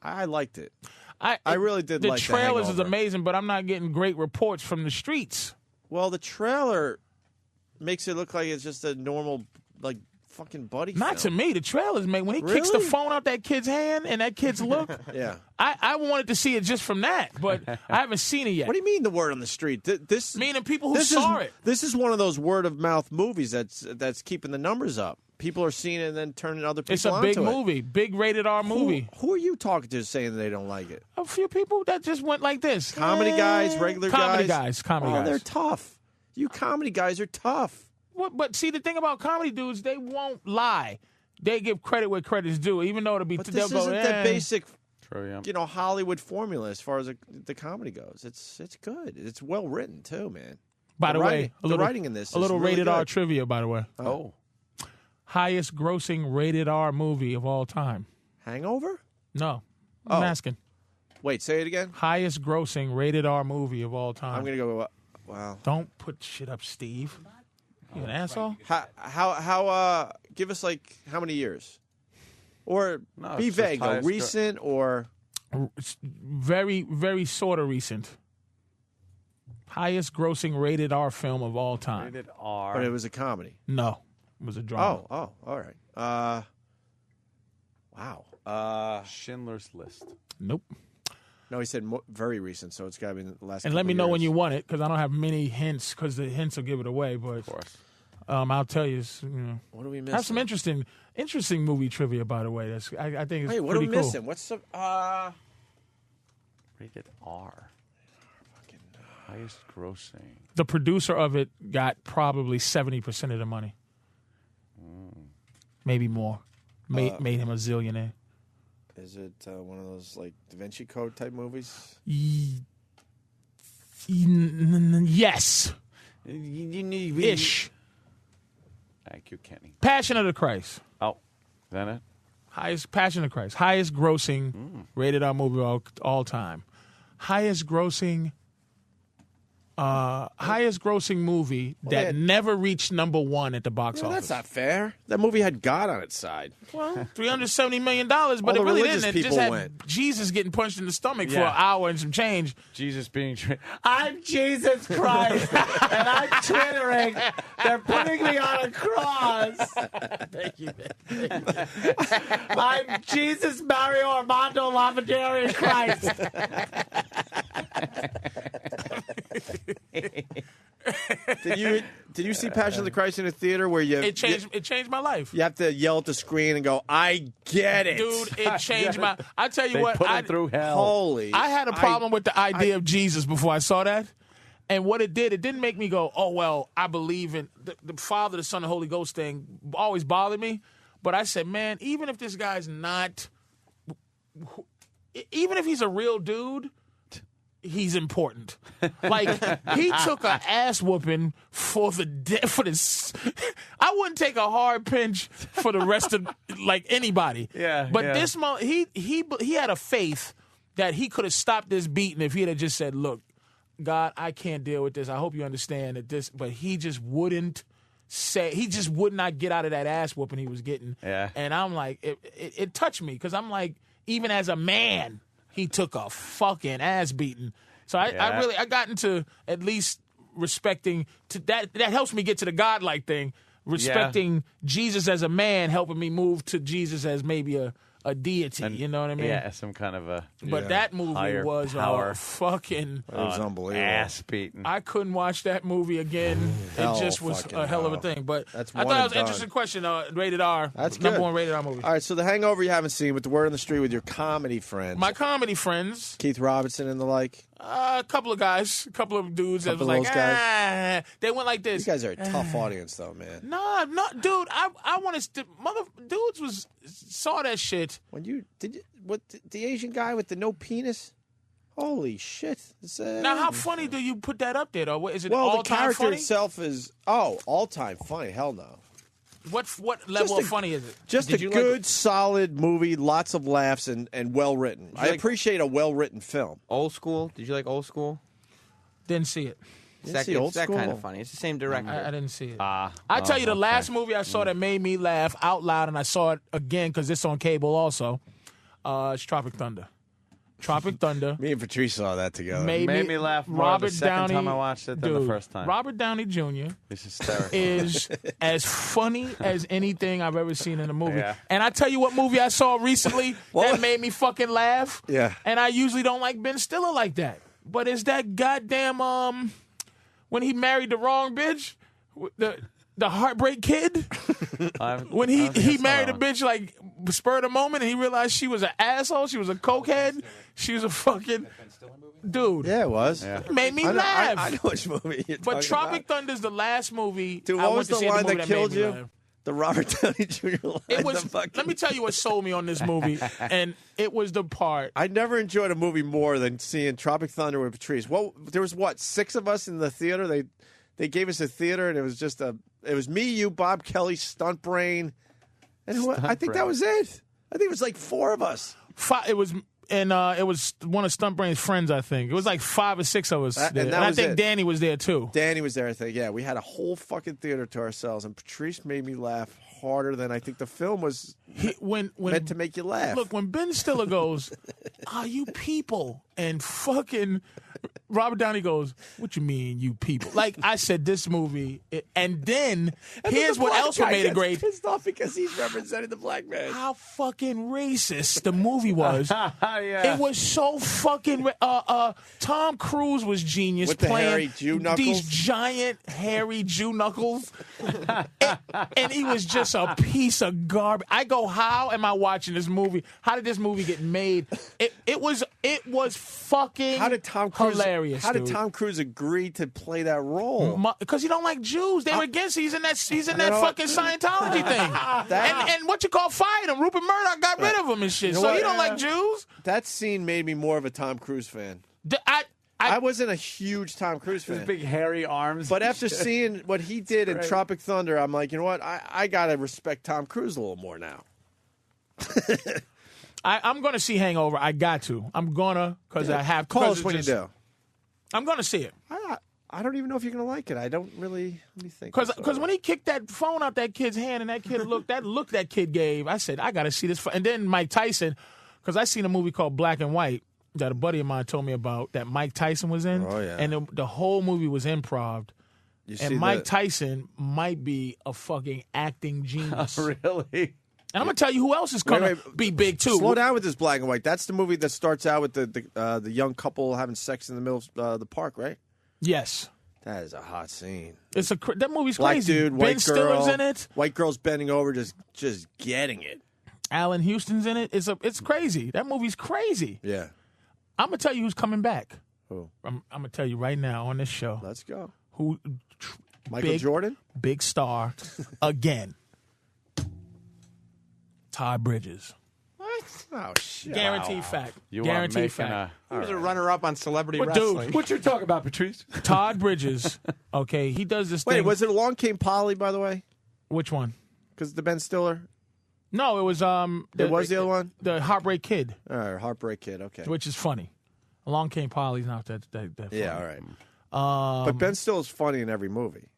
I liked it. I really did like The The trailers is Hangover. amazing, but I'm not getting great reports from the streets. Well, the trailer makes it look like it's just a normal, like, fucking buddy Not to film. me. The trailers make when he kicks the Really? phone out that kid's hand and that kid's look. Yeah. I wanted to see it just from that, but I haven't seen it yet. What do you mean the word on the street? This meaning people who this saw is, it. This is one of those word of mouth movies that's keeping the numbers up. People are seeing it and then turning other people It's a onto big it. movie, big rated R movie. Who are you talking to saying they don't like it? A few people that just went like this. Comedy guys, regular comedy guys? Comedy guys. They're tough. You comedy guys are tough. But see, the thing about comedy dudes, they won't lie. They give credit where credit's due, even though it'll be. But they'll this go, isn't the basic, True, Hollywood formula as far as the comedy goes. It's good. It's well written too, man. By the way, writing, a little, the writing in this a little is really rated R good. trivia. By the way, highest grossing rated R movie of all time. Hangover? No, I'm Oh. asking. Wait, say it again. Highest grossing rated R movie of all time. I'm gonna go. Wow. Don't put shit up, Steve. You an asshole? How? Give us like how many years? Or No, be it's just vague. highest Recent or It's very, very sort of recent. Highest grossing rated R film of all time. Rated R. but it was a comedy. No, it was a drama. Oh, all right. Wow. Schindler's List. Nope. No, he said very recent, so it's got to be in the last. And let couple me know when years. you want it, because I don't have many hints, because the hints will give it away. But Of course. I'll tell you. What are we missing? Have some interesting movie trivia, by the way. That's I think it's Wait, what are pretty we cool. missing? What's the? Rated R. Highest grossing. The producer of it got probably 70% of the money, maybe more. Made him a zillionaire. Is it one of those like Da Vinci Code type movies? Yes. Ish. Thank you, Kenny. Passion of the Christ. Oh, is that it? Highest Passion of the Christ. Highest grossing rated R movie all time. Highest grossing movie that never reached number one at the box office. That's not fair. That movie had God on its side. Well, $370 million, but All it the really religious didn't. It just people had went. Jesus getting punched in the stomach for Yeah. an hour and some change. Jesus being I'm Jesus Christ, and I'm twittering. They're putting me on a cross. Thank you. I'm Jesus Mario Armando Lavanderian Christ. Did you see Passion of the Christ in a theater where you It changed my life. you have to yell at the screen and go, "I get it, Dude, it changed my. I tell you They what, put him through hell. Holy! I had a problem with the idea of Jesus before I saw that. And what it didn't make me go, oh, well, I believe in the Father, the Son, the Holy Ghost thing always bothered me. But I said, man, even if this guy's not, even if he's a real dude, he's important. Like, he took an ass whooping for this. I wouldn't take a hard pinch for the rest of, like, anybody. Yeah, But yeah. this he had a faith that he could have stopped this beating if he had just said, look, God, I can't deal with this. I hope you understand that this, but he just wouldn't say, he just would not get out of that ass whooping he was getting. Yeah. And I'm like, it touched me because I'm like, even as a man, he took a fucking ass beating. So I got into at least respecting that helps me get to the godlike thing. Respecting Jesus as a man, helping me move to Jesus as maybe a a deity. You know what I mean? Yeah, some kind of a. But that movie was fucking. It was unbelievable. Ass beating. I couldn't watch that movie again. It just was a hell of a thing. But That's I thought that was an interesting question. Rated R. That's number good. one rated R movie. All right, so The Hangover you haven't seen, with the word on the street with your comedy friends. My comedy friends. Keith Robinson and the like. A couple of guys, a couple of dudes that was Couple of like, those guys? they went like this. These guys are a tough audience, though, man. No, dude. I want to. Dudes saw that shit. When you what the Asian guy with the no penis? Holy shit! Now, how funny do you put that up there, though? Is it well, all the time character funny? itself is all time funny. Hell no. What level of funny is it? Just Did a you good, solid movie, lots of laughs, and well written. I appreciate a well written film. Old School? Did you like Old School? Didn't see it. It's that kind of funny. It's the same director. I didn't see it. I tell you, the last movie I saw that made me laugh out loud, and I saw it again because it's on cable also. It's Tropic Thunder. Tropic Thunder. Me and Patrice saw that together. Made me laugh more Robert the second Downey, time I watched it than the first time. Robert Downey Jr. It's hysterical. is as funny as anything I've ever seen in a movie. Yeah. And I tell you what movie I saw recently that made me fucking laugh. Yeah. And I usually don't like Ben Stiller like that. But it's that goddamn when he married the wrong bitch, the Heartbreak Kid. When he married a bitch like spur of the moment, and he realized she was an asshole, she was a cokehead, she was a fucking dude. Yeah, it was. It made me laugh. I know which movie you're But talking Tropic about. Thunder's the last movie. Dude, I what went was to the see at line movie that made killed me you? laugh. The Robert Downey Jr. line. It was. Let me tell you what sold me on this movie, and it was the part. I never enjoyed a movie more than seeing Tropic Thunder with Patrice. Well, there was 6 of us in the theater. They gave us a theater, and it was just it was me, you, Bob Kelly, Stunt Brain, and I think that was it. I think it was like 4 of us. It was. And it was one of Stunt Brain's friends, I think. It was like 5 or 6 of us there. And I think Danny was there, too. Danny was there, I think. Yeah, we had a whole fucking theater to ourselves, and Patrice made me laugh harder than I think the film was meant to make you laugh. Look, when Ben Stiller goes, you people, and fucking Robert Downey goes, what you mean, you people? Like, I said, this movie, and then here's what else would made it great. Pissed off because he's representing the black man. How fucking racist the movie was. Yeah. It was so fucking. Tom Cruise was genius with the playing hairy Jew knuckles? These giant hairy Jew knuckles, and he was just a piece of garbage. I go, how am I watching this movie? How did this movie get made? It was fucking. How did Tom Cruise? Hilarious. How did Tom Cruise agree to play that role? Because he don't like Jews. They were against. He's in that fucking Scientology thing. And what you call fired him? Rupert Murdoch got rid of him and shit. So he don't like Jews. That scene made me more of a Tom Cruise fan. I wasn't a huge Tom Cruise fan. His big hairy arms. But after seeing what he did in Tropic Thunder, I'm like, you know what? I got to respect Tom Cruise a little more now. I'm going to see Hangover. I got to. I'm going to because I have. Call us when you do. I'm going to see it. I don't even know if you're going to like it. I don't really. Let me think. Because when he kicked that phone out that kid's hand and that kid look that kid gave, I said, I got to see this. And then Mike Tyson, because I seen a movie called Black and White that a buddy of mine told me about that Mike Tyson was in. Oh, yeah. And the whole movie was improv. And Mike Tyson might be a fucking acting genius. Really? And I'm going to tell you who else is going to be big, too. Slow down with this Black and White. That's the movie that starts out with the young couple having sex in the middle of the park, right? Yes. That is a hot scene. That movie's Black crazy. dude, white Ben girl. Stiller's in it. White girl's bending over, just getting it. Alan Houston's in it. It's crazy. That movie's crazy. Yeah. I'm going to tell you who's coming back. Who? I'm going to tell you right now on this show. Let's go. Michael Jordan? Big star again. Todd Bridges. What? Oh, shit. Guaranteed fact. You Guaranteed fact. He was a runner-up on Celebrity But Wrestling. dude, What you talking about, Patrice? Todd Bridges, okay, he does this Wait, thing. was it Along Came Polly, by the way? Which one? Because the Ben Stiller? No, it was It was the other one? The Heartbreak Kid. All right, Heartbreak Kid, okay. Which is funny. Along Came Polly's not that funny. Yeah, all right. But Ben Stiller's funny in every movie.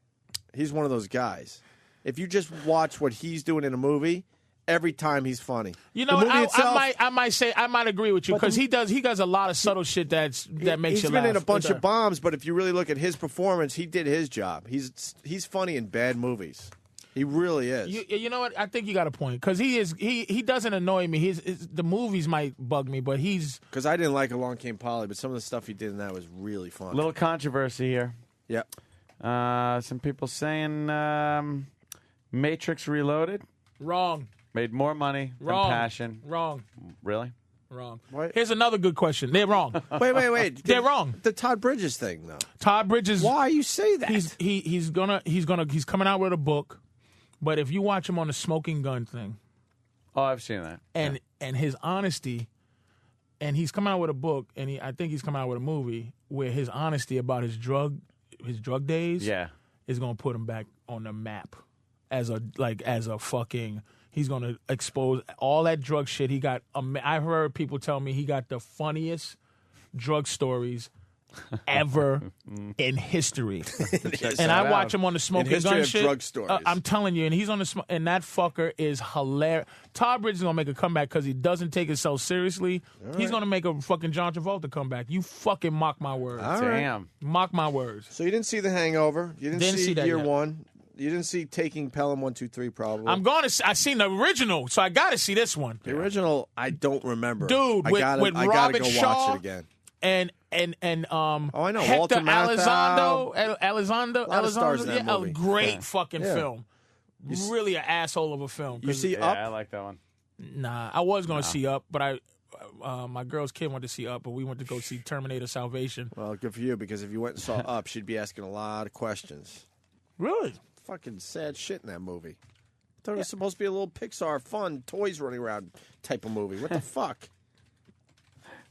He's one of those guys. If you just watch what he's doing in a movie, every time he's funny. You know, the movie itself, I might agree with you because he does a lot of subtle shit that makes you laugh. He's been in a bunch of bombs, but if you really look at his performance, he did his job. He's funny in bad movies. He really is. You know what? I think you got a point because he doesn't annoy me. The movies might bug me, but he's because I didn't like Along Came Polly, but some of the stuff he did in that was really fun. Little controversy here. Yep. Some people saying Matrix Reloaded wrong. Made more money Wrong. than Passion. Wrong. Really? Wrong. Here's another good question. They're wrong. Wait. They're wrong. The Todd Bridges thing, though. Todd Bridges. Why you say that? He's coming out with a book, but if you watch him on the smoking gun thing, oh, I've seen that. And his honesty, and he's coming out with a book, and I think he's coming out with a movie where his honesty about his drug days, is gonna put him back on the map as a fucking. He's going to expose all that drug shit. He got. I've heard people tell me he got the funniest drug stories ever in history. And I watch him on the smoking gun shit. Drug stories. I'm telling you, and he's on the and that fucker is hilarious. Todd Bridges is going to make a comeback because he doesn't take himself seriously. All He's right. going to make a fucking John Travolta comeback. You fucking mock my words. All right. Damn. Mock my words. So you didn't see The Hangover. You didn't see that Year yet. One. You didn't see Taking Pelham 1, 2, 3, probably. I seen the original, so I got to see this one. The original, I don't remember. Dude, I with gotta Robert go Shaw watch it again. and oh, I know. Hector Walter Matthau. Elizondo, A lot of stars in that a movie. great fucking Yeah. film. Really an asshole of a film. You see Yeah, Up? I like that one. Nah, I was going to see Up, but my girl's kid went to see Up, but we went to go see Terminator Salvation. Well, good for you, because if you went and saw Up, she'd be asking a lot of questions. Really? Fucking sad shit in that movie. I thought it was supposed to be a little Pixar, fun, toys running around type of movie. What the fuck?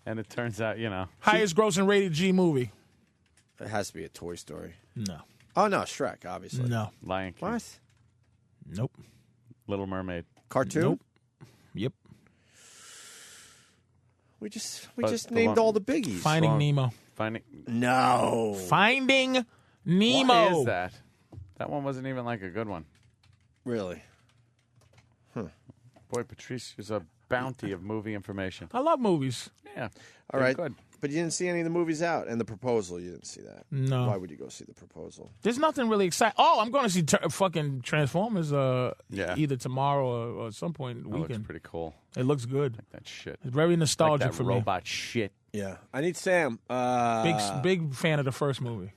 And it turns out, Highest grossing rated G movie. It has to be a Toy Story. No. Oh, no, Shrek, obviously. No. Lion King. What? Nope. Little Mermaid. Cartoon? Nope. Yep. We just the named one- all the biggies. Finding Nemo. No. Finding Nemo. Why is that? That one wasn't even like a good one. Really? Boy, Patrice is a bounty of movie information. I love movies. Yeah. All they're right. Good. But you didn't see any of the movies out. And The Proposal, you didn't see that. No. Why would you go see The Proposal? There's nothing really exciting. Oh, I'm going to see fucking Transformers Yeah. either tomorrow or some point That looks weekend. pretty cool. It looks good. Like that shit. It's very nostalgic Like that for robot shit. Yeah. I need Sam. Big fan of the first movie.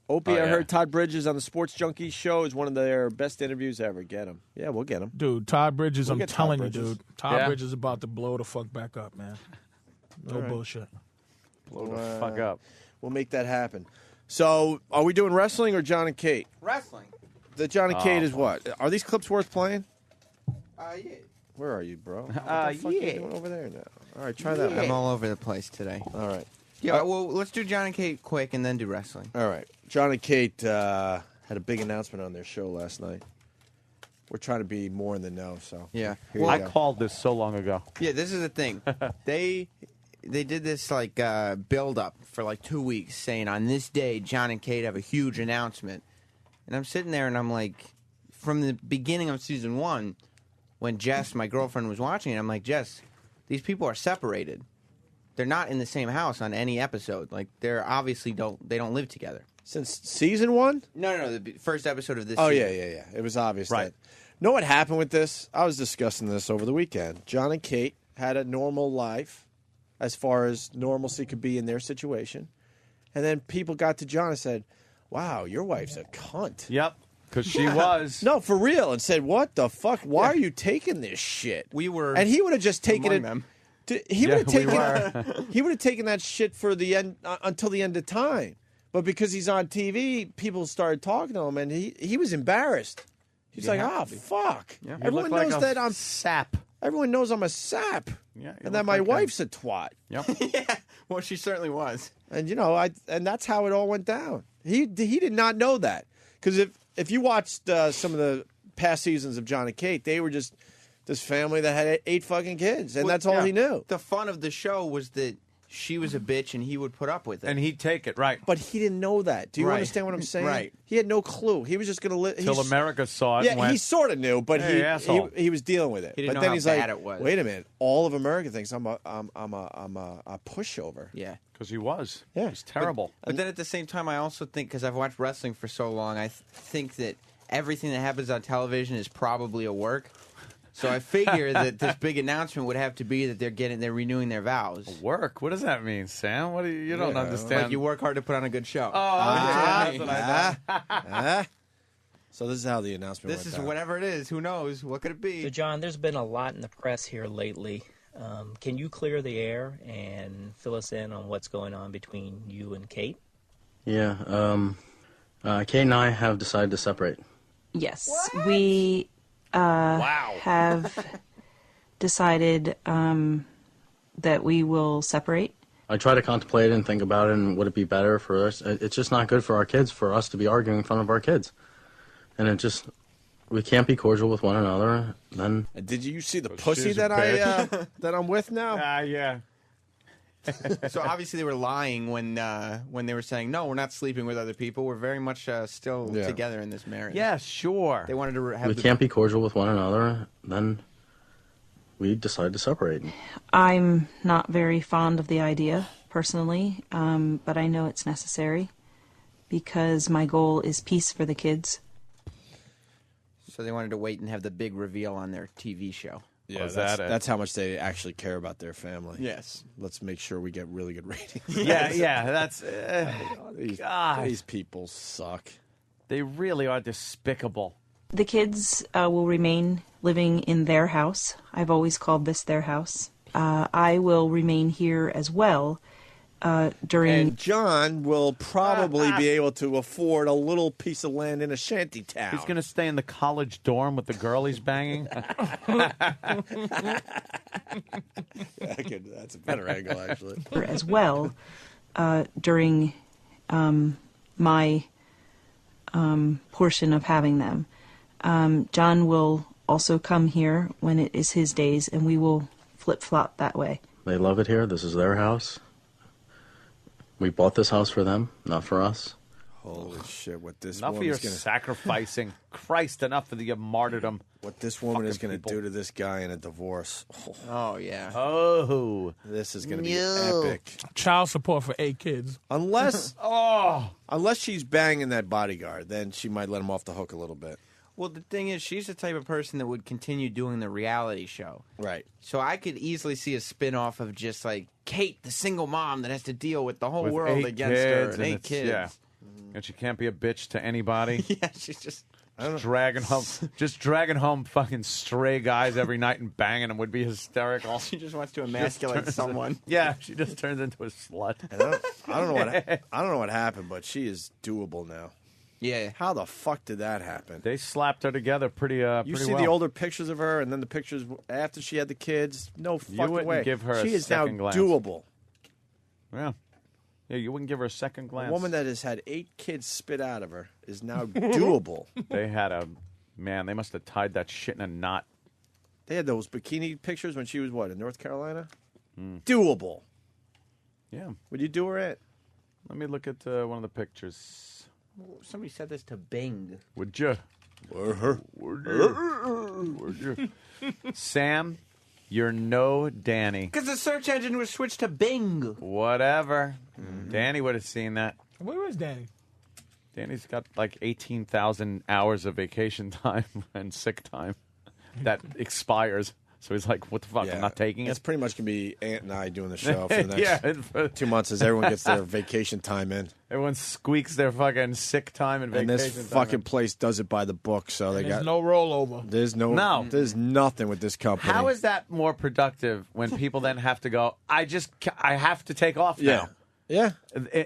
Opie, Oh, I yeah. heard Todd Bridges on the Sports Junkies show is one of their best interviews ever. Get him. Yeah, we'll get him. Dude, Todd Bridges, We'll I'm get Todd telling you, Bridges. dude. Todd Yeah. Bridges is about to blow the fuck back up, man. No All right. bullshit. Blow the fuck up. We'll make that happen. So, are we doing wrestling or John and Kate? Wrestling. The John and Oh, Kate is what? Are these clips worth playing? Yeah. Where are you, bro? What the fuck are you yeah. doing over there now? All right, try that I'm one. all over the place today. All right. Yeah, well, let's do John and Kate quick and then do wrestling. All right. John and Kate had a big announcement on their show last night. We're trying to be more in the know, so. Yeah. Here you I go. called this so long ago. Yeah, this is the thing. They did this like build up for like 2 weeks, saying on this day John and Kate have a huge announcement, and I'm sitting there and I'm like, from the beginning of season 1, when Jess, my girlfriend, was watching it, I'm like, Jess, these people are separated. They're not in the same house on any episode. Like they're obviously don't live together. Since season 1? No, the first episode of this. Oh, season. yeah. It was obvious. Right. That. Know what happened with this? I was discussing this over the weekend. John and Kate had a normal life as far as normalcy could be in their situation. And then people got to John and said, wow, your wife's a cunt. Yep. Because she was. No, for real. And said, what the fuck? Why are you taking this shit? We were. And he would have just taken among it. them. He would have we taken. were. He would have taken that shit for the end until the end of time. But because he's on TV, people started talking to him, and he was embarrassed. He's like, "Oh fuck!" Yeah. You Everyone look like knows a that I'm sap. Everyone knows I'm a sap, Yeah, you and that look my like wife's a twat. Yep. Yeah. Well, she certainly was. And and that's how it all went down. He did not know that, because if you watched some of the past seasons of John and Kate, they were just this family that had 8 fucking kids, and Well, that's all yeah. he knew. The fun of the show was that she was a bitch and he would put up with it. And he'd take it, right. But he didn't know that. Do you Right. understand what I'm saying? Right. He had no clue. He was just going to live. Till America saw it and Yeah, went, he sort of knew, but "Hey, asshole." he was dealing with it. He didn't but know then how he's bad like, it was. wait a minute, all of America thinks I'm a pushover. Yeah. Because he was. Yeah. He's terrible. But then at the same time, I also think, because I've watched wrestling for so long, I think that everything that happens on television is probably a work. So I figure that this big announcement would have to be that they're renewing their vows. Work? What does that mean, Sam? What do you don't understand? Like you work hard to put on a good show. That's what I thought. So this is how the announcement This went is down. whatever it is. Who knows? What could it be? So, John, there's been a lot in the press here lately. Can you clear the air and fill us in on what's going on between you and Kate? Yeah, Kate and I have decided to separate. Yes, we have decided that we will separate. I try to contemplate and think about it, and would it be better for us? It's just not good for our kids for us to be arguing in front of our kids. And it just, we can't be cordial with one another. Then Did you see the pussy that that I'm with now? Yeah. So obviously they were lying when they were saying, no, we're not sleeping with other people. We're very much still together in this marriage. Yeah, sure. They wanted to have we can't be cordial with one another. Then we decided to separate. I'm not very fond of the idea, personally, but I know it's necessary because my goal is peace for the kids. So they wanted to wait and have the big reveal on their TV show. Yeah, that's how much they actually care about their family. Yes. Let's make sure we get really good ratings. Yeah, that's... these people suck. They really are despicable. The kids will remain living in their house. I've always called this their house. I will remain here as well during... And John will probably be able to afford a little piece of land in a shanty town. He's going to stay in the college dorm with the girl he's banging. That's a better angle, actually. As well during my portion of having them. John will also come here when it is his days, and we will flip-flop that way. They love it here. This is their house. We bought this house for them, not for us. Holy shit, what this Enough of your sacrificing. Christ, enough of the martyrdom. What this woman is going to do to this guy in a divorce. Oh, yeah. Oh. This is going to be epic. Child support for 8 kids. Unless she's banging that bodyguard, then she might let him off the hook a little bit. Well, the thing is, she's the type of person that would continue doing the reality show. Right. So I could easily see a spin-off of just like Kate, the single mom that has to deal with the whole world against her and 8 kids. Yeah. And she can't be a bitch to anybody. Yeah, she's just dragging home fucking stray guys every night and banging them would be hysterical. She just wants to emasculate someone. Yeah, she just turns into a slut. I don't know what happened, but she is doable now. Yeah. How the fuck did that happen? They slapped her together pretty You see well. the older pictures of her and then the pictures after she had the kids? No fucking wouldn't way. give her she a is now second glance. doable. Yeah. Yeah, you wouldn't give her a second glance. A woman that has had 8 kids spit out of her is now doable. They must have tied that shit in a knot. They had those bikini pictures when she was, in North Carolina? Doable. Yeah. Would you do her it? Let me look at one of the pictures. Somebody said this to Bing. Would you? Would you? Sam, you're no Danny. Because the search engine was switched to Bing. Whatever. Danny would have seen that. Where is Danny? Danny's got like 18,000 hours of vacation time and sick time that expires. So he's like, what the fuck? I'm not taking it. It's pretty much going to be Aunt and I doing the show for the next 2 months as everyone gets their vacation time in. Everyone squeaks their fucking sick time and vacation time. And this fucking place does it by the book, so There's no rollover. There's there's nothing with this company. How is that more productive when people then have to go, I have to take off now? Yeah.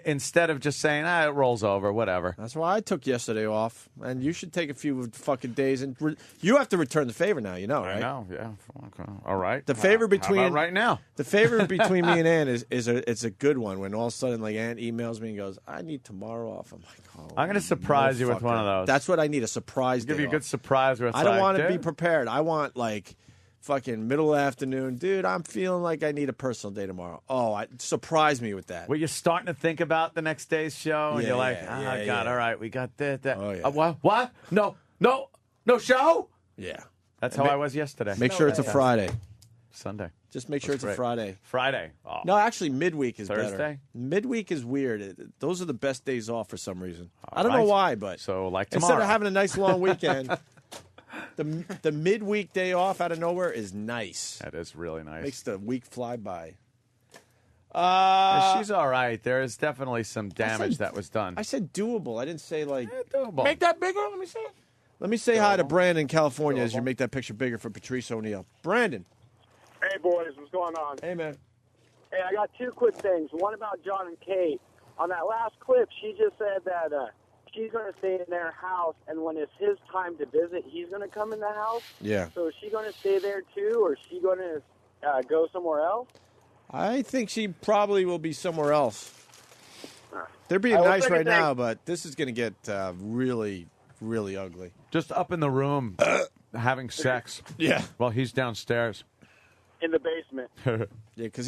Instead of just saying, it rolls over, whatever. That's why I took yesterday off. And you should take a few fucking days. And you have to return the favor now, right? I know, yeah. Okay. All right. The favor between... How about right now? The favor between me and Ann it's a good one. When all of a sudden, Ann emails me and goes, I need tomorrow off. I'm like, I'm going to surprise you with one of those. That's what I need, a surprise day Give you a off. good surprise. Where it's I don't want to be prepared. I want, fucking middle afternoon, dude, I'm feeling like I need a personal day tomorrow. Surprise me with that. Well, you're starting to think about the next day's show, and you're like, God, all right, we got that. Oh, yeah. What? No show? Yeah. That's how I was yesterday. Make sure it's a Friday. Sunday. Just make sure That's it's a great. Friday. Friday. Oh. No, actually, midweek is better. Thursday? Midweek is weird. Those are the best days off for some reason. All I don't know right. why, but So, like instead tomorrow. of having a nice long weekend, the midweek day off out of nowhere is nice. That is really nice. Makes the week fly by. She's all right. There is definitely some damage that was done. I said doable. I didn't say like doable. Make that bigger. Let me see it. Let me say hi to Brandon in California as you make that picture bigger for Patrice O'Neill. Brandon. Hey, boys, what's going on? Hey, man. Hey, I got two quick things. One about John and Kate. On that last clip, she just said that she's going to stay in their house, and when it's his time to visit, he's going to come in the house. Yeah. So is she going to stay there, too, or is she going to go somewhere else? I think she probably will be somewhere else. They're being Well, nice second right thing- now, but this is going to get really, really ugly. Just up in the room having sex. Yeah. While he's downstairs. In the basement. Yeah, because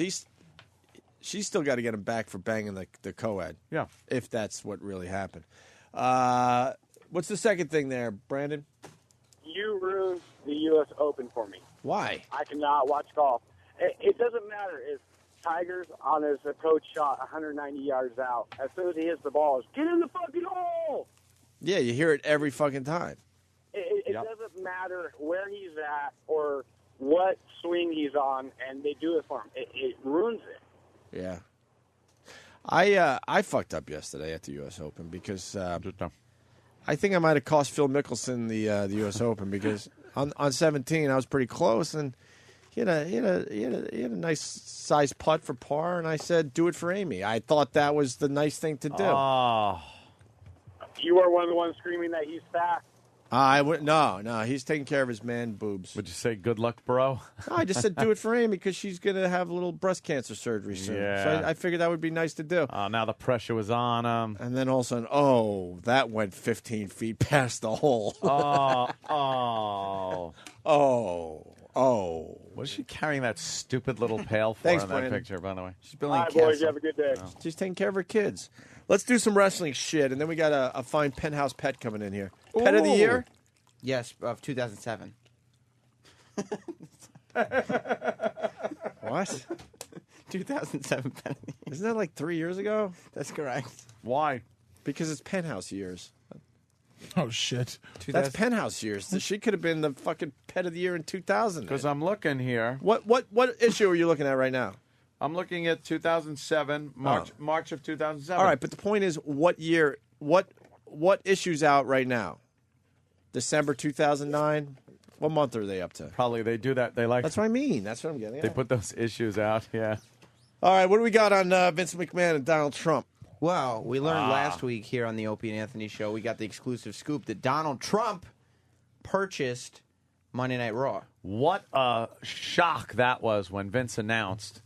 she's still got to get him back for banging the co-ed. Yeah. If that's what really happened. What's the second thing there, Brandon? You ruined the U.S. Open for me. Why? I cannot watch golf. It doesn't matter if Tiger's on his approach shot 190 yards out. As soon as he hits the ball, it's get in the fucking hole. Yeah, you hear it every fucking time. It doesn't matter where he's at or what swing he's on, and they do it for him. It ruins it. Yeah. I fucked up yesterday at the U.S. Open because I think I might have cost Phil Mickelson the U.S. Open because on 17 I was pretty close and he had a nice size putt for par and I said do it for Amy. I thought that was the nice thing to do. Oh. You are one of the ones screaming that he's fat. No, he's taking care of his man boobs. Would you say good luck, bro? No, I just said do it for Amy because she's going to have a little breast cancer surgery soon. Yeah. So I figured that would be nice to do. Now the pressure was on him. And then all of a sudden, that went 15 feet past the hole. Was she carrying that stupid little pail for Thanks, in that Brandon. picture, by the way? She's All right, boys, you have a good day. She's taking care of her kids. Let's do some wrestling shit, and then we got a fine penthouse pet coming in here. Pet of the year? Yes, of 2007. What? 2007 pet of the year. Isn't that like 3 years ago? That's correct. Why? Because it's penthouse years. Oh, shit. That's penthouse years. She could have been the fucking pet of the year in 2000. Because I'm looking here. What issue are you looking at right now? I'm looking at 2007, March of 2007. All right, but the point is, what year? What issue's out right now? December 2009. What month are they up to? Probably they do that. They like. That's what I mean. That's what I'm getting at. They put those issues out. Yeah. All right, what do we got on Vince McMahon and Donald Trump? Well, we learned last week here on the Opie and Anthony show, we got the exclusive scoop that Donald Trump purchased Monday Night Raw. What a shock that was when Vince announced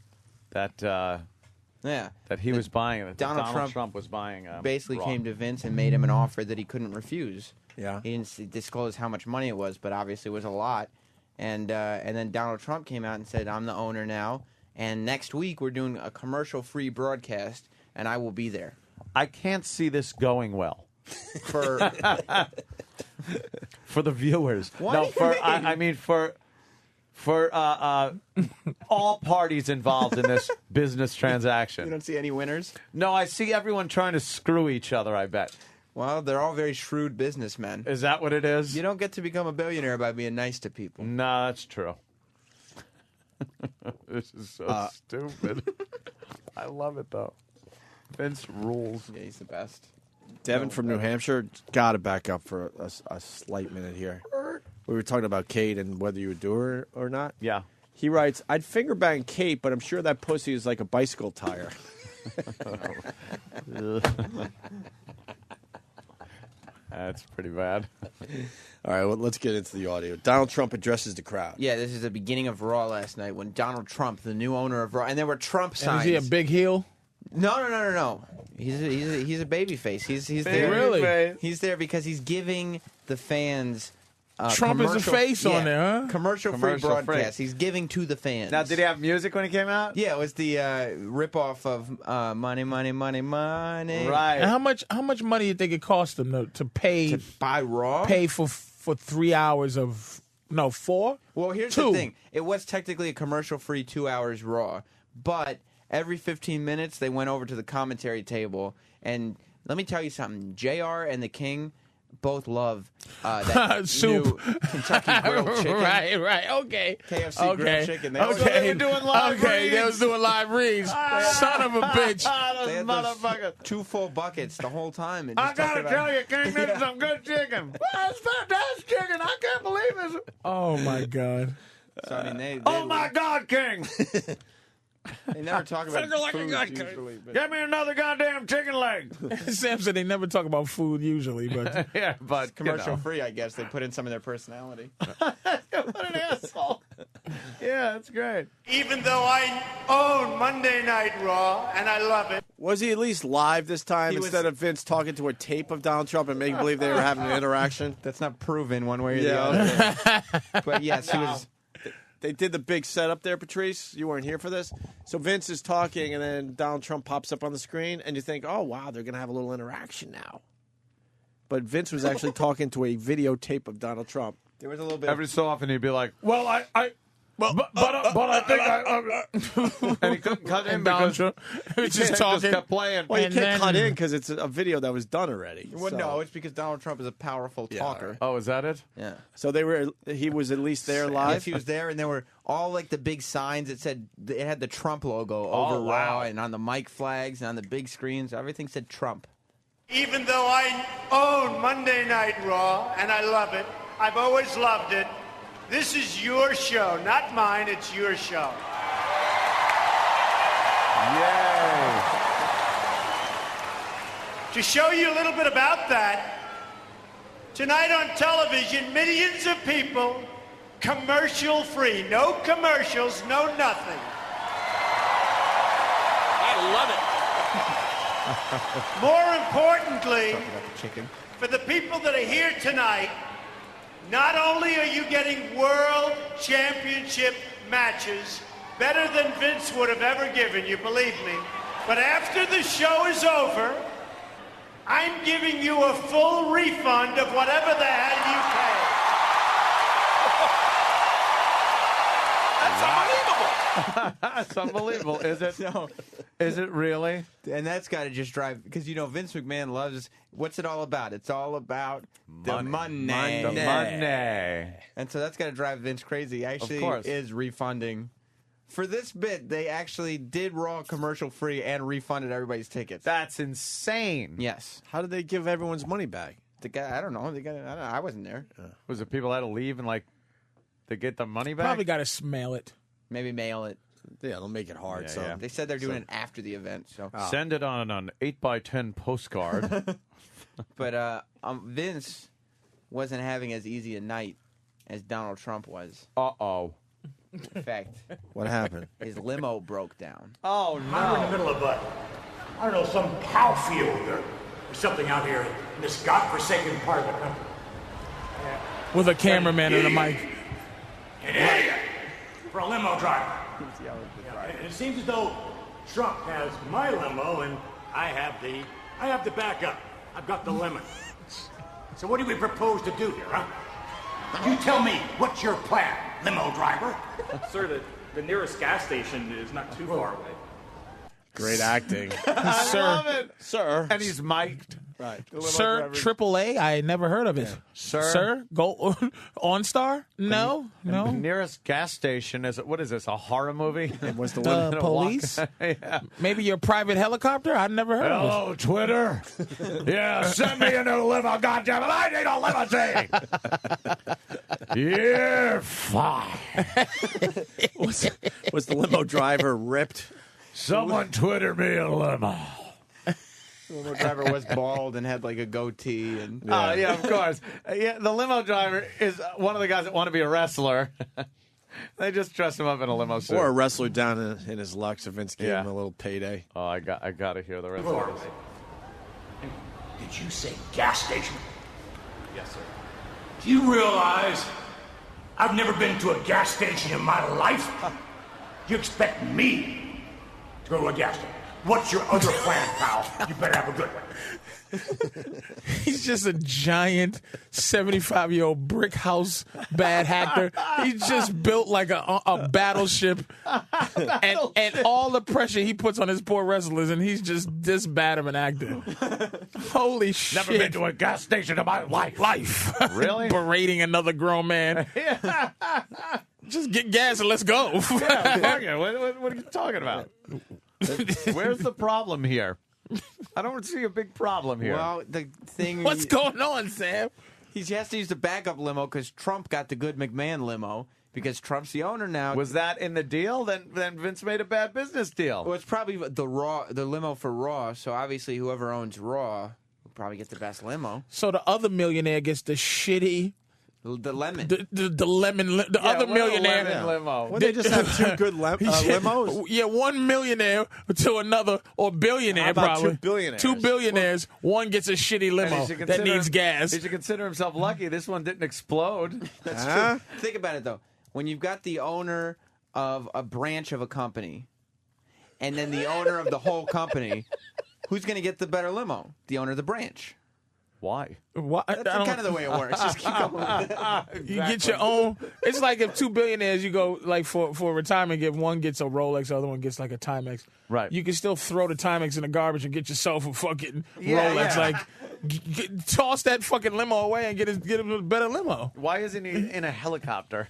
that that he was buying it. Donald Trump was buying. Basically Raw. came to Vince and made him an offer that he couldn't refuse. Yeah. He didn't disclose how much money it was, but obviously it was a lot. And then Donald Trump came out and said, "I'm the owner now, and next week we're doing a commercial-free broadcast, and I will be there." I can't see this going well For for the viewers. What No, do you for mean? I mean for all parties involved in this business transaction. You don't see any winners? No, I see everyone trying to screw each other. I bet. Well, they're all very shrewd businessmen. Is that what it is? You don't get to become a billionaire by being nice to people. No, that's true. This is so stupid. I love it though. Vince rules. Yeah, he's the best. Devin from New Hampshire, got to back up for a slight minute here. We were talking about Kate and whether you would do her or not. Yeah. He writes, I'd finger bang Kate, but I'm sure that pussy is like a bicycle tire. That's pretty bad. All right, well, let's get into the audio. Donald Trump addresses the crowd. Yeah, this is the beginning of Raw last night when Donald Trump, the new owner of Raw, and there were Trump And signs. is he a big heel? No. He's a baby face. He's there. Really? He's there because he's giving the fans. Trump is a face on there, huh? Commercial-free Commercial-free. broadcast. He's giving to the fans. Now, did he have music when he came out? Yeah, it was the ripoff of Money, Money, Money, Money. Right. And how much money do you think it cost them to pay To buy Raw? pay for 3 hours of No, 4? Well, here's 2. the thing. It was technically a commercial-free 2 hours Raw, but every 15 minutes they went over to the commentary table, and let me tell you something. JR and the King both love that soup. new Kentucky grilled chicken. Right, okay. KFC grilled chicken. They They were doing live they reads. was doing live reads. Son of a bitch. They had those 2 full buckets the whole time. And I just talked gotta about- tell you, King, this is some good chicken. Well, it's fantastic chicken. I can't believe this. Oh, my God. So, I mean, they Oh, my God, King. They never talk about Finger like a food gut, usually. But Get me another goddamn chicken leg. Sam said they never talk about food usually, but yeah, but commercial free, I guess. They put in some of their personality. What an asshole. Yeah, that's great. Even though I own Monday Night Raw, and I love it. Was he at least live this time He was- instead of Vince talking to a tape of Donald Trump and making believe they were having an interaction? That's not proven one way or the Yeah, other. But yes, he was. They did the big setup there, Patrice. You weren't here for this. So Vince is talking, and then Donald Trump pops up on the screen, and you think, oh, wow, they're going to have a little interaction now. But Vince was actually talking to a videotape of Donald Trump. There was a little bit. Every so often he'd be like, Well, I think I. and he couldn't cut in and Donald because Trump was just just talking. kept playing. Well, you And can't then- cut in because it's a video that was done already. Well, so. no, it's because Donald Trump is a powerful talker. Oh, is that it? Yeah. So he was at least there live. Yes, he was there, and there were all like the big signs that said it had the Trump logo over Oh, Raw, wow. and on the mic flags, and on the big screens, everything said Trump. Even though I own Monday Night Raw, and I love it, I've always loved it. This is your show, not mine. It's your show. Yay! To show you a little bit about that, tonight on television, millions of people, commercial free. No commercials, no nothing. I love it. More importantly, Chicken. for the people that are here tonight, not only are you getting world championship matches, better than Vince would have ever given you, believe me, but after the show is over, I'm giving you a full refund of whatever the hell you paid. That's unbelievable. Is it? No. Is it really? And that's got to just drive, because, you know, Vince McMahon loves, what's it all about? It's all about the money. The money. And so that's got to drive Vince crazy. He actually course. is refunding. For this bit, they actually did Raw commercial free and refunded everybody's tickets. That's insane. Yes. How did they give everyone's money back? The guy, I don't know. I wasn't there. Was it people had to leave and like to get the money back? Probably got to smell it. Maybe mail it. Yeah, they'll make it hard. Yeah, so yeah. They said they're doing it after the event. So, Send it on an 8x10 postcard. but Vince wasn't having as easy a night as Donald Trump was. Uh-oh. In fact, what happened? his limo broke down. Oh, We're in the middle of I don't know, some cow field or something out here in this godforsaken part of the country. With a cameraman and a mic. An idiot for a limo driver. And it seems as though Trump has my limo and I have the backup. I've got the lemon. So what do we propose to do here, huh? You tell me, what's your plan, limo driver? Sir, the nearest gas station is not too far away. Great acting. I Sir. love it. Sir. And he's mic'd. Right. Sir, AAA, I never heard of it. Yeah. Sir? Go OnStar? No. The nearest gas station is, what is this, a horror movie? What's the The police? Yeah. Maybe your private helicopter? I never heard of Hello, Twitter. Yeah, send me a new limo, goddammit. I need a limousine. You're fine. Was the limo driver ripped? Someone Twitter me a limo. The limo driver was bald and had like a goatee. And Yeah, of course. Yeah, the limo driver is one of the guys that want to be a wrestler. They just dress him up in a limo suit. Or a wrestler down in his Lux if Vince gave Yeah. him a little payday. Oh, I got to hear the rest of this. Did you say gas station? Yes, sir. Do you realize I've never been to a gas station in my life? You expect me to go to a gas station? What's your other plan, pal? You better have a good one. He's just a giant 75-year-old brick house bad actor. He's just built like a battleship. And all the pressure he puts on his poor wrestlers, and he's just this bad of an actor. Holy shit. Never been to a gas station in my life. Really? Berating another grown man. Just get gas and let's go. Yeah, what are you talking about? Where's the problem here? I don't see a big problem here. Well, the thing. What's going on, Sam? He has to use the backup limo because Trump got the good McMahon limo because Trump's the owner now. Was that in the deal? Then Vince made a bad business deal. Well, it's probably the limo for Raw. So obviously, whoever owns Raw will probably get the best limo. So the other millionaire gets the shitty. The lemon. The lemon. The other millionaire. Lemon limo. Well, they just have two good limos? Yeah, one millionaire to another, or billionaire How about probably. 2 billionaires? 2 billionaires. One gets a shitty limo that needs gas. He should consider himself lucky this one didn't explode. That's true. Think about it, though. When you've got the owner of a branch of a company and then the owner of the whole company, who's going to get the better limo? The owner of the branch. Why? That's kind of the way it works. Just keep going. You get your own. It's like if 2 billionaires, you go like for a retirement gift, one gets a Rolex, the other one gets like a Timex. Right. You can still throw the Timex in the garbage and get yourself a fucking Rolex. Yeah. Like, toss that fucking limo away and get him a better limo. Why isn't he in a helicopter?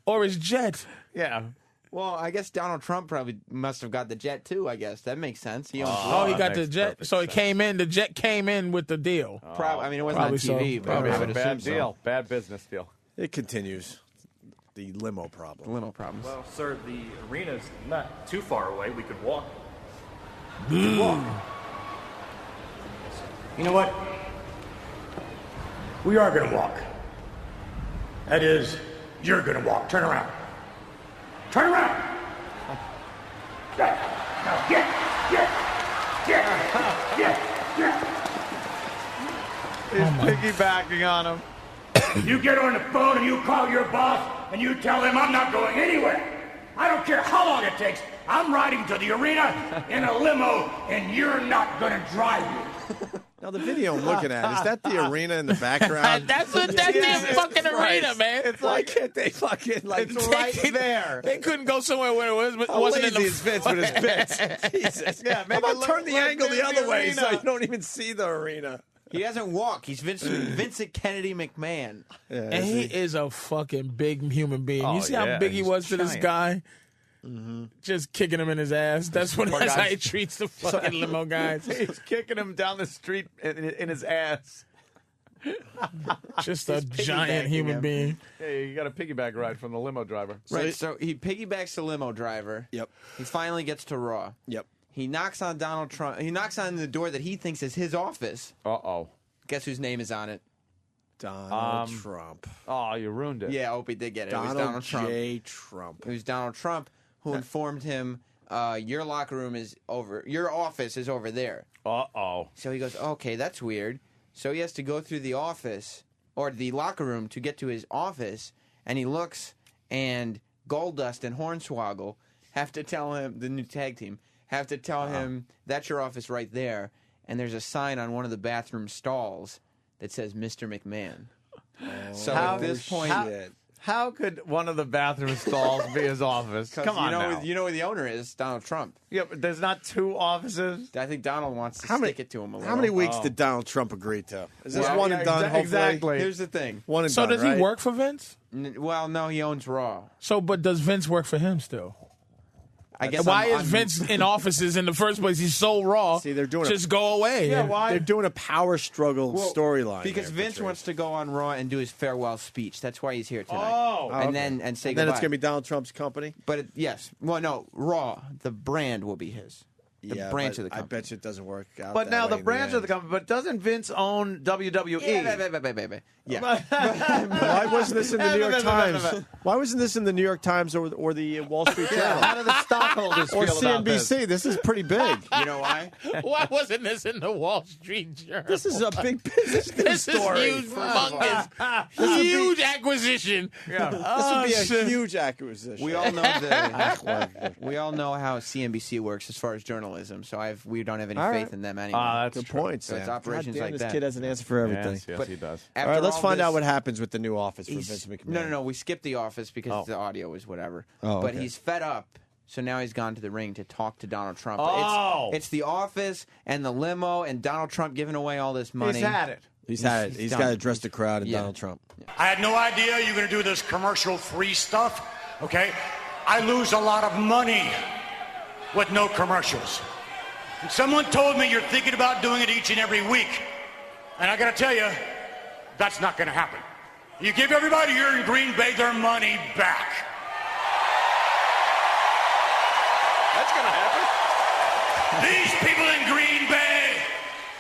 Or his jet. Yeah. Well, I guess Donald Trump probably must have got the jet, too, I guess. That makes sense. He owns Oh, he got the jet. So it came in. The jet came in with the deal. I mean, it wasn't on TV, but Probably I a would bad assume deal. Bad business deal. It continues. The limo problem. Limo problems. Well, sir, the arena's not too far away. We could walk. Walk. You know what? We are going to walk. That is, you're going to walk. Turn around. Turn around. Now get. He's piggybacking on him. You get on the phone and you call your boss and you tell him I'm not going anywhere. I don't care how long it takes. I'm riding to the arena in a limo and you're not going to drive me. Now, the video I'm looking at, is that the arena in the background? That's the fucking arena, man. It's like, why can't they fucking, like, It's right there. They couldn't go somewhere where it was, but How wasn't lazy in the is Vince with his bits? Jesus. Yeah, How about turn the angle the other way so arena. you don't even see the arena? He doesn't walk. He's Vincent Kennedy McMahon. Yeah, And he is a fucking big human being. Oh, You see how yeah, big he he's was to this giant. guy? Just kicking him in his ass. That's how he treats the fucking limo guys. He's kicking him down the street in his ass. Just a giant human being. Hey, you got a piggyback ride from the limo driver. Right, so he piggybacks the limo driver. Yep. He finally gets to Raw. Yep. He knocks on Donald Trump. He knocks on the door that he thinks is his office. Uh-oh. Guess whose name is on it? Donald Trump. Oh, you ruined it. Yeah, Opie did get it. Donald, it was Donald Trump. J. Trump. It was Donald Trump who informed him, your locker room is over. Your office is over there. Uh-oh. So he goes, okay, that's weird. So he has to go through the office, or the locker room, to get to his office, and he looks, and Goldust and Hornswoggle have to tell him, the new tag team, have to tell him, that's your office right there, and there's a sign on one of the bathroom stalls that says Mr. McMahon. So at this point... How could one of the bathroom stalls be his office? Come on now. You know who the owner is, Donald Trump. Yeah, but there's not 2 offices. I think Donald wants to stick it to him a little. How many weeks did Donald Trump agree to? Is this Well, one and done, hopefully? Exactly. Here's the thing. One and So done, does right? he work for Vince? Well, no, he owns Raw. So, but does Vince work for him still? I guess Why is Vince in offices in the first place? He's so Raw. See, they're doing just go away. Yeah, why? They're doing a power struggle storyline. Because there, Vince Patrice. wants to go on Raw and do his farewell speech. That's why he's here tonight. Oh, and okay. then say And goodbye. then it's going to be Donald Trump's company? But yes, well, no, Raw. The brand will be his. The branch of the I company. bet you it doesn't work out. But that now way the in branch of the end. company. But doesn't Vince own WWE? Yeah. Why wasn't this in the New York Times? Why wasn't this in the New York Times or the Wall Street Journal? How do the stockholders or feel about this? CNBC? This is pretty big. You know why? Why wasn't this in the Wall Street Journal? This is a big business This is story. huge, humongous, huge acquisition. Yeah. This would be a huge acquisition. We all know how CNBC works as far as journalism. journalism, so we don't have any All faith right. in them anyway. That's Good true. point, So it's Sam. operations God damn, like this that. kid has an answer for everything. Yes, he does. All right, let's find out what happens with the new office for Vince McMahon. No. We skipped the office because the audio was whatever. Oh, but okay. he's fed up, so now he's gone to the ring to talk to Donald Trump. Oh! It's the office and the limo and Donald Trump giving away all this money. He's had it. He's had it. He's got to address the crowd and Yeah. Donald Trump. I had no idea you were going to do this commercial-free stuff, okay? I lose a lot of money with no commercials. And someone told me you're thinking about doing it each and every week. And I got to tell you, that's not going to happen. You give everybody here in Green Bay their money back. That's going to happen. These people in Green Bay,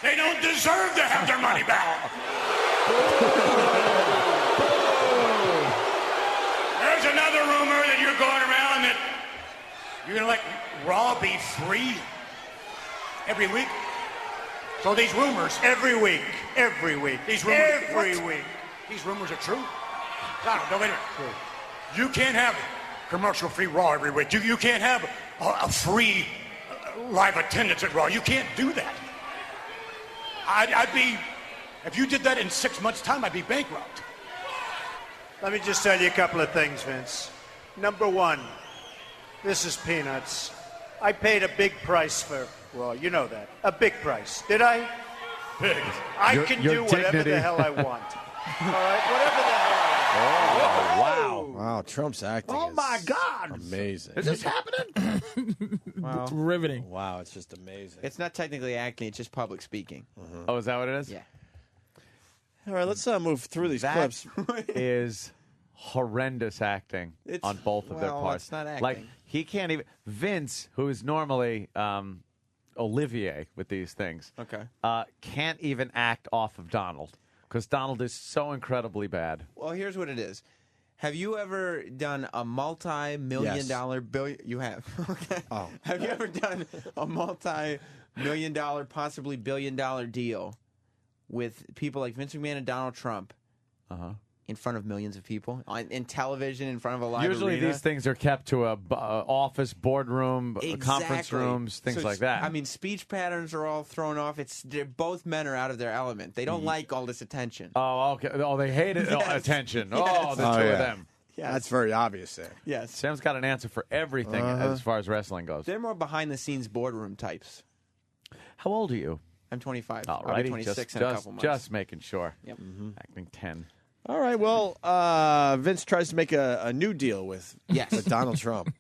they don't deserve to have their money back. There's another rumor that you're going around that you're going to let Raw be free every week. So these rumors, every week. These rumors, these rumors are true. No, wait a minute. You can't have commercial-free Raw every week. You can't have a free live attendance at Raw. You can't do that. I'd be, if you did that in 6 months' time, I'd be bankrupt. Let me just tell you a couple of things, Vince. Number one, this is peanuts. I paid a big price for Raw. You know that. A big price. Did I? Big. I can do whatever the hell I want. All right? Whatever the hell I want. Wow, Trump's acting. Oh, my God. Amazing. Is this happening? Wow. Riveting. Wow, it's just amazing. It's not technically acting, it's just public speaking. Oh, is that what it is? Yeah. All right, let's move through these clips. Is horrendous acting on both of their parts. It's not acting. Like, he can't even. Vince, who is normally Olivier with these things, can't even act off of Donald because Donald is so incredibly bad. Well, here's what it is. Have you ever done a multi-million-dollar billion? You have. Okay. Oh. Have you ever done a multi-million-dollar, possibly billion-dollar deal with people like Vince McMahon and Donald Trump in front of millions of people in television, in front of a live Usually arena? these things are kept to a office, boardroom, conference Exactly. rooms, things So like that. I mean, speech patterns are all thrown off. Both men are out of their element. They don't like all this attention. Oh, okay. Oh, they hate it. Yes. Attention. Yes. Oh, the two of them. Yes. That's very obvious there. Yes. Sam's got an answer for everything as far as wrestling goes. They're more behind-the-scenes boardroom types. How old are you? I'm 25. All I'll right. be 26 in a couple months. Just making sure. Yep. Acting 10. All right, well, Vince tries to make a new deal with Donald Trump.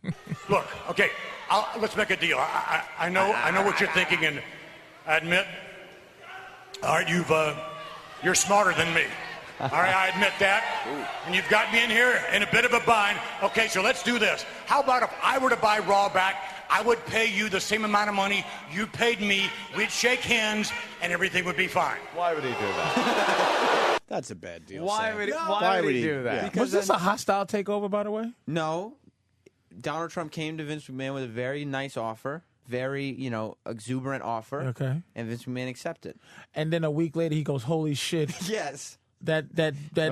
Look, okay, let's make a deal. I know what you're thinking, and I admit, all right, you're smarter than me. All right, I admit that. And you've got me in here in a bit of a bind. Okay, so let's do this. How about if I were to buy Raw back, I would pay you the same amount of money you paid me. We'd shake hands, and everything would be fine. Why would he do that? That's a bad deal. Why Sam. would he do that? Yeah. Was this a hostile takeover, by the way? No. Donald Trump came to Vince McMahon with a very nice offer, very, exuberant offer. Okay. And Vince McMahon accepted. And then a week later, he goes, "Holy shit!" Yes. That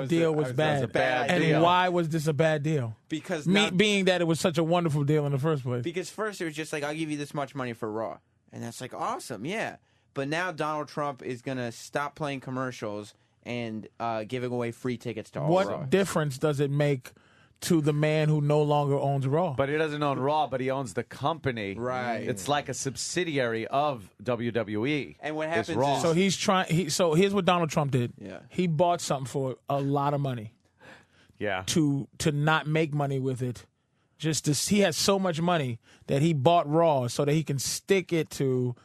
deal was bad. a bad and deal. why was this a bad deal? Because being that it was such a wonderful deal in the first place. Because first it was just like, I'll give you this much money for Raw. And that's like, awesome, yeah. But now Donald Trump is going to stop playing commercials and giving away free tickets to all Raw. What difference does it make to the man who no longer owns Raw? But he doesn't own Raw, but he owns the company. Right. It's like a subsidiary of WWE. And what It's happens Raw. So he's trying. So here's what Donald Trump did. Yeah. He bought something for a lot of money. Yeah. To not make money with it, he has so much money that he bought Raw so that he can stick it to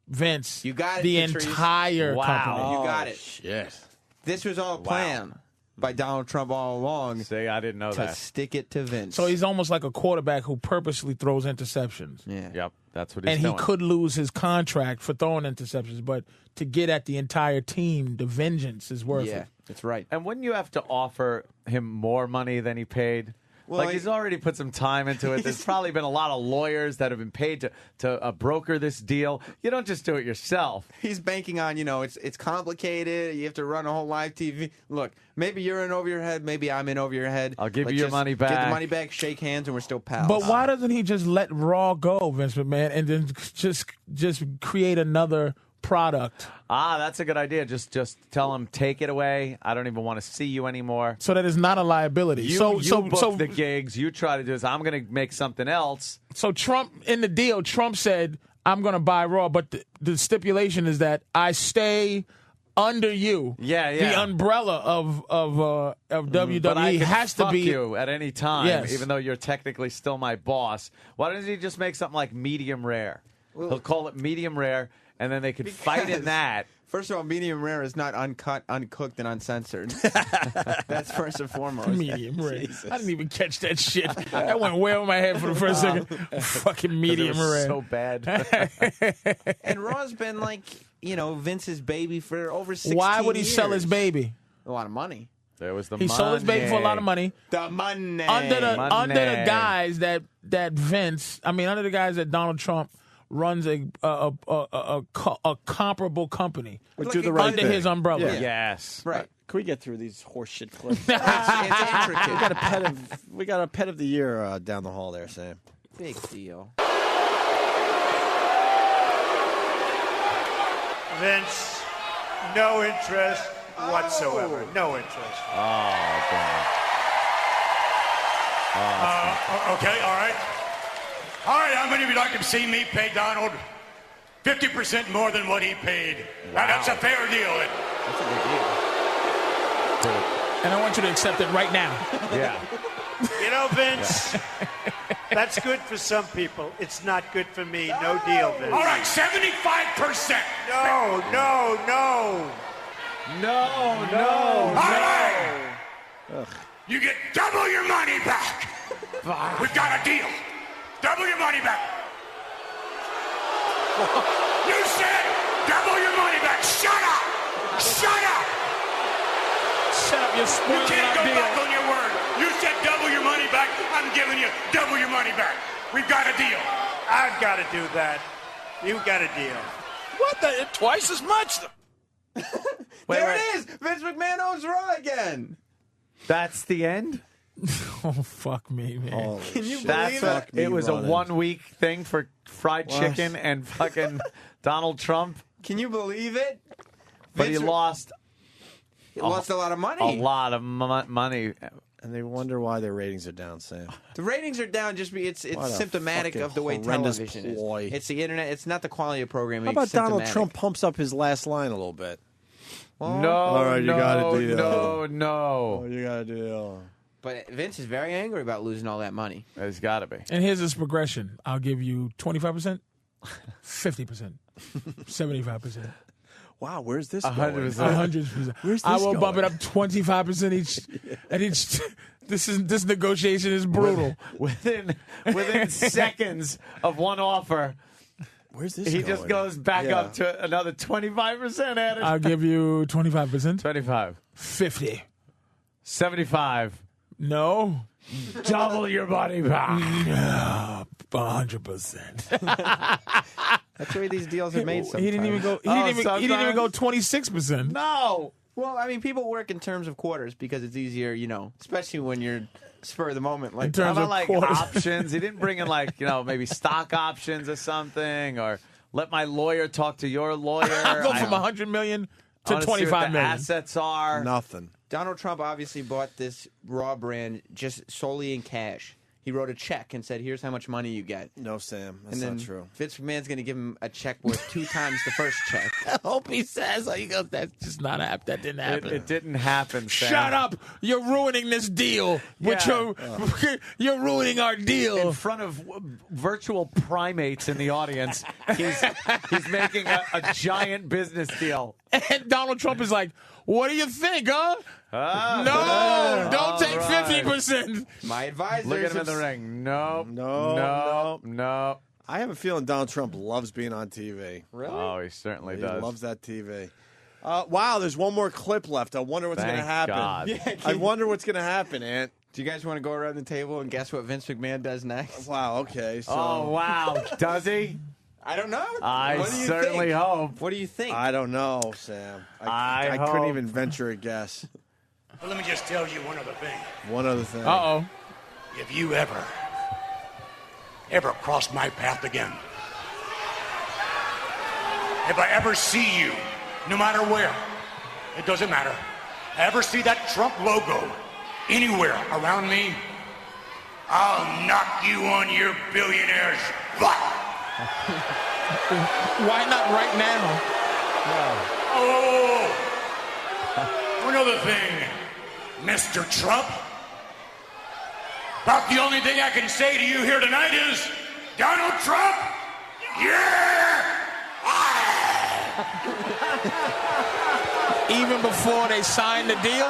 Vince. You got it, the Patrice. entire company. You got it. Shit. This was all a plan by Donald Trump all along. See, I didn't know to that. stick it to Vince. So he's almost like a quarterback who purposely throws interceptions. Yeah. Yep, that's what he's And doing. he could lose his contract for throwing interceptions, but to get at the entire team, the vengeance is worth it. That's right. And wouldn't you have to offer him more money than he paid? Well, he's already put some time into it. There's probably been a lot of lawyers that have been paid to broker this deal. You don't just do it yourself. He's banking on, it's complicated. You have to run a whole live TV. Look, maybe you're in over your head. Maybe I'm in over your head. I'll give you your money back. Get the money back, shake hands, and we're still pals. But why doesn't he just let Raw go, Vince McMahon, and then just create another product? That's a good idea. Just tell him, take it away. I don't even want to see you anymore. So that it's not a liability. You book the gigs. You try to do this. I'm going to make something else. So Trump, in the deal, Trump said, I'm going to buy Raw, but the stipulation is that I stay under you. Yeah. The umbrella of WWE but I can has to fuck be you at any time, Yes. even though you're technically still my boss. Why doesn't he just make something like medium rare? He'll call it medium rare, and then they could fight in that. First of all, medium rare is not uncut, uncooked, and uncensored. That's first and foremost. Medium rare. I didn't even catch that shit. That went way over my head for the first second. Fucking medium rare. So bad. And Raw's been like, Vince's baby for over 16 years. Why would he sell his baby? A lot of money. There was the He money. sold his baby for a lot of money. The money. Under the guys that Vince, under the guys that Donald Trump runs a comparable company under his umbrella. Yeah. Yes. Right. Can we get through these horseshit clips? It's intricate. We got a pet of the year down the hall there, Sam. Big deal. Vince, no interest whatsoever. No interest. Oh, God. Okay, all right. All right, how many of you'd like to see me pay Donald 50% more than what he paid? Now, that's a fair deal. That's a good deal. And I want you to accept it right now. Yeah. Vince, that's good for some people. It's not good for me. No deal, Vince. All right, 75%. No. All right. You get double your money back. We've got a deal. Double your money back. You said double your money back. Shut up. Shut up, you're spoiling You can't go our deal. back on your word. You said double your money back. I'm giving you double your money back. We've got a deal. I've got to do that. You got a deal. What the? Twice as much? There it is. Vince McMahon owns Raw again. That's the end? Oh, fuck me, man. Can you That's believe what, it? it was a 1 week thing for fried chicken and fucking Donald Trump. Can you believe it? But he lost a lot of money. A lot of money. And they wonder why their ratings are down, Sam. The ratings are down. It's What a symptomatic fucking of the way horrendous television ploy. is. It's the internet. It's not the quality of programming. How about it's Donald symptomatic. Trump pumps up his last line a little bit? Well, No, All right, you got a deal. no. Oh, you got a deal. But Vince is very angry about losing all that money. There's got to be. And here's this progression. I'll give you 25%, 50%, 75%. Wow, where's this 100%. 100%. Where's this I will bump going? it up 25% each. And each. This negotiation is brutal. Within seconds of one offer, where's this? he going? just goes back up to another 25% added. I'll give you 25%. 25. 50. 75. No. Double your money back. No. 100%. That's the way these deals are made. Sometimes. He didn't even go. He didn't even go 26%. No. Well, I mean, people work in terms of quarters because it's easier, especially when you're spur of the moment. Like, In terms How of about like quarters. options? He didn't bring in maybe stock options or something, or let my lawyer talk to your lawyer. I'll go from 100 million to I wanna see what 25 the million. assets are. Nothing. Donald Trump obviously bought this Raw brand just solely in cash. He wrote a check and said, "Here's how much money you get." No, Sam, that's and then not true. Vince McMahon's going to give him a check worth 2 times the first check. Opie says, he goes, that's just not happening. That didn't happen. It didn't happen, Sam. Shut up! You're ruining this deal. You're ruining our deal. In front of virtual primates in the audience, he's making a giant business deal. And Donald Trump is like, what do you think, huh? Ah, No, don't take right. 50%. My advisor. Look at him in the ring. No. I have a feeling Donald Trump loves being on TV. Really? Oh, he certainly He does. loves that TV. Wow, there's one more clip left. I wonder what's going to Thank happen. God. Yeah, I wonder what's going to happen, Ant. Do you guys want to go around the table and guess what Vince McMahon does next? Wow, okay. So, wow. Does he? I don't know. I What do you certainly think? hope. What do you think? I don't know, Sam. I hope. couldn't even venture a guess. Well, let me just tell you one other thing. One other thing. Uh-oh. If you ever cross my path again, if I ever see you, no matter where, it doesn't matter, I ever see that Trump logo anywhere around me, I'll knock you on your billionaire's butt. Why not right now? Oh, one other thing, Mr. Trump. About the only thing I can say to you here tonight is, Donald Trump, yeah! Even before they signed the deal?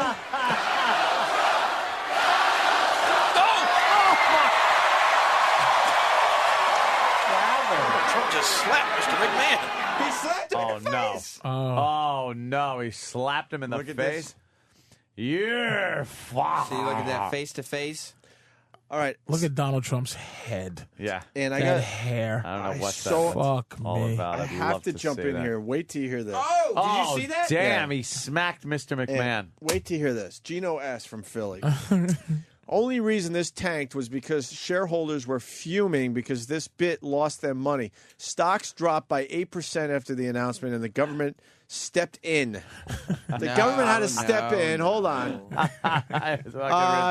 Trump just slapped Mr. McMahon. He slapped him in the face. Oh, no. He slapped him in the Look at face. this. You're fucked. See, look at that face to face. All right. Look at Donald Trump's head. Yeah. And I that got hair. I don't know what so- Fuck all me. about. I I'd have love to jump see in that. here. Wait till you hear this. Oh, did you see that? Damn, Yeah. he smacked Mr. McMahon. And wait till you hear this. Gino S. from Philly. Only reason this tanked was because shareholders were fuming because this bit lost them money. Stocks dropped by 8% after the announcement, and the government stepped in. The government had to step in. Hold on.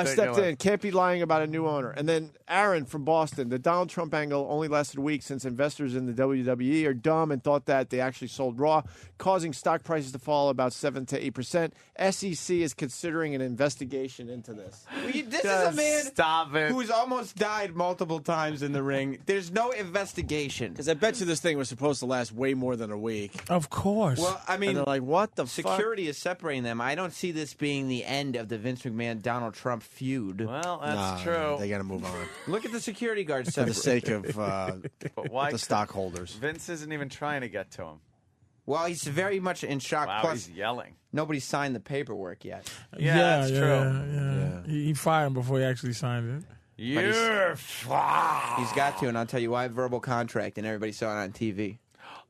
Stepped in. Can't be lying about a new owner. And then Aaron from Boston. The Donald Trump angle only lasted a week since investors in the WWE are dumb and thought that they actually sold Raw, causing stock prices to fall about 7 to 8%. SEC is considering an investigation into this. This is a man Stop it. who's almost died multiple times in the ring. There's no investigation. Because I bet you this thing was supposed to last way more than a week. Of course. Well, I mean, And they're like, what the fuck? security is separating them. I don't see this being the end of the Vince McMahon-Donald Trump feud. Well, that's true. They got to move on. Look at the security guards For the separate. sake of But why? the stockholders. Vince isn't even trying to get to him. Well, he's very much in shock. Wow, Plus, he's yelling. nobody signed the paperwork yet. Yeah, that's true. Yeah. He fired him before he actually signed it. You're fucked. He's got to, and I'll tell you why. Verbal contract, and everybody saw it on TV.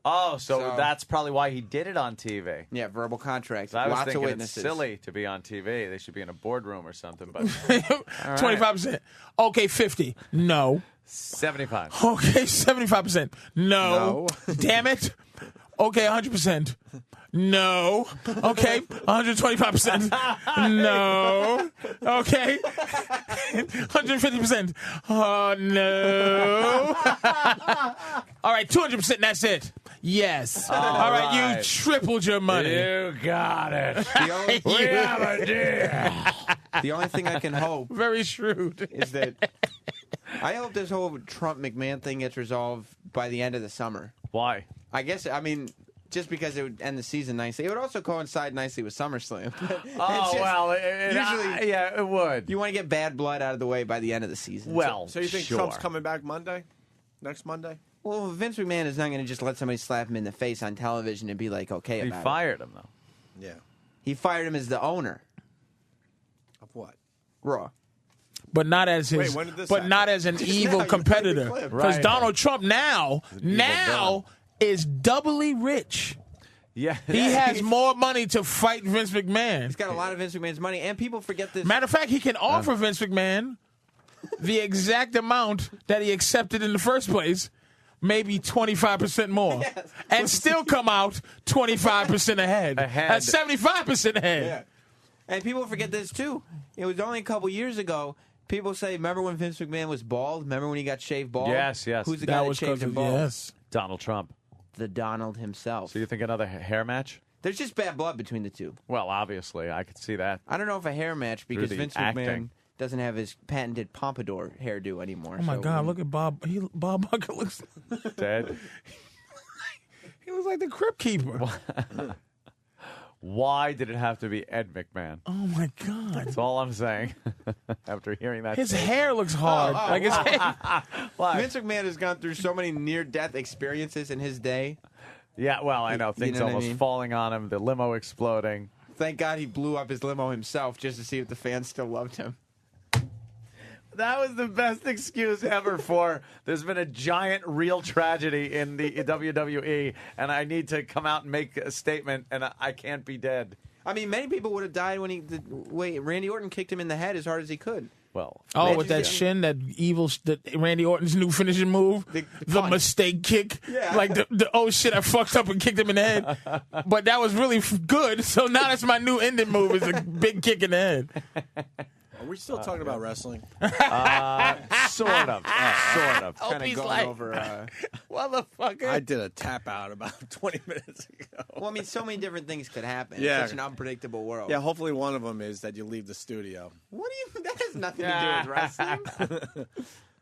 Oh, so that's probably why he did it on TV. Yeah, verbal contract. I was Lots of thinking witnesses. it's silly to be on TV. They should be in a boardroom or something. But 25%. Okay, 50. No. 75. Okay, 75%. No. Damn it. Okay, 100%. No. Okay, 125%. No. Okay, 150%. Oh, no. All right, 200%, that's it. Yes. All right, you tripled your money. You got it. We have a deal. The only thing I can hope Very shrewd. is that I hope this whole Trump McMahon thing gets resolved by the end of the summer. Why? I guess, I mean, just because it would end the season nicely. It would also coincide nicely with SummerSlam. Usually, yeah, it would. You want to get bad blood out of the way by the end of the season. Well, So you think sure. Trump's coming back Monday? Next Monday? Well, Vince McMahon is not going to just let somebody slap him in the face on television and be like, okay He about fired him, though. Yeah. it. He fired him as the owner. Of what? Raw. But not as his, Wait, when did this but happen? not as an evil competitor. Because Right. Donald Trump now villain. is doubly rich. Yeah. He has more money to fight Vince McMahon. He's got a lot of Vince McMahon's money, and people forget this. Matter of fact, he can offer Vince McMahon the exact amount that he accepted in the first place, maybe 25% more, and still come out 25% ahead. That's 75% ahead. Yeah. And people forget this, too. It was only a couple years ago. People say, remember when Vince McMahon was bald? Remember when he got shaved bald? Yes. Who's the guy that shaved him bald? Yes. Donald Trump. The Donald himself. So you think another hair match? There's just bad blood between the two. Well, obviously, I could see that. I don't know if a hair match because the Vince acting. McMahon doesn't have his patented pompadour hairdo anymore. Oh my so God! Look at Bob. Bob Bucket looks. Dead. He looks like the crypt keeper. Why did it have to be Ed McMahon? Oh my God! That's all I'm saying. After hearing that, His tape. hair looks hard. Like his hair. Vince McMahon has gone through so many near-death experiences in his day. Yeah, well, I know You things know what I almost mean? falling on him, the limo exploding. Thank God he blew up his limo himself just to see if the fans still loved him. That was the best excuse ever for there's been a giant real tragedy in the WWE, and I need to come out and make a statement, and I can't be dead. I mean, many people would have died when Randy Orton kicked him in the head as hard as he could. Well, with that shin, that Randy Orton's new finishing move, the mistake kick, like the oh shit, I fucked up and kicked him in the head, but that was really good. So now that's my new ending move is a big kick in the head. Are we still talking about wrestling? Sort of. Sort of. Kind of Opie's going like, over. Motherfucker. I did a tap out about 20 minutes ago. Well, I mean, so many different things could happen. Yeah. It's such an unpredictable world. Yeah, hopefully one of them is that you leave the studio. What do you? That has nothing to do with wrestling.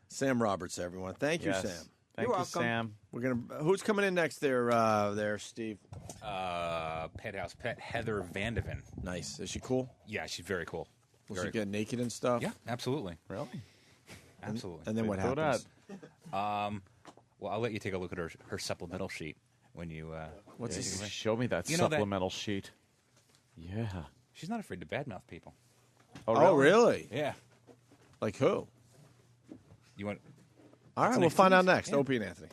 Sam Roberts, everyone. Thank you, Yes. Sam. Thank You're you, welcome. Sam. We're gonna. Who's coming in next? There, Steve. Pet House Pet Heather Vandeven. Nice. Is she cool? Yeah, she's very cool. Will Very she get naked and stuff? Yeah, absolutely. Really? Absolutely. And then what Throw happens? Well, I'll let you take a look at her supplemental sheet when you. What's this? Show me that You know that- supplemental sheet. Yeah. She's not afraid to badmouth people. Oh, really? Yeah. Like who? You want? All right, What's we'll next, find out please? next. Yeah. Opie and Anthony.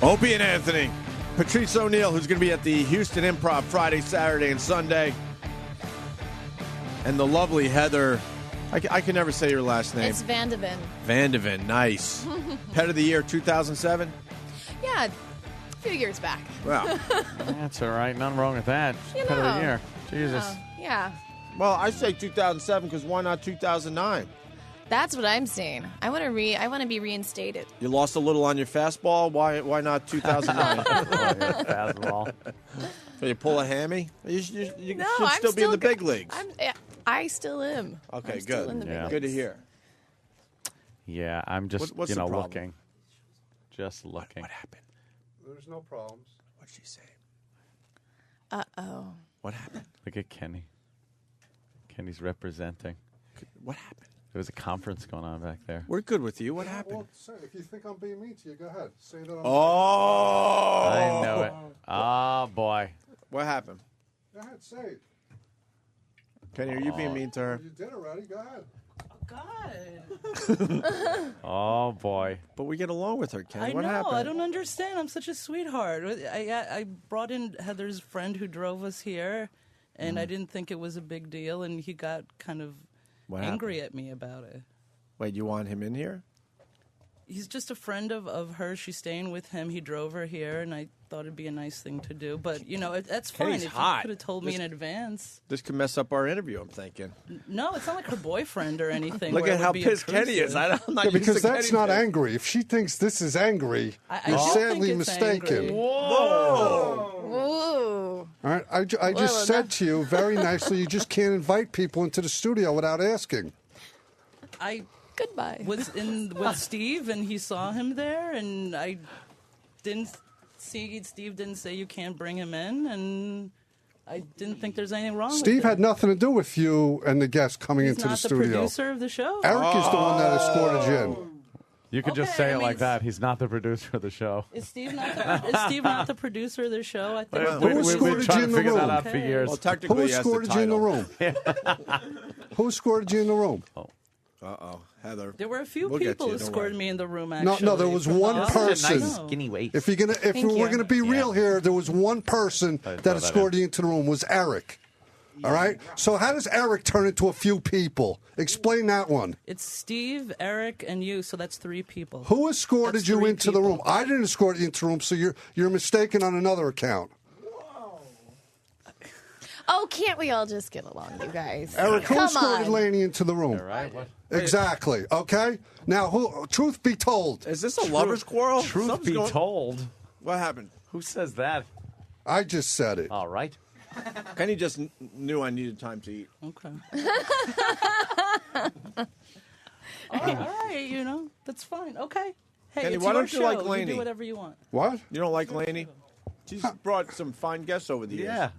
Opie and Anthony. Patrice O'Neal, who's going to be at the Houston Improv Friday, Saturday, and Sunday. And the lovely Heather. I can never say your last name. It's Vandeven. Vandeven, nice. Pet of the Year 2007? Yeah, a few years back. Wow. That's all right. Nothing wrong with that. You Pet of know. the year. Jesus. Yeah, Well, I say 2007 because why not 2009? that's what I'm saying. I want to be reinstated. You lost a little on your fastball. Why not 2009? Fastball. So you pull a hammy? You No, should I'm still be in the go- big leagues. I still am. Okay, I'm still good. in the big Yeah. Good to leagues. hear. Yeah, I'm just, What's the problem? looking. Just looking. What happened? There's no problems. What'd she say? Uh-oh. What happened? Look at Kenny. Kenny's representing. What happened? There was a conference going on back there. We're good with you. What happened? Well, say, if you think I'm being mean to you, go ahead. Say that. Oh! I know it. Oh, boy. What happened? Go ahead, say it. Kenny, are you being mean to her? You did already. Go ahead. Oh, boy. But we get along with her, Kenny. I What know. happened? I don't understand. I'm such a sweetheart. I brought in Heather's friend who drove us here, and I didn't think it was a big deal, and he got kind of What angry at me about it. Wait, you want him in here? He's just a friend of hers. She's staying with him. He drove her here, and I thought it'd be a nice thing to do. But, that's fine. Kenny's if hot. you could have told me in advance. This could mess up our interview, I'm thinking. No, it's not like her boyfond or anything. Look where at it would how be pissed Kenny is. intrusive. I'm not Yeah, used because to that's Kenny not pissed. angry. If she thinks this is angry, I you're don't sadly think it's mistaken. angry. Whoa! Ooh. All right, I Well, just said that- to you very nicely, you just can't invite people into the studio without asking. I Goodbye. was in with Steve, and he saw him there, and I didn't see. Steve didn't say you can't bring him in, and I didn't think there's anything wrong. Steve with had it. nothing to do with you and the guest coming He's into not the studio. producer of the show. Eric is the one that escorted you in. You could just Okay, say I it mean, like that. He's not the producer of the show. Is Steve not the producer of the show? I think. Who We've been escorted trying you in to the figure that room? out for years. Well, Who technically, yes, the escorted you in the title. room? Who escorted you in the room? Uh-oh, Heather. There were a few We'll get people you, who don't escorted worry. me in the room. No, Actually, there was from one the- person. No. Skinny waist. If we're Thank gonna you. be real here, there was one person that that escorted you into the room was Eric. All right. So how does Eric turn into a few people? Explain that one. It's Steve, Eric, and you. So that's 3 people. Who escorted That's you 3 into the people. room? I didn't escort you into the room, so you're mistaken on another account. Oh, can't we all just get along, you guys? Eric, who Come escorted on. Laney into the room? All right. What? Exactly. Okay. Now, truth be told, Is this a lover's quarrel? Truth Something's be going- told. What happened? Who says that? I just said it. All right. Kenny just knew I needed time to eat. Okay. all right, that's fine. Okay. Hey, Kenny, it's why your don't you show. like You Laney? do whatever you want. What? You don't like Laney? She's brought some fine guests over the years. Yeah.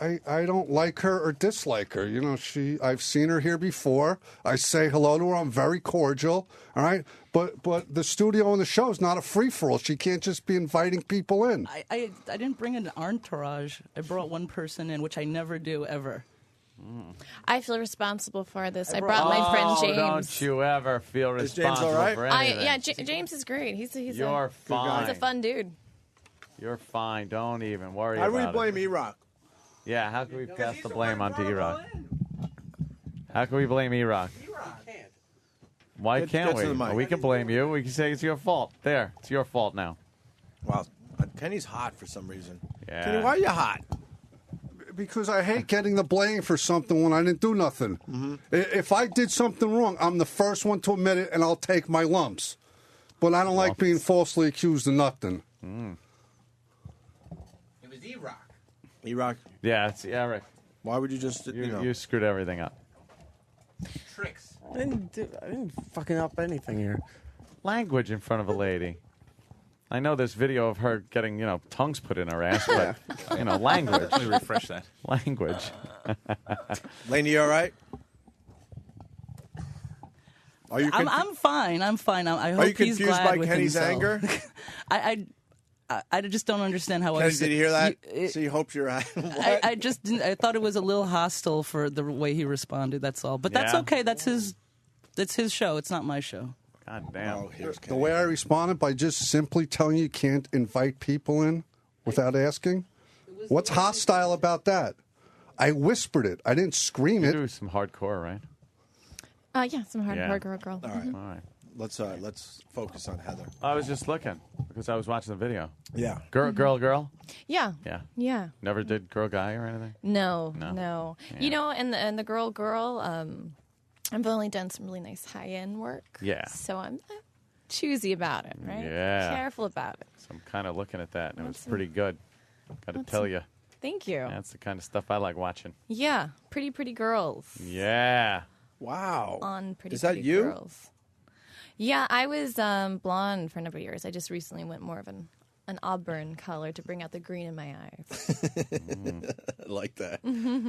I don't like her or dislike her. You know, I've seen her here before. I say hello to her. I'm very cordial. All right, but the studio and the show is not a free for all. She can't just be inviting people in. I didn't bring an entourage. I brought one person in, which I never do ever. I feel responsible for this. I brought my friend James. Don't you ever feel responsible for anything. James is great. He's You're fine. He's a fun dude. You're fine. Don't even worry How about do it. we blame E-Rock? Yeah, how can we pass the blame onto E-Rock? How can we blame E-Rock? Why can't Get we? to the mic. Well, we can blame you. We can say it's your fault. There, it's your fault now. Wow, Kenny's hot for some reason. Yeah. Kenny, why are you hot? Because I hate getting the blame for something when I didn't do nothing. Mm-hmm. If I did something wrong, I'm the first one to admit it, and I'll take my lumps. But I don't like being falsely accused of nothing. It was E-Rock. E-Rock? Yeah, it's Eric. Why would you just, You screwed everything up. Tricks. I didn't fucking up anything here. Language in front of a lady. I know there's video of her getting, tongues put in her ass, but, language. Let me refresh that. Language. Laney, you all right? Are you I'm fine. I'm fine. I hope Are you he's confused glad by with Kenny's himself. anger? I just don't understand how Kenny, did you hear that? He hopes you're at. I just didn't. I thought it was a little hostile for the way he responded. That's all. But that's Yeah. okay. That's his show. It's not my show. God damn. The way I responded by just simply telling you can't invite people in without asking. What's hostile about that? I whispered it. I didn't scream it. You do some hardcore, right? Yeah, some hardcore girl. All right. All right. Let's focus on Heather. I was just looking because I was watching the video. Yeah. Girl. Yeah. Yeah. Yeah. Never did girl guy or anything? No. Yeah. You know, and the girl, I've only done some really nice high-end work. Yeah. So I'm choosy about it, right? Yeah. Careful about it. So I'm kind of looking at that, and it was pretty good. Got to tell you. Thank you. That's the kind of stuff I like watching. Yeah. Pretty girls. Yeah. Wow. On Pretty Is that Pretty you? Girls. Yeah, I was blonde for a number of years. I just recently went more of an auburn color to bring out the green in my eyes. I like that.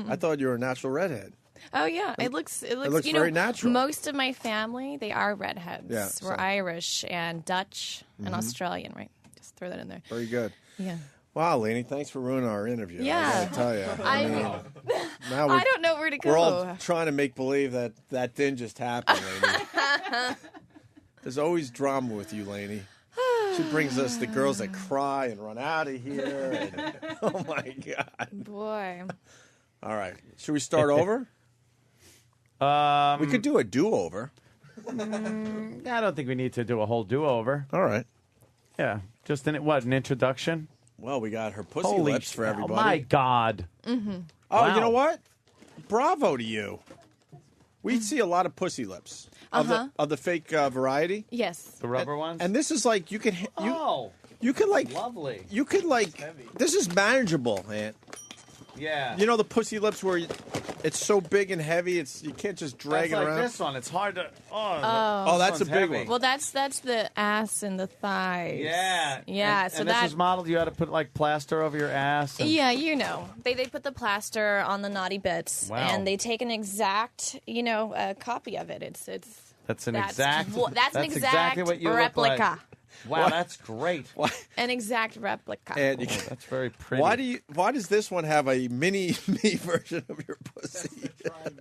I thought you were a natural redhead. Oh yeah, it looks very natural. Most of my family, they are redheads. Yeah, We're Irish and Dutch and Australian, right? Just throw that in there. Very good. Yeah. Wow, Laney, thanks for ruining our interview. Yeah. I gotta tell you. Now I don't know where to go. We're all trying to make believe that didn't just happen, Laney. There's always drama with you, Laney. She brings us the girls that cry and run out of here. And, oh, my God. Boy. All right. Should we start over? We could do a do-over. I don't think we need to do a whole do-over. All right. Yeah. Just an introduction? Well, we got her pussy Holy lips for everybody. Oh, my God. Mm-hmm. Oh, Wow. you know what? Bravo to you. We see a lot of pussy lips of the fake variety. Yes. The rubber ones? And this is like you could lovely. You could this is manageable, Aunt. Yeah. You know the pussy lips where it's so big and heavy, you can't just drag That's it like around. this one. It's hard to. Oh, that's a big one. Well, that's the ass and the thighs. Yeah. Yeah. And, so and this was modeled. You had to put plaster over your ass. And... Yeah, they put the plaster on the naughty bits, Wow. and they take an exact copy of it. That's an exactly what you replica. Look like. Wow, that's great. An exact replica. And that's very pretty. Why does this one have a mini me version of your pussy?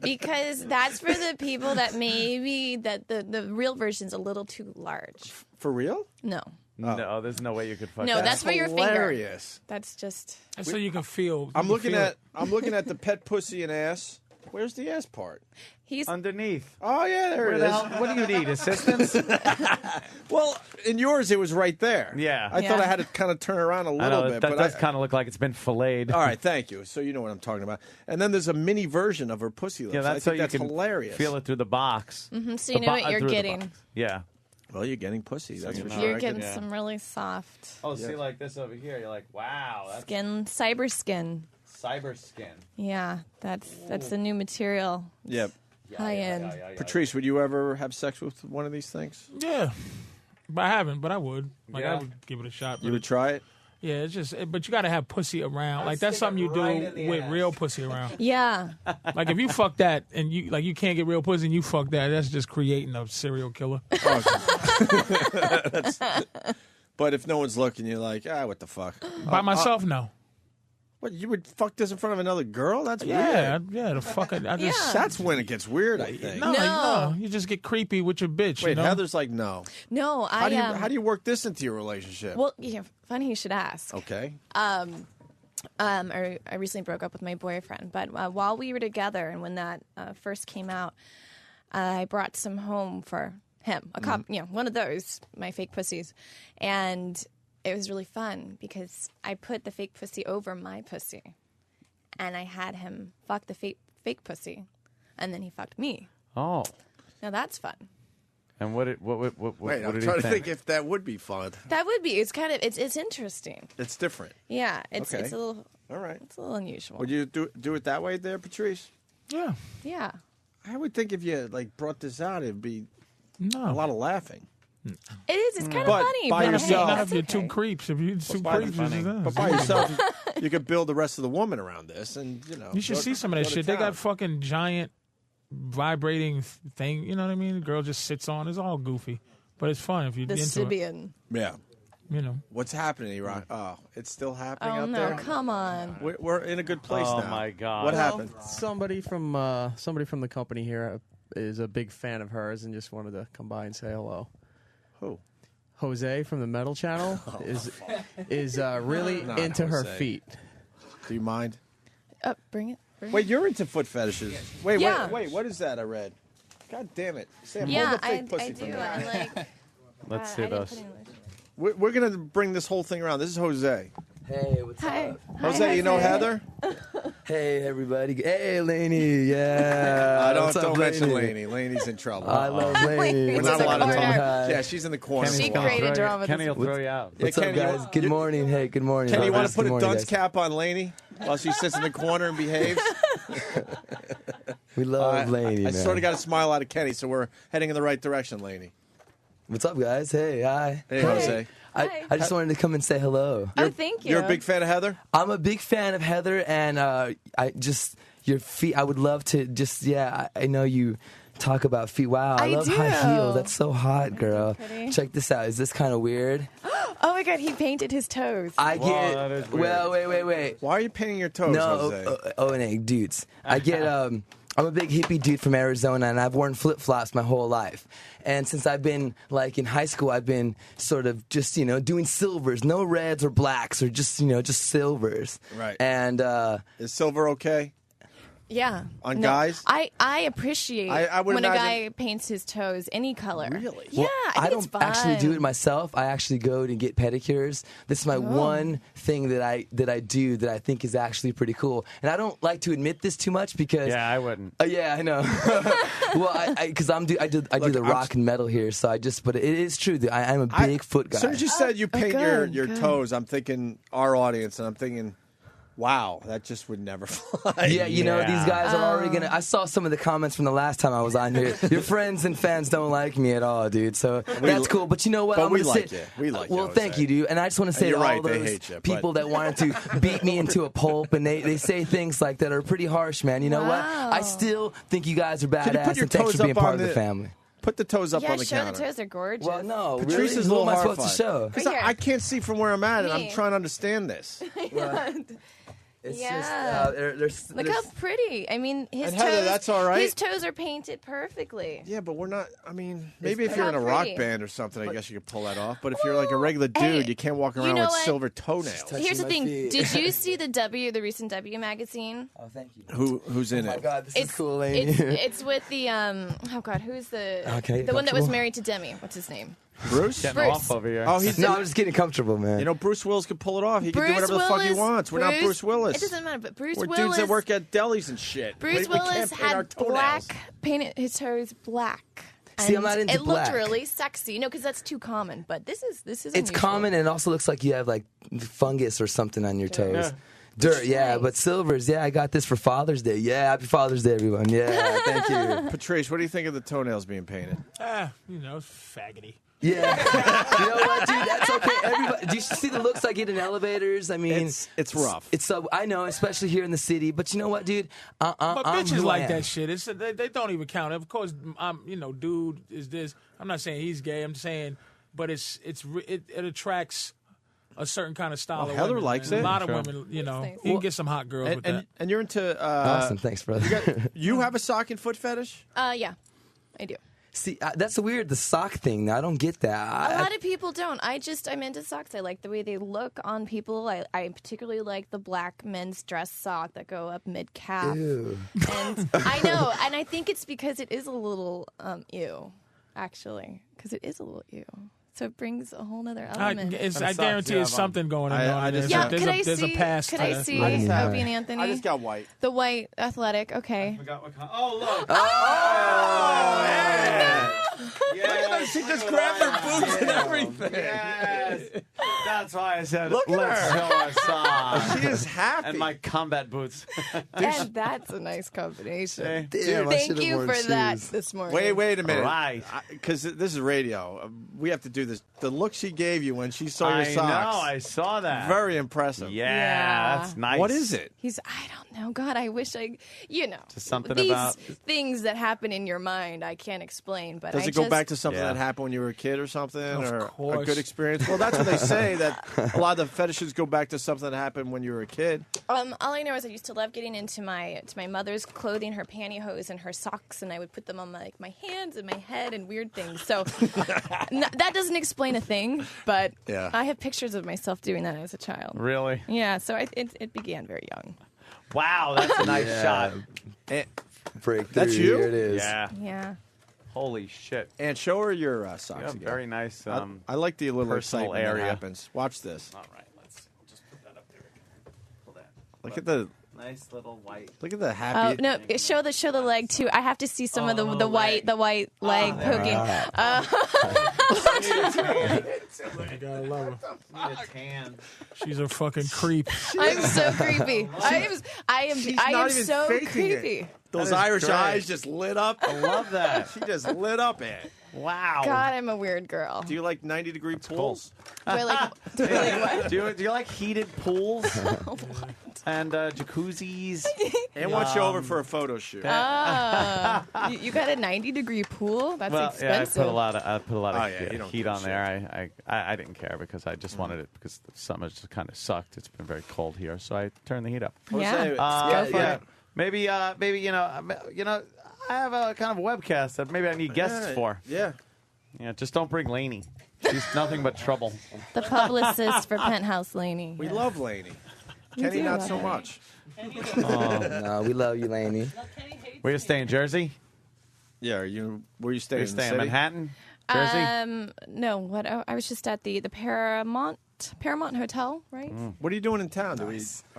Because that's for the people that maybe the real version's a little too large. For real? No. No, there's no way you could fuck No, that. that's for your finger. Hilarious. That's just. And so you can feel. I'm looking at the pet pussy and ass. Where's the ass part? He's underneath. Oh yeah, there it is. What do you need? Assistance? Well, in yours it was right there. Yeah. I thought I had to kind of turn around a little bit. That but does kind of look like it's been filleted. All right, thank you. So you know what I'm talking about. And then there's a mini version of her pussy lips. Yeah, that's I think so that's you can hilarious. feel it through the box. Mm-hmm, so you know what you're getting. Yeah. Well, you're getting pussy. That's for sure. You're getting some really soft. Oh, see, like this over here. You're like, wow. That's skin, cyber skin. Cyber skin. Yeah, that's the new material. Yep. High end. Patrice, would you ever have sex with one of these things? Yeah. But I haven't, but I would. I Yeah. would give it a shot. You would try it? Yeah, it's just, but you got to have pussy around. Like that's something you do with real pussy around. Yeah. Like if you fuck that and you can't get real pussy and you fuck that, that's just creating a serial killer. But if no one's looking, you're like, what the fuck? By myself, no. What, you would fuck this in front of another girl? That's weird. Yeah, the fuck. That's when it gets weird, I think. No, you just get creepy with your bitch. Wait, you know? Heather's like, no. No, How do you work this into your relationship? Well, yeah, funny you should ask. Okay. I recently broke up with my boyfriend, but while we were together and when that first came out, I brought some home for him, one of those, my fake pussies, and it was really fun because I put the fake pussy over my pussy, and I had him fuck the fake pussy, and then he fucked me. Oh, now that's fun. And what did I'm trying to think if that would be fun. That would be. It's kind of it's interesting. It's different. Yeah, it's a little. All right. It's a little unusual. Would you do it that way there, Patrice? Yeah. Yeah. I would think if you brought this out, it'd be a lot of laughing. It is. It's kind of funny. By but yourself, hey, Not if you're two creeps. If you're two creeps, but by yourself, you could build the rest of the woman around this, and you should see some of that shit. They got fucking giant vibrating thing. You know what I mean? The girl just sits on. It's all goofy, but it's fun if you're the into Sibian. it. Yeah. You know what's happening, Iraq? Oh, it's still happening Oh out no! there. Come on. We're in a good place now. Oh my God! What happened? Somebody from the company here is a big fan of hers and just wanted to come by and say hello. Who? Jose from the Metal Channel is really Not into her Jose. feet. Do you mind? Bring it. Wait, you're into foot fetishes. Wait, Yeah. wait. What is that I read? God damn it. Sam, Yeah, hold the fake I pussy do. for me. I like. Let's I see didn't this. put any lotion. We're going to bring this whole thing around. This is Jose. Hey, what's up? Jose, you know Heather? Hey, everybody. Hey, Lainey. Yeah. Don't What's up, mention Lainey? Lainey. Lainey's in trouble. I love Lainey. We're What's not up, allowed to Lainey? talk. Hi. Yeah, she's in the corner. She created drama. Kenny will throw you out. What's Yeah, up, Kenny, guys? Good morning. Hey, good morning. Kenny, you want to put Good a morning, dunce guys. cap on Lainey while she sits in the corner and behaves? We love Lainey, I man. sort of got a smile out of Kenny, so we're heading in the right direction, Lainey. What's up, guys? Hey, hi. Hey, Jose. I just wanted to come and say hello. Thank you. You're a big fan of Heather? I'm a big fan of Heather, and I just your feet. I would love to just I know you talk about feet. Wow, I love do. high heels. That's so hot, girl. pretty. Check this out. Is this kind of weird? Oh my God! He painted his toes. I Whoa, get. that is weird. Well, wait. Why are you painting your toes, No, Jose? dudes. I get. I'm a big hippie dude from Arizona, and I've worn flip-flops my whole life. And since I've been, like, in high school, I've been sort of just, doing silvers. No reds or blacks or just silvers. Right. And Is silver okay? Yeah. On guys? I appreciate I would when a imagine- guy paints his toes any color. Really? Yeah, I think don't it's fun. actually do it myself. I actually go to get pedicures. This is my one thing that I do that I think is actually pretty cool. And I don't like to admit this too much because I wouldn't. Yeah, I know. Well, because I do the rock and metal here, so but it is true that I'm a big foot guy. As soon as you said you paint good, your good. toes, I'm thinking our audience, and I'm thinking, wow, that just would never fly. Yeah, these guys are already gonna. I saw some of the comments from the last time I was on here. Your friends and fans don't like me at all, dude. So that's cool. But you know what? But I'm we gonna like say, you. We like you, Well, Jose. thank you, dude. And I just want to say you're to right, all they those hate you, but- people that wanted to beat me into a pulp, and they say things like that are pretty harsh, man. You know what? I still think you guys are Can you badass, put your and thanks toes for being up part on of the family. Put the toes up Yeah, on the show counter. the toes are gorgeous. Well, no, Patrice really? is a Who little am I horrified. supposed to show? 'Cause I can't see from where I'm at, and I'm Me. trying to understand this. It's Yeah. just Look how pretty. I mean, his And toes. Heather, that's all right. His toes are painted perfectly. Yeah, but we're not. I mean, maybe if you're in a How rock pretty. band or something, I guess you could pull that off. But if you're like a regular dude, you can't walk around know with what? silver toenails. Here's the my thing. feet. Did you see the recent W magazine? Oh, thank you. Who's in Oh my it? God, this is cool, Lainey. It's with the oh God, who's the Okay, the one that was comfortable? married to Demi? What's his name? Bruce? Getting Bruce. off over here. Oh, he's No, I'm just getting comfortable, man. You know, Bruce Willis could pull it off. He can do Bruce whatever the fuck he Willis- wants. We're not Bruce Willis. It doesn't matter, but Bruce We're Willis. dudes that work at delis and shit. Bruce we can't Willis paint our had toenails. painted his toes black. See, I'm And not into it black. looked really sexy. No, because that's too common. But this is It's unusual. common, and it also looks like you have like fungus or something on your toes. Yeah. Dirt, yeah, but silvers, yeah, I got this for Father's Day. Yeah, happy Father's Day, everyone. Yeah, thank you. Patrice, what do you think of the toenails being painted? It's faggoty. Yeah. You know what, dude? That's okay. Everybody, do you see the looks I get in elevators? I mean, it's rough. It's I know, especially here in the city. But you know what, dude? But I'm bitches who I like am. that shit. They don't even count. Of course, dude is this. I'm not saying he's gay. I'm saying, but it attracts a certain kind of style. Well, of Heather women. likes And it. A lot of Sure. women, you can get some hot girls with that. And you're into. Awesome, thanks, brother. You have a sock and foot fetish? Yeah, I do. See, that's weird. The sock thing. I don't get that. A lot of people don't. I'm into socks. I like the way they look on people. I particularly like the black men's dress sock that go up mid calf. Ew. And I know, and I think it's because it is a little ew, actually, because it is a little ew. So it brings a whole other element. I guarantee there's something going on. There's a past. Could I see Opie and Anthony? I just got white. The white athletic. Okay. Oh, look. Oh, yeah. Yeah, she just grabbed her boots and everything. Yes. That's why I said, Look at let's her. show our song. She is happy. And my combat boots. And that's a nice combination. Damn, I Thank should've you worn for that shoes. this morning. Wait a minute. Right. Because this is radio. We have to do this. The look she gave you when she saw your I socks. know, I saw that. Very impressive. Yeah. That's nice. What is it? I don't know. God, I wish Just something these about- things that happen in your mind, I can't explain. But Does I it go just, back to something Yeah. that happened when you were a kid or something? Of Or a course. good experience? Well, that's what they say, that a lot of the fetishes go back to something that happened when you were a kid. all I know is I used to love getting into my mother's clothing, her pantyhose and her socks, and I would put them on my hands and my head and weird things. So that doesn't explain a thing, but Yeah. I have pictures of myself doing that as a child. Really? Yeah, so it began very young. Wow, that's a nice shot. Breakthrough. That's you? Here it is. Yeah. Yeah. Holy shit. And show her your socks Yeah, again. very nice. I like the little personal excitement area. that happens. Watch this. All right, let's just put that up there. Pull that. Look at the Nice little white. Look at the Oh happy. no! Show the leg too. I have to see some of the white leg poking. You gotta love her. She's a fucking creep. I'm so creepy. I am not even so faking creepy. it. Those That is Irish great. eyes just lit up. I love that. She just lit up it. Wow. God, I'm a weird girl. Do you like 90-degree pools? Do I like what? Do you like heated pools and jacuzzis? And want you over for a photo shoot. You got a 90-degree pool? That's Well, yeah, I expensive. put a lot of Oh, yeah, you don't heat give a on there. I didn't care because I just wanted it because the summer just kind of sucked. It's been very cold here, so I turned the heat up. Yeah. Go for it. Maybe you know I have a kind of webcast that maybe I need guests for. Yeah. Yeah, just don't bring Lainey. She's nothing but trouble. The publicist for Penthouse Laney. We love Laney. You Kenny, do not love so her. much. No, we love you, Laney. Where you stay in Jersey? Yeah, where you staying? You in the stay in city? Manhattan? Jersey? No, what? I was just at the Paramount Hotel, right? What are you doing in town? Are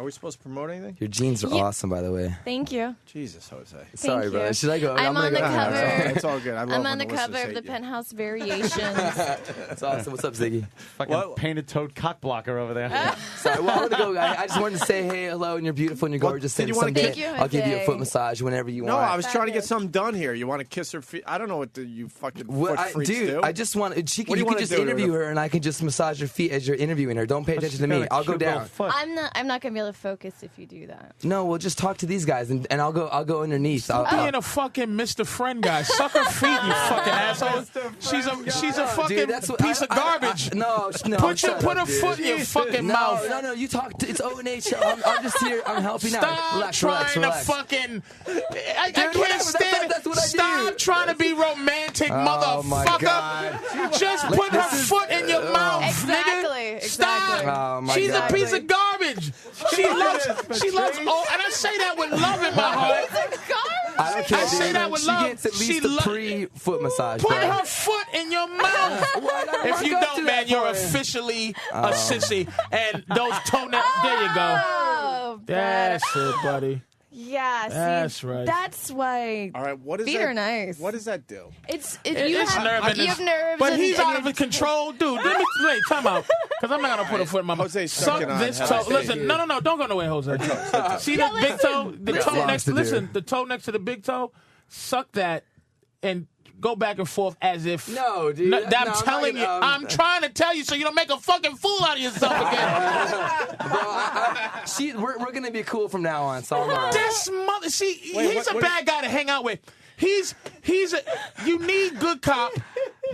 we supposed to promote anything? Your jeans are Yeah. awesome, by the way. Thank you. Jesus, Jose. Sorry, you. bro. Should I go? I'm gonna on the go. cover. It's all good. I love I'm when on the listeners cover of hate the you. Penthouse Variations. That's awesome. What's up, Ziggy? Fucking painted toed cock blocker over there. Sorry, well, I'm gonna go. I just wanted to say hey, hello, and you're beautiful and you're gorgeous. did you And wanna someday Thank you, I'll give you a Jose. foot massage whenever you No, want. I was trying to get something done here. You want to kiss her feet? I don't know what you fucking Well, foot freaks dude, do. I just want. What do You you can wanna just do to interview her? her, and I can just massage her feet as you're interviewing her. Don't pay attention to me. I'll go down. I'm not gonna be able to focus if you do that. No, we'll just talk to these guys, and I'll go underneath. Being a fucking Mr. Friend guy. Suck her feet, you fucking asshole. She's a fucking Dude, that's what- piece of garbage. No, Put shut a up, dude. foot in your fucking mouth. No, you talk. It's O&H. I'm just here. I'm helping out. Stop Relax, trying relax. to fucking. I Dude, can't whatever, stand it. that's what I Stop do. trying to be romantic, Oh, my motherfucker. God. Just put her foot in your mouth, nigga. Stop. Oh, my She's God. a piece of garbage. She loves. Oh, and I say that with love in my heart. I don't care. I say dude. that with She love. gets at She least a lo- pre-foot massage. Put bro. her foot in your mouth. If you don't, man, you're officially a sissy. And those toenails. There you go. Oh, That's it, buddy. Yeah, see, That's right. That's why. All right, what is feet that? are nice. What does that do? It's It's you nerve in you his- have nerves, but and, he's and out of control, dude. Let me wait, time out, because I'm not gonna put a foot in my mouth. Jose's Suck sucking on this head. toe. Listen, no, don't go nowhere, Jose. See the big toe, the There's toe lots next. to do. Listen, the toe next to the big toe. Suck that and go back and forth as if. No, dude. I'm telling you. I'm trying to tell you so you don't make a fucking fool out of yourself again. Bro, we're gonna be cool from now on. So I'm all right. This mother. See, he's a bad guy to hang out with. You need good cop,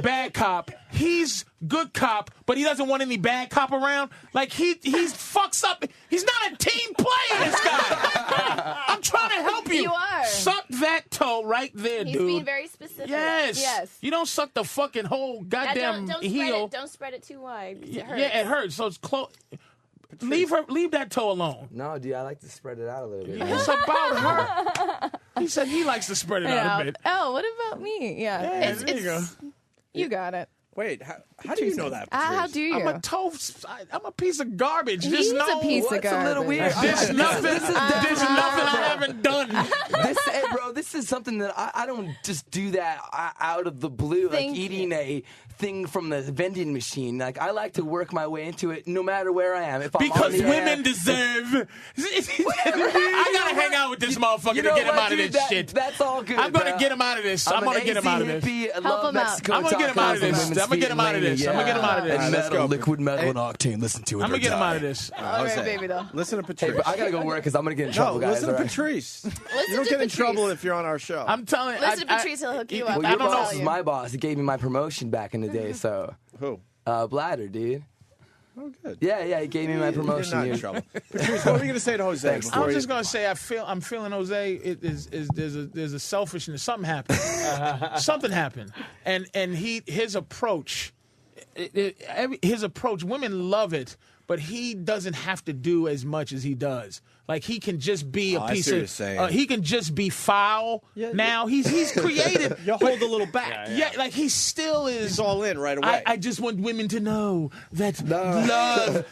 bad cop. He's good cop, but he doesn't want any bad cop around. Like he's fucks up. He's not a team player. This guy. I'm trying to help you. You are. Suck that toe right there, He's dude. being very specific. Yes. You don't suck the fucking whole goddamn don't heel. Don't spread it too wide. 'Cause it hurts. Yeah, it hurts. So it's close. Leave that toe alone. No, dude, I like to spread it out a little bit. It's about her. He said he likes to spread it out a bit. Oh, what about me? Yeah. There you go. You got it. Wait, how do you know that? How do you? I'm a piece of garbage. He's a piece of garbage. a little weird. There's nothing I haven't done. This is something that I don't just do that out of the blue, like eating a thing from the vending machine. Like I like to work my way into it, no matter where I am. Because women deserve. I gotta hang out with this motherfucker to get him out of this shit. That's all good. I'm gonna get him out of this. I'm gonna get him out of this. Help him out. I'm gonna get him out of this. I'm gonna get him out of this. I'm gonna get him out of this. Let's go. Liquid metal and octane. Listen to it. I'm gonna get him out of this. All right, baby doll. Listen to Patrice. Hey, but I gotta go work because I'm gonna get in trouble, guys. Listen to Patrice. You don't get in trouble if you're on our show. I'm telling you. Listen to Patrice, he'll hook you up. Well, your boss is my boss. He gave me my promotion back in the day, so. Who? Bladder, dude. Oh, good. Yeah, he gave me my promotion. You're not in trouble. Patrice, what were you going to say to Jose? I was just going to say I'm feeling Jose. There's a selfishness. Something happened. Something happened, and his approach. His approach. Women love it, but he doesn't have to do as much as he does. Like he can just be a piece of. He can just be foul. Yeah, now he's creative. You hold a little back. Yeah, like he still is. He's all in right away. I just want women to know that love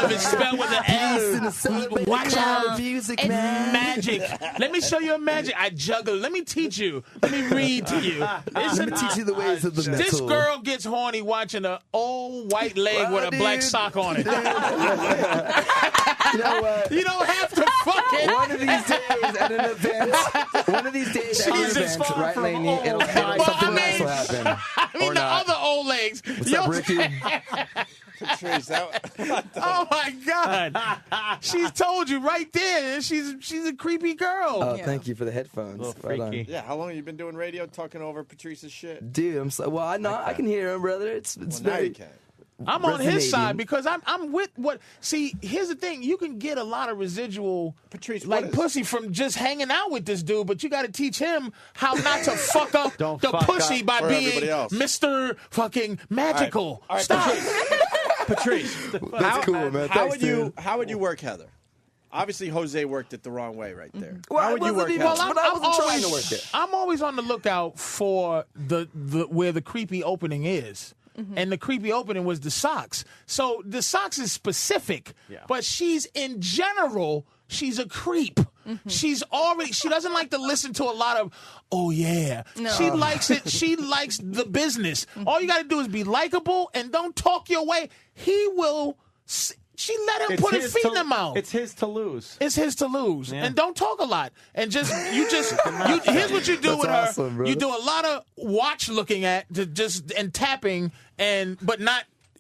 is spelled with an L. Watch out, music, man. Magic. Let me show you a magic. I juggle. Let me teach you. Let me read to you. Let me teach you the ways of the metal. This girl gets horny watching an old white leg with a black sock on it. You know what? You don't have to fucking. One of these days at an event. One of these days at an event, right, Lainey? Something nice will happen. I mean, the other old legs. What's up, Ricky? Patrice, oh my God! She's told you right there. She's a creepy girl. Oh, thank you for the headphones. Freaky. Yeah, how long have you been doing radio, talking over Patrice's shit? Dude, I can hear him, brother. It's very. Now you can. I'm on his side because I'm with what. See, here's the thing: you can get a lot of residual, Patrice, like pussy from just hanging out with this dude, but you got to teach him how not to fuck up the pussy by being Mr. Fucking Magical. All right, Stop. Patrice, that's cool, man. How would you work Heather? Obviously, Jose worked it the wrong way right there. Well, how would you work Heather? I wasn't trying to work it. I'm always on the lookout for the where the creepy opening is. Mm-hmm. And the creepy opening was the socks. So the socks is specific, but she's in general, she's a creep. Mm-hmm. She doesn't like to listen to a lot of, oh yeah. No. She likes it. She likes the business. Mm-hmm. All you got to do is be likable and don't talk your way. He will. She let him put his feet in the mouth. It's his to lose. It's his to lose. Yeah. And don't talk a lot. And here's what you do with her. Awesome, brother. You do a lot of watch looking at and tapping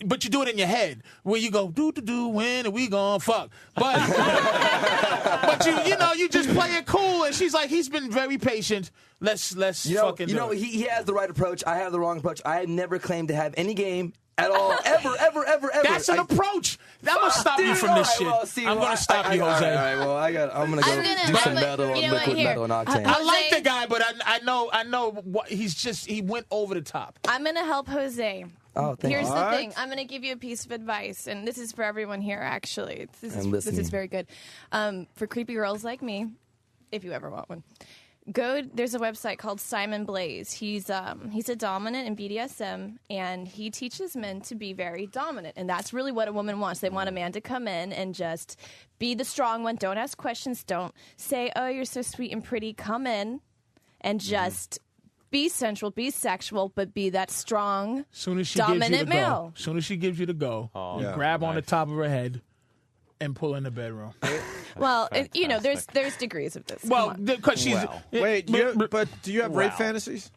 but you do it in your head where you go do when are we gonna fuck? But you just play it cool and she's like, he's been very patient. Let's fucking do it. He has the right approach. I have the wrong approach. I have never claimed to have any game at all, ever. That's an approach. I'm gonna stop you from this shit. I'm gonna stop you, Jose. All right, well, I'm gonna go do some metal and liquid metal and octane. I like the guy, but I know what he went over the top. I'm gonna help Jose. Oh, thank Here's you. the thing. I'm going to give you a piece of advice, and this is for everyone here, actually. This is very good. For creepy girls like me, if you ever want one, there's a website called Simon Blaze. He's a dominant in BDSM, and he teaches men to be very dominant, and that's really what a woman wants. They want a man to come in and just be the strong one. Don't ask questions. Don't say, oh, you're so sweet and pretty. Come in and just... be sensual, be sexual, but be that strong, dominant male. As soon as she gives you the go, you grab on the top of her head and pull in the bedroom. Well, there's degrees of this. Well, because she's... Wait, but do you have rape fantasies?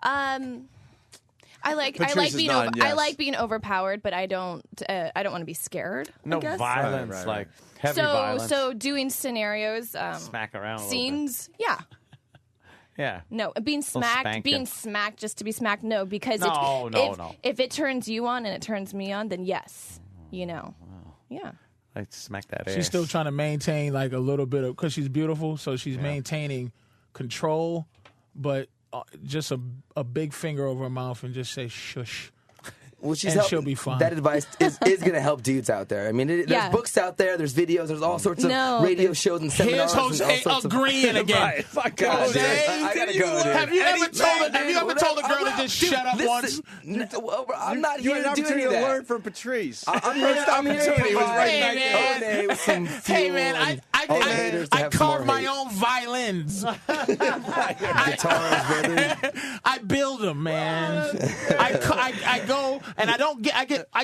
I like Patrice is being nodding yes. I like being overpowered, but I don't want to be scared. No I guess. violence, Right. like heavy violence. So doing scenarios, Smack around a scenes, yeah. Yeah. No, being smacked just to be smacked. No, because if it turns you on and it turns me on, then yes, Yeah. I smack that ass. She's still trying to maintain like a little bit of, because she's beautiful, so she's maintaining control, but just a big finger over her mouth and just say shush. Well, she'll be fine. That advice is going to help dudes out there. I mean, there's books out there, there's videos, there's all sorts of radio shows and seminars. Here's Jose agreeing again. Right. Fuck Jose, I gotta go, dude. Have you ever told a girl to just shut up once? I'm not here to do any of to that. learn from Patrice. I'm here to Hey, man, I carve my own violins. Guitars, brother. I build them, man. I go and I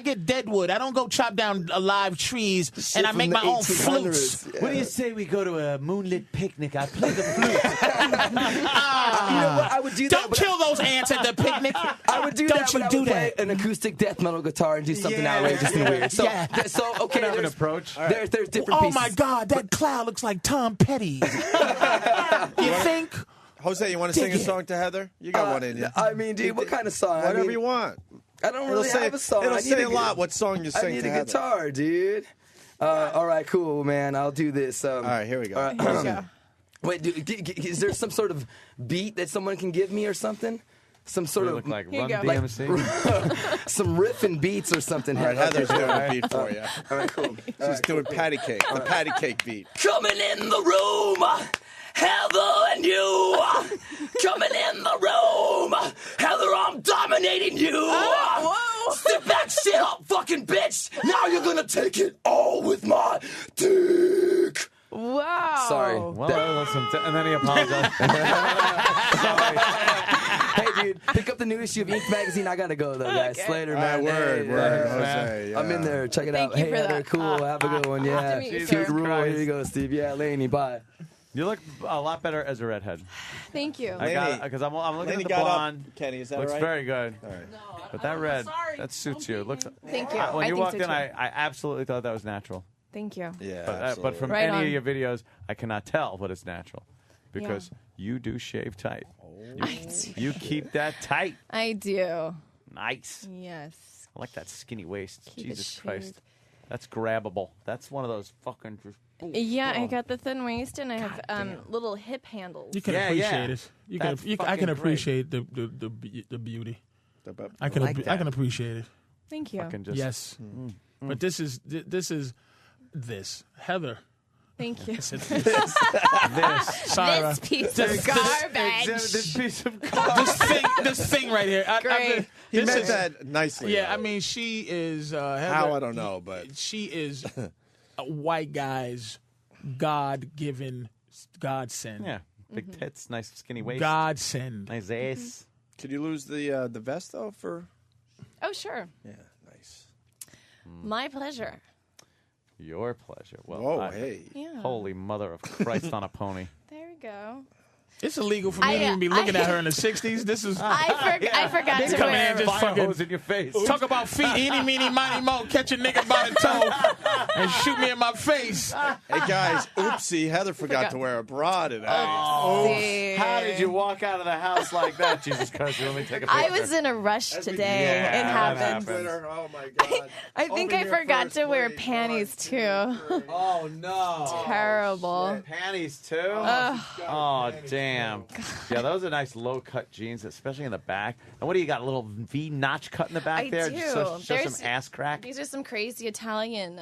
get dead wood. I don't go chop down live trees, and I make my own flutes. Yeah. What do you say we go to a moonlit picnic? I play the flute. You know what? I would do that. Don't kill those ants at the picnic. I would do that. But I would play an acoustic death metal guitar and do something outrageous and weird. So okay, there's an approach. There's different pieces. Oh my God, that cloud looks like Tom Petty. You think? Jose, you want to sing a song to Heather? You got one in you. I mean, dude, what kind of song? Whatever you want. I don't really have a song. It'll say a lot what song you sing to I need Heather. a guitar, dude. All right, cool, man. I'll do this. All right, here we go. Wait, dude, is there some sort of beat that someone can give me or something? Some sort of like Run DMC? Some riffing beats or something. All right, Heather's doing a beat for you. All right, cool. She's doing patty cake, the patty cake beat. Coming in the room, Heather and you. Coming in the room, Heather, I'm dominating you. Sit back, shit up, fucking bitch. Now you're gonna take it all with my dick. Wow. Sorry. Well, and then he apologized. Hey, dude, pick up the new issue of Ink magazine. I gotta go though, guys. Okay. Later, man. Word, Jose. I'm in there. Check it Thank out. you Hey, for Heather, that. cool. Have a good one. Yeah. meet you, Cute sir. rule. Here you go, Steve. Yeah, Laney, bye. You look a lot better as a redhead. Thank you. I got because I'm looking Laney at the got blonde. up. Kenny, is that looks right? very good. All right. But that red, that suits you. It looks. Thank you. When I you think walked so in, too. I absolutely thought that was natural. Thank you. Yeah, But from Right any on. of your videos, I cannot tell what is natural because you do shave tight. You keep that tight. I do. Nice. Yes. I like that skinny waist. Keep it Jesus Christ. shaved. That's grabbable. That's one of those fucking. Yeah, I got the thin waist and I have little hip handles. You can appreciate it. I can appreciate the beauty. I can appreciate it. Thank you. Yes. But this is Heather. Thank you. This This piece of garbage. This piece of garbage. this thing right here. Great. He meant that nicely. Yeah, though. I mean, she is Heather, How, I don't know, but she is a white guy's God-given godsend. Yeah, big tits, nice skinny waist, godsend, nice ass. Could you lose the vest though for? Oh, sure. Yeah, nice. My pleasure. Your pleasure. Well, Whoa, hey. Yeah. Holy mother of Christ on a pony. There we go. It's illegal for me to even be looking at her in the 60s. This is. I forgot to come in wear. and just Fire fucking hose in your face. talk about feet, eeny, meeny, miny, mo, catch a nigga by the toe and shoot me in my face. Hey guys, oopsie! Heather forgot to wear a bra today. Oopsie. How did you walk out of the house like that? Jesus Christ, let me take a picture. I was in a rush today. Yeah, it that happened. happens. Oh my god! I think I forgot to wear panties too. Oh no! Terrible. Panties too? Ugh. Oh damn! Yeah, those are nice low-cut jeans, especially in the back. And what do you got? A little V notch cut in the back I there? do. Just show There's- some ass crack. These are some crazy Italian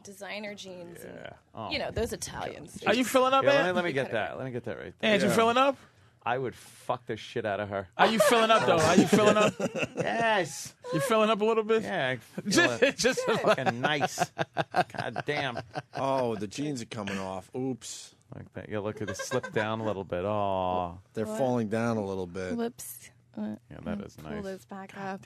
designer jeans. Yeah. And, Oh. you know, those Italians. Are you filling up, Yeah, Ant? let me get that. Let me get that right there. Ant, you filling up? I would fuck the shit out of her. Are you filling up though? Are you filling up? Yes. You filling up a little bit? Yeah. I feel it. Just fucking nice. God damn. Oh, the jeans are coming off. Oops. Like that. Yeah, look at it slip down a little bit. Oh. They're falling down a little bit. Whoops. Yeah, that is Pull nice. those back up.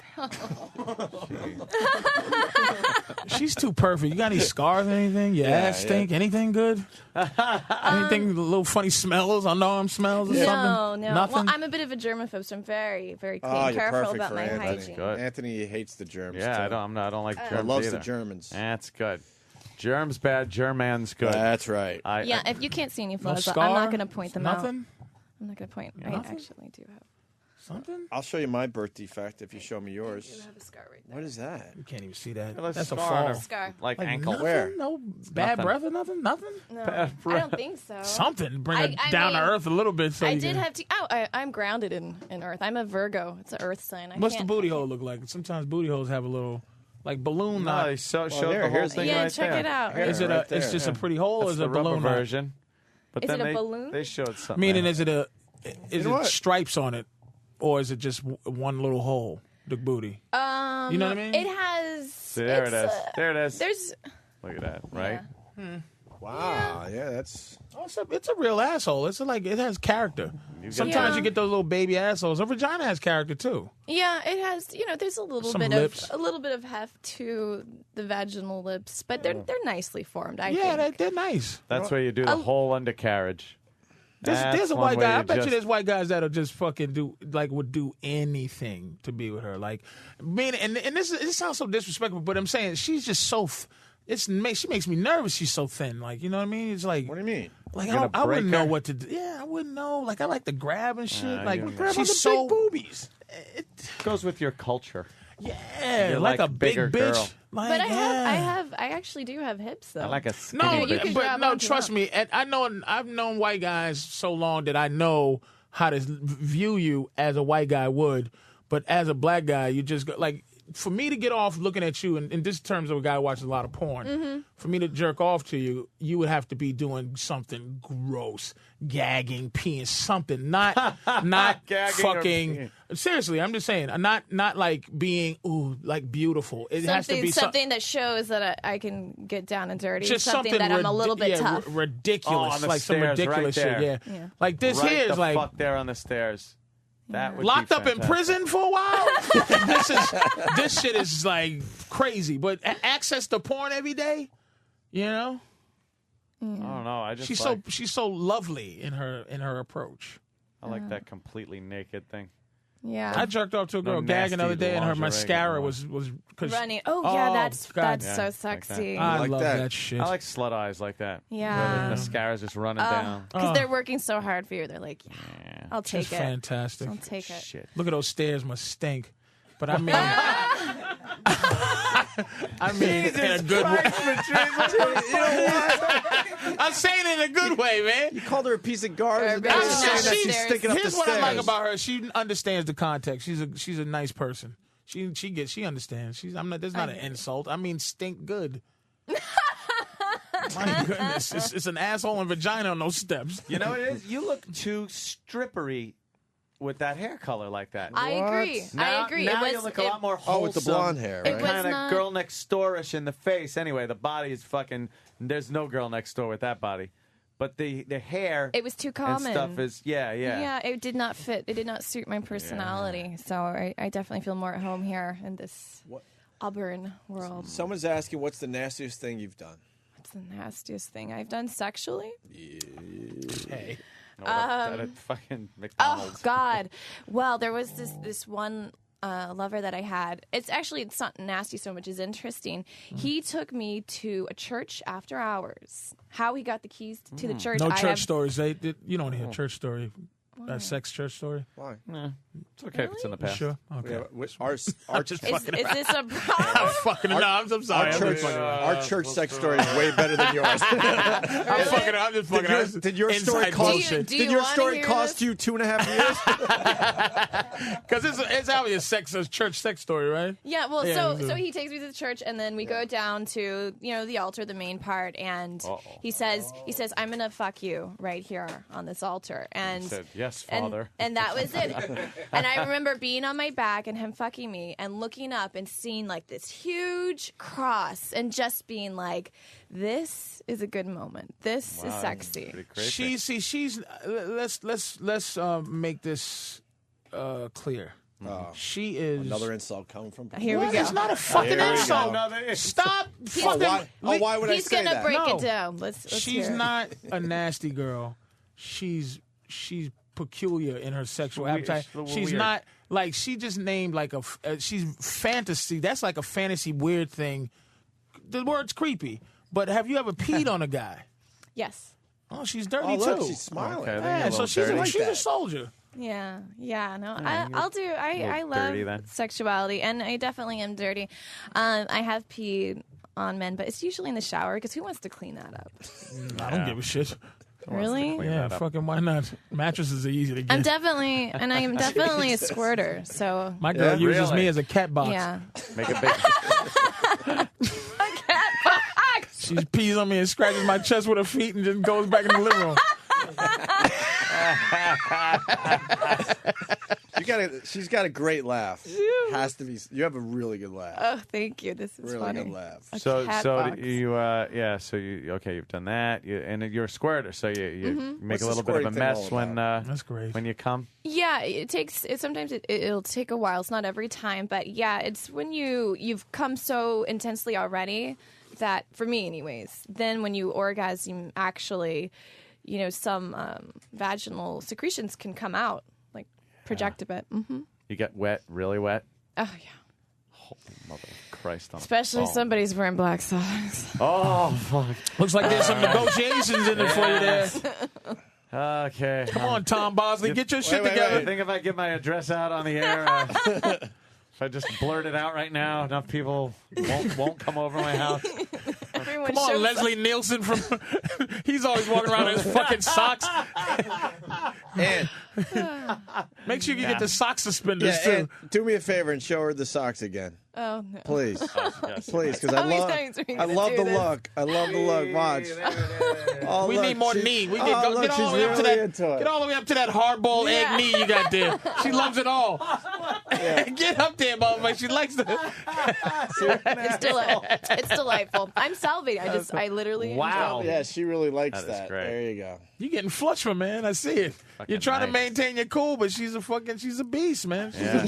She's too perfect. You got any scars, anything? Your ass stink? Anything good? Anything, little funny smells, underarm smells or something? No. Nothing? Well, I'm a bit of a germaphobe, so I'm very, very clean, Oh, you're careful perfect about for my Anthony. hygiene. Good. Anthony hates the germs. Yeah, too. I don't like germs loves either. the Germans. That's good. Germs bad, German's good. That's right. Yeah, if you can't see any flaws, scar? I'm not going to point them out. Nothing? I'm not going to point. I Nothing? actually do have. Something? I'll show you my birth defect if you show me yours. I have a scar right there. What is that? You can't even see that. Well, That's a scar fall. on her, Scar. Like ankle. Nothing? Where? No bad Nothing. breath or nothing? Nothing? No, I don't think so. Something. Bring it I down mean, to earth a little bit. So I you did can... have to. I'm grounded in Earth. I'm a Virgo. It's an Earth sign. What's the booty hole look like? Sometimes booty holes have a little, like balloon knot. they showed here, the whole here's thing Yeah, right check there. it out. Is it right it's there. just a pretty hole, or That's is the it a balloon rubber knot? version. But Is then it a balloon? They showed something. Meaning, else. is it know what? stripes on it, or is it just one little hole, the booty? You know what I mean? It has. See, there it is. There it is. There's. Look at that, right? Wow. Yeah, that's. Oh, it's a real asshole. It's like it has character. Sometimes Yeah. you get those little baby assholes. A vagina has character too. Yeah, it has. There's a little Some bit lips. of heft to the vaginal lips, but they're nicely formed. I Yeah, think. they're nice. That's where you do the whole undercarriage. There's a That's white one way guy. I to bet you just- there's white guys that'll just fucking would do anything to be with her. Like, mean, and this sounds so disrespectful, but I'm saying she's just so. She makes me nervous. She's so thin. Like, you know what I mean? It's like. What do you mean? Like, You're I gonna wouldn't break know her? what to do. Yeah, I wouldn't know. Like, I like to grab and shit. Like, you grab know. she's so boobies. Goes with your culture. Yeah, You're like like a a big bigger bitch. girl. Like, But yeah. I actually do have hips though. I like a skinny No, You can but grab no, onto trust them. me. I've known white guys so long that I know how to view you as a white guy would. But as a black guy, you just go, like, for me to get off looking at you, in this terms of a guy who watches a lot of porn, Mm-hmm. for me to jerk off to you, you would have to be doing something gross, gagging, peeing, something, not Gagging or fucking. peeing. Seriously, I'm just saying, not like being like beautiful. It has to be something that shows that I can get down and dirty. just something that I'm a little bit tough. ridiculous, Oh, on the like some stairs, ridiculous right shit. there. Yeah. Like this right here the is like fuck there on the stairs. That would locked be up in fantastic. prison for a while. This shit is like crazy. But access to porn every day, you know. I don't know. I just She's so lovely in her approach. I like that completely naked thing. Yeah. I jerked off to a girl No gagging the other nasty day, and her lingerie mascara going was cause, Running. Oh yeah, that's God. so Yeah, like sexy. that. I like love that. that shit. I like slut eyes like that. Yeah. Where the mascara's just running down. Because they're working so hard for you. They're like, yeah, I'll take Just it. fantastic. I'll take it. Shit. Look at those stairs, must stink. But I mean, in a good way. I'm saying it in a good way, man. You called her a piece of garbage. I'm saying that she's stairs. sticking up the Here's stairs. what I like about her. She understands the context. She's a nice person. She understands. There's not an insult. I mean, stink good. My goodness, it's an asshole and vagina on those steps. You know what it is? You look too strippery with that hair color like that. I agree. Now, I agree. Now it you was, look a lot more wholesome. Oh, with the blonde hair, It right? was Kind of not- girl next door-ish in the face. Anyway, the body is fucking. There's no girl next door with that body, but the hair. It was too and common. stuff is yeah. Yeah, it did not fit. It did not suit my personality. So I definitely feel more at home here in this Auburn world. Someone's asking, what's the nastiest thing you've done? What's the nastiest thing I've done sexually? Hey, at fucking Oh McDonald's. God! Well, there was this one lover that I had. It's not nasty so much as interesting. He took me to a church after hours. How he got the keys to the church? no I church have, stories. You don't hear a church story. A sex church story. Why? It's okay if it's in the past. Sure. Okay. Our Just Is, fucking is around. this a problem? fucking around. I'm sorry. Our church sex story is way better than yours. I'm just fucking around. Did your story Inside cost? bullshit. Do you Did your wanna story hear cost this? you 2.5 years? Because it's obviously a church sex story, right? Yeah, well, Yeah, so he takes me to the church, and then we go down to the altar, the main part, and he says, "I'm gonna fuck you right here on this altar." And He said, "Yes, and- Father." And that was it. And I remember being on my back and him fucking me, and looking up and seeing like this huge cross, and just being like, "This is a good moment. This is sexy." She's let's make this clear. Oh. She is another insult coming from. Here we go. It's not a fucking insult. Stop. Why would I He's say gonna that? break No. it down. Let's She's hear it. not a nasty girl. She's peculiar in her sexual appetite. She's weird. not like she just named like she's fantasy. That's like a fantasy weird thing. The word's creepy. But have you ever peed on a guy? Yes. Oh, she's dirty Oh, look, too. she's smiling. Okay, Yeah, so she's a soldier. Yeah, no, Yeah, I'll do. I dirty love then. sexuality, and I definitely am dirty. I have peed on men, but it's usually in the shower because who wants to clean that up? I don't give a shit. Really? Yeah, fucking why not? Mattresses are easy to get. I'm definitely a squirter. So My girl uses me as a cat box. yeah, Make a big. She pees on me and scratches my chest with her feet and just goes back in the living room. She's got a great laugh. Has to be. You have a really good laugh. oh, thank you. This is Really funny. good laugh. A So cat so box. you okay, you've done that. And you're a squirter, so you make What's a the little bit of a squirting thing mess all when That's great. when you come. Yeah, sometimes it'll take a while. It's not every time, but yeah, it's when you've come so intensely already that, for me anyways, then when you orgasm, actually, some vaginal secretions can come out, like project a bit. Mm-hmm. You get wet, really wet. Oh yeah. Holy mother of Christ! On a Especially if phone. somebody's wearing black socks. Oh fuck! Looks like there's some negotiations in it for you there. Okay. Come on, Tom Bosley, get your shit I together. think if I get my address out on the air, if I just blurt it out right now, enough people won't come over my house. Everyone Come on, shows Leslie up. Nielsen from. He's always walking around in his fucking socks. And Make sure you get the sock suspenders too. and do me a favor and show her the socks again. Oh no. Please. Yes. Please, because How many I times are you love gonna do the this? look. I love the look. Watch. Oh, We look, need more she- knee. We oh, get, look, get all she's the way up to really that. into it. Get all the way up to that hard-boiled egg knee you got there. She loves it all. Get up there, motherfucker. She likes the. It's delightful. I'm salivating. I literally. am Wow. salivating. Yeah, she really likes That is that. great. There you go. You getting flushed from, man. I see it. You're trying to nice. maintain your cool, but she's a beast, man. Yeah.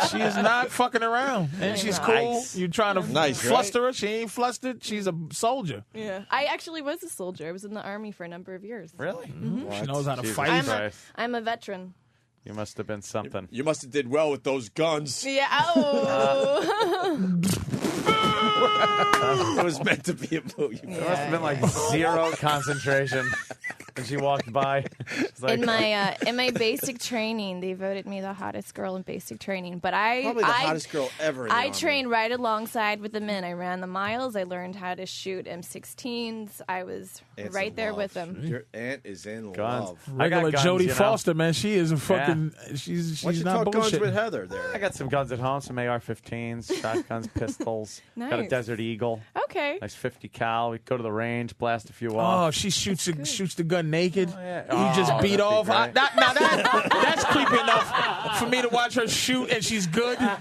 She is not fucking around, and she's cool. Nice. You're trying to Nice, fluster her. She ain't flustered. She's a soldier. Yeah. I actually was a soldier. I was in the army for a number of years. Really? She knows how to Jesus fight. Christ. I'm a veteran. You must have been something. You must have did well with those guns. Yeah. Oh. It was meant to be a movie. There must have been like zero concentration when she walked by. It's like, In my basic training, they voted me the hottest girl in basic training. But Probably the hottest girl ever in the I Army. trained right alongside with the men. I ran the miles. I learned how to shoot M16s. I was Aunt's right in there love. with them. Your aunt is in Guns. love. I got Regular guns, Jodie you know? Foster, man. She is a fucking. She's Why don't you not talk guns bullshit. with Heather there? I got some guns at home, some AR-15s, shotguns, pistols. Got a Nice. Desert Eagle. Okay. Nice 50 cal. We go to the range, blast a few Oh, off. she shoots the gun naked. yeah. You just Oh, beat that'd be off. great. That's creepy enough for me to watch her shoot, and she's good, And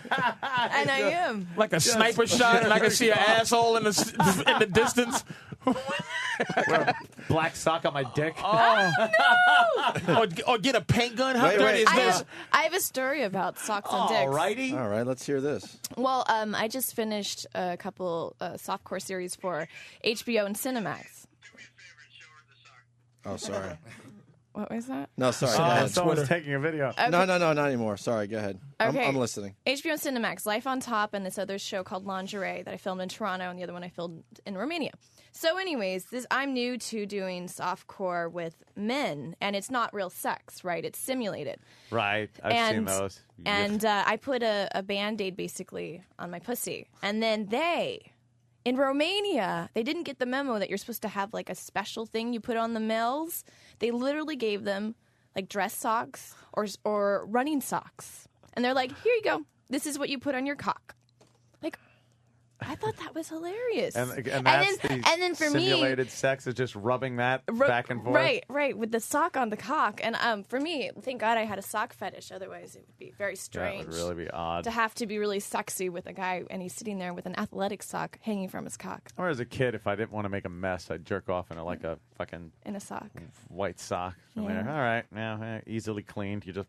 I am. like a sniper shot, and I can see her asshole in the distance. Black sock on my dick. Or get a paint gun. How Wait, dirty is I this? have a story about socks on dicks. Alrighty. All right, let's hear this. Well, I just finished a couple softcore series for HBO and Cinemax. Oh, sorry. What was that? No, sorry. Go Oh, ahead. someone's taking a video. Okay. No, not anymore. Sorry, go ahead. Okay. I'm listening. HBO and Cinemax, Life on Top, and this other show called Lingerie that I filmed in Toronto, and the other one I filmed in Romania. So anyways, I'm new to doing softcore with men, and it's not real sex, right? It's simulated. Right. I've seen those. And I put a Band-Aid basically on my pussy. And then in Romania, they didn't get the memo that you're supposed to have like a special thing you put on the males. They literally gave them like dress socks or running socks. And they're like, here you go. This is what you put on your cock. Like, I thought that was hilarious. And that's and then for me, simulated sex is just rubbing that back and forth. Right, with the sock on the cock. And for me, thank God I had a sock fetish. Otherwise, it would be very strange. That would really be odd. To have to be really sexy with a guy, and he's sitting there with an athletic sock hanging from his cock Or as a kid, if I didn't want to make a mess, I'd jerk off in like a fucking in a sock. white sock. Yeah. All right, now easily cleaned. You just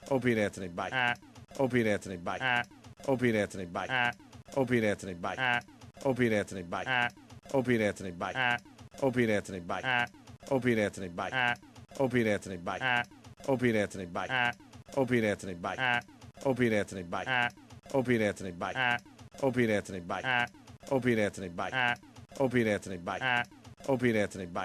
Opie and Anthony, bye. Opie and Anthony, bye. Opie and Anthony, bye. Opie and Anthony, bye. Opie and Anthony, bye. Opie and Anthony, bye. Opie and Anthony, bye. Opie and Anthony, bye. Opie and Anthony, bye. Opie and Anthony, bye. Opie and Anthony, bye. Opie and Anthony, bye. Opie and Anthony, bye. Opie and Anthony, bye. Opie and Anthony, bye. Opie and Anthony, bye. Opie and Anthony, bye.